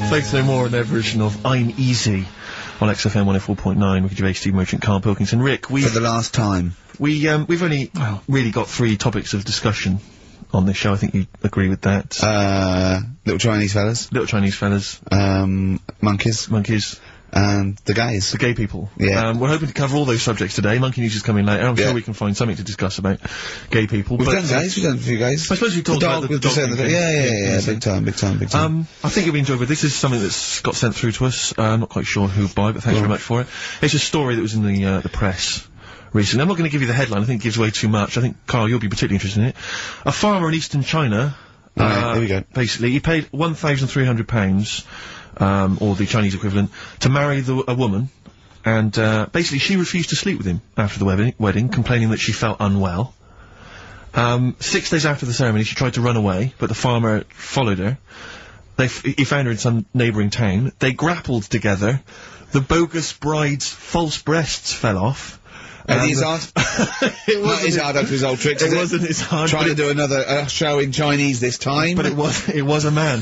Thanks no more on their version of I'm Easy on XFM 104.9 with Gervais, Steve Merchant, Karl Pilkington. Rick, for the last time. We've only really got 3 topics of discussion on this show. I think you agree with that. Little Chinese fellas. Little Chinese fellas. Monkeys. Monkeys. And the gays. The gay people. Yeah. We're hoping to cover all those subjects today. Monkey News is coming later. I'm sure we can find something to discuss about gay people. We've done gays, we've done a few gays. I suppose we talked about the dog thing. Yeah, big time. I think you'll be enjoyable. This is something that's got sent through to us. I'm not quite sure who by, but thanks very much for it. It's a story that was in the press recently. I'm not going to give you the headline. I think it gives away too much. I think, Karl, you'll be particularly interested in it. A farmer in eastern China, here we go. Basically, he paid £1,300, or the Chinese equivalent, to marry a woman, and basically she refused to sleep with him after the wedding, complaining that she felt unwell. 6 days after the ceremony, she tried to run away, but the farmer followed her. He found her in some neighbouring town. They grappled together. The bogus bride's false breasts fell off. His hard. It wasn't his hard after his old tricks. It wasn't his hard. Trying to do another show in Chinese this time. But it was a man.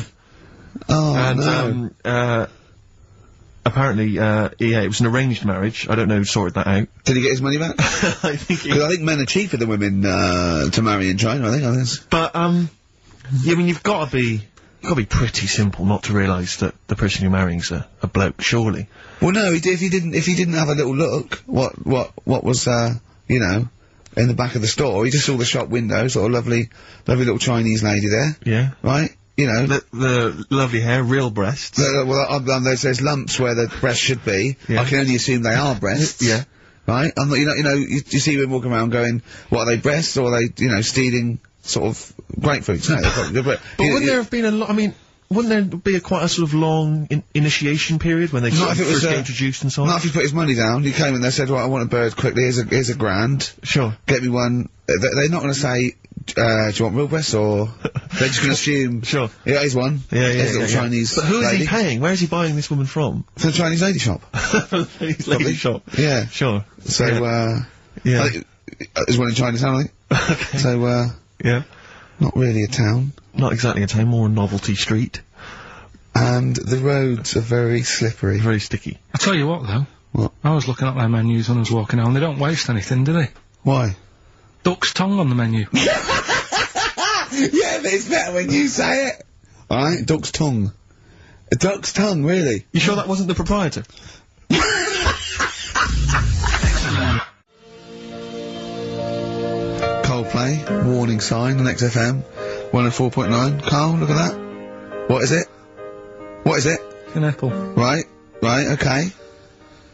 Oh, and, no. apparently, yeah, it was an arranged marriage. I don't know who sorted that out. Did he get his money back? I think he... 'Cause I think men are cheaper than women, to marry in China, I think. But, yeah, I mean, you've gotta be pretty simple not to realise that the person you're marrying's a bloke, surely. Well, no, if he didn't have a little look, what was, you know, in the back of the store, he just saw the shop window, sort of lovely little Chinese lady there. Yeah. Right? You know. The lovely hair, real breasts. There's lumps where the breasts should be. Yeah. I can only assume they are breasts. Yeah. Right? I'm not, you see women walking around going, what are they, breasts, or are they, stealing sort of grapefruits? No, they're probably, but wouldn't there have been a lot, I mean, wouldn't there be quite a sort of long initiation period when they first get introduced and so on? Not if he put his money down. He came and they said, right, I want a bird quickly, here's a grand. Sure. Get me one. They're not gonna say, do you want real breasts, or they're just gonna assume. Sure. Yeah, here's one. Yeah. Here's a little Chinese But who is lady. he paying? Where is he buying this woman from? From the Chinese lady shop. From the Chinese lady shop. Yeah. Sure. So, yeah. I think there's one in Chinatown, I think. Okay. So, yeah. Not really a town. Not exactly a town, more a novelty street. And the roads are very slippery. Very sticky. I tell you what, though. What? I was looking at their menus when I was walking home. They don't waste anything, do they? Why? Duck's tongue on the menu. Yeah, but it's better when you say it. Alright, duck's tongue. A duck's tongue, really? You sure that wasn't the proprietor? Coldplay, warning sign on XFM, 104.9. Karl, look at that. What is it? What is it? An apple. Right, okay.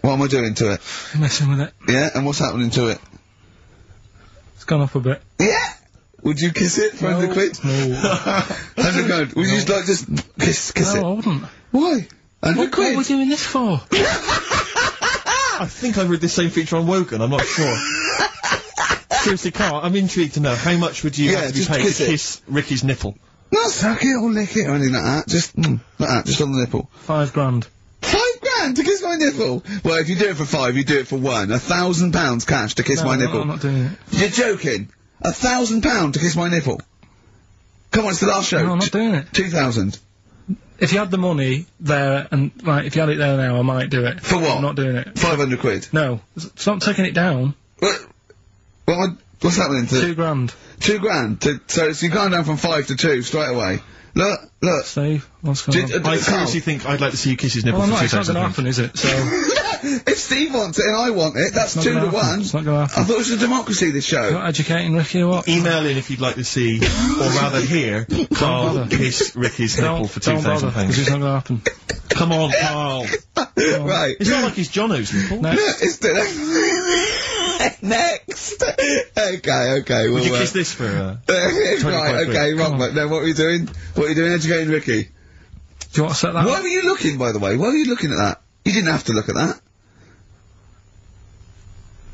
What am I doing to it? You're messing with it. Yeah, and what's happening to it? It's gone up a bit. Yeah! Would you kiss it for 100 quid? No. 100 quid. Would you just kiss it? No, I wouldn't. Why? 100 quid? What are we doing this for? I think I've heard this same feature on Wogan, I'm not sure. Seriously, Karl, I'm intrigued to know, how much would you have to be paid to kiss Ricky's nipple? Not suck it or lick it or anything like that. Just, like that, just on the nipple. £5 grand. £5 to kiss my nipple? Well, if you do it for 5, you do it for 1. £1,000 cash to kiss my nipple. No, I'm not doing it. You're joking? £1,000 to kiss my nipple? Come on, it's the last show. No, I'm not doing it. 2,000. If you had the money there, and, like, if you had it there now, I might do it. For what? I'm not doing it. 500 quid? No. Stop taking it down. What's happening to... 2 grand. 2 grand? So you've gone down from 5 to 2 straight away. Look. Steve, what's going on? I seriously think I'd like to see you kiss his nipple for 2,000. It's not going to happen, is it? So... If Steve wants it and I want it, that's 2 to 1. It's not going to happen. I thought it was a democracy, this show. You're not educating Ricky or what? Email in if you'd like to see, or rather hear, Karl kiss Ricky's nipple for £2,000. Because it's not going to happen. Come on, Karl. Right. It's not like he's Jono's nipple. It's next. Okay. Would you kiss this for, right, okay, wrong, mate. No, what are you doing? What are you doing, educating Ricky? Do you want to set that Why up? were you looking, by the way? Why were you looking at that? You didn't have to look at that.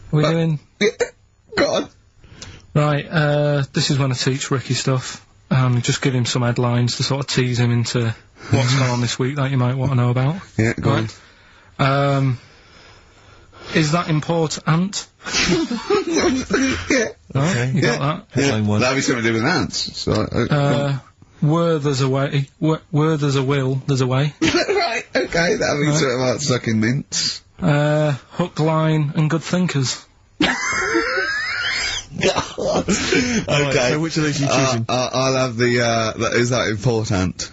What are we doing? Go on. Right, this is when I teach Ricky stuff. Just give him some headlines to sort of tease him into what's gone on this week that you might want to know about. Yeah, go on. Is that important? Yeah. Right, you got that? Yeah. That'd be something to do with ants. So, where there's a way, where there's a will, there's a way. Right, okay, that'd be sort of about sucking mints. Hook, line, and good thinkers. God. Okay. Right, so which of those are you choosing? I'll have the, is that important?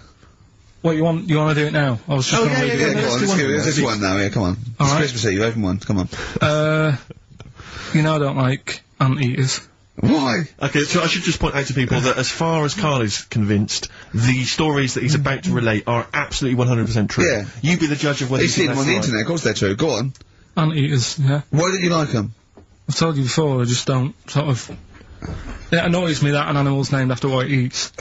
What, you want to do it now? I was just gonna leave it. Yeah, go on, let's give it this one now, yeah, come on. It's Alright. Christmas Eve, open one, come on. You know I don't like anteaters. Why? Okay, so I should just point out to people that as far as Karl is convinced, the stories that he's about to relate are absolutely 100% true. Yeah. You be the judge of whether He's seen them on the that's internet, of course they're true, go on. Anteaters, yeah. Why don't you like them? I've told you before, I just don't, sort of... It annoys me that an animal's named after what it eats.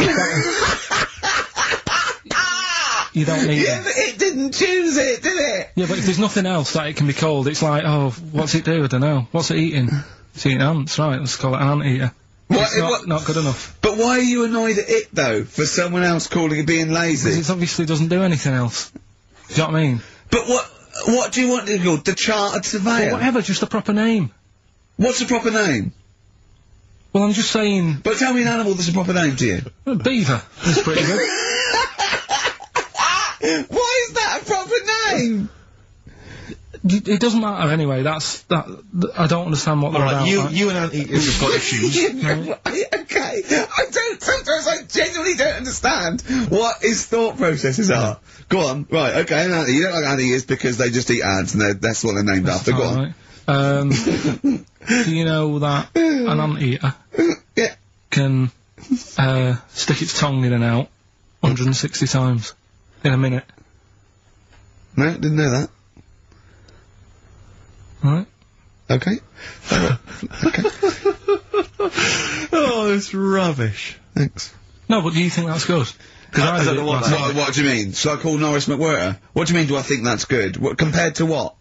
You don't need Yeah, but it didn't choose it, did it? Yeah, but if there's nothing else that it can be called, it's like, oh, what's it do? I don't know. What's it eating? It's eating ants, right, let's call it an anteater. It's not good enough. But why are you annoyed at it, though, for someone else calling it being lazy? Because it obviously doesn't do anything else. Do you know what I mean? But what do you want to be called? The Chartered Surveyor? Well, whatever, just a proper name. What's the proper name? Well, I'm just saying... But tell me an animal that's a proper name to you. Beaver. That's pretty good. Why is that a proper name? It doesn't matter anyway. I don't understand what they're about. You and anteaters have got issues. Okay. Sometimes I genuinely don't understand what his thought processes are. Go on. Right, okay, you don't like anteaters because they just eat ants and that's what they're named after. Go on. Do you know that an anteater can stick its tongue in and out 160 times in a minute? No, didn't know that. Right. Okay. Okay. Oh, it's rubbish. Thanks. No, but do you think that's good? I don't know what do you mean? Shall I call Norris McWhirter? What do you mean, do I think that's good? What, compared to what?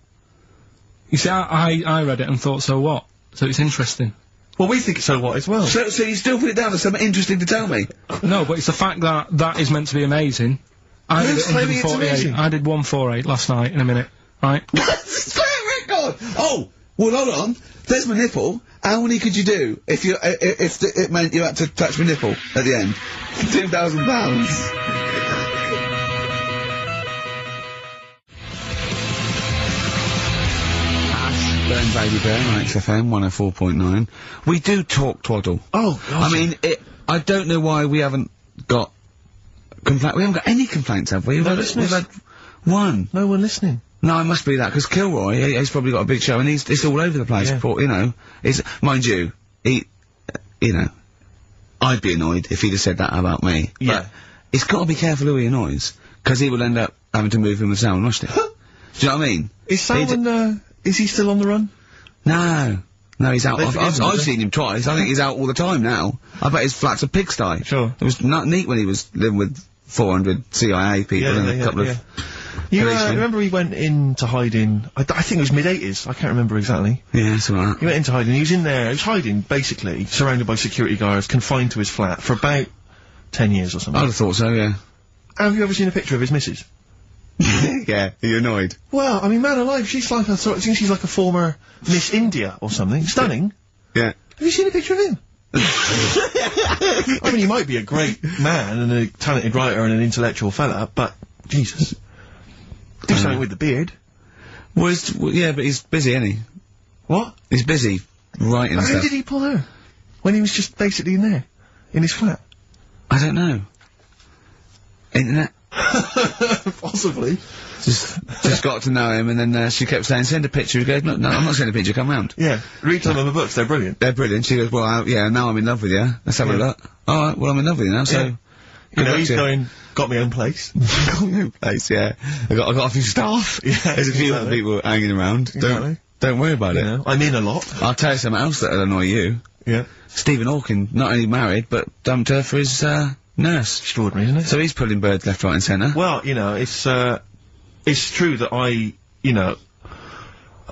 You see, I read it and thought, so what? So it's interesting. Well, we think so what as well. So you still put it down as something interesting to tell me? No, but it's the fact that is meant to be amazing. I did 148. I did 148 last night in a minute, right? God. Oh, well, hold on. There's my nipple. How many could you do if it meant you had to touch my nipple at the end? £2,000. Burn Baby Bear on XFM 104.9. We do talk twaddle. Oh, God. I mean, I don't know why we haven't got complaints. We haven't got any complaints, have we? We've had one. No one listening. No, it must be that, because Kilroy, he's probably got a big show, and it's all over the place, you know. Mind you, you know, I'd be annoyed if he'd have said that about me. Yeah. But he's got to be careful who he annoys, because he will end up having to move him with Salman Rushdie. Do you know what I mean? Is Salman, is he still on the run? No, he's out. I've seen him twice. I think he's out all the time now. I bet his flat's a pigsty. Sure. It was not neat when he was living with 400 CIA people and a couple of... You remember he went into hiding, I think it was mid-80s, I can't remember exactly. Yeah, something like that. He went into hiding, he was in there, he was hiding, basically, surrounded by security guards, confined to his flat, for about 10 years or something. I'd have thought so, yeah. Have you ever seen a picture of his missus? Yeah, are you annoyed? Well, I mean, man alive, she's like a sort of, she's like a former Miss India or something. Stunning. Yeah. Have you seen a picture of him? I mean, he might be a great man and a talented writer and an intellectual fella, but, Jesus. Do something with the beard. Well, yeah, but he's busy, isn't he? What? He's busy writing stuff. How did he pull her? When he was just basically in there? In his flat? I don't know. Internet? Possibly. Just got to know him, and then she kept saying, send a picture. He goes, no, I'm not sending a picture, come round. Yeah, read some of the books, they're brilliant. They're brilliant. She goes, well, yeah, now I'm in love with you. Let's have a look. Alright, well, I'm in love with you now, so... You know, he's going, got my own place. Got my own place, yeah. I got a few staff. Yeah, there's a few other people hanging around. Don't worry about it. I'm in a lot. I'll tell you something else that'll annoy you. Yeah. Stephen Hawking, not only married, but dumped her for his, nurse. Extraordinary, isn't it? So he's pulling birds left, right and centre. Well, you know, it's true that I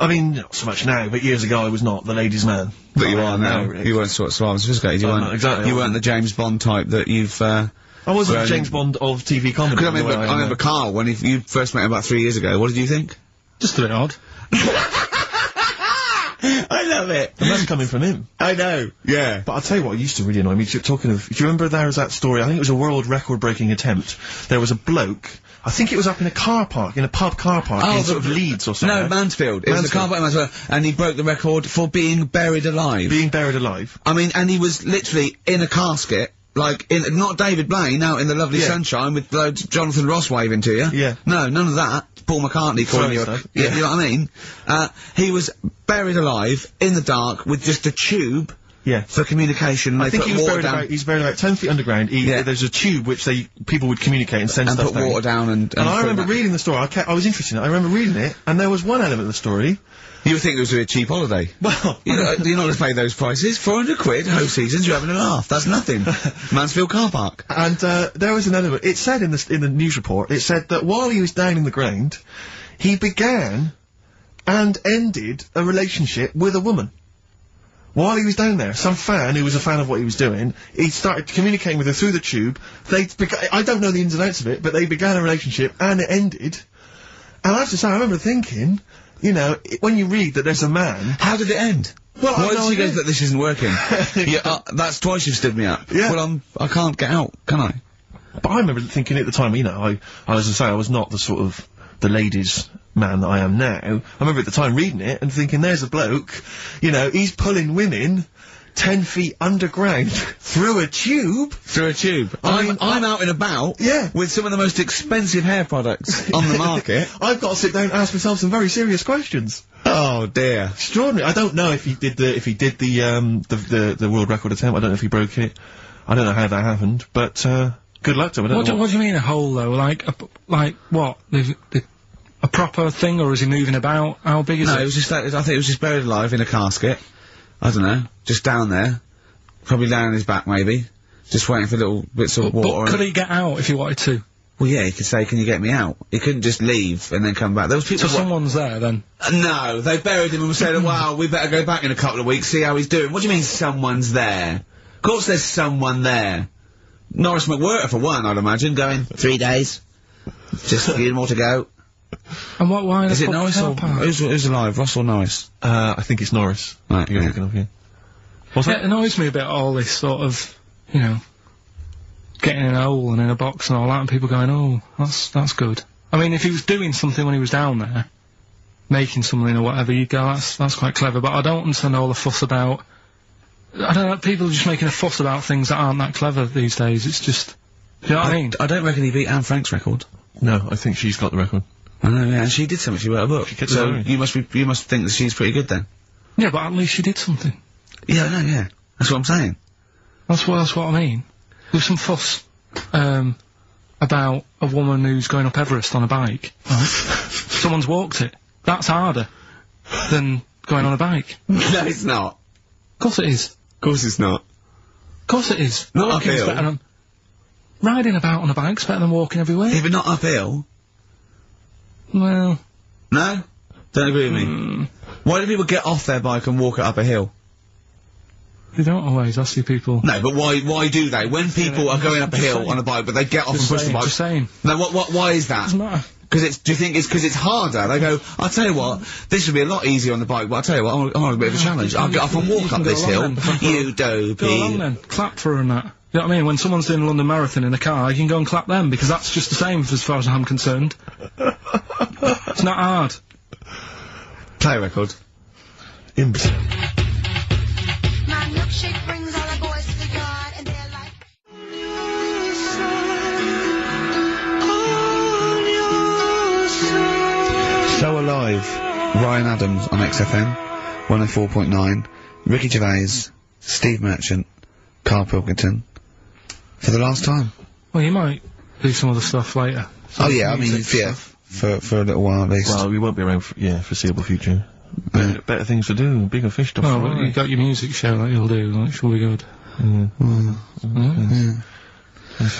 mean, not so much now, but years ago I was not the ladies' man. But you are now. Really. You weren't sort of suave and sophisticated. You weren't, exactly. You weren't the James Bond type that you've, I wasn't the James Bond of TV comedy. Because I remember Karl, when you first met him about 3 years ago, what did you think? Just a bit odd. I love it. And that's coming from him. I know. Yeah. But I'll tell you what used to really annoy me. Talking of, do you remember there was that story? I think it was a world record-breaking attempt. There was a bloke. I think it was up in a car park, in a pub car park, in sort of Leeds or something. No, Mansfield. It was the car park in Mansfield, and he broke the record for being buried alive. Being buried alive. I mean, and he was literally in a casket. Like, not David Blaine out in the lovely sunshine with Jonathan Ross waving to you. Yeah. No, none of that. Paul McCartney calling you you know what I mean? He was buried alive, in the dark, with just a tube. Yeah. For communication. I think he was buried about 10 feet underground. There's a tube which people would communicate and send stuff down. And put water down and I remember reading the story. I was interested in it. I remember reading it, and there was one element of the story. You would think it was a cheap holiday. Well, you're not going to pay those prices. 400 quid, host seasons, you're having a laugh. That's nothing. Mansfield car park. And, there was an element. It said in the news report, it said that while he was down in the ground, he began and ended a relationship with a woman. While he was down there, some fan who was a fan of what he was doing, he started communicating with her through the tube. I don't know the ins and outs of it, but they began a relationship, and it ended. And I have to say, I remember thinking, you know, when you read that there's a man... How did it end? Well, why did she go that this isn't working? That's twice you've stood me up. Yeah. Well, I can't get out, can I? But I remember thinking at the time, you know, I was not the sort of, the ladies' man that I am now, I remember at the time reading it and thinking, there's a bloke, you know, he's pulling women 10 feet underground through a tube. Through a tube. I mean, I'm out and about. Yeah. With some of the most expensive hair products on the market. I've got to sit down and ask myself some very serious questions. Oh dear. Extraordinary. I don't know if he did the world record attempt. I don't know if he broke it. I don't know how that happened, but, good luck to him. What do you mean a hole, though? Like what? A proper thing, or is he moving about? How big is it? No, it was just, I think it was just buried alive in a casket. I don't know. Just down there. Probably down on his back, maybe. Just waiting for little bits of water. But could he get out if he wanted to? Well, yeah, he could say, can you get me out? He couldn't just leave and then come back. There was people... So someone's there, then? No, they buried him and said, wow, we better go back in a couple of weeks, see how he's doing. What do you mean, someone's there? Of course there's someone there. Norris McWhirter, for one, I'd imagine, going, 3 days. Just a few more to go. And why is it Norris or... Who's alive, Ross or Norris? I think it's Norris. Right, you're thinking of, yeah. What's that? It annoys me a bit, all this sort of, you know, getting in a hole and in a box and all that, and people going, oh, that's good. I mean, if he was doing something when he was down there, making something or whatever, you'd go, that's quite clever, but I don't understand all the fuss about... I don't know, people are just making a fuss about things that aren't that clever these days. It's just... Do you know what I mean? I don't reckon he beat Anne Frank's record. No, I think she's got the record. I know, yeah, and she did something, she wrote a book. So you must think that she's pretty good then. Yeah, but at least she did something. Yeah, I know, yeah. That's what I'm saying. That's what I mean. There's some fuss, about a woman who's going up Everest on a bike, right? Someone's walked it. That's harder than going on a bike. No, it's not. Of course it is. Of course it's not. Of course it is. Not Walking's uphill. better than... Riding about on a bike's better than walking everywhere. Yeah, but not uphill. Well... No? Don't agree with me. Why do people get off their bike and walk it up a hill? They don't always, I see people... No, but why do they? When people are going up a hill on a bike, but they get off and push the bike... Just saying. No, why is that? Doesn't matter. Do you think it's because it's harder? They go, I'll tell you what, this would be a lot easier on the bike, but I'll tell you what, I want a bit of a challenge. I'll get off and walk up this hill. You dopey. Go along then. Clap for her and that. You know what I mean? When someone's doing a London Marathon in a car, you can go and clap them, because that's just the same as far as I'm concerned. It's not hard. Play a record. Imps. So Alive, Ryan Adams on XFM, 104.9, Ricky Gervais, Steve Merchant, Karl Pilkington, for the last time. Well, you might do some other stuff later. Oh yeah, I mean, yeah, for a little while at least. Well, we won't be around for, foreseeable future. Better things to do, bigger fish to fry. Well, you got your music show that you'll do, like, shall be good.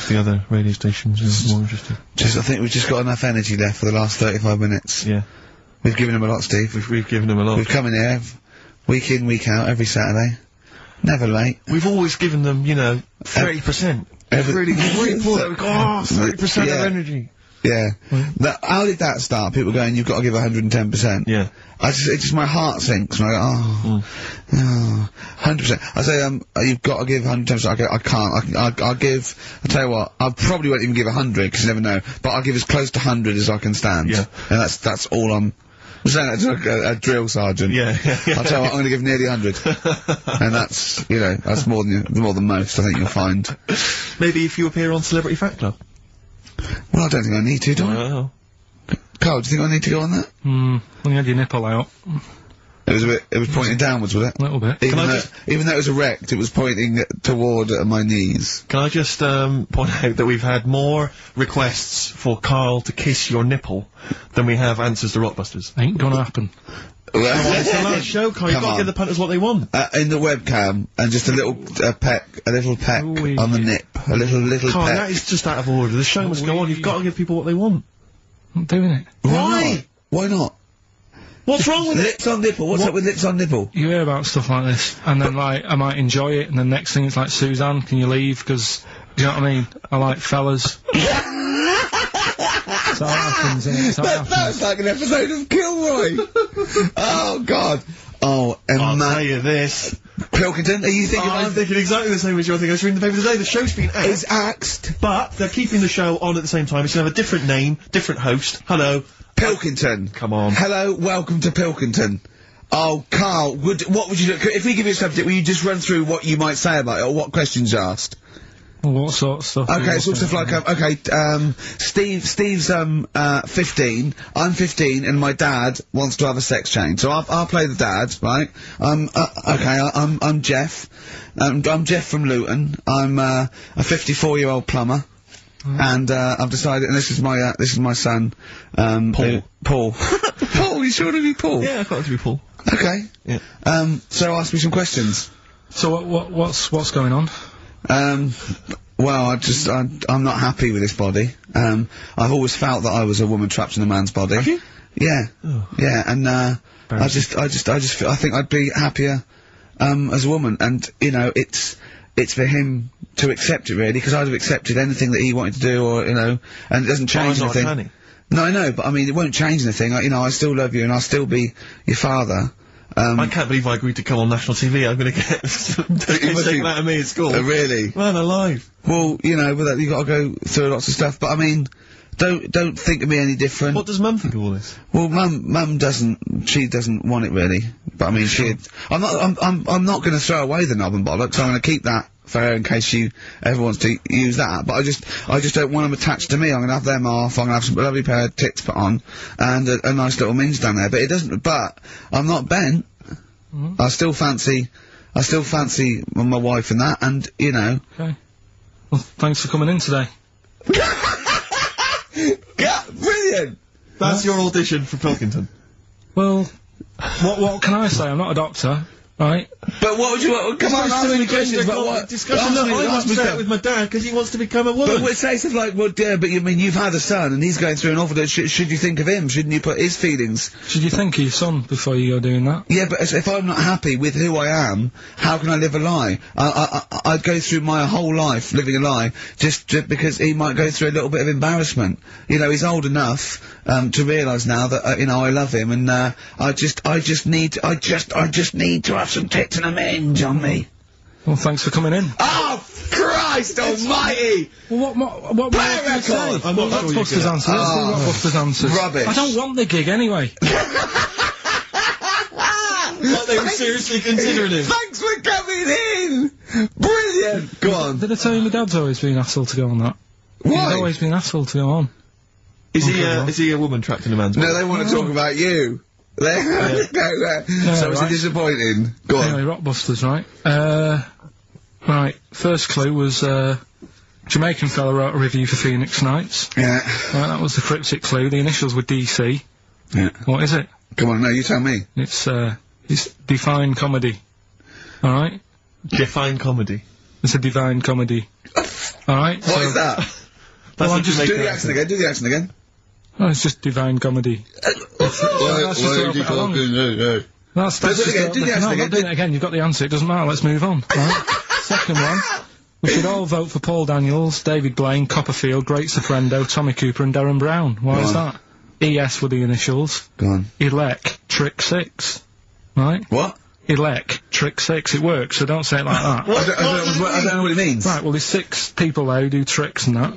The other radio stations are more interesting. I think we've just got enough energy left for the last 35 minutes. Yeah. We've given them a lot, Steve. We've given them a lot. We've come in here, week in, week out, every Saturday. Never late. We've always given them, 30%. Really important. 30% of energy. Yeah. How did that start? People going, you've got to give 110%. Yeah. It's just my heart sinks when I go, 100%. I say, you've got to give 110%. I can't. I'll give, I'll tell you what, I probably won't even give 100, because you never know, but I'll give as close to 100 as I can stand. Yeah. And that's all I'm saying that to a drill sergeant. Yeah. I'll tell you what, I'm going to give nearly 100. And that's, that's more than most, I think you'll find. Maybe if you appear on Celebrity Fact Club. Well, I don't think I need to, do I? Well. Carl, do you think I need to go on that? When you had your nipple out. It was pointing downwards, was it? A little bit. Even though it was erect, it was pointing toward my knees. Can I just, point out that we've had more requests for Karl to kiss your nipple than we have answers to Rockbusters? Ain't gonna happen. Well, it's the last show, Karl. You've got to give the punters what they want. In the webcam, and just a little peck on the nip. A little Karl, peck. that is just out of order. The show must go on. You've got to give people what they want. I'm doing it. Why? Why not? What's wrong with lips on nipple? What's up with lips on nipple? You hear about stuff like this, and then, I might enjoy it, and the next thing it's like, Suzanne, can you leave? Because, do you know what I mean? I like fellas. So that happens, innit? That's like an episode of Kilroy. Oh, God. Oh, and I'll tell you this. Pilkington, are you thinking? I'm thinking exactly the same as you're thinking. I was reading the paper today. The show's been axed. It's axed. But they're keeping the show on at the same time. It's going to have a different name, different host. Hello. Pilkington. Come on. Hello, welcome to Pilkington. Oh, Karl, what would you do? If we give you a subject, will you just run through what you might say about it, or what questions you asked? Well, what sort of stuff? Okay, sort of stuff like, Steve's, 15, I'm 15, and my dad wants to have a sex change, so I'll play the dad, right? I'm Jeff. I'm Jeff from Luton. I'm, a 54-year-old plumber. And, I've decided, and this is my son, Paul. Paul. Paul, you sure to be Paul? Yeah, I thought it to be Paul. Okay. Yeah. So ask me some questions. So what's going on? Well, I'm not happy with this body. I've always felt that I was a woman trapped in a man's body. Have you? Yeah. Oh. Yeah, and, I think I'd be happier, as a woman, and, you know, it's for him to accept it, really, because I'd have accepted anything that he wanted to do, or, you know, and it doesn't change anything. Not no, I know, but I mean, it won't change anything. You know, I still love you, and I'll still be your father. I can't believe I agreed to come on national TV. I'm gonna get taken out of me at school. Really? Man alive. Well, you know, with that, you gotta go through lots of stuff, but I mean, don't think of me any different. What does Mum think of all this? Well, Mum she doesn't want it really, but I mean, I'm not gonna throw away the knob and bollocks, I'm gonna keep that for her in case she ever wants to use that, but I just don't want them attached to me. I'm gonna have them off, I'm gonna have some lovely pair of tits put on, and a nice little minge down there, but I'm not bent. I still fancy my wife and that, and, you know. Okay. Well, thanks for coming in today. Yeah, brilliant! That's your audition for Pilkington. Well, what can I say? I'm not a doctor, right? But what would you want? Come on, ask me questions about what? Discussion that I'm upset with my dad because he wants to become a woman. But we'd say stuff like, well, yeah, but you mean, you've had a son and he's going through an awful day. Should you think of him? Shouldn't you put his feelings? Should you think of your son before you go doing that? Yeah, but if I'm not happy with who I am, how can I live a lie? I'd go through my whole life living a lie just because he might go through a little bit of embarrassment. You know, he's old enough to realise now that you know, I love him, and I just need to have some tits and a minge on me. Well, thanks for coming in. Oh, Christ almighty! Well, what Play a record! I'm not sure Buster's answer. Let's do Buster's answers. Rubbish. I don't want the gig anyway. Like they were seriously considering him. Thanks for coming in! Brilliant! Go on. Did I tell you my dad's always been asked to go on that? Why? He's always been asked to go on. Is he a woman trapped in a man's body? No, they want to talk about you. So was it disappointing? Go on. Anyway, Rockbusters, right? Right, first clue was, Jamaican fella wrote a review for Phoenix Nights. Yeah. Right, that was the cryptic clue. The initials were DC. Yeah. What is it? Come on, no, you tell me. It's Define Comedy. Alright? Define comedy. It's a divine comedy. Alright? What is that? That's Just do the accent again, do the accent again. Oh, it's just divine comedy. That's Do it again, do the accent I'm again. not doing it again, you've got the answer, it doesn't matter, let's move on. Right? Second one, we should all vote for Paul Daniels, David Blaine, Copperfield, Great Soprendo, Tommy Cooper and Darren Brown. Why is that? ES were the initials. Go on. Elec, Trick 6. Right? What? Elec, Trick 6, it works, so don't say it like that. I don't know what it means. Right, well there's 6 people there who do tricks and that.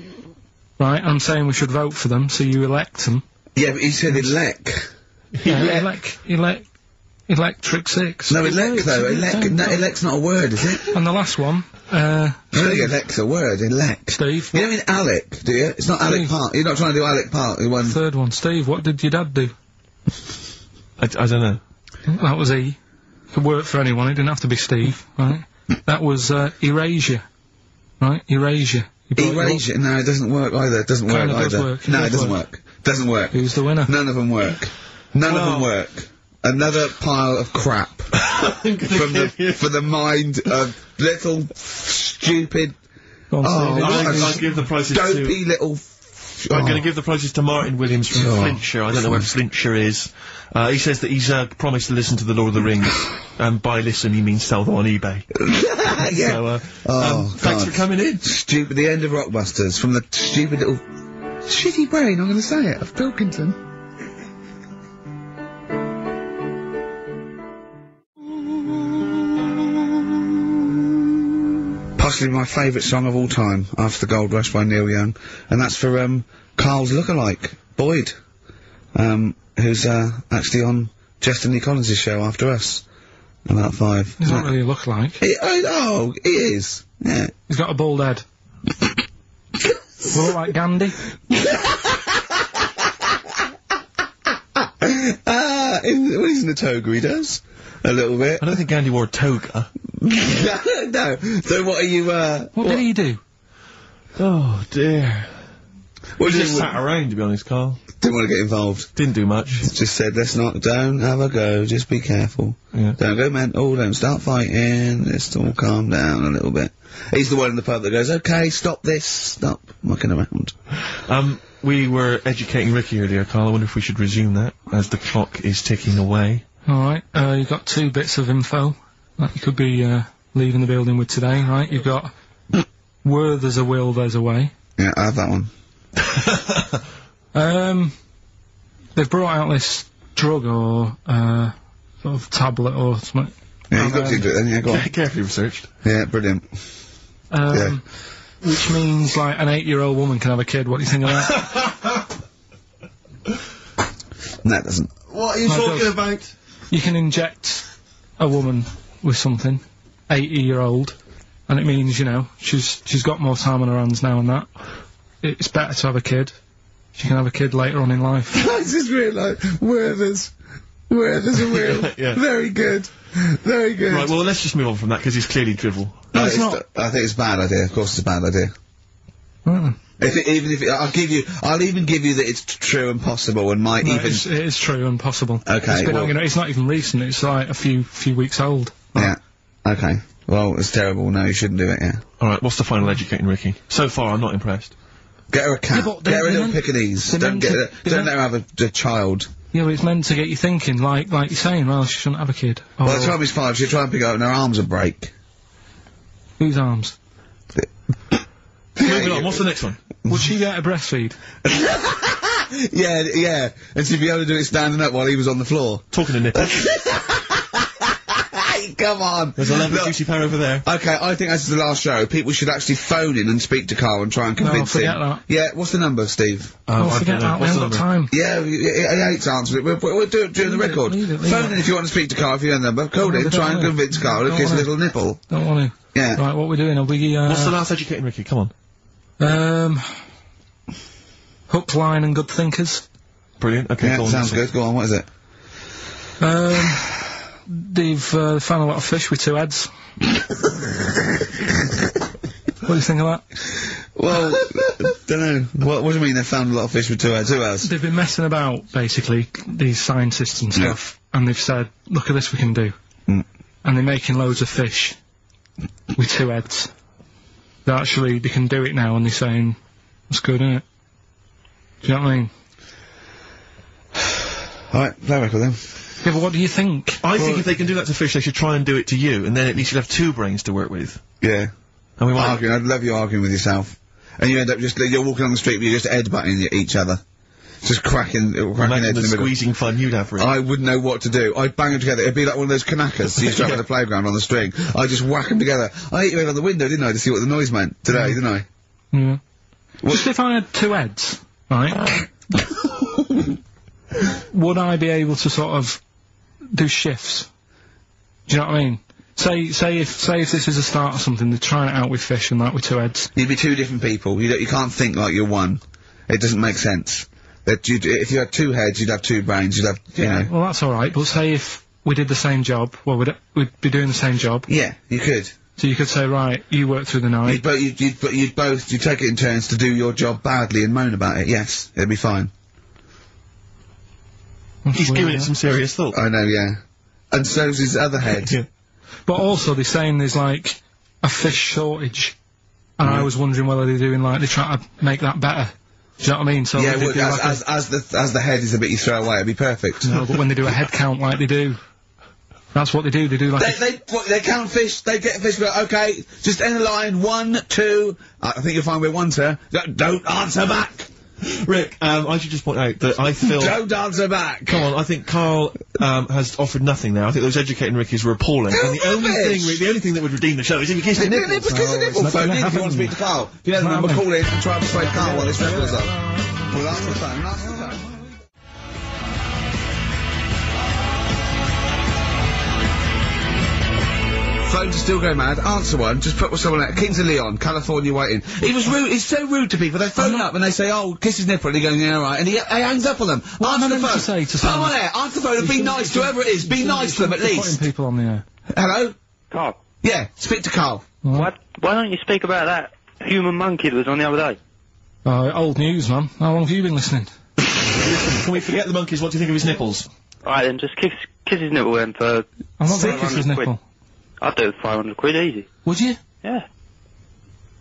Right, I'm saying we should vote for them, so you elect them. Yeah, but he said elect. Yeah, Electric 6. No, elect though. Elect's not a word, is it? And the last one, I don't think elect's a word. Elect. Steve. You don't mean Alec, do you? It's not Alec Park. You're not trying to do Alec Park. The one. Third one, Steve. What did your dad do? I don't know. That was E. Could work for anyone. It didn't have to be Steve. Right. That was Erasure. Right. Erasure. Erasure. No, it doesn't work either. It doesn't work either. No, it doesn't work. Doesn't work. Who's the winner? None of them work. None of them work. Another pile of crap for the mind of little stupid. I'll give the prizes dopey little. I'm going to give the prizes to Martin Williams from Flintshire. I don't know where Flintshire is. He says that he's promised to listen to the Lord of the Rings, and by listen he means sell them on eBay. Yeah. So, thanks for coming in. Stupid. The end of Rockbusters from the stupid little shitty brain. I'm going to say it of Pilkington. Possibly my favourite song of all time, after the Gold Rush by Neil Young, and that's for Karl's lookalike, Boyd. who's actually on Justin Lee Collins' show after us. About 5. He's not really a lookalike. He is. Yeah. He's got a bald head. Look like Gandhi. He's in a toga, he does. A little bit. I don't think Gandhi wore a toga. No. So what are you, What did he do? Oh, dear. What He just sat around, to be honest, Carl. Didn't want to get involved. Didn't do much. Just said, don't have a go, just be careful. Yeah. Don't go mental, don't start fighting, let's all calm down a little bit. He's the one in the pub that goes, okay, stop this, stop mucking around. We were educating Ricky earlier, Carl. I wonder if we should resume that, as the clock is ticking away. Alright, you've got 2 bits of info that you could be, leaving the building with today, right? You've got, where there's a will, there's a way. Yeah, I have that one. They've brought out this drug or, sort of tablet or something. Yeah, you've got to do it then, yeah, go on. Carefully researched. Yeah, brilliant. Yeah. Which means, like, an 8-year-old woman can have a kid. What do you think of that? No, it doesn't. What are you talking about? You can inject a woman with something, 80-year-old, and it means, you know, she's got more time on her hands now and that. It's better to have a kid. She can have a kid later on in life. I just realised, where there's a will. Yeah. Very good. Very good. Right, well, let's just move on from that, because he's clearly drivel. No, it's not. I think it's a bad idea. Of course it's a bad idea. I'll even give you that it's true and possible and might even... It is true and possible. Okay, it's not even recent, it's like a few weeks old. Yeah. Okay. Well, it's terrible. No, you shouldn't do it, yeah. Alright, what's the final educating Ricky? So far, I'm not impressed. Get her a cat. Get her a little Pekingese. Don't let her have a child. Yeah, but it's meant to get you thinking, like you're saying, well, she shouldn't have a kid. Well, the time is 5, she'll try and pick it up and her arms will break. Whose arms? Moving on, what's the next one? Would she get a breastfeed? Yeah, and she'd be able to do it standing up while he was on the floor. Talking to nipples. Come on. There's a lovely juicy pair over there. Okay, I think this is the last show. People should actually phone in and speak to Karl and try and convince him. Forget that. Yeah, what's the number, Steve? Forget that, we haven't got time. Yeah, he hates to answer it. We'll do it during the record. Phone in if you want to speak to Karl, if you have a number. Call in, try and convince Karl to kiss a little nipple. Don't want to. Yeah. Right, what we're doing, are we, what's the last educating Ricky? Come on. Hook, line and good thinkers. Brilliant, okay, yeah, sounds good. Go on, what is it? They've found a lot of fish with 2 heads. What do you think of that? Well, don't know. What do you mean they found a lot of fish with 2 heads? Who else? They've been messing about, basically, these scientists and stuff, and they've said, look at this we can do. And they're making loads of fish with 2 heads. They can do it now, and they're saying, that's good, isn't it? Do you know what I mean? Alright, play record then. Yeah, but what do you think? I think if they can do that to fish, they should try and do it to you, and then at least you'll have 2 brains to work with. Yeah. And we might arguing. I'd love you arguing with yourself. And you end up you're walking on the street, but you're just headbutting each other. Just cracking heads in the middle. Squeezing fun you'd have, really. I wouldn't know what to do. I'd bang them together. It'd be like one of those knackers you used to have at the playground on the string. I'd just whack them together. I hit you in on the window, didn't I, to see what the noise meant today, didn't I? Yeah. Just if I had 2 heads, right? Would I be able to sort of do shifts? Do you know what I mean? Say if this is a start or something, they're trying it out with fish and that with 2 heads. You'd be 2 different people. You can't think like you're one. It doesn't make sense. If you had 2 heads, you'd have 2 brains. You'd have, you know. Well, that's all right. But say if we did the same job, well, we'd be doing the same job. Yeah, you could. So you could say, right, you work through the night. You'd take it in turns to do your job badly and moan about it. Yes, it'd be fine. He's giving it some serious thought. I know, yeah. And so's his other head. Yeah. But also, they're saying there's, like, a fish shortage. And I was wondering whether they're doing, like, they try to make that better. Do you know what I mean? So yeah, as the head is a bit you throw away, it'd be perfect. No, but when they do a head count like they do, that's what they do. They do like they count fish. They get fish. Okay, just end the line. 1, 2. I think you'll find we're 1, sir. Don't answer back. Rick, I should just point out that I feel... Don't answer back! Come on, I think Karl, has offered nothing now. I think those educating Rickies were appalling. And the only thing that would redeem the show is if you kiss the nipples. Kiss the nipple phone in if you want to speak to Karl. If you don't remember, call in and try and persuade Karl while this record's up. We'll answer the phone, phones are still going mad. Answer one. Just put someone out. Kings of Leon, California waiting. He was rude. He's so rude to people. They phone up and they say, "Oh, kiss his nipple," and he goes, "Yeah, all right," and he hangs up on them. Answer the phone. Come on air. Answer the phone and be nice to whoever it is. Be nice to them at least. Putting people on the air. Hello. Carl. Yeah. Speak to Karl. Why don't you speak about that human monkey that was on the other day? Old news, man. How long have you been listening? Can we forget the monkeys? What do you think of his nipples? Alright then, just kiss his nipple then for... I'm not going to kiss his nipple. I'd do it for 500 quid, easy. Would you? Yeah.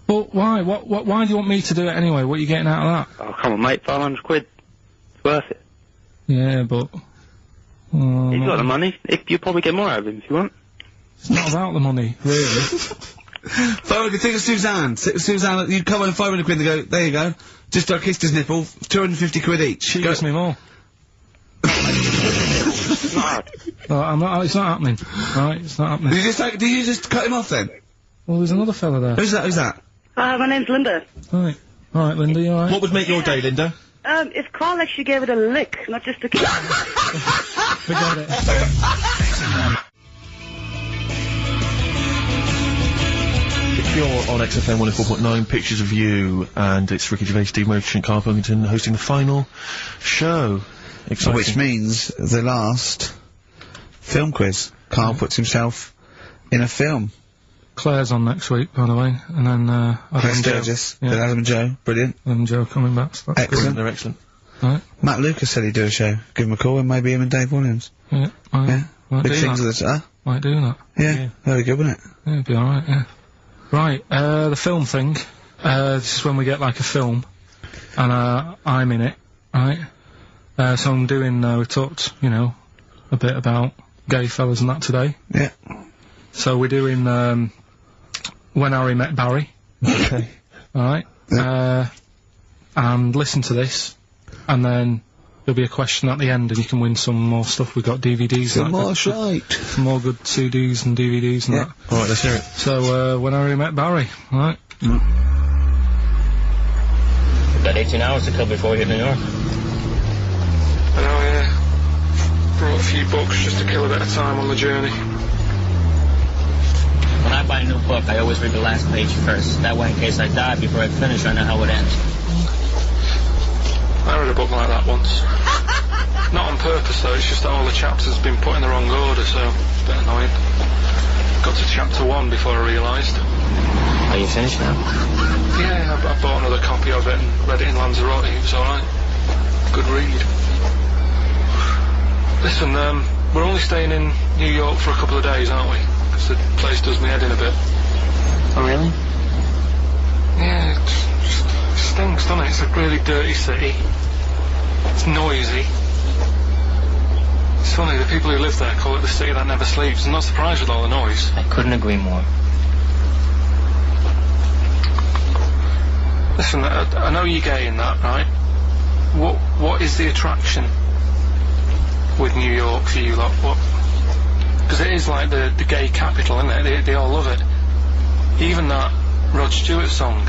Well, why? Why do you want me to do it anyway? What are you getting out of that? Oh, come on, mate, 500 quid. It's worth it. Yeah, but... He's got the money. You'll probably get more out of him if you want. It's not about the money, really. 500, think of Suzanne. Suzanne, you'd come on 500 quid and go, there you go. Just kissed his nipple, 250 quid each. She gives me more. I'm not, it's not happening. Right, it's not happening. Did you just cut him off then? Well, there's another fella there. Who's that? My name's Linda. Right. Alright, Linda, you alright? What would make your day, Linda? If Karl actually gave it a lick, not just a kiss. Forget it. You're on XFM 104.9, Pictures of You, and it's Ricky Gervais, Steve Merchant, Karl Pilkington hosting the final show. Exciting. Which means the last film quiz. Karl puts himself in a film. Claire's on next week, by the way, and then, Claire Sturgis, then Adam and Joe, brilliant. Adam and Joe coming back, so that's excellent. They're excellent. Right. Matt Lucas said he'd do a show. Give him a call, and maybe him and Dave Williams. Yeah, yeah. Big things of the, Might do that. Yeah, very good, wouldn't it? Yeah, it'd be alright, yeah. Right, the film thing, this is when we get like a film, and I'm in it, right? So I'm doing, we talked, you know, a bit about gay fellas and that today. Yeah. So we're doing, When Harry Met Barry. Okay. Alright? Yeah. And listen to this, and then there'll be a question at the end, and you can win some more stuff. We've got DVDs. Some more shite. Some more good CDs and DVDs and that. Alright, let's hear it. So, When Harry Met Barry, right? We've got 18 hours to kill before we hit New York. I know, yeah. Brought a few books just to kill a bit of time on the journey. When I buy a new book, I always read the last page first. That way, in case I die before I finish, I know how it ends. I read a book like that once. Not on purpose, though. It's just that all the chapters have been put in the wrong order, so it's a bit annoying. Got to chapter 1 before I realised. Are you finished now? Yeah, I bought another copy of it and read it in Lanzarote. It was alright. Good read. Listen, we're only staying in New York for a couple of days, aren't we? Because the place does me head in a bit. Oh, really? Yeah, it just stinks, doesn't it? It's a really dirty city. It's noisy. It's funny, the people who live there call it the city that never sleeps. I'm not surprised with all the noise. I couldn't agree more. Listen, I know you're gay in that, right? What is the attraction with New York for you lot? What? Because it is like the gay capital, isn't it? They all love it. Even that Rod Stewart song,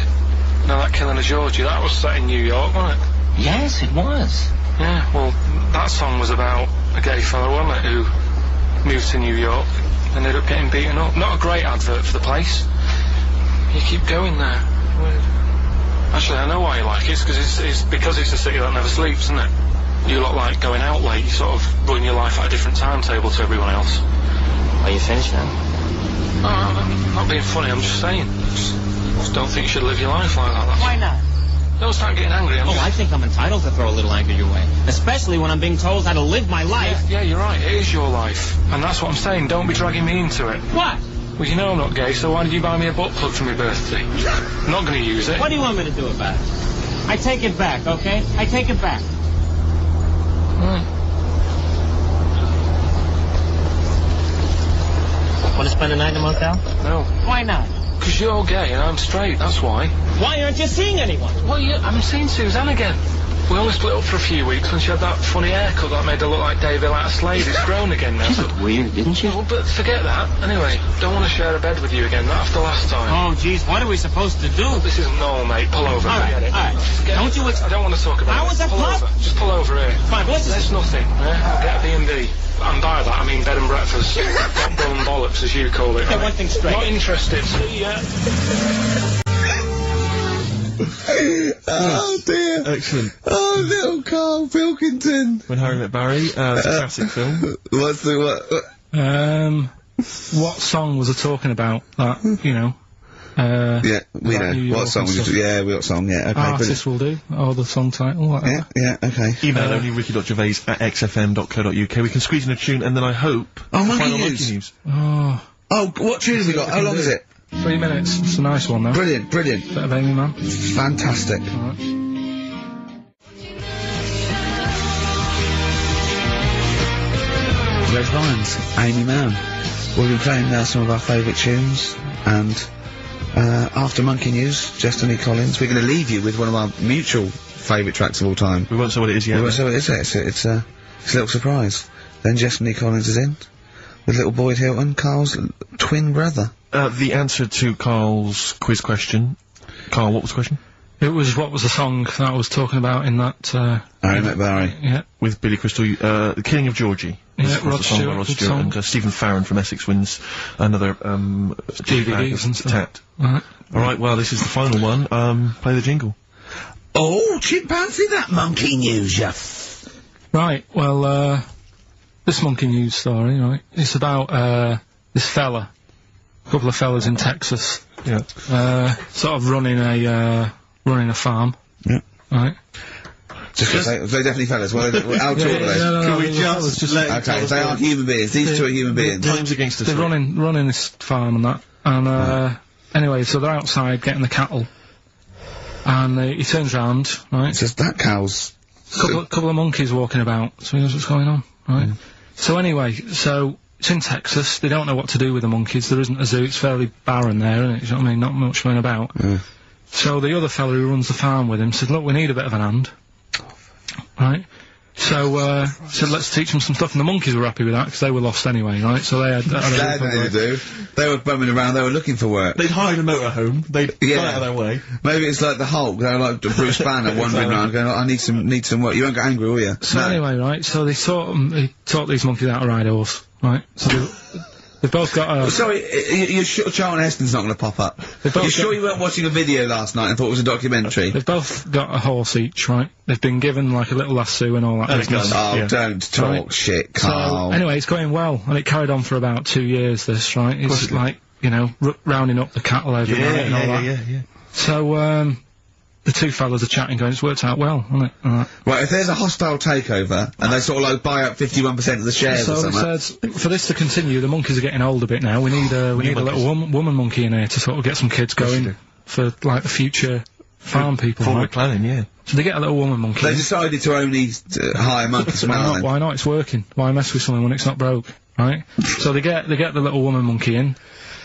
you know, that Killing of Georgie, that was set in New York, wasn't it? Yes, it was. Yeah, well, that song was about a gay fella, wasn't it, who moved to New York and ended up getting beaten up. Not a great advert for the place. You keep going there. Weird. Actually, I know why you like it. It's because it's a city that never sleeps, isn't it? You lot like going out late. You sort of run your life at a different timetable to everyone else. Are you finished now? No, I'm not being funny. I'm just saying. Just don't think you should live your life like that. Why not? Don't start getting angry. I think I'm entitled to throw a little anger your way. Especially when I'm being told how to live my life. Yeah, you're right. It is your life. And that's what I'm saying. Don't be dragging me into it. What? Well, you know I'm not gay, so why did you buy me a butt plug for my birthday? I'm not going to use it. What do you want me to do about it? I take it back, okay? I take it back. Want to spend the night in a motel? No. Why not? Because you're gay and I'm straight, that's why. Why aren't you seeing anyone? Well, I'm seeing Suzanne again. We only split up for a few weeks when she had that funny haircut that made her look like David out of Slade. It's grown again now. She looked weird, didn't she? Well, but forget that. Anyway, don't want to share a bed with you again, not after last time. Oh, jeez, what are we supposed to do? This isn't normal, mate. Pull over. All right, all right. Don't you... I don't want to talk about it. How was that pull over. Just pull over here. Fine, what's this? There's nothing. I'll get a B&B. And by that, I mean bed and breakfast. Not bull and bollocks. box, as you call it. Okay, one thing straight. Not interested. See ya. Oh dear. Excellent. Oh, little Karl Pilkington. When Harry Met Barry, it's a classic film. What's the What song was I talking about? That, you know. Yeah, we know. What song? Yeah, what song? Yeah, okay. Artist will do, or the song title, whatever. Yeah, okay. Email only ricky.gervais@xfm.co.uk. We can squeeze in a tune, and then I hope... Monkey News. Oh, what tune have we got? How long is it? 3 minutes. It's a nice one, though. Brilliant. Bit of Amy Man. Fantastic. Alright. Red Vines, Amy Man. We'll be playing now some of our favourite tunes, and after Monkey News, Destiny Collins, we're going to leave you with one of our mutual favourite tracks of all time. We won't say what it is yet. We won't say what it is. It's a little surprise. Then Destiny Collins is in, with little Boyd Hilton, Karl's twin brother. The answer to Karl's quiz question. Karl, what was the question? It was, what was the song that I was talking about in that, Harry Met Barry. Yeah. With Billy Crystal, The Killing of Georgie. Yeah, Rod Stewart, and Stephen Farron from Essex wins another, DVDs and stuff. Tat. Alright. Alright, well, this is the final one. Play the jingle. Oh, chimpanzee, that Monkey News, yeah. Right, well, this Monkey News story, right, it's about, this fella, a couple of fellas in Texas. Yeah. Sort of running a farm. Yeah. Right. Just they're definitely fellas. Well, how tall are they? Can we just let okay, they are human beings. These two are human beings. Time's against us. They're running this farm and that. And, anyway, so they're outside getting the cattle. And, he turns round, right? Says that cow's... Couple of monkeys walking about. So he knows what's going on, right? So anyway, so... It's in Texas. They don't know what to do with the monkeys. There isn't a zoo. It's fairly barren there, isn't it? You know what I mean? Not much going about. So the other fella who runs the farm with him said, look, we need a bit of an hand. Right? So, said, let's teach them some stuff. And the monkeys were happy with that, because they were lost anyway, right? So they had nothing to do. They were bumming around. They were looking for work. They'd hired a motorhome. They'd gone out of their way. Maybe it's like the Hulk. They were like Bruce Banner wandering around going, I need some work. You won't get angry, will you? So anyway, right? So they taught these monkeys how to ride a horse. Right, so they've both got a... Sorry, you're sure Charlton Heston's not going to pop up? You're sure you weren't watching a video last night and thought it was a documentary? They've both got a horse each, right? They've been given, like, a little lasso and all that business. Oh, don't talk shit, Karl. So, anyway, it's going well, and it carried on for about 2 years, this, right? It's like, you know, rounding up the cattle every night and all that. Yeah. So, the two fellas are chatting, going, it's worked out well, hasn't it? Right, if there's a hostile takeover, and they sort of like buy up 51% of the shares or something... So it says, for this to continue, the monkeys are getting old a bit now, we need a little woman monkey in here to sort of get some kids going for, like, the future farm people, forward planning, yeah. So they get a little woman monkey. They decided to only hire monkeys from now. Why not? It's working. Why mess with something when it's not broke, right? So they get the little woman monkey in,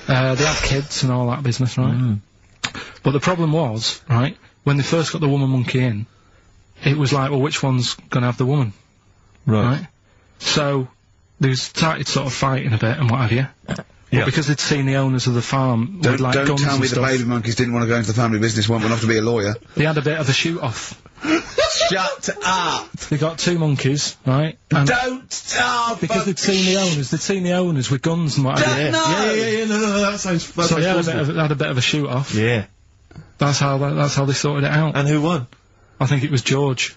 they have kids and all that business, right? But the problem was, right, when they first got the woman monkey in, it was like, well, which one's gonna have the woman? Right? So, they started sort of fighting a bit and what have you. Yeah. Because they'd seen the owners of the farm with, like, guns and stuff. Don't tell me the baby monkeys didn't want to go into the family business, went off to be a lawyer. They had a bit of a shoot-off. Shut up! They got two monkeys, right? And don't stop! Because they'd seen the owners with guns and what have you. No, that sounds so they had a bit of a shoot-off. Yeah. That's how they sorted it out. And who won? I think it was George.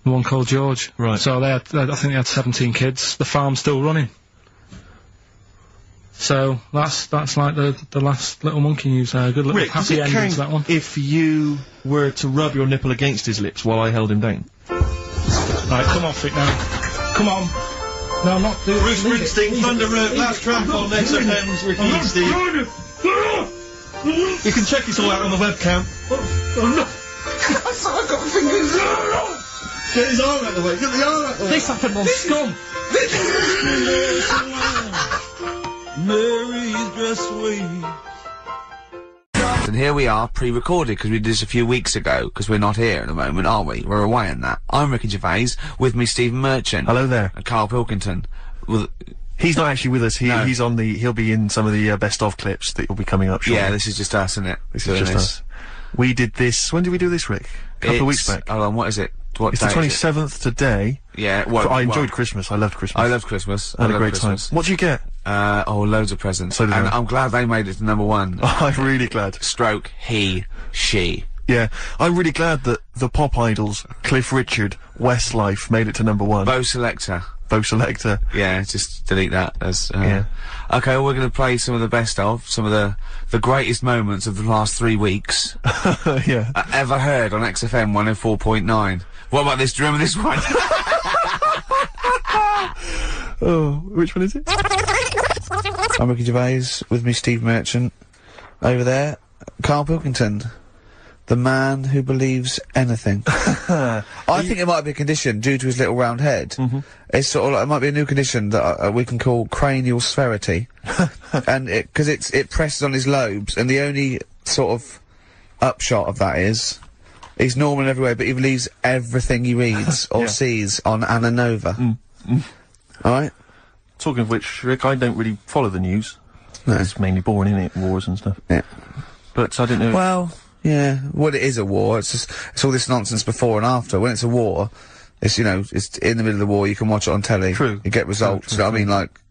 The one called George. Right. So I think they had 17 kids. The farm's still running. So that's like the last little monkey news. Good little Rick, happy ending to that one. If you were to rub your nipple against his lips while I held him down. Right, come off it now. Come on. No, I'm not doing it. Bruce Springsteen, Thunder Road, last track on XFM's Ricky and Steve. You can check it all out on the webcam. Oh no! I've got fingers. Get his arm out of the way. Get the arm out of the way. This happened on Scum. Mary's dress away. And here we are, pre-recorded, because we did this a few weeks ago, because we're not here at the moment, are we? We're away on that. I'm Ricky Gervais, with me Stephen Merchant. Hello there. And Karl Pilkington. He's not actually with us. He's on the. He'll be in some of the best of clips that will be coming up shortly. Yeah, this is just us, isn't it? This is just us. We did this. When did we do this, Rick? A couple of weeks back. Hold on, what is it? It's the 27th today. Yeah. I enjoyed Christmas. I loved Christmas. I loved Christmas. I had a great time. What do you get? Loads of presents. So did and I. I'm glad they made it to number 1. I'm really glad. Stroke, he, she. Yeah, I'm really glad that the pop idols, Cliff Richard, Westlife, made it to number 1. Bo Selector. Yeah, just delete that as, yeah. Okay, well, we're gonna play some of the best of, some of the greatest moments of the last 3 weeks. Yeah. Ever heard on XFM 104.9. What about this? Do you remember this one? Oh, which one is it? I'm Ricky Gervais, with me Steve Merchant. Over there, Karl Pilkington. The man who believes anything. I think it might be a condition due to his little round head. It's sort of like, it might be a new condition that we can call cranial sphericity. And because it presses on his lobes, and the only sort of upshot of that is he's normal in every way, but he believes everything he reads or sees on Anna Nova. Alright? Talking of which, Rick, I don't really follow the news. No. It's mainly boring, innit? Wars and stuff. Yeah. But I didn't know. Well, yeah. Well, it is a war. It's just, it's all this nonsense before and after. When it's a war, it's, you know, it's in the middle of the war, you can watch it on telly. True. You get results. You know what I mean? Like,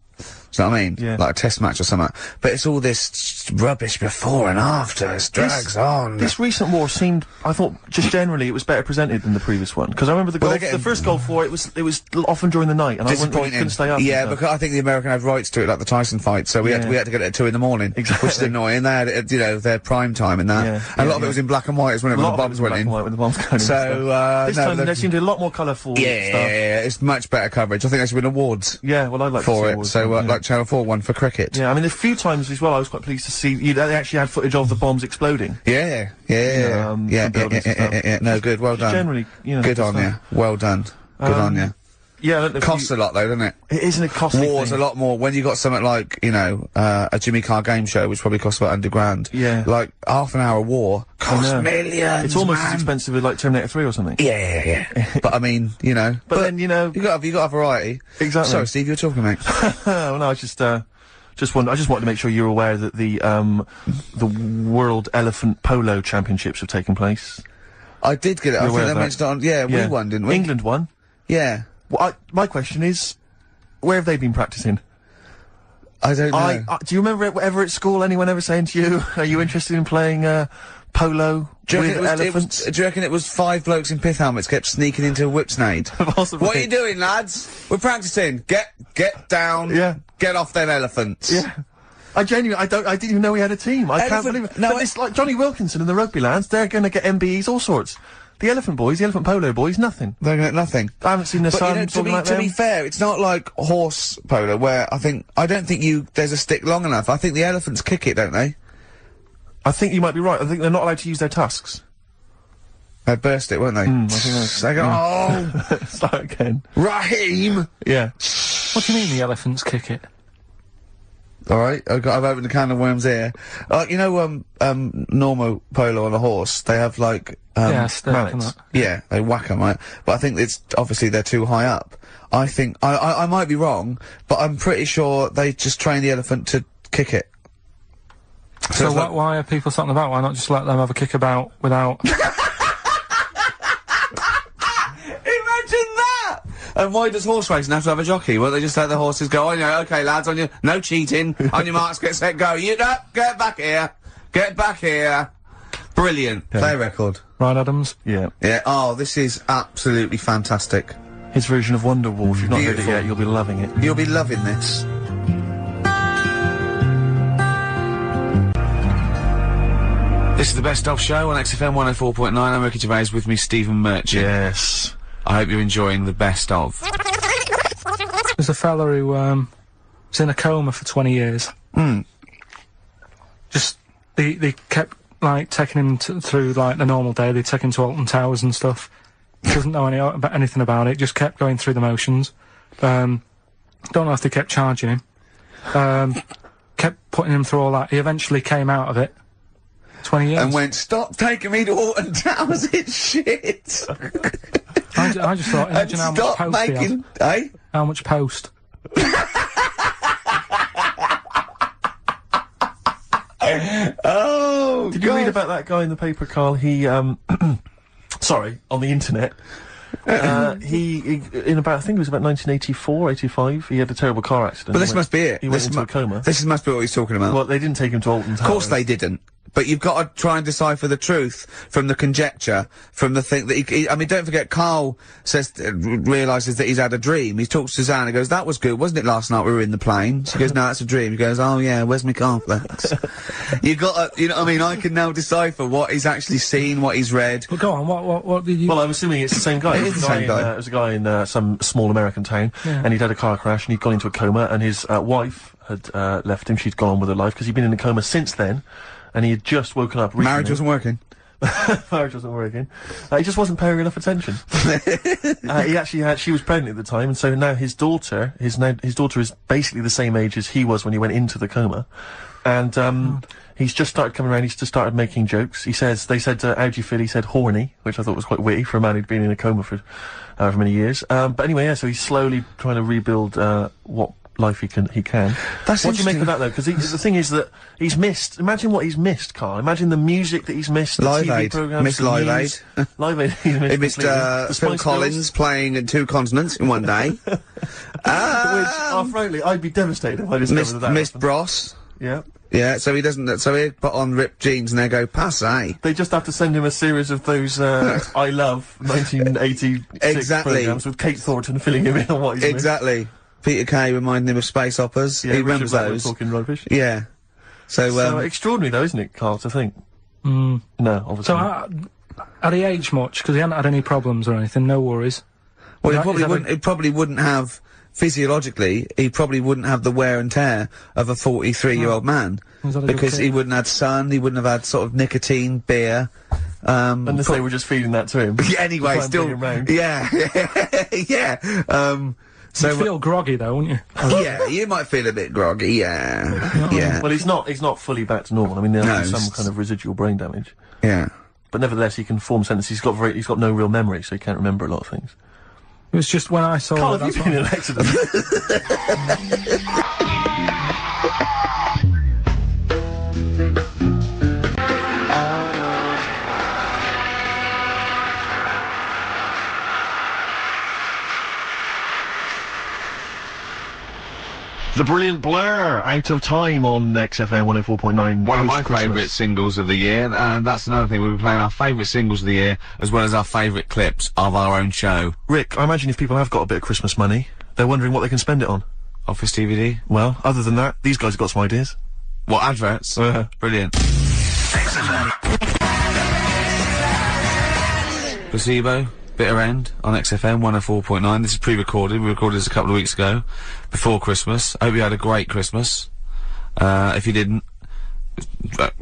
do you know what I mean? Yeah. Like a test match or something. But it's all this rubbish before and after. It drags on. This recent war seemed, I thought, just generally, it was better presented than the previous one. Because I remember the first Gulf War, it was often during the night, and I couldn't stay up. Yeah, because I think the American had rights to it, like the Tyson fight, so we had to get it at 2 in the morning. Exactly. Which is annoying. They had it, you know, their prime time and that. Yeah, and a lot of it was in black and white, wasn't it, when the bombs went in. When the bombs went in. So, this time there seemed to be a lot more colourful stuff. Yeah, it's much better coverage. I think they should win awards. Yeah, well, I'd like to for see it. awards, So, yeah. like Channel 4 won for cricket. Yeah, I mean, a few times as well, I was quite pleased to see they actually had footage of the bombs exploding. Yeah. No, good. Well done. Generally, you know. Good on you. Well done. Good on you. Yeah, I don't know if Costs a lot though, doesn't it? It isn't a costly War's thing. a lot more when you got something like, you know, a Jimmy Carr game show, which probably costs about £100. Yeah. Like half an hour war costs millions. It's almost man. as expensive as like Terminator 3 or something. Yeah. But I mean, you know. But then, you know, you got a variety. Exactly. Sorry, Steve, you were talking, mate. Well, no, I just wanted to make sure you're aware that the World Elephant Polo Championships have taken place. I did get it. I think they mentioned it on. Yeah, we won, didn't we? England won. Yeah. Well, my question is, where have they been practicing? I don't know. Do you remember ever at school anyone ever saying to you, "Are you interested in playing polo with elephants?" Do you reckon it was 5 blokes in pith helmets kept sneaking into a whipsnade? Possibly. What are you doing, lads? We're practicing. Get down. Yeah. Get off them elephants. Yeah. I didn't even know we had a team. I can't believe it. No, but it's like Johnny Wilkinson and the rugby lads, they're gonna get MBEs, all sorts. The elephant boys, the elephant polo boys, nothing. They're gonna get nothing. I haven't seen the But sun you know, talking like to them. be fair, it's not like horse polo where I don't think there's a stick long enough. I think the elephants kick it, don't they? I think you might be right. I think they're not allowed to use their tusks. They burst it, weren't they? I think that's... They go, oh! Start again. Raheem! Yeah. What do you mean the elephants kick it? Alright, I've opened a can of worms here. You know, normal polo on a horse, they have like, mallets. Yeah, they whack them, right? But I think it's, obviously they're too high up. I think, I might be wrong, but I'm pretty sure they just train the elephant to kick it. So why are people something about? Why not just let them have a kick about without... Imagine that! And why does horse racing have to have a jockey? Well, they just let the horses go, oh, yeah, okay, lads, on your, no cheating, on your marks, get set, go. You, no, get back here. Get back here. Brilliant. Yeah. Play record. Ryan Adams? Yeah. Yeah, oh, this is absolutely fantastic. His version of Wonderwall, if you've not heard it yet, you'll be loving it. You'll be loving this. This is the Best Of Show on XFM 104.9. I'm Ricky Gervais, with me Stephen Merchant. Yes. I hope you're enjoying the Best Of. There's a fella who, was in a coma for 20 years. Just, they kept, like, taking him through, like, the normal day. They'd take him to Alton Towers and stuff. Doesn't know anything about it, just kept going through the motions. Don't know if they kept charging him. Kept putting him through all that. He eventually came out of it. 20 years. And went, stop taking me to Alton Towers, it's shit! I just thought, imagine how much post he had. Eh? How much post? Oh, Did you read about that guy in the paper, Karl? He, sorry, on the internet. he in about, I think it was about 1984, 85, he had a terrible car accident. But this must be it. He went into a coma. This must be what he's talking about. Well, they didn't take him to Alton Towers. Of course they didn't. But you've got to try and decipher the truth from the conjecture, from the thing that I mean, don't forget, Karl says, realises that he's had a dream. He talks to Suzanne and goes, that was good, wasn't it, last night we were in the plane? She goes, no, that's a dream. He goes, oh yeah, where's my cornflakes? You got to, you know what I mean? I can now decipher what he's actually seen, what he's read. Well, go on, what did you... Well, I'm assuming it's the same guy. It is the same guy. It was a guy in some small American town, and he'd had a car crash and he'd gone into a coma, and his wife had left him. She'd gone on with her life because he'd been in a coma since then. And he had just woken up recently. Marriage wasn't working. Marriage wasn't working. He just wasn't paying enough attention. He actually had, she was pregnant at the time, and so now his daughter is basically the same age as he was when he went into the coma. And, he's just started coming around, he's just started making jokes. They said, how do you feel? He said horny, which I thought was quite witty for a man who'd been in a coma for however many years. But anyway, yeah, so he's slowly trying to rebuild, what life he can. That's what do you make of that though? Because the thing is that he's missed. Imagine what he's missed, Karl. Imagine the music that he's missed. The Live TV Aid. programs. Missed Live Aid. Live Aid. He missed Phil Collins playing in 2 continents in one day. Which, frankly, I'd be devastated if I discovered that. Missed Bros. Yeah. Yeah, so he doesn't. So he put on ripped jeans and they go passe. They just have to send him a series of those I Love 1986 programs with Kate Thornton filling him in on what he's missed. Exactly. Peter Kay reminding him of space operas. Yeah, he remembers those. Talking rubbish. Yeah. So extraordinary though, isn't it, Karl, to think? No, obviously. So, had he aged much? Because he hadn't had any problems or anything, no worries. Well, he probably wouldn't have, physiologically, he probably wouldn't have the wear and tear of a 43-year-old man. Because he wouldn't have had sun, he wouldn't have had sort of nicotine, beer, unless they were just feeding that to him. Yeah, anyway, still, yeah, yeah, so you'd feel groggy though, wouldn't you? Yeah, you might feel a bit groggy, yeah. Well, he's not fully back to normal. I mean, there's some kind of residual brain damage. Yeah. But nevertheless, he can form sentences. He's got no real memory, so he can't remember a lot of things. It was just when I saw Karl, have you been in an accident? The brilliant Blur, Out of Time on XFM 104.9. One of my favourite singles of the year, and that's another thing, we'll be playing our favourite singles of the year, as well as our favourite clips of our own show. Rick, I imagine if people have got a bit of Christmas money, they're wondering what they can spend it on. Office DVD? Well, other than that, these guys have got some ideas. What, adverts? Brilliant. Placebo. Bitter End on XFM 104.9. This is pre-recorded. We recorded this a couple of weeks ago, before Christmas. I hope you had a great Christmas. If you didn't,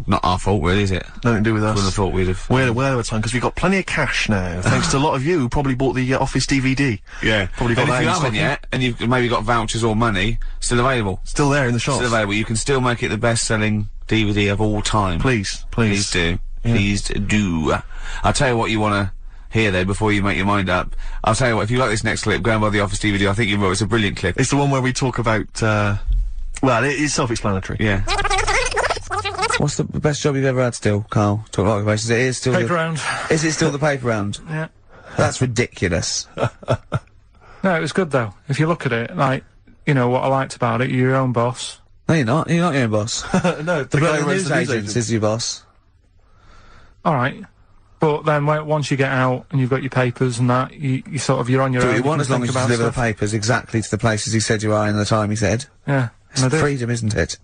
not our fault, really, is it? Nothing to do with us. Wouldn't have thought we'd have. We're well over time because we've got plenty of cash now, thanks to a lot of you who probably bought the Office DVD. Yeah, probably got and that. If you haven't yet, and you've maybe got vouchers or money, still available. Still there in the shops. Still available. You can still make it the best-selling DVD of all time. Please. Please do. Yeah. Please do. I'll tell you what you want to hear though before you make your mind up. I'll tell you what, if you like this next clip, go and buy the Office DVD. I think you will. It's a brilliant clip. It's the one where we talk about, well, it is self-explanatory. Yeah. What's the best job you've ever had still, Karl? Talk like basis. It is still paper round. Is it still the paper round? Yeah. That's ridiculous. No, it was good though. If you look at it, like, you know, what I liked about it, you're your own boss. No, you're not. You're not your own boss. No, the guy who runs the news agent is your boss. Alright. But then once you get out and you've got your papers and that, you sort of, you're on your own. Do you want as long as you deliver the papers exactly to the places he said you are in the time he said? Yeah. It's freedom, isn't it?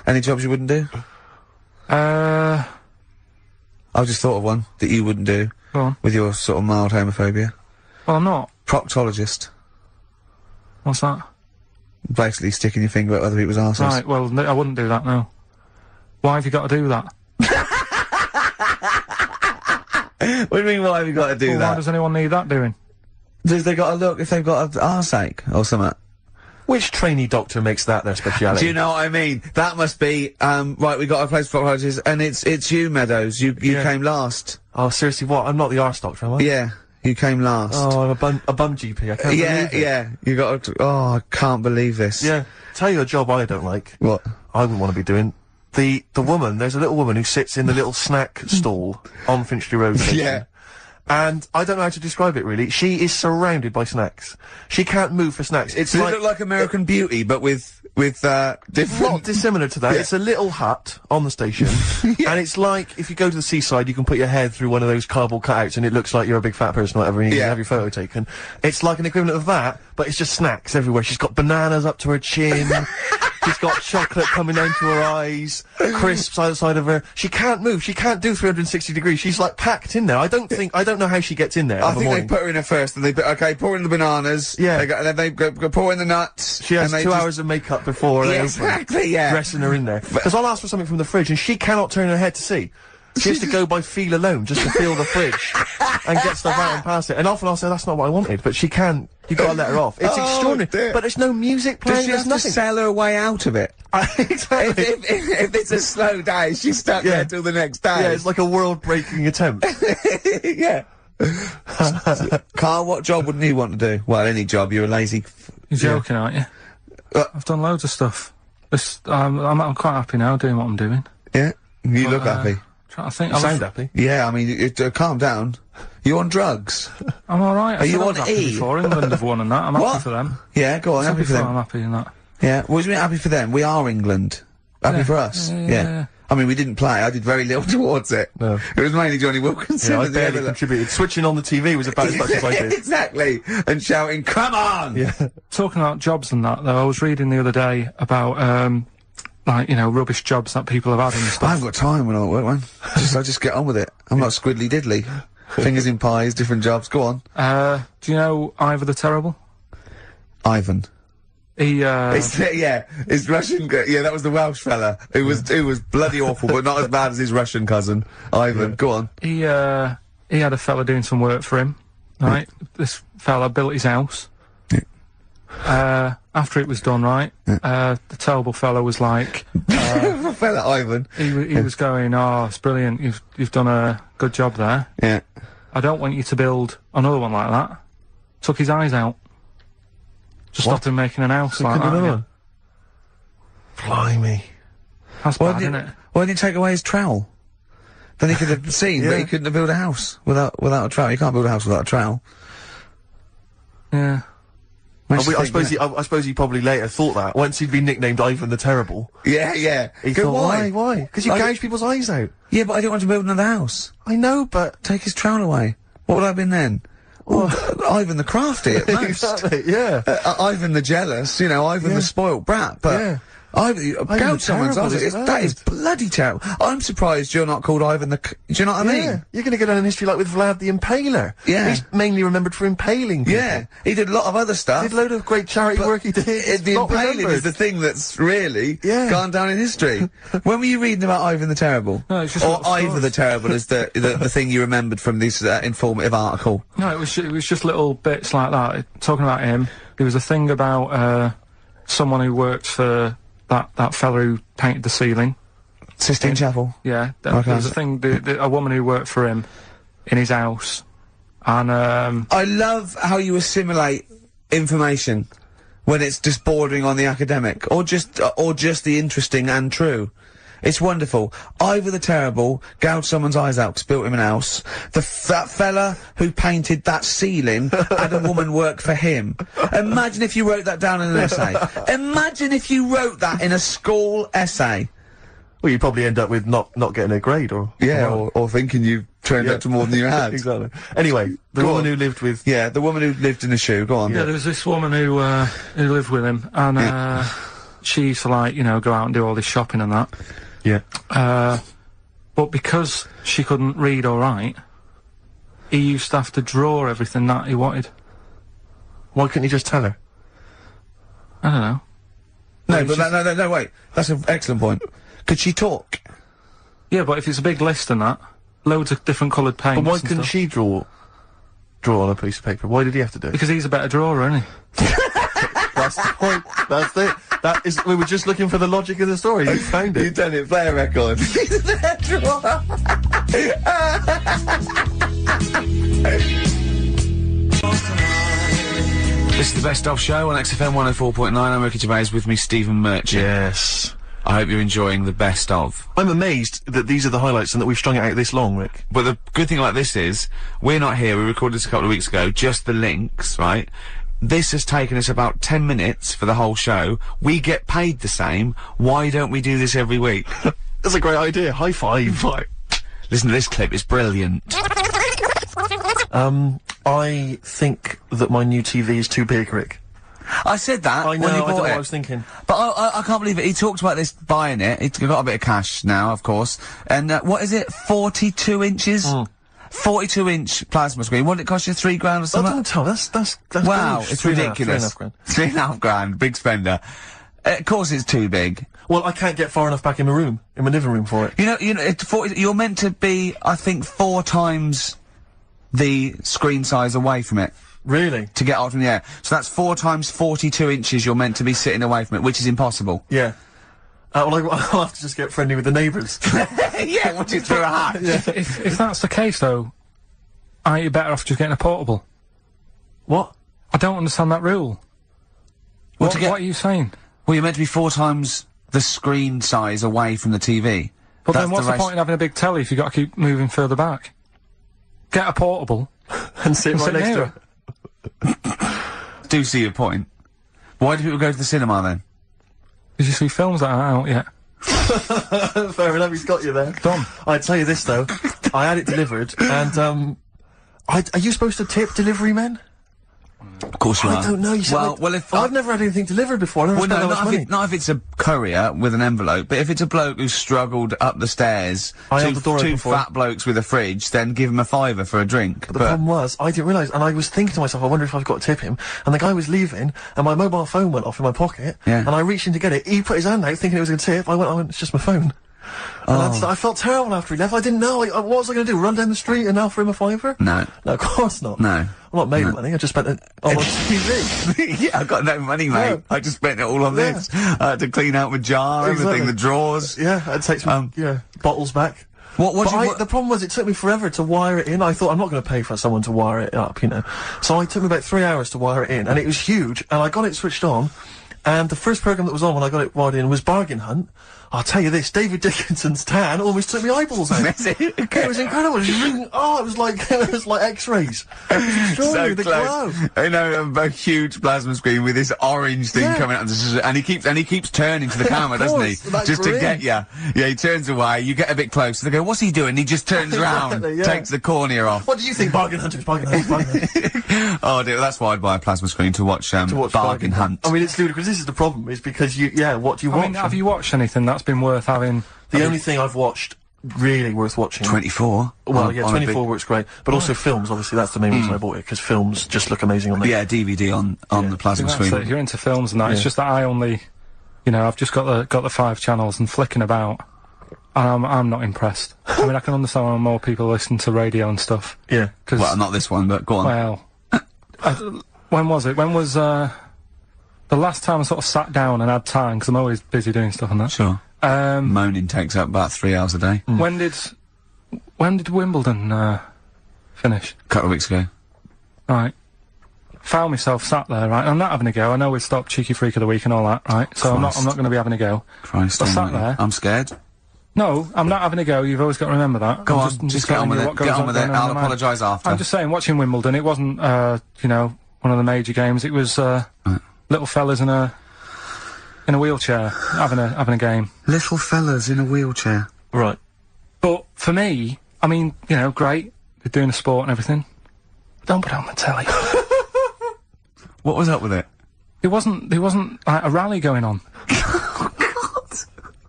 Any jobs you wouldn't do? I just thought of one that you wouldn't do. Go on. With your sort of mild homophobia. Well, I'm not. Proctologist. What's that? Basically sticking your finger at other people's arses. Right, well, I wouldn't do that, no. Why have you got to do that? What do you mean, why have you got to do that? Why does anyone need that doing? Does they got to look if they've got an arseache or something? Which trainee doctor makes that their speciality? Do you know what I mean? That must be, right, we got a place for proctologists, and it's you, Meadows. You came last. Oh, seriously, what? I'm not the arse doctor, am I? Yeah, you came last. Oh, I'm a bum GP, I can't believe it. Yeah, you got to, oh, I can't believe this. Yeah, tell you a job I don't like. What? I wouldn't want to be doing. The woman, there's a little woman who sits in the little snack stall on Finchley Road station. Yeah. And I don't know how to describe it really. She is surrounded by snacks. She can't move for snacks. It's Does like it look like American Beauty, but with different... Not dissimilar to that. Yeah. It's a little hut on the station, and it's like if you go to the seaside, you can put your head through one of those cardboard cutouts, and it looks like you're a big fat person or whatever, and you can have your photo taken. It's like an equivalent of that, but it's just snacks everywhere. She's got bananas up to her chin. She's got chocolate coming down to her eyes, crisps either side of her. She can't move. She can't do 360 degrees. She's like packed in there. I don't know how she gets in there. I think they put her in there first, and okay, pour in the bananas. Yeah. And then they go pour in the nuts. She has 2 hours of makeup before they exactly, yeah. Dressing her in there. Because I'll ask for something from the fridge, and she cannot turn her head to see. She has to go by feel alone, just to feel the fridge, and get stuff out and pass it. And often I'll say, that's not what I wanted, but she can't. You've got to let her off. It's extraordinary. Dear. But there's no music playing. Does she have to sell her way out of it? Exactly. If it's a slow day, she's stuck there till the next day. Yeah, it's like a world-breaking attempt. Yeah. Karl, what job wouldn't you want to do? Well, any job. You're a lazy... You're joking, aren't you? I've done loads of stuff. I'm quite happy now doing what I'm doing. Yeah? You look happy. I think you sound happy. Yeah, I mean, calm down. You on drugs? I'm alright. Are you on E? Before England have won and that. I'm happy for them. Yeah, go on, happy for them. I'm happy in that. Yeah, what do you mean happy for them? We are England. Happy for us? Yeah. I mean, we didn't play. I did very little towards it. No. It was mainly Johnny Wilkinson. Yeah, I barely contributed. Switching on the TV was about as much as I did. Exactly. And shouting, come on! Yeah. Talking about jobs and that, though, I was reading the other day about, like, you know, rubbish jobs that people have had and stuff. I haven't got time when I'm at work, man. I just get on with it. I'm not squiddly diddly. Fingers in pies, different jobs. Go on. Do you know Ivor the Terrible? Ivan. He, his Russian, that was the Welsh fella. Who was bloody awful, but not as bad as his Russian cousin. Ivan, go on. He had a fella doing some work for him, right? This fella built his house. After it was done, right, the terrible fella was like... fella Ivan. He was going, oh, it's brilliant, you've done a good job there. Yeah. I don't want you to build another one like that. Took his eyes out. Just stopped him making an house like that. Yeah. Blimey. That's bad, isn't it? Why didn't he take away his trowel? Then he could have seen that he couldn't have built a house without a trowel. You can't build a house without a trowel. Yeah. I suppose he probably later thought that, once he'd been nicknamed Ivan the Terrible. Yeah, yeah. He thought, why? Because you gouge people's eyes out. Yeah, but I didn't want to build another house. I know, but... Take his trowel away. What would I have been then? Ivan the Crafty at most. Exactly, yeah. Ivan the Jealous, Ivan the spoilt brat, but... Gouge someone's eyes. That is bloody terrible. I'm surprised you're not called Ivan the... Do you know what I mean? You're gonna go down in history like with Vlad the Impaler. Yeah. He's mainly remembered for impaling people. Yeah. He did a lot of other stuff. He did a load of great charity work he did. The impaling is the thing that's really gone down in history. When were you reading about Ivan the Terrible? No, it's just or Ivor the Terrible is the thing you remembered from this informative article? No, it was just little bits like that. Talking about him, there was a thing about someone who worked for that fella who painted the ceiling. Sistine Chapel? Yeah. There was a thing, a woman who worked for him in his house. And, I love how you assimilate information when it's just bordering on the academic, or just the interesting and true. It's wonderful. Ivor the Terrible gouged someone's eyes out 'cause built him an house. That fella who painted that ceiling had a woman work for him. Imagine if you wrote that down in an essay. Imagine if you wrote that in a school essay. Well, you'd probably end up with not getting a grade, or... Yeah, or thinking you turned out to more than you had. Exactly. Anyway, the woman who lived with... Yeah, the woman who lived in a shoe, go on. Yeah, there was this woman who lived with him, and, she used to, like, go out and do all this shopping and that. Yeah. But because she couldn't read or write, he used to have to draw everything that he wanted. Why couldn't he just tell her? I don't know. No, wait. That's an excellent point. Could she talk? Yeah, but if it's a big list and that, loads of different coloured paints. But why couldn't she draw on a piece of paper? Why did he have to do it? Because he's a better drawer, isn't he? That's the point. That's it. That is. We were just looking for the logic of the story. You found it. You've done it. Play a record. He's a better drawer. This is the Best Of Show on XFM 104.9. I'm Ricky Gervais, with me, Stephen Merchant. Yes. I hope you're enjoying the best of. I'm amazed that these are the highlights and that we've strung it out this long, Rick. But the good thing about this is, we're not here, we recorded this a couple of weeks ago, just the links, right? This has taken us about 10 minutes for the whole show. We get paid the same. Why don't we do this every week? That's a great idea. High five. Listen to this clip, it's brilliant. I think that my new TV is too big, Rick. I said that. I know, when you I don't know bought what it. I was thinking. But I can't believe it. He talked about this buying it. He's got a bit of cash now, of course. And what is it? 42 inches? 42-inch plasma screen. What did it cost you? $3 grand or something? Don't tell. That's wow, gross. it's ridiculous. $3.5 grand. Big spender. Of course, it's too big. Well, I can't get far enough back in my room, in my living room for it. You know, you're meant to be, I think, 4 times the screen size away from it. Really? To get out from the air. So that's 4 times 42 inches you're meant to be sitting away from it, which is impossible. Yeah. Well, I'll have to just get friendly with the neighbours. Yeah, watch it through a hat. Yeah. If that's the case, though, aren't you better off just getting a portable? What? I don't understand that rule. What are you saying? Well, you're meant to be 4 times the screen size away from the TV. But then what's the point in having a big telly if you've got to keep moving further back? Get a portable. and sit right next to it. Do see your point. Why do people go to the cinema then? Did you see films that aren't out yet? Fair enough, he's got you there. Done. I'd tell you this though, I had it delivered, and are you supposed to tip delivery men? Of course you are. I don't know. You said well, if I've never had anything delivered before. I never spent that much money. Not if it's a courier with an envelope, but if it's a bloke who's struggled up the stairs, two fat blokes with a fridge, then give him a £5 for a drink. But the problem was, I didn't realise, and I was thinking to myself, I wonder if I've got to tip him. And the guy was leaving, and my mobile phone went off in my pocket, and I reached in to get it. He put his hand out, thinking it was going to tip. I went, it's just my phone. And I felt terrible after he left. I didn't know. What was I going to do? Run down the street and offer him a £5? No. No, of course not. No. I'm not made of money. I just spent it on TV. Yeah, I've got no money, mate. No. I just spent it all on this. I had to clean out my jar, everything, the drawers. Yeah, I'd take some bottles back. The problem was it took me forever to wire it in. I thought, I'm not going to pay for someone to wire it up, you know. So it took me about 3 hours to wire it in, and it was huge, and I got it switched on, and the first programme that was on when I got it wired in was Bargain Hunt. I'll tell you this, David Dickinson's tan almost took me eyeballs out. It was incredible. It was like X-rays. It was extraordinary, the glow. I know, a huge plasma screen with this orange thing coming out, and he keeps turning to the camera, doesn't he? Just to get you. Yeah, he turns away, you get a bit closer, they go, what's he doing? He just turns around, takes the cornea off. What do you think, Bargain Hunters? Bargain Hunt. Oh dear, that's why I'd buy a plasma screen to watch Bargain Hunt. I mean, it's ludicrous. This is the problem, is because what do you watch? I mean, have you watched anything that's been worth having? The only thing I've watched really worth watching. 24. Well, yeah, 24 works great, but also films. Obviously, that's the main reason I bought it, because films just look amazing on there. Yeah, DVD on the plasma screen. You're into films and that. It's just that I only, you know, I've just got the 5 channels and flicking about. And I'm not impressed. I mean, I can understand why more people listen to radio and stuff. Yeah. Well, not this one, but go on. Well, when was it? When was the last time I sort of sat down and had time, because I'm always busy doing stuff and that. Sure. Moaning takes up about 3 hours a day. When did Wimbledon finish? A couple of weeks ago. Right. Found myself sat there, right, and I'm not having a go. I know we've stopped Cheeky Freak of the Week and all that, right? So I'm not going to be having a go. Christ, I sat there. I'm scared. No, I'm not having a go. You've always got to remember that. Go on, just get on with it. Get on with it. I'll apologise after. I'm just saying, watching Wimbledon, it wasn't, you know, one of the major games. It was little fellas in a wheelchair having a game. Little fellas in a wheelchair. Right. But for me, I mean, you know, great. They're doing a sport and everything. Don't put it on the telly. What was up with it? There wasn't like a rally going on.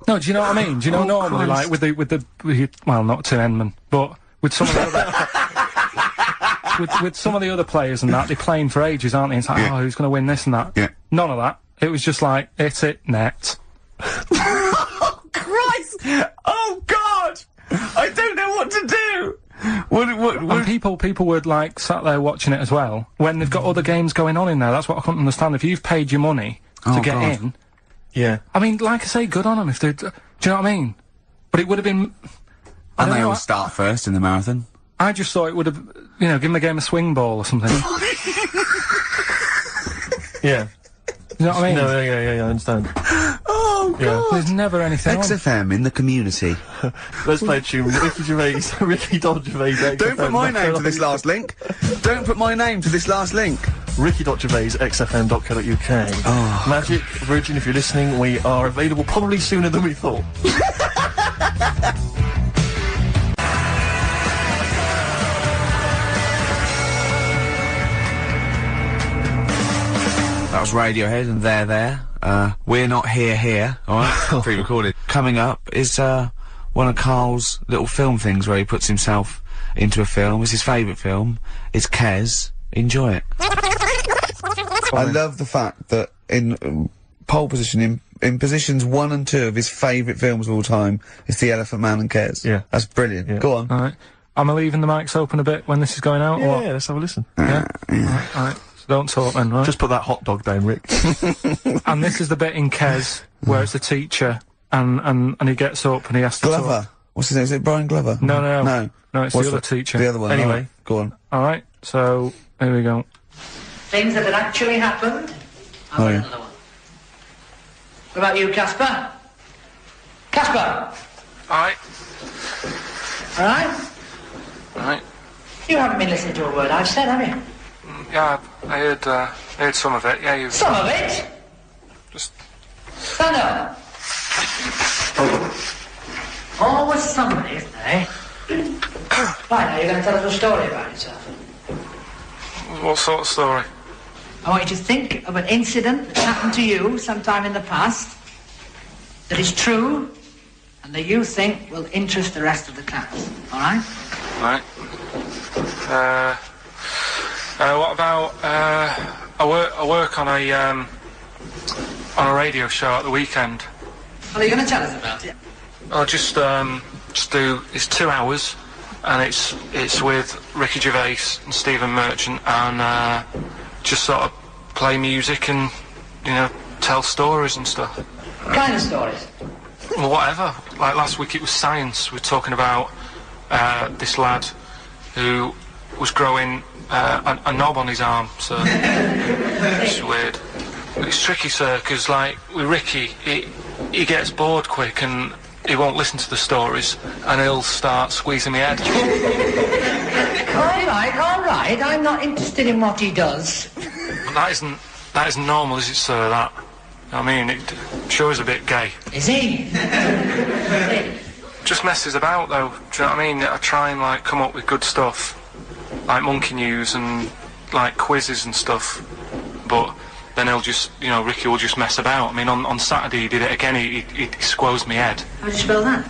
No, do you know what I mean? Do you know normally, Christ. like with the well, not Tim Henman, but with some of the other with some of the other players and that, they're playing for ages, aren't they? It's like, oh, who's going to win this and that? Yeah. None of that. It was just like, hit it, net. Oh, Christ! Oh, God! I don't know what to do! And people were, like, sat there watching it as well, when they've got other games going on in there. That's what I couldn't understand. If you've paid your money to get in... Yeah. I mean, like I say, good on them if they... Do you know what I mean? But it would have been... And they all start first in the marathon. I just thought it would have, you know, given the game a swing ball or something. Yeah. You know what I mean? No, yeah, I understand. Oh, Oh, God. Yeah. There's never anything on. XFM in the community. Let's play a tune. Ricky Gervais, Ricky.Gervais. Don't put my name to this last link. Don't put my name to this last link. Ricky.Gervais, xfm.co.uk. Oh. Magic, Virgin, if you're listening, we are available probably sooner than we thought. That was Radiohead and They're There. We're Not Here, alright? Pre-recorded. Coming up is, one of Karl's little film things where he puts himself into a film. It's his favourite film. It's Kes. Enjoy it. I love the fact that in pole position, in positions 1 and 2 of his favourite films of all time, it's The Elephant Man and Kes. Yeah. That's brilliant. Yeah. Go on. Alright. Am I leaving the mics open a bit when this is going out? Yeah, let's have a listen. Yeah? Alright. So don't talk then, right? Just put that hot dog down, Rick. And this is the bit in Kes where it's a teacher and he gets up and he has to Glover. talk. What's his name? Is it Brian Glover? No, it's What's the other teacher. The other one. Anyway. Right. Go on. Alright, so here we go. Things that had actually happened. I've got another one. What about you, Casper? Casper! Alright. Alright? Alright. You haven't been listening to a word I've said, have you? Yeah, I heard some of it, yeah, you... Some of it? Just... Stand up. Always somebody, isn't there, eh? Right, now you're going to tell us a story about yourself. What sort of story? I want you to think of an incident that happened to you sometime in the past that is true and that you think will interest the rest of the class, alright? Right. What about, I work on a radio show at the weekend. Well, are you going to tell us about it? I'll just do, it's 2 hours, and it's with Ricky Gervais and Stephen Merchant, and, just sort of play music and, you know, tell stories and stuff. What kind of stories? Well, whatever. Like last week it was science. We were talking about, this lad who was growing, a knob on his arm, so it's weird. It's tricky, sir, because, like, with Ricky, he gets bored quick and he won't listen to the stories, and he'll start squeezing my head. All right, I'm not interested in what he does. That isn't normal, is it, sir, that? I mean, it sure is a bit gay. Is he? Just messes about, though, do you know what I mean? I try and, like, come up with good stuff, like monkey news and, like, quizzes and stuff, but then he'll just, you know, Ricky will just mess about. I mean, on Saturday he did it again, he squoze me head. How do you spell that?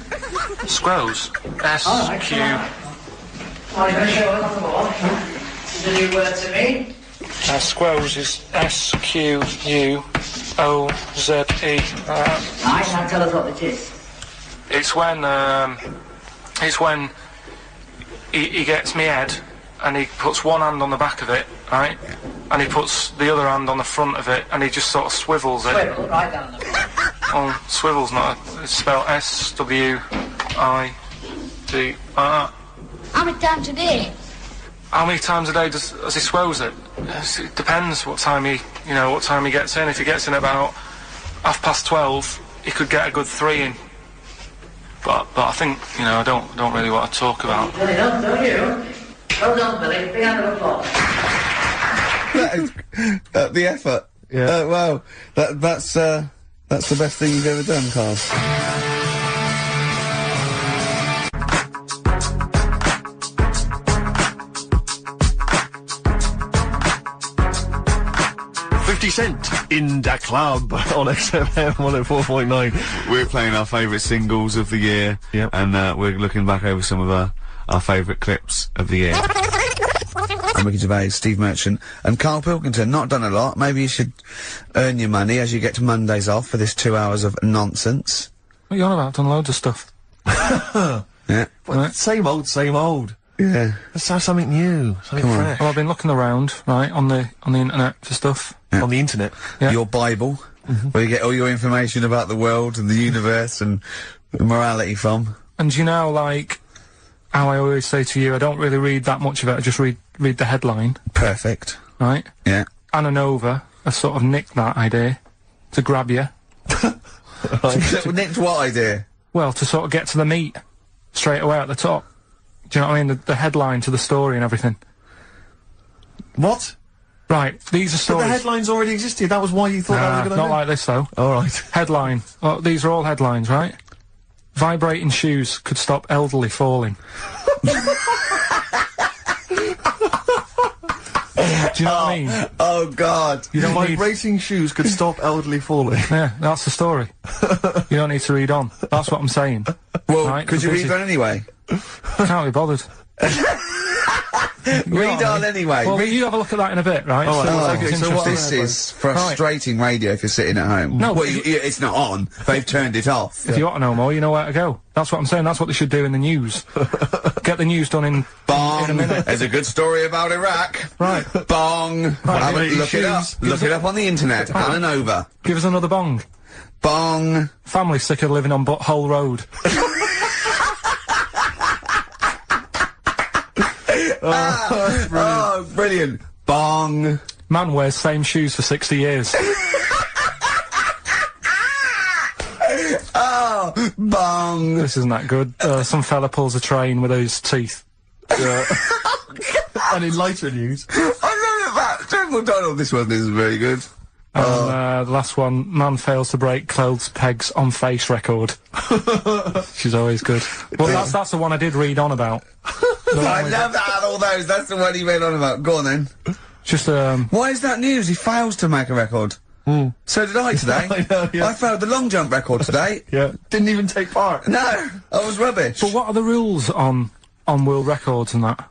Squoze. S-Q... Oh, you're going to show us on the board? It's a new word to me. Squoze is S-Q-U-O-Z-E. Right, now tell us what it is. It's when he gets me head and he puts one hand on the back of it, right? And he puts the other hand on the front of it and he just sort of swivels it. Swivel, right down the Oh, swivel's not it's spelled S-W-I-D. How many times a day? How many times a day does he swells it? It depends what time he gets in. If he gets in about 12:30, he could get a good 3 in. But I think, you know, I don't really want to talk about. Well, don't you? Well done, Billy. Big hand of applause. That is the effort. Yeah. Wow. That's the best thing you've ever done, Karl. Cent in the club on XFM 104.9. We're playing our favourite singles of the year, and we're looking back over some of our favourite clips of the year. I'm Ricky Gervais, Steve Merchant, and Karl Pilkington. Not done a lot. Maybe you should earn your money as you get to Mondays off for this 2 hours of nonsense. What are you on about? I've done loads of stuff. Yeah. Right. Same old. Yeah. Let's have something new, something fresh. Well, I've been looking around, right, on the internet for stuff. Yeah. On the internet? Yeah. Your Bible, where you get all your information about the world and the universe and morality from. And you know, like, how I always say to you, I don't really read that much of it, I just read the headline. Perfect. Right? Yeah. Anna Nova has sort of nicked that idea to grab you. Nicked what idea? Well, to sort of get to the meat straight away at the top. Do you know what I mean? The headline to the story and everything. What? Right, these are stories. But the headlines already existed. That was why you thought that was a good idea. Not like this though. All right. Headline. Oh, these are all headlines, right? Vibrating shoes could stop elderly falling. Do you know what I mean? Oh God! You don't Vibrating shoes could stop elderly falling. Yeah, that's the story. You don't need to read on. That's what I'm saying. Well, right? could you read on anyway? Can't be bothered. Read on anyway. Well, you have a look at that in a bit, right? This is frustrating radio if you're sitting at home. No, well, it's not on. They've turned it off. If you want to know more, you know where to go. That's what I'm saying. That's what they should do in the news. Get the news done in a minute. There's a good story about Iraq. Right. Bong. Right. Look it up. Look it up on the internet. Right. And over. Give us another bong. Bong. Family sick of living on Butthole Road. Oh, brilliant. Bong. Man wears same shoes for 60 years. Oh, bong. This isn't that good. Some fella pulls a train with his teeth. And in lighter news. I love that. Jack McDonald, this one is very good. And the last one, man fails to break clothes pegs on face record. She's always good. Well, that's the one I did read on about. I love that out of all those. That's the one he read on about. Go on then. Just Why is that news? He fails to make a record. So did I today. I know, yeah. I failed the long jump record today. Yeah. Didn't even take part. No, I was rubbish. But what are the rules on world records and that?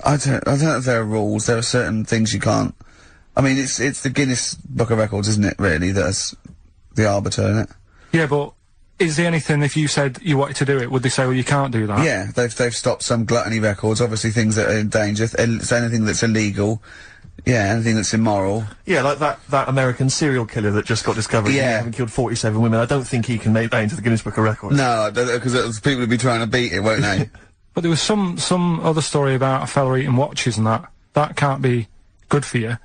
I don't know if there are rules. There are certain things you can't. I mean, it's the Guinness Book of Records, isn't it? Really, that's the arbiter, isn't it? Yeah, but is there anything, if you said you wanted to do it, would they say, well, you can't do that? Yeah, they've stopped some gluttony records. Obviously, things that are in danger. It's anything that's illegal. Yeah, anything that's immoral. Yeah, like that American serial killer that just got discovered. Yeah, having killed 47 women. I don't think he can make that into the Guinness Book of Records. No, because people would be trying to beat it, won't they? But there was some other story about a fella eating watches and that. That can't be good for you.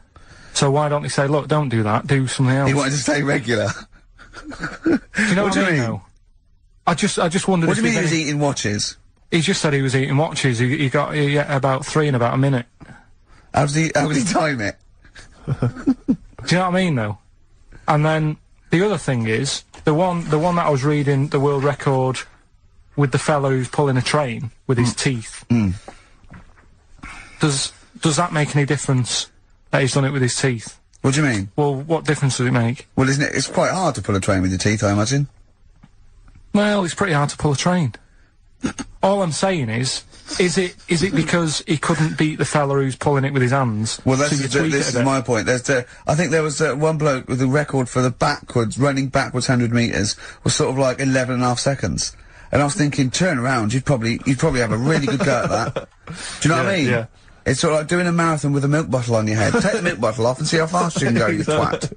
So why don't they say, look, don't do that, do something else? He wanted to stay regular. Do you know what I mean? Though? I just wondered. What do you mean he was eating watches? He just said he was eating watches. He got about 3 in about a minute. How would he time it? Do you know what I mean, though? And then the other thing is the one that I was reading, the world record with the fellow who's pulling a train with his teeth. Does that make any difference that he's done it with his teeth? What do you mean? Well, what difference does it make? Well, isn't it? It's quite hard to pull a train with your teeth, I imagine. Well, it's pretty hard to pull a train. All I'm saying is it because he couldn't beat the fella who's pulling it with his hands? Well, this is my point. I think there was one bloke with the record for the running backwards 100 metres was sort of like 11.5 seconds. And I was thinking, turn around, you'd probably have a really good go at that. Do you know what I mean? Yeah. It's sort of like doing a marathon with a milk bottle on your head. Take the milk bottle off and see how fast you can go, you twat.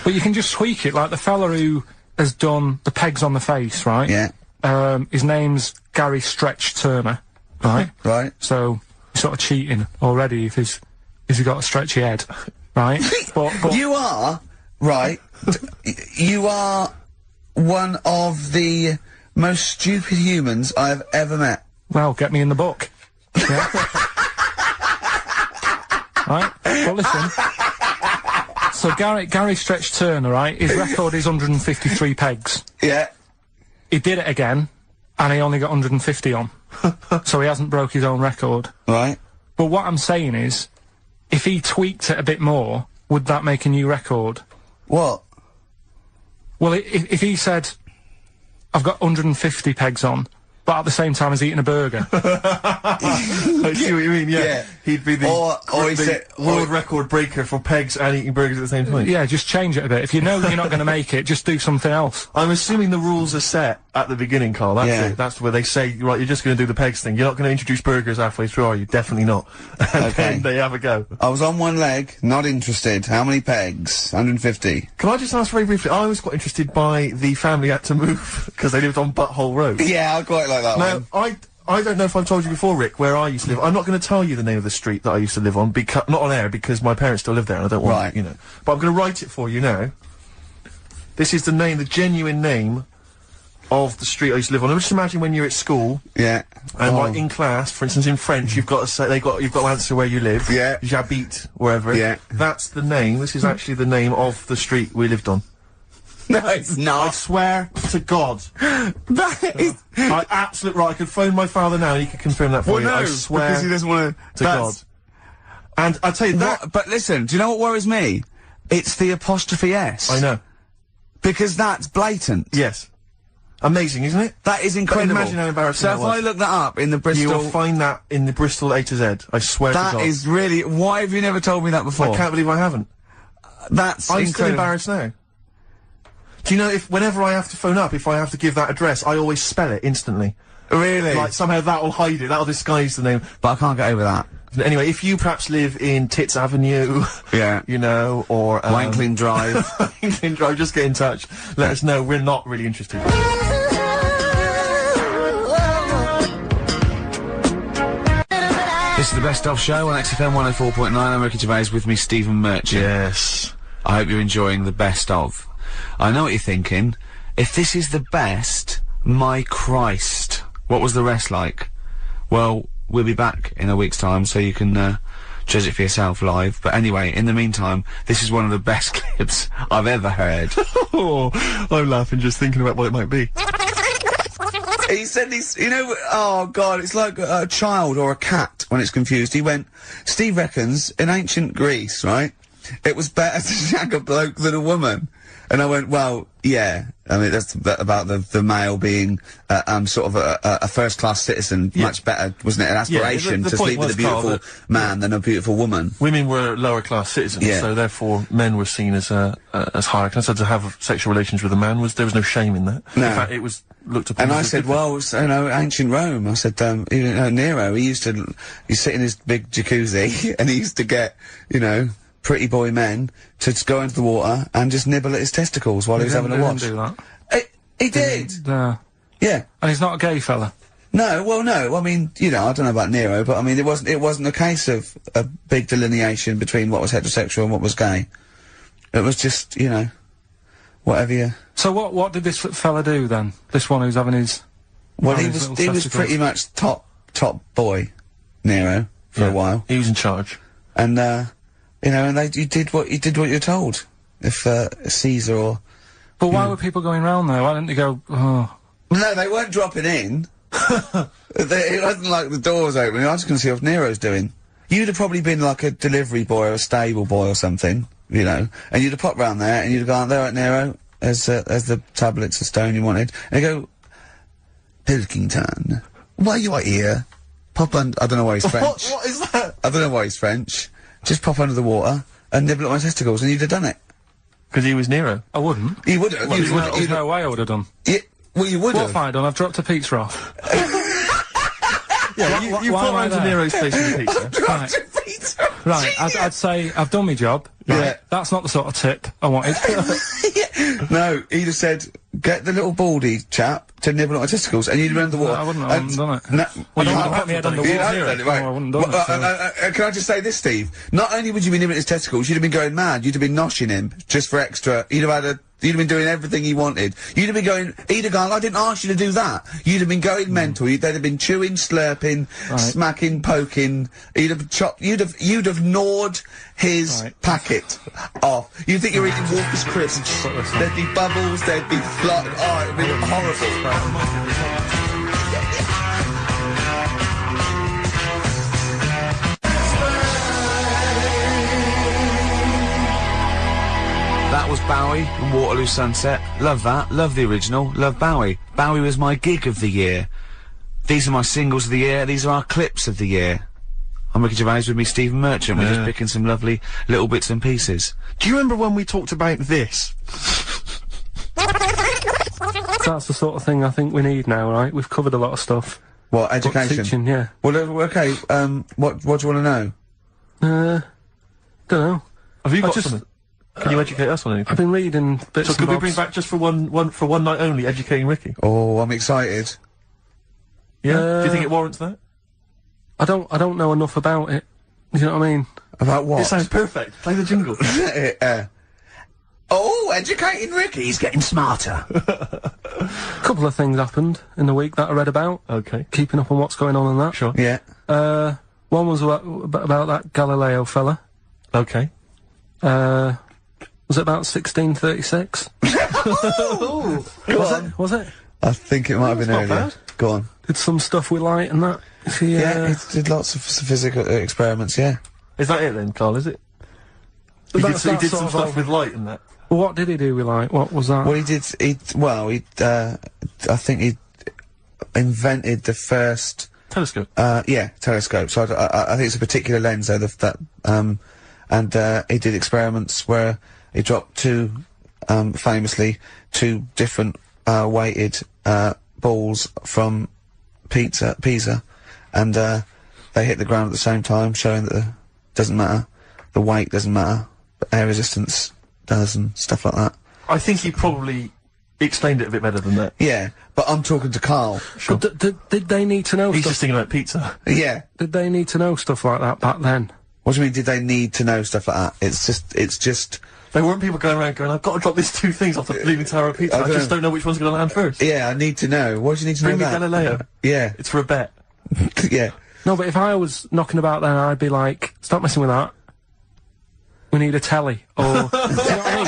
But you can just tweak it, like the fella who has done the pegs on the face, right? Yeah. His name's Gary Stretch Turner, right? Right. So, he's sort of cheating already if he's got a stretchy head, right? but you are, right, you are one of the most stupid humans I have ever met. Well, get me in the book. Yeah. Right? Well, listen. So Gary Stretch Turner, right? His record is 153 pegs. Yeah. He did it again, and he only got 150 on. So he hasn't broke his own record. Right. But what I'm saying is, if he tweaked it a bit more, would that make a new record? What? Well, if he said, I've got 150 pegs on, but at the same time as eating a burger. I see what you mean, yeah. He'd be the world record breaker for pegs and eating burgers at the same time. Yeah, just change it a bit. If you know you're not going to make it, just do something else. I'm assuming the rules are set at the beginning, Carl. That's it. That's where they say, right, you're just going to do the pegs thing. You're not going to introduce burgers halfway through, are you? Definitely not. And then they have a go. I was on one leg, not interested. How many pegs? 150. Can I just ask very briefly, I was quite interested by the family had to move, because they lived on Butthole Road. Yeah, I quite like that one. Now, I don't know if I've told you before, Rick, where I used to live. I'm not going to tell you the name of the street that I used to live on, not on air, because my parents still live there, and I don't want, you know. But I'm going to write it for you now. This is the name, the genuine name of the street I used to live on. Just imagine when you're at school. Yeah. And like in class, for instance, in French, you've got to say you've got to answer where you live. Yeah. J'habite wherever. Yeah. That's the name. This is actually the name of the street we lived on. No, it's not. I swear to God. That is. Absolute right. I could phone my father now and he could confirm that for you. No, I swear because he doesn't want to God. And I tell you that. But listen, do you know what worries me? It's the apostrophe S. I know. Because that's blatant. Yes. Amazing, isn't it? That is incredible. But imagine how embarrassing So that if was. I look that up in the Bristol... You will find that in the Bristol A to Z. I swear to God. That is really... Why have you never told me that before? I can't believe I haven't. That's I'm incredible. still embarrassed now. Do you know, whenever I have to phone up, if I have to give that address, I always spell it instantly. Really? Like, somehow that'll hide it, that'll disguise the name. But I can't get over that. Anyway, if you perhaps live in Tits Avenue, yeah, you know, or Wankling Drive, Wankling Drive, just get in touch. Let us know. We're not really interested. This is the Best Of Show on XFM 104.9. I'm Ricky Gervais, with me, Stephen Merchant. Yes. I hope you're enjoying the Best Of. I know what you're thinking. If this is the best, my Christ, what was the rest like? Well, we'll be back in a week's time, so you can judge it for yourself live. But anyway, in the meantime, this is one of the best clips I've ever heard. Oh, I'm laughing just thinking about what it might be. He said he's, you know, oh God, it's like a child or a cat when it's confused. He went, Steve reckons, in ancient Greece, right, it was better to shag a bloke than a woman. And I went, well, yeah. I mean, that's about the male being, sort of a first-class citizen. Yeah. Much better, wasn't it? An aspiration to sleep with a beautiful man than a beautiful woman. Women were lower-class citizens, so therefore men were seen as higher class. So to have sexual relations with a man there was no shame in that. No. In fact, it was looked upon. And I said, well, you know, ancient Rome. I said, you know, Nero, he sit in his big jacuzzi and he used to get, you know, pretty boy men to go into the water and just nibble at his testicles while he was having a watch. He didn't do that. He did. Yeah. And he's not a gay fella. No, well, no. I mean, you know, I don't know about Nero, but I mean, it wasn't a case of a big delineation between what was heterosexual and what was gay. It was just, you know, whatever you. So what did this fella do then? This one who's having his. Well, he was pretty much top boy, Nero, for a while. He was in charge. And you know, and you did what you're told. If Caesar or. But why were people going round there? Why didn't they go? Oh. No, they weren't dropping in. It wasn't like the doors opening. I was going to see what Nero's doing. You'd have probably been like a delivery boy or a stable boy or something, you know, and you'd have popped round there and you'd have gone, there at Nero, as the tablets of stone you wanted, and you go, Pilkington, why you are here? Pop under, I don't know why he's French. What is that? I don't know why he's French. Just pop under the water and nibble at my testicles and you'd have done it. Because he was Nero. I wouldn't. He would have. Well, there's no way I would have done. Well, you would have. What have I done? I've dropped a pizza off. Yeah, you put round to Nero's face with a pizza. Right. Right, I'd say I've done my job. Right. Yeah. That's not the sort of tip I wanted. No, he'd have said, get the little baldy chap to nibble at my testicles, and you'd have run the water. No, I wouldn't have done it. No, well, you wouldn't have put me head on the water. Right. I wouldn't have done it. Can I just say this, Steve? Not only would you be nibbling at his testicles, you'd have been going mad. You'd have been noshing him just for extra. You'd have been doing everything he wanted. You'd have been going, he'd have gone, I didn't ask you to do that. You'd have been going mental. They'd have been chewing, slurping, smacking, poking. You'd have chopped, you'd have gnawed his packet off. You'd think you're eating Walker's crisps. There'd be bubbles, there'd be blood. Oh, it'd be horrible. That was Bowie and Waterloo Sunset. Love that. Love the original. Love Bowie. Bowie was my gig of the year. These are my singles of the year. These are our clips of the year. I'm Ricky Gervais, with me, Stephen Merchant. We're just picking some lovely little bits and pieces. Do you remember when we talked about this? That's the sort of thing I think we need now, right? We've covered a lot of stuff. What, education? But teaching, yeah. Well, okay, what do you want to know? Don't know. Have you got something? Can you educate us on anything? I've been reading bits So could we bring back just for one night only, educating Ricky? Oh, I'm excited. Yeah? Do you think it warrants that? I don't know enough about it. You know what I mean? About what? It sounds perfect. Play the jingle. Oh, educating Ricky. He's getting smarter. Couple of things happened in the week that I read about. Okay. Keeping up on what's going on in that. Sure. Yeah. One was about that Galileo fella. Okay. Was it about 1636? Was it? I think it might have been not earlier. bad. Go on. Did some stuff with light and that. Yeah, he did lots of physical experiments, yeah. Is that it then, Carl, is it? He did some stuff with light and that. What did he do with light? What was that? Well, I think he invented the first... Telescope? Telescope. So I think it's a particular lens, though, and he did experiments where he dropped famously two different weighted balls from Pisa, and they hit the ground at the same time, showing that doesn't matter, the weight doesn't matter, but air resistance does, and stuff like that. I think he probably explained it a bit better than that. Yeah, but I'm talking to Karl. Sure. Did they need to know He's stuff? just thinking about pizza. Yeah. Did they need to know stuff like that back then? What do you mean, did they need to know stuff like that? It's just... There weren't people going around going, I've got to drop these two things off the Leaning Tower of Pizza. I just don't know which one's going to land first. Yeah, I need to know. What do you need to know Bring me about? Galileo. Yeah. It's for a bet. Yeah. No, but if I was knocking about then, I'd be like, stop messing with that. We need a telly. Or, do you know what I mean?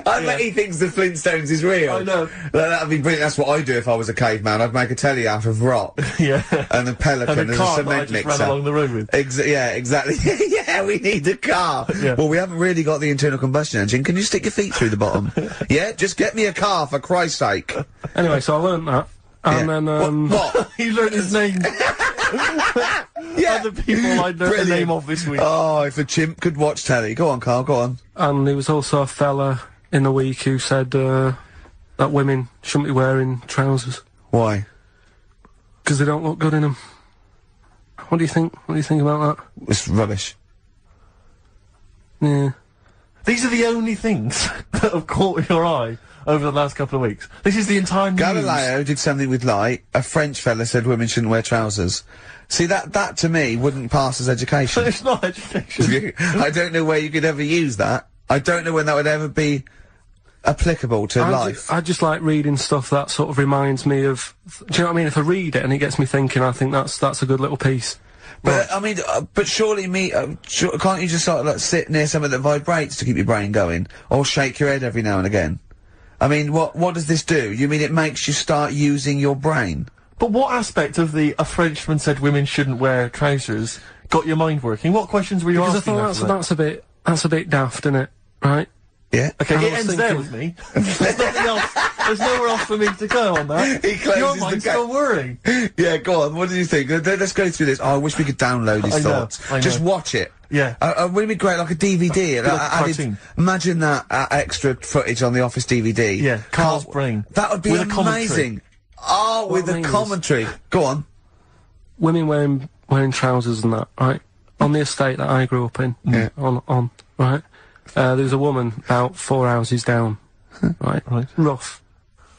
I bet he thinks the Flintstones is real. I know. That'd be brilliant. That's what I'd do if I was a caveman. I'd make a telly out of rock. Yeah. And a pelican and a car cement that I just mixer. ran along the road with. Yeah, exactly. Yeah, we need a car. Yeah. Well, we haven't really got the internal combustion engine. Can you stick your feet through the bottom? Yeah, just get me a car, for Christ's sake. Anyway, so I learnt that. And then, What? He learned his name. Yeah. Other people I learned the name of this week. Oh, if a chimp could watch telly. Go on, Karl, go on. And there was also a fella in the week who said, that women shouldn't be wearing trousers. Why? Because they don't look good in them. What do you think? What do you think about that? It's rubbish. Yeah. These are the only things that have caught your eye over the last couple of weeks. This is the entire news. Galileo did something with light. A French fella said women shouldn't wear trousers. See, that to me wouldn't pass as education. It's not education. I don't know where you could ever use that. I don't know when that would ever be applicable to life. I just like reading stuff that sort of reminds me of... Do you know what I mean? If I read it and it gets me thinking, I think that's a good little piece. But, I mean, but surely can't you just sort of like sit near something that vibrates to keep your brain going? Or shake your head every now and again? I mean, what does this do? You mean it makes you start using your brain? But what aspect of a Frenchman said women shouldn't wear trousers got your mind working? What questions were you asking? Because I thought that's a bit daft, isn't it? Right? Yeah. Okay, it ends there with me. There's nothing else. There's nowhere else for me to go on that. He closes your mind's still worrying. Yeah, go on. What did you think? Let's go through this. Oh, I wish we could download his thoughts. I know. Just watch it. Yeah. Wouldn't it be great, like a DVD? Like a cartoon. Imagine that extra footage on the Office DVD. Yeah, Carl's brain. That would be with amazing. Oh, with a commentary. Go on. Women wearing trousers and that, right? On the estate that I grew up in. Yeah. On, right? There was a woman about 4 houses down. Right? Right. Rough.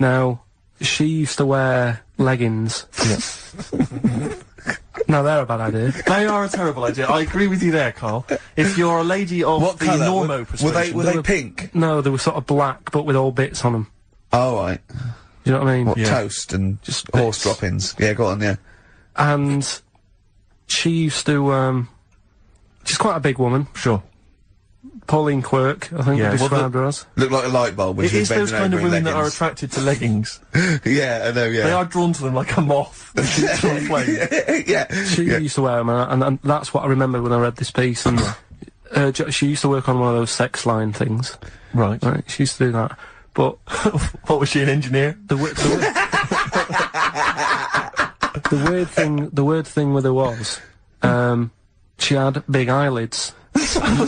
Now, she used to wear leggings. Yeah. No, they're a bad idea. They are a terrible idea. I agree with you there, Carl. If you're a lady of What the colour? normo persuasion... Were they pink? No, they were sort of black, but with all bits on them. Oh, right. You know what I mean? What, toast and just horse droppings? Yeah, go on, yeah. And she used to, she's quite a big woman. Sure. Pauline Quirk, I think they described her as. Looked like a light bulb when It she was is those bending kind of over in women that are leggings. attracted to leggings. Yeah, I know, yeah. They are drawn to them like a moth. To a flame. Yeah. She used to wear them, and that's what I remember when I read this piece. And she used to work on one of those sex line things. Right. Right. She used to do that. But what was she, an engineer? The weird thing with her was, she had big eyelids.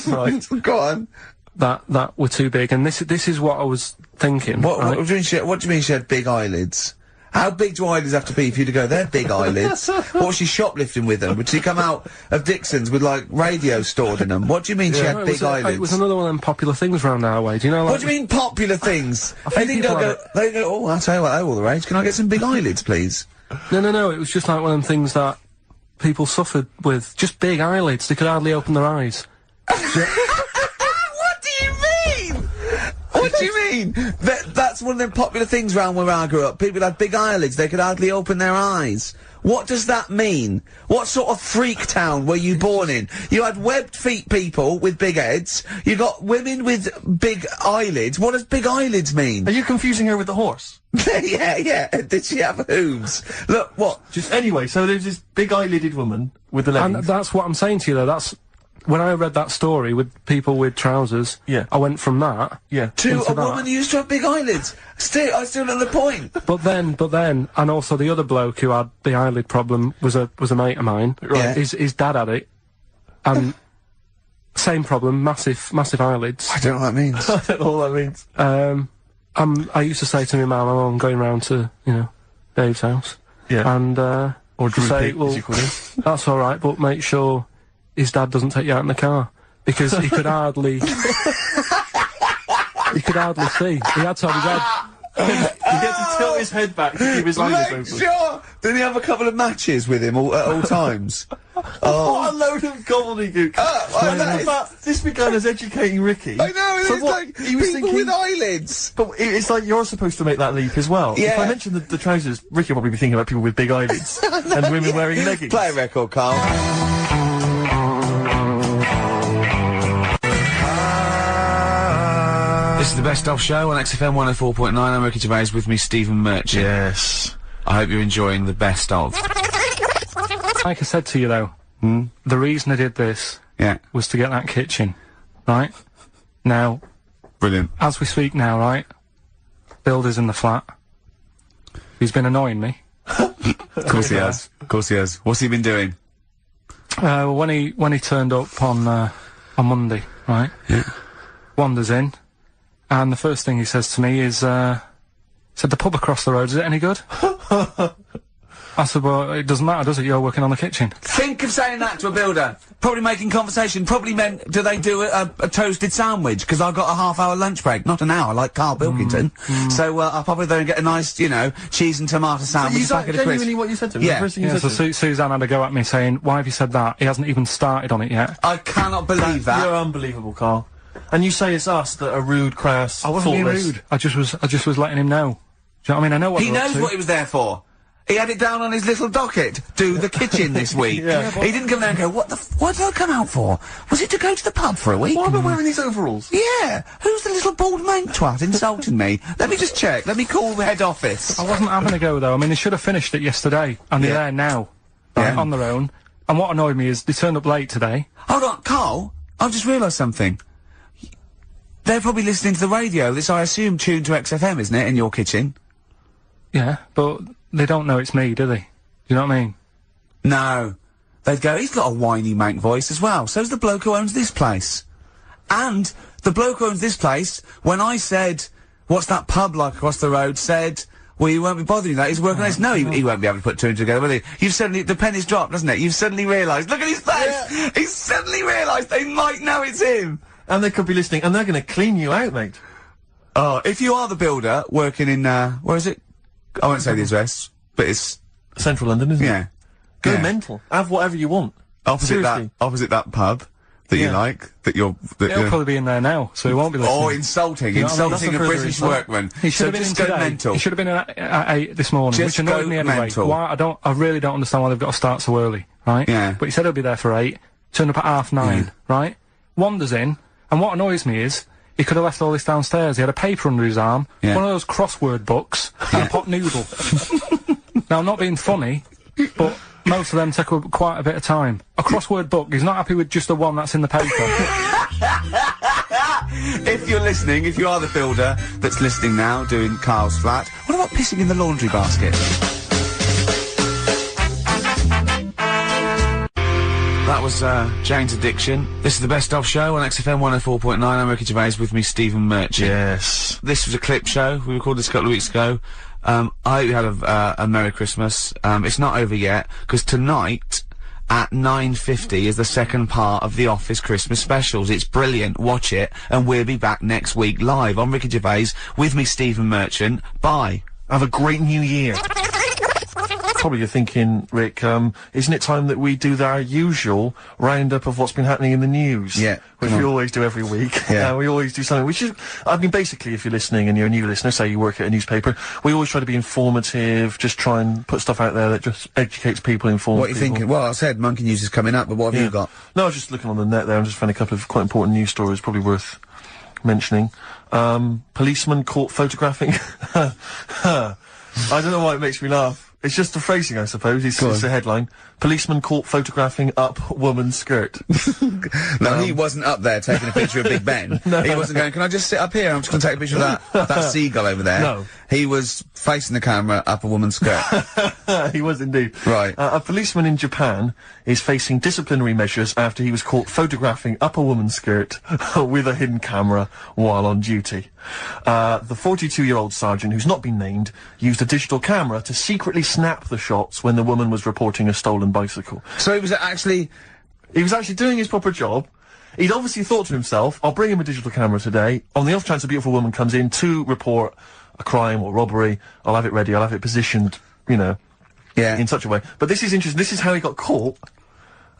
Right. Go on. That were too big, and this is what I was thinking. What right? do you mean she had big eyelids? How big do eyelids have to be for you to go, they're big eyelids? What was she shoplifting with them? Would she come out of Dixon's with, like, radio stored in them? What do you mean she had big eyelids? It was another one of them popular things round our way, do you know? Like, what do you mean popular things? think They people go, oh, I'll tell you what, they're all the rage. Can I get some big eyelids, please? No, it was just like one of them things that people suffered with. Just big eyelids, they could hardly open their eyes. What do you mean? What do you mean? That's one of the popular things round where I grew up. People had big eyelids, they could hardly open their eyes. What does that mean? What sort of freak town were you born in? You had webbed feet people with big heads, you got women with big eyelids. What does big eyelids mean? Are you confusing her with the horse? Yeah. Did she have hooves? Look, what? Just anyway, so there's this big eyelided woman with the leggings. And that's what I'm saying to you, though. That's when I read that story with people with trousers. Yeah. I went from that. Yeah. To a woman who used to have big eyelids. I still know the point. But then, and also the other bloke who had the eyelid problem was a mate of mine. Right. His dad had it, and same problem, massive eyelids. I don't know what that means. I don't know what that means. I used to say to my mum, I'm going round to, Dave's house. Yeah. And, or Drew say, Pete, well, as you call it. That's alright, but make sure his dad doesn't take you out in the car. Because he could hardly... he could hardly see. He had to have his head... He had to tilt his head back to keep his eyelids open. Sure! Didn't he have a couple of matches with him at all times? What a load of gobbledygook. This began as educating Ricky. I know, so it's what, like he was people with eyelids. But it's like you're supposed to make that leap as well. Yeah. If I mention the trousers, Ricky will probably be thinking about people with big eyelids and women wearing leggings. Play a record, Karl. This is the Best Of Show on XFM 104.9. I'm Ricky Gervais, with me Stephen Merchant. Yes. I hope you're enjoying the Best Of. Like I said to you, though, the reason I did this was to get that kitchen, right? Now... Brilliant. As we speak now, right? Builder's in the flat. He's been annoying me. Of course he has. Of course he has. What's he been doing? When he turned up on Monday, right? Yeah. Wanders in, and the first thing he says to me is, said, the pub across the road, is it any good? I said, well, it doesn't matter, does it? You're working on the kitchen. Think of saying that to a builder. Probably making conversation. Probably meant, do they do a toasted sandwich? Because I've got a half-hour lunch break. Not an hour, like Karl Pilkington. So, I'll probably go and get a nice, cheese and tomato sandwich. Is that genuinely what you said to him? Yeah. So Suzanne had a go at me saying, why have you said that? He hasn't even started on it yet. I cannot believe that. You're unbelievable, Karl. And you say it's us that are rude, crass, I wasn't being thoughtless. rude. I just was letting him know. Do you know what I mean? I know what He knows what he was there for. He had it down on his little docket. Do the kitchen this week. He didn't come there and go, what did I come out for? Was it to go to the pub for a week? Why am I wearing these overalls? Yeah. Who's the little bald mank twat insulting me? Let me just check. Let me call the head office. I wasn't having a go, though. I mean, they should have finished it yesterday, and they're there now, on their own. And what annoyed me is they turned up late today. Hold on, Karl. I've just realised something. They're probably listening to the radio. This, I assume, tuned to XFM, isn't it, in your kitchen? Yeah, but they don't know it's me, do they? Do you know what I mean? No. They'd go, he's got a whiny mank voice as well. So's the bloke who owns this place. And the bloke who owns this place, when I said, what's that pub like across the road, said, well, you won't be bothering that. He's working on this. No, he won't be able to put two and two together, will he? You've suddenly, the penny's dropped, doesn't it? You've suddenly realised. Look at his face! Yeah. He's suddenly realised they might know it's him. And they could be listening, and they're gonna clean you out, mate. Oh, if you are the builder working in, where is it? I won't say the address, but it's Central London, isn't it? Yeah. Go mental. Have whatever you want. Opposite that pub that you like, He'll probably be in there now, so he won't be listening. Oh, insulting a British workman. He should have been in today. Mental. He should have been at 8 this morning, which annoyed me anyway. Mental. Why? I really don't understand why they've got to start so early, right? Yeah. But he said he'll be there for 8, turned up at 9:30, right? Wanders in, and what annoys me is, he could have left all this downstairs. He had a paper under his arm, one of those crossword books, and a pot noodle. Now, I'm not being funny, but most of them take up quite a bit of time. A crossword book, he's not happy with just the one that's in the paper. If you're listening, if you are the builder that's listening now, doing Karl's flat, what about pissing in the laundry basket? That was Jane's Addiction. This is the Best Of Show on XFM 104.9. I'm Ricky Gervais, with me Stephen Merchant. Yes. This was a clip show. We recorded this a couple of weeks ago. I hope you had a Merry Christmas. It's not over yet, because tonight at 9:50 is the second part of The Office Christmas specials. It's brilliant. Watch it, and we'll be back next week live. I'm Ricky Gervais, with me Stephen Merchant. Bye. Have a great new year. probably you're thinking, Rick, isn't it time that we do our usual roundup of what's been happening in the news? Yeah. Which we always do every week. Yeah. We always do something, which is, I mean, basically, if you're listening and you're a new listener, say you work at a newspaper, we always try to be informative, just try and put stuff out there that just educates people, informs What are you thinking? Well, I said Monkey News is coming up, but what have you got? No, I was just looking on the net there and just found a couple of quite important news stories, probably worth mentioning. Policeman caught photographing. I don't know why it makes me laugh. It's just the phrasing, I suppose. It's the headline. Policeman caught photographing up woman's skirt. No, he wasn't up there taking a picture of Big Ben. No. He wasn't going, can I just sit up here? I'm just going to take a picture of that seagull over there. No. He was facing the camera up a woman's skirt. He was indeed. Right. A policeman in Japan is facing disciplinary measures after he was caught photographing up a woman's skirt with a hidden camera while on duty. The 42-year-old sergeant, who's not been named, used a digital camera to secretly snap the shots when the woman was reporting a stolen bicycle. So he was actually doing his proper job. He'd obviously thought to himself, I'll bring him a digital camera today. On the off chance a beautiful woman comes in to report a crime or robbery, I'll have it ready, I'll have it positioned, you know, in such a way. But this is interesting. This is how he got caught.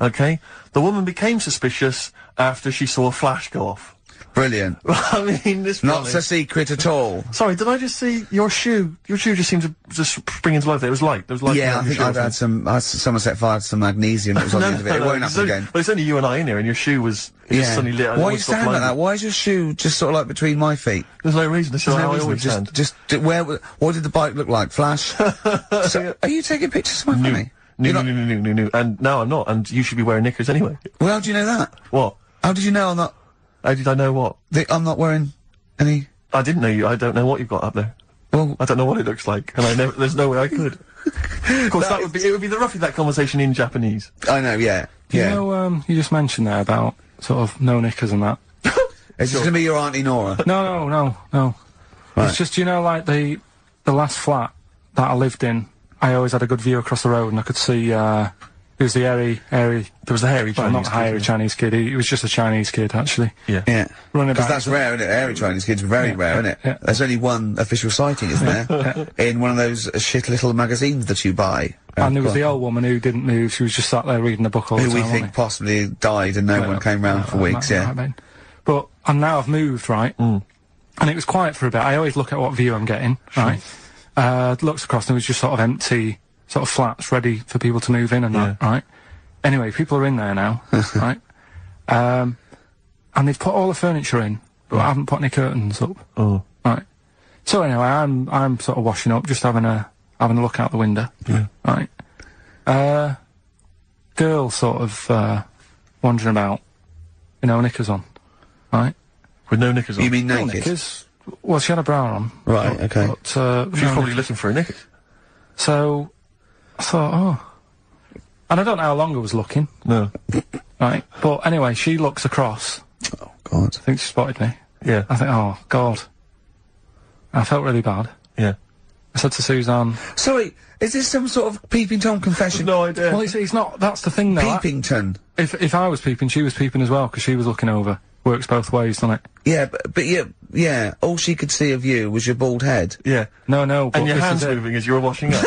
Okay? The woman became suspicious after she saw a flash go off. Brilliant. I mean, this not so secret at all. Sorry, did I just see your shoe? Your shoe just seemed to just spring into life there. It was light. There was light. Yeah, I think I've had someone set fire to some magnesium that was on the end of it. It won't happen again. Well, it's only you and I in here, and your shoe was just suddenly lit. Why are you standing like that? Why is your shoe just sort of like between my feet? There's no reason. This is how I always stand. What did the bike look like? Flash? So, are you taking pictures of my funny? No. And no, I'm not. And you should be wearing knickers anyway. Well, how do you know that? What? How did you know I'm not? How did I know what? I'm not wearing any... I didn't know you. I don't know what you've got up there. Well... I don't know what it looks like, and there's no way I could. Of course, it would be roughly that conversation in Japanese. I know, yeah. You know, you just mentioned there about sort of no knickers and that. Is this gonna be your Auntie Nora? No. Right. It's just, you know, like the last flat that I lived in, I always had a good view across the road and I could see, it was the airy... There was the hairy Chinese kid. Well, not the hairy Chinese kid. He was just a Chinese kid, actually. Yeah. Because that's rare, isn't it? Hairy Chinese kids are very rare, isn't it? Yeah. There's only one official sighting, isn't there? In one of those shit little magazines that you buy. And there was the old woman who didn't move. She was just sat there reading a book all the time. Who we think possibly died and no one came round for weeks, But, and now I've moved, right? And it was quiet for a bit. I always look at what view I'm getting, right? Looks across and it was just sort of empty, sort of flats ready for people to move in and that, right? Anyway, people are in there now, right? And they've put all the furniture in, but I haven't put any curtains up. Oh. Right. So anyway, I'm sort of washing up, just having a look out the window. Yeah. Right. Girl sort of, wandering about, you know, knickers on. Right? With no knickers on? You mean naked? No knickers. Well, she had a bra on. Right, okay. But, she was probably looking for a knickers. So, I thought, and I don't know how long I was looking. No. Right. But anyway, she looks across. Oh, God. I think she spotted me. Yeah. I think, oh, God. I felt really bad. Yeah. I said to Suzanne... Sorry, is this some sort of Peeping Tom confession? No idea. Well, it's not, that's the thing, though. Peepington. If I was peeping, she was peeping as well, because she was looking over. Works both ways, doesn't it? Yeah, but yeah, all she could see of you was your bald head. Yeah. No, but and your hands moving as you were washing up.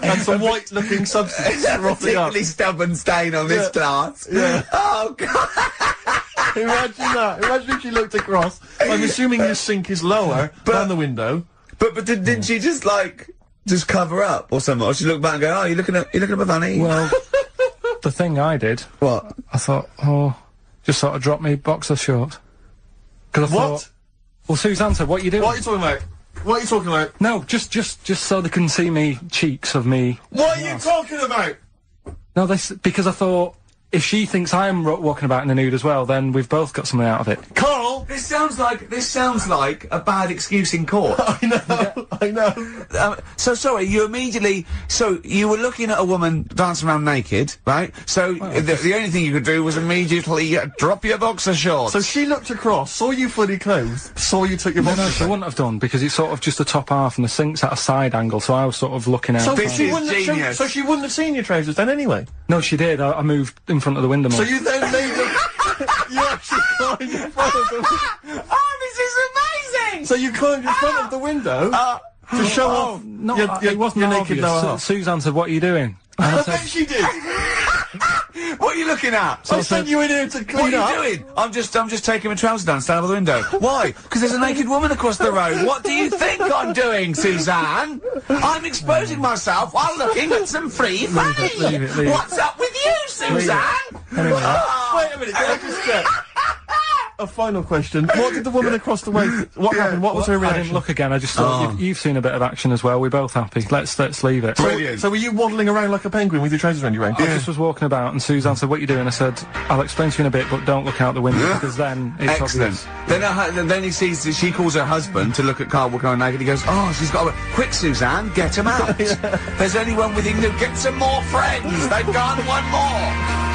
And some white-looking substance frothing up. Particularly stubborn stain on this glass. Yeah. Oh, God. Imagine that. Imagine if she looked across. I'm assuming your sink is lower than the window. But didn't she just, like, just cover up or something? Or she looked back and go, oh, you're looking at my funny? Well, the thing I did... What? I thought, just sort of drop me boxer short. Because I thought... Well, Suzanne said, what are you doing? What are you talking about? What are you talking about? No, just so they can see me cheeks of me. What are you talking about? No, because I thought, if she thinks I'm walking about in the nude as well, then we've both got something out of it. Karl! This sounds like a bad excuse in court. I know. So sorry, you were looking at a woman dancing around naked, right? So the only thing you could do was immediately drop your boxer shorts. So she looked across, saw you fully clothed, saw you took your boxer shorts. No, she wouldn't have done, because it's sort of just the top half and the sink's at a side angle, so I was sort of looking out. So she wouldn't have seen your trousers then anyway? No, she did. I moved in front of the window more. So you then made them... You actually climbed in front of them. Oh, this is amazing! So you climbed in front of the window to show off it wasn't your naked obvious. lower half. Suzanne said, "What are you doing?" I bet she did. What are you looking at? I sent you in here to clean up. What are you doing? I'm just taking my trousers down, standing by the window. Why? Because there's a naked woman across the road. What do you think I'm doing, Suzanne? I'm exposing myself while looking at some free fanny. Leave it. What's up with you, Suzanne? Anyway. Wait a minute, can I just get a final question? What did the woman across the way, what happened? What was her I reaction? didn't look again. I just thought you've seen a bit of action as well. We're both happy. Let's leave it. So were you waddling around like a penguin with your trousers around your waist? I just was walking about, and Suzanne said, "What are you doing?" I said, "I'll explain to you in a bit, but don't look out the window because then it's Excellent. obvious." Then he sees that she calls her husband to look at Karl going naked. He goes, "Oh, she's got a quick, Suzanne, get him out. There's only one with him. Get some more friends. They've gone one more."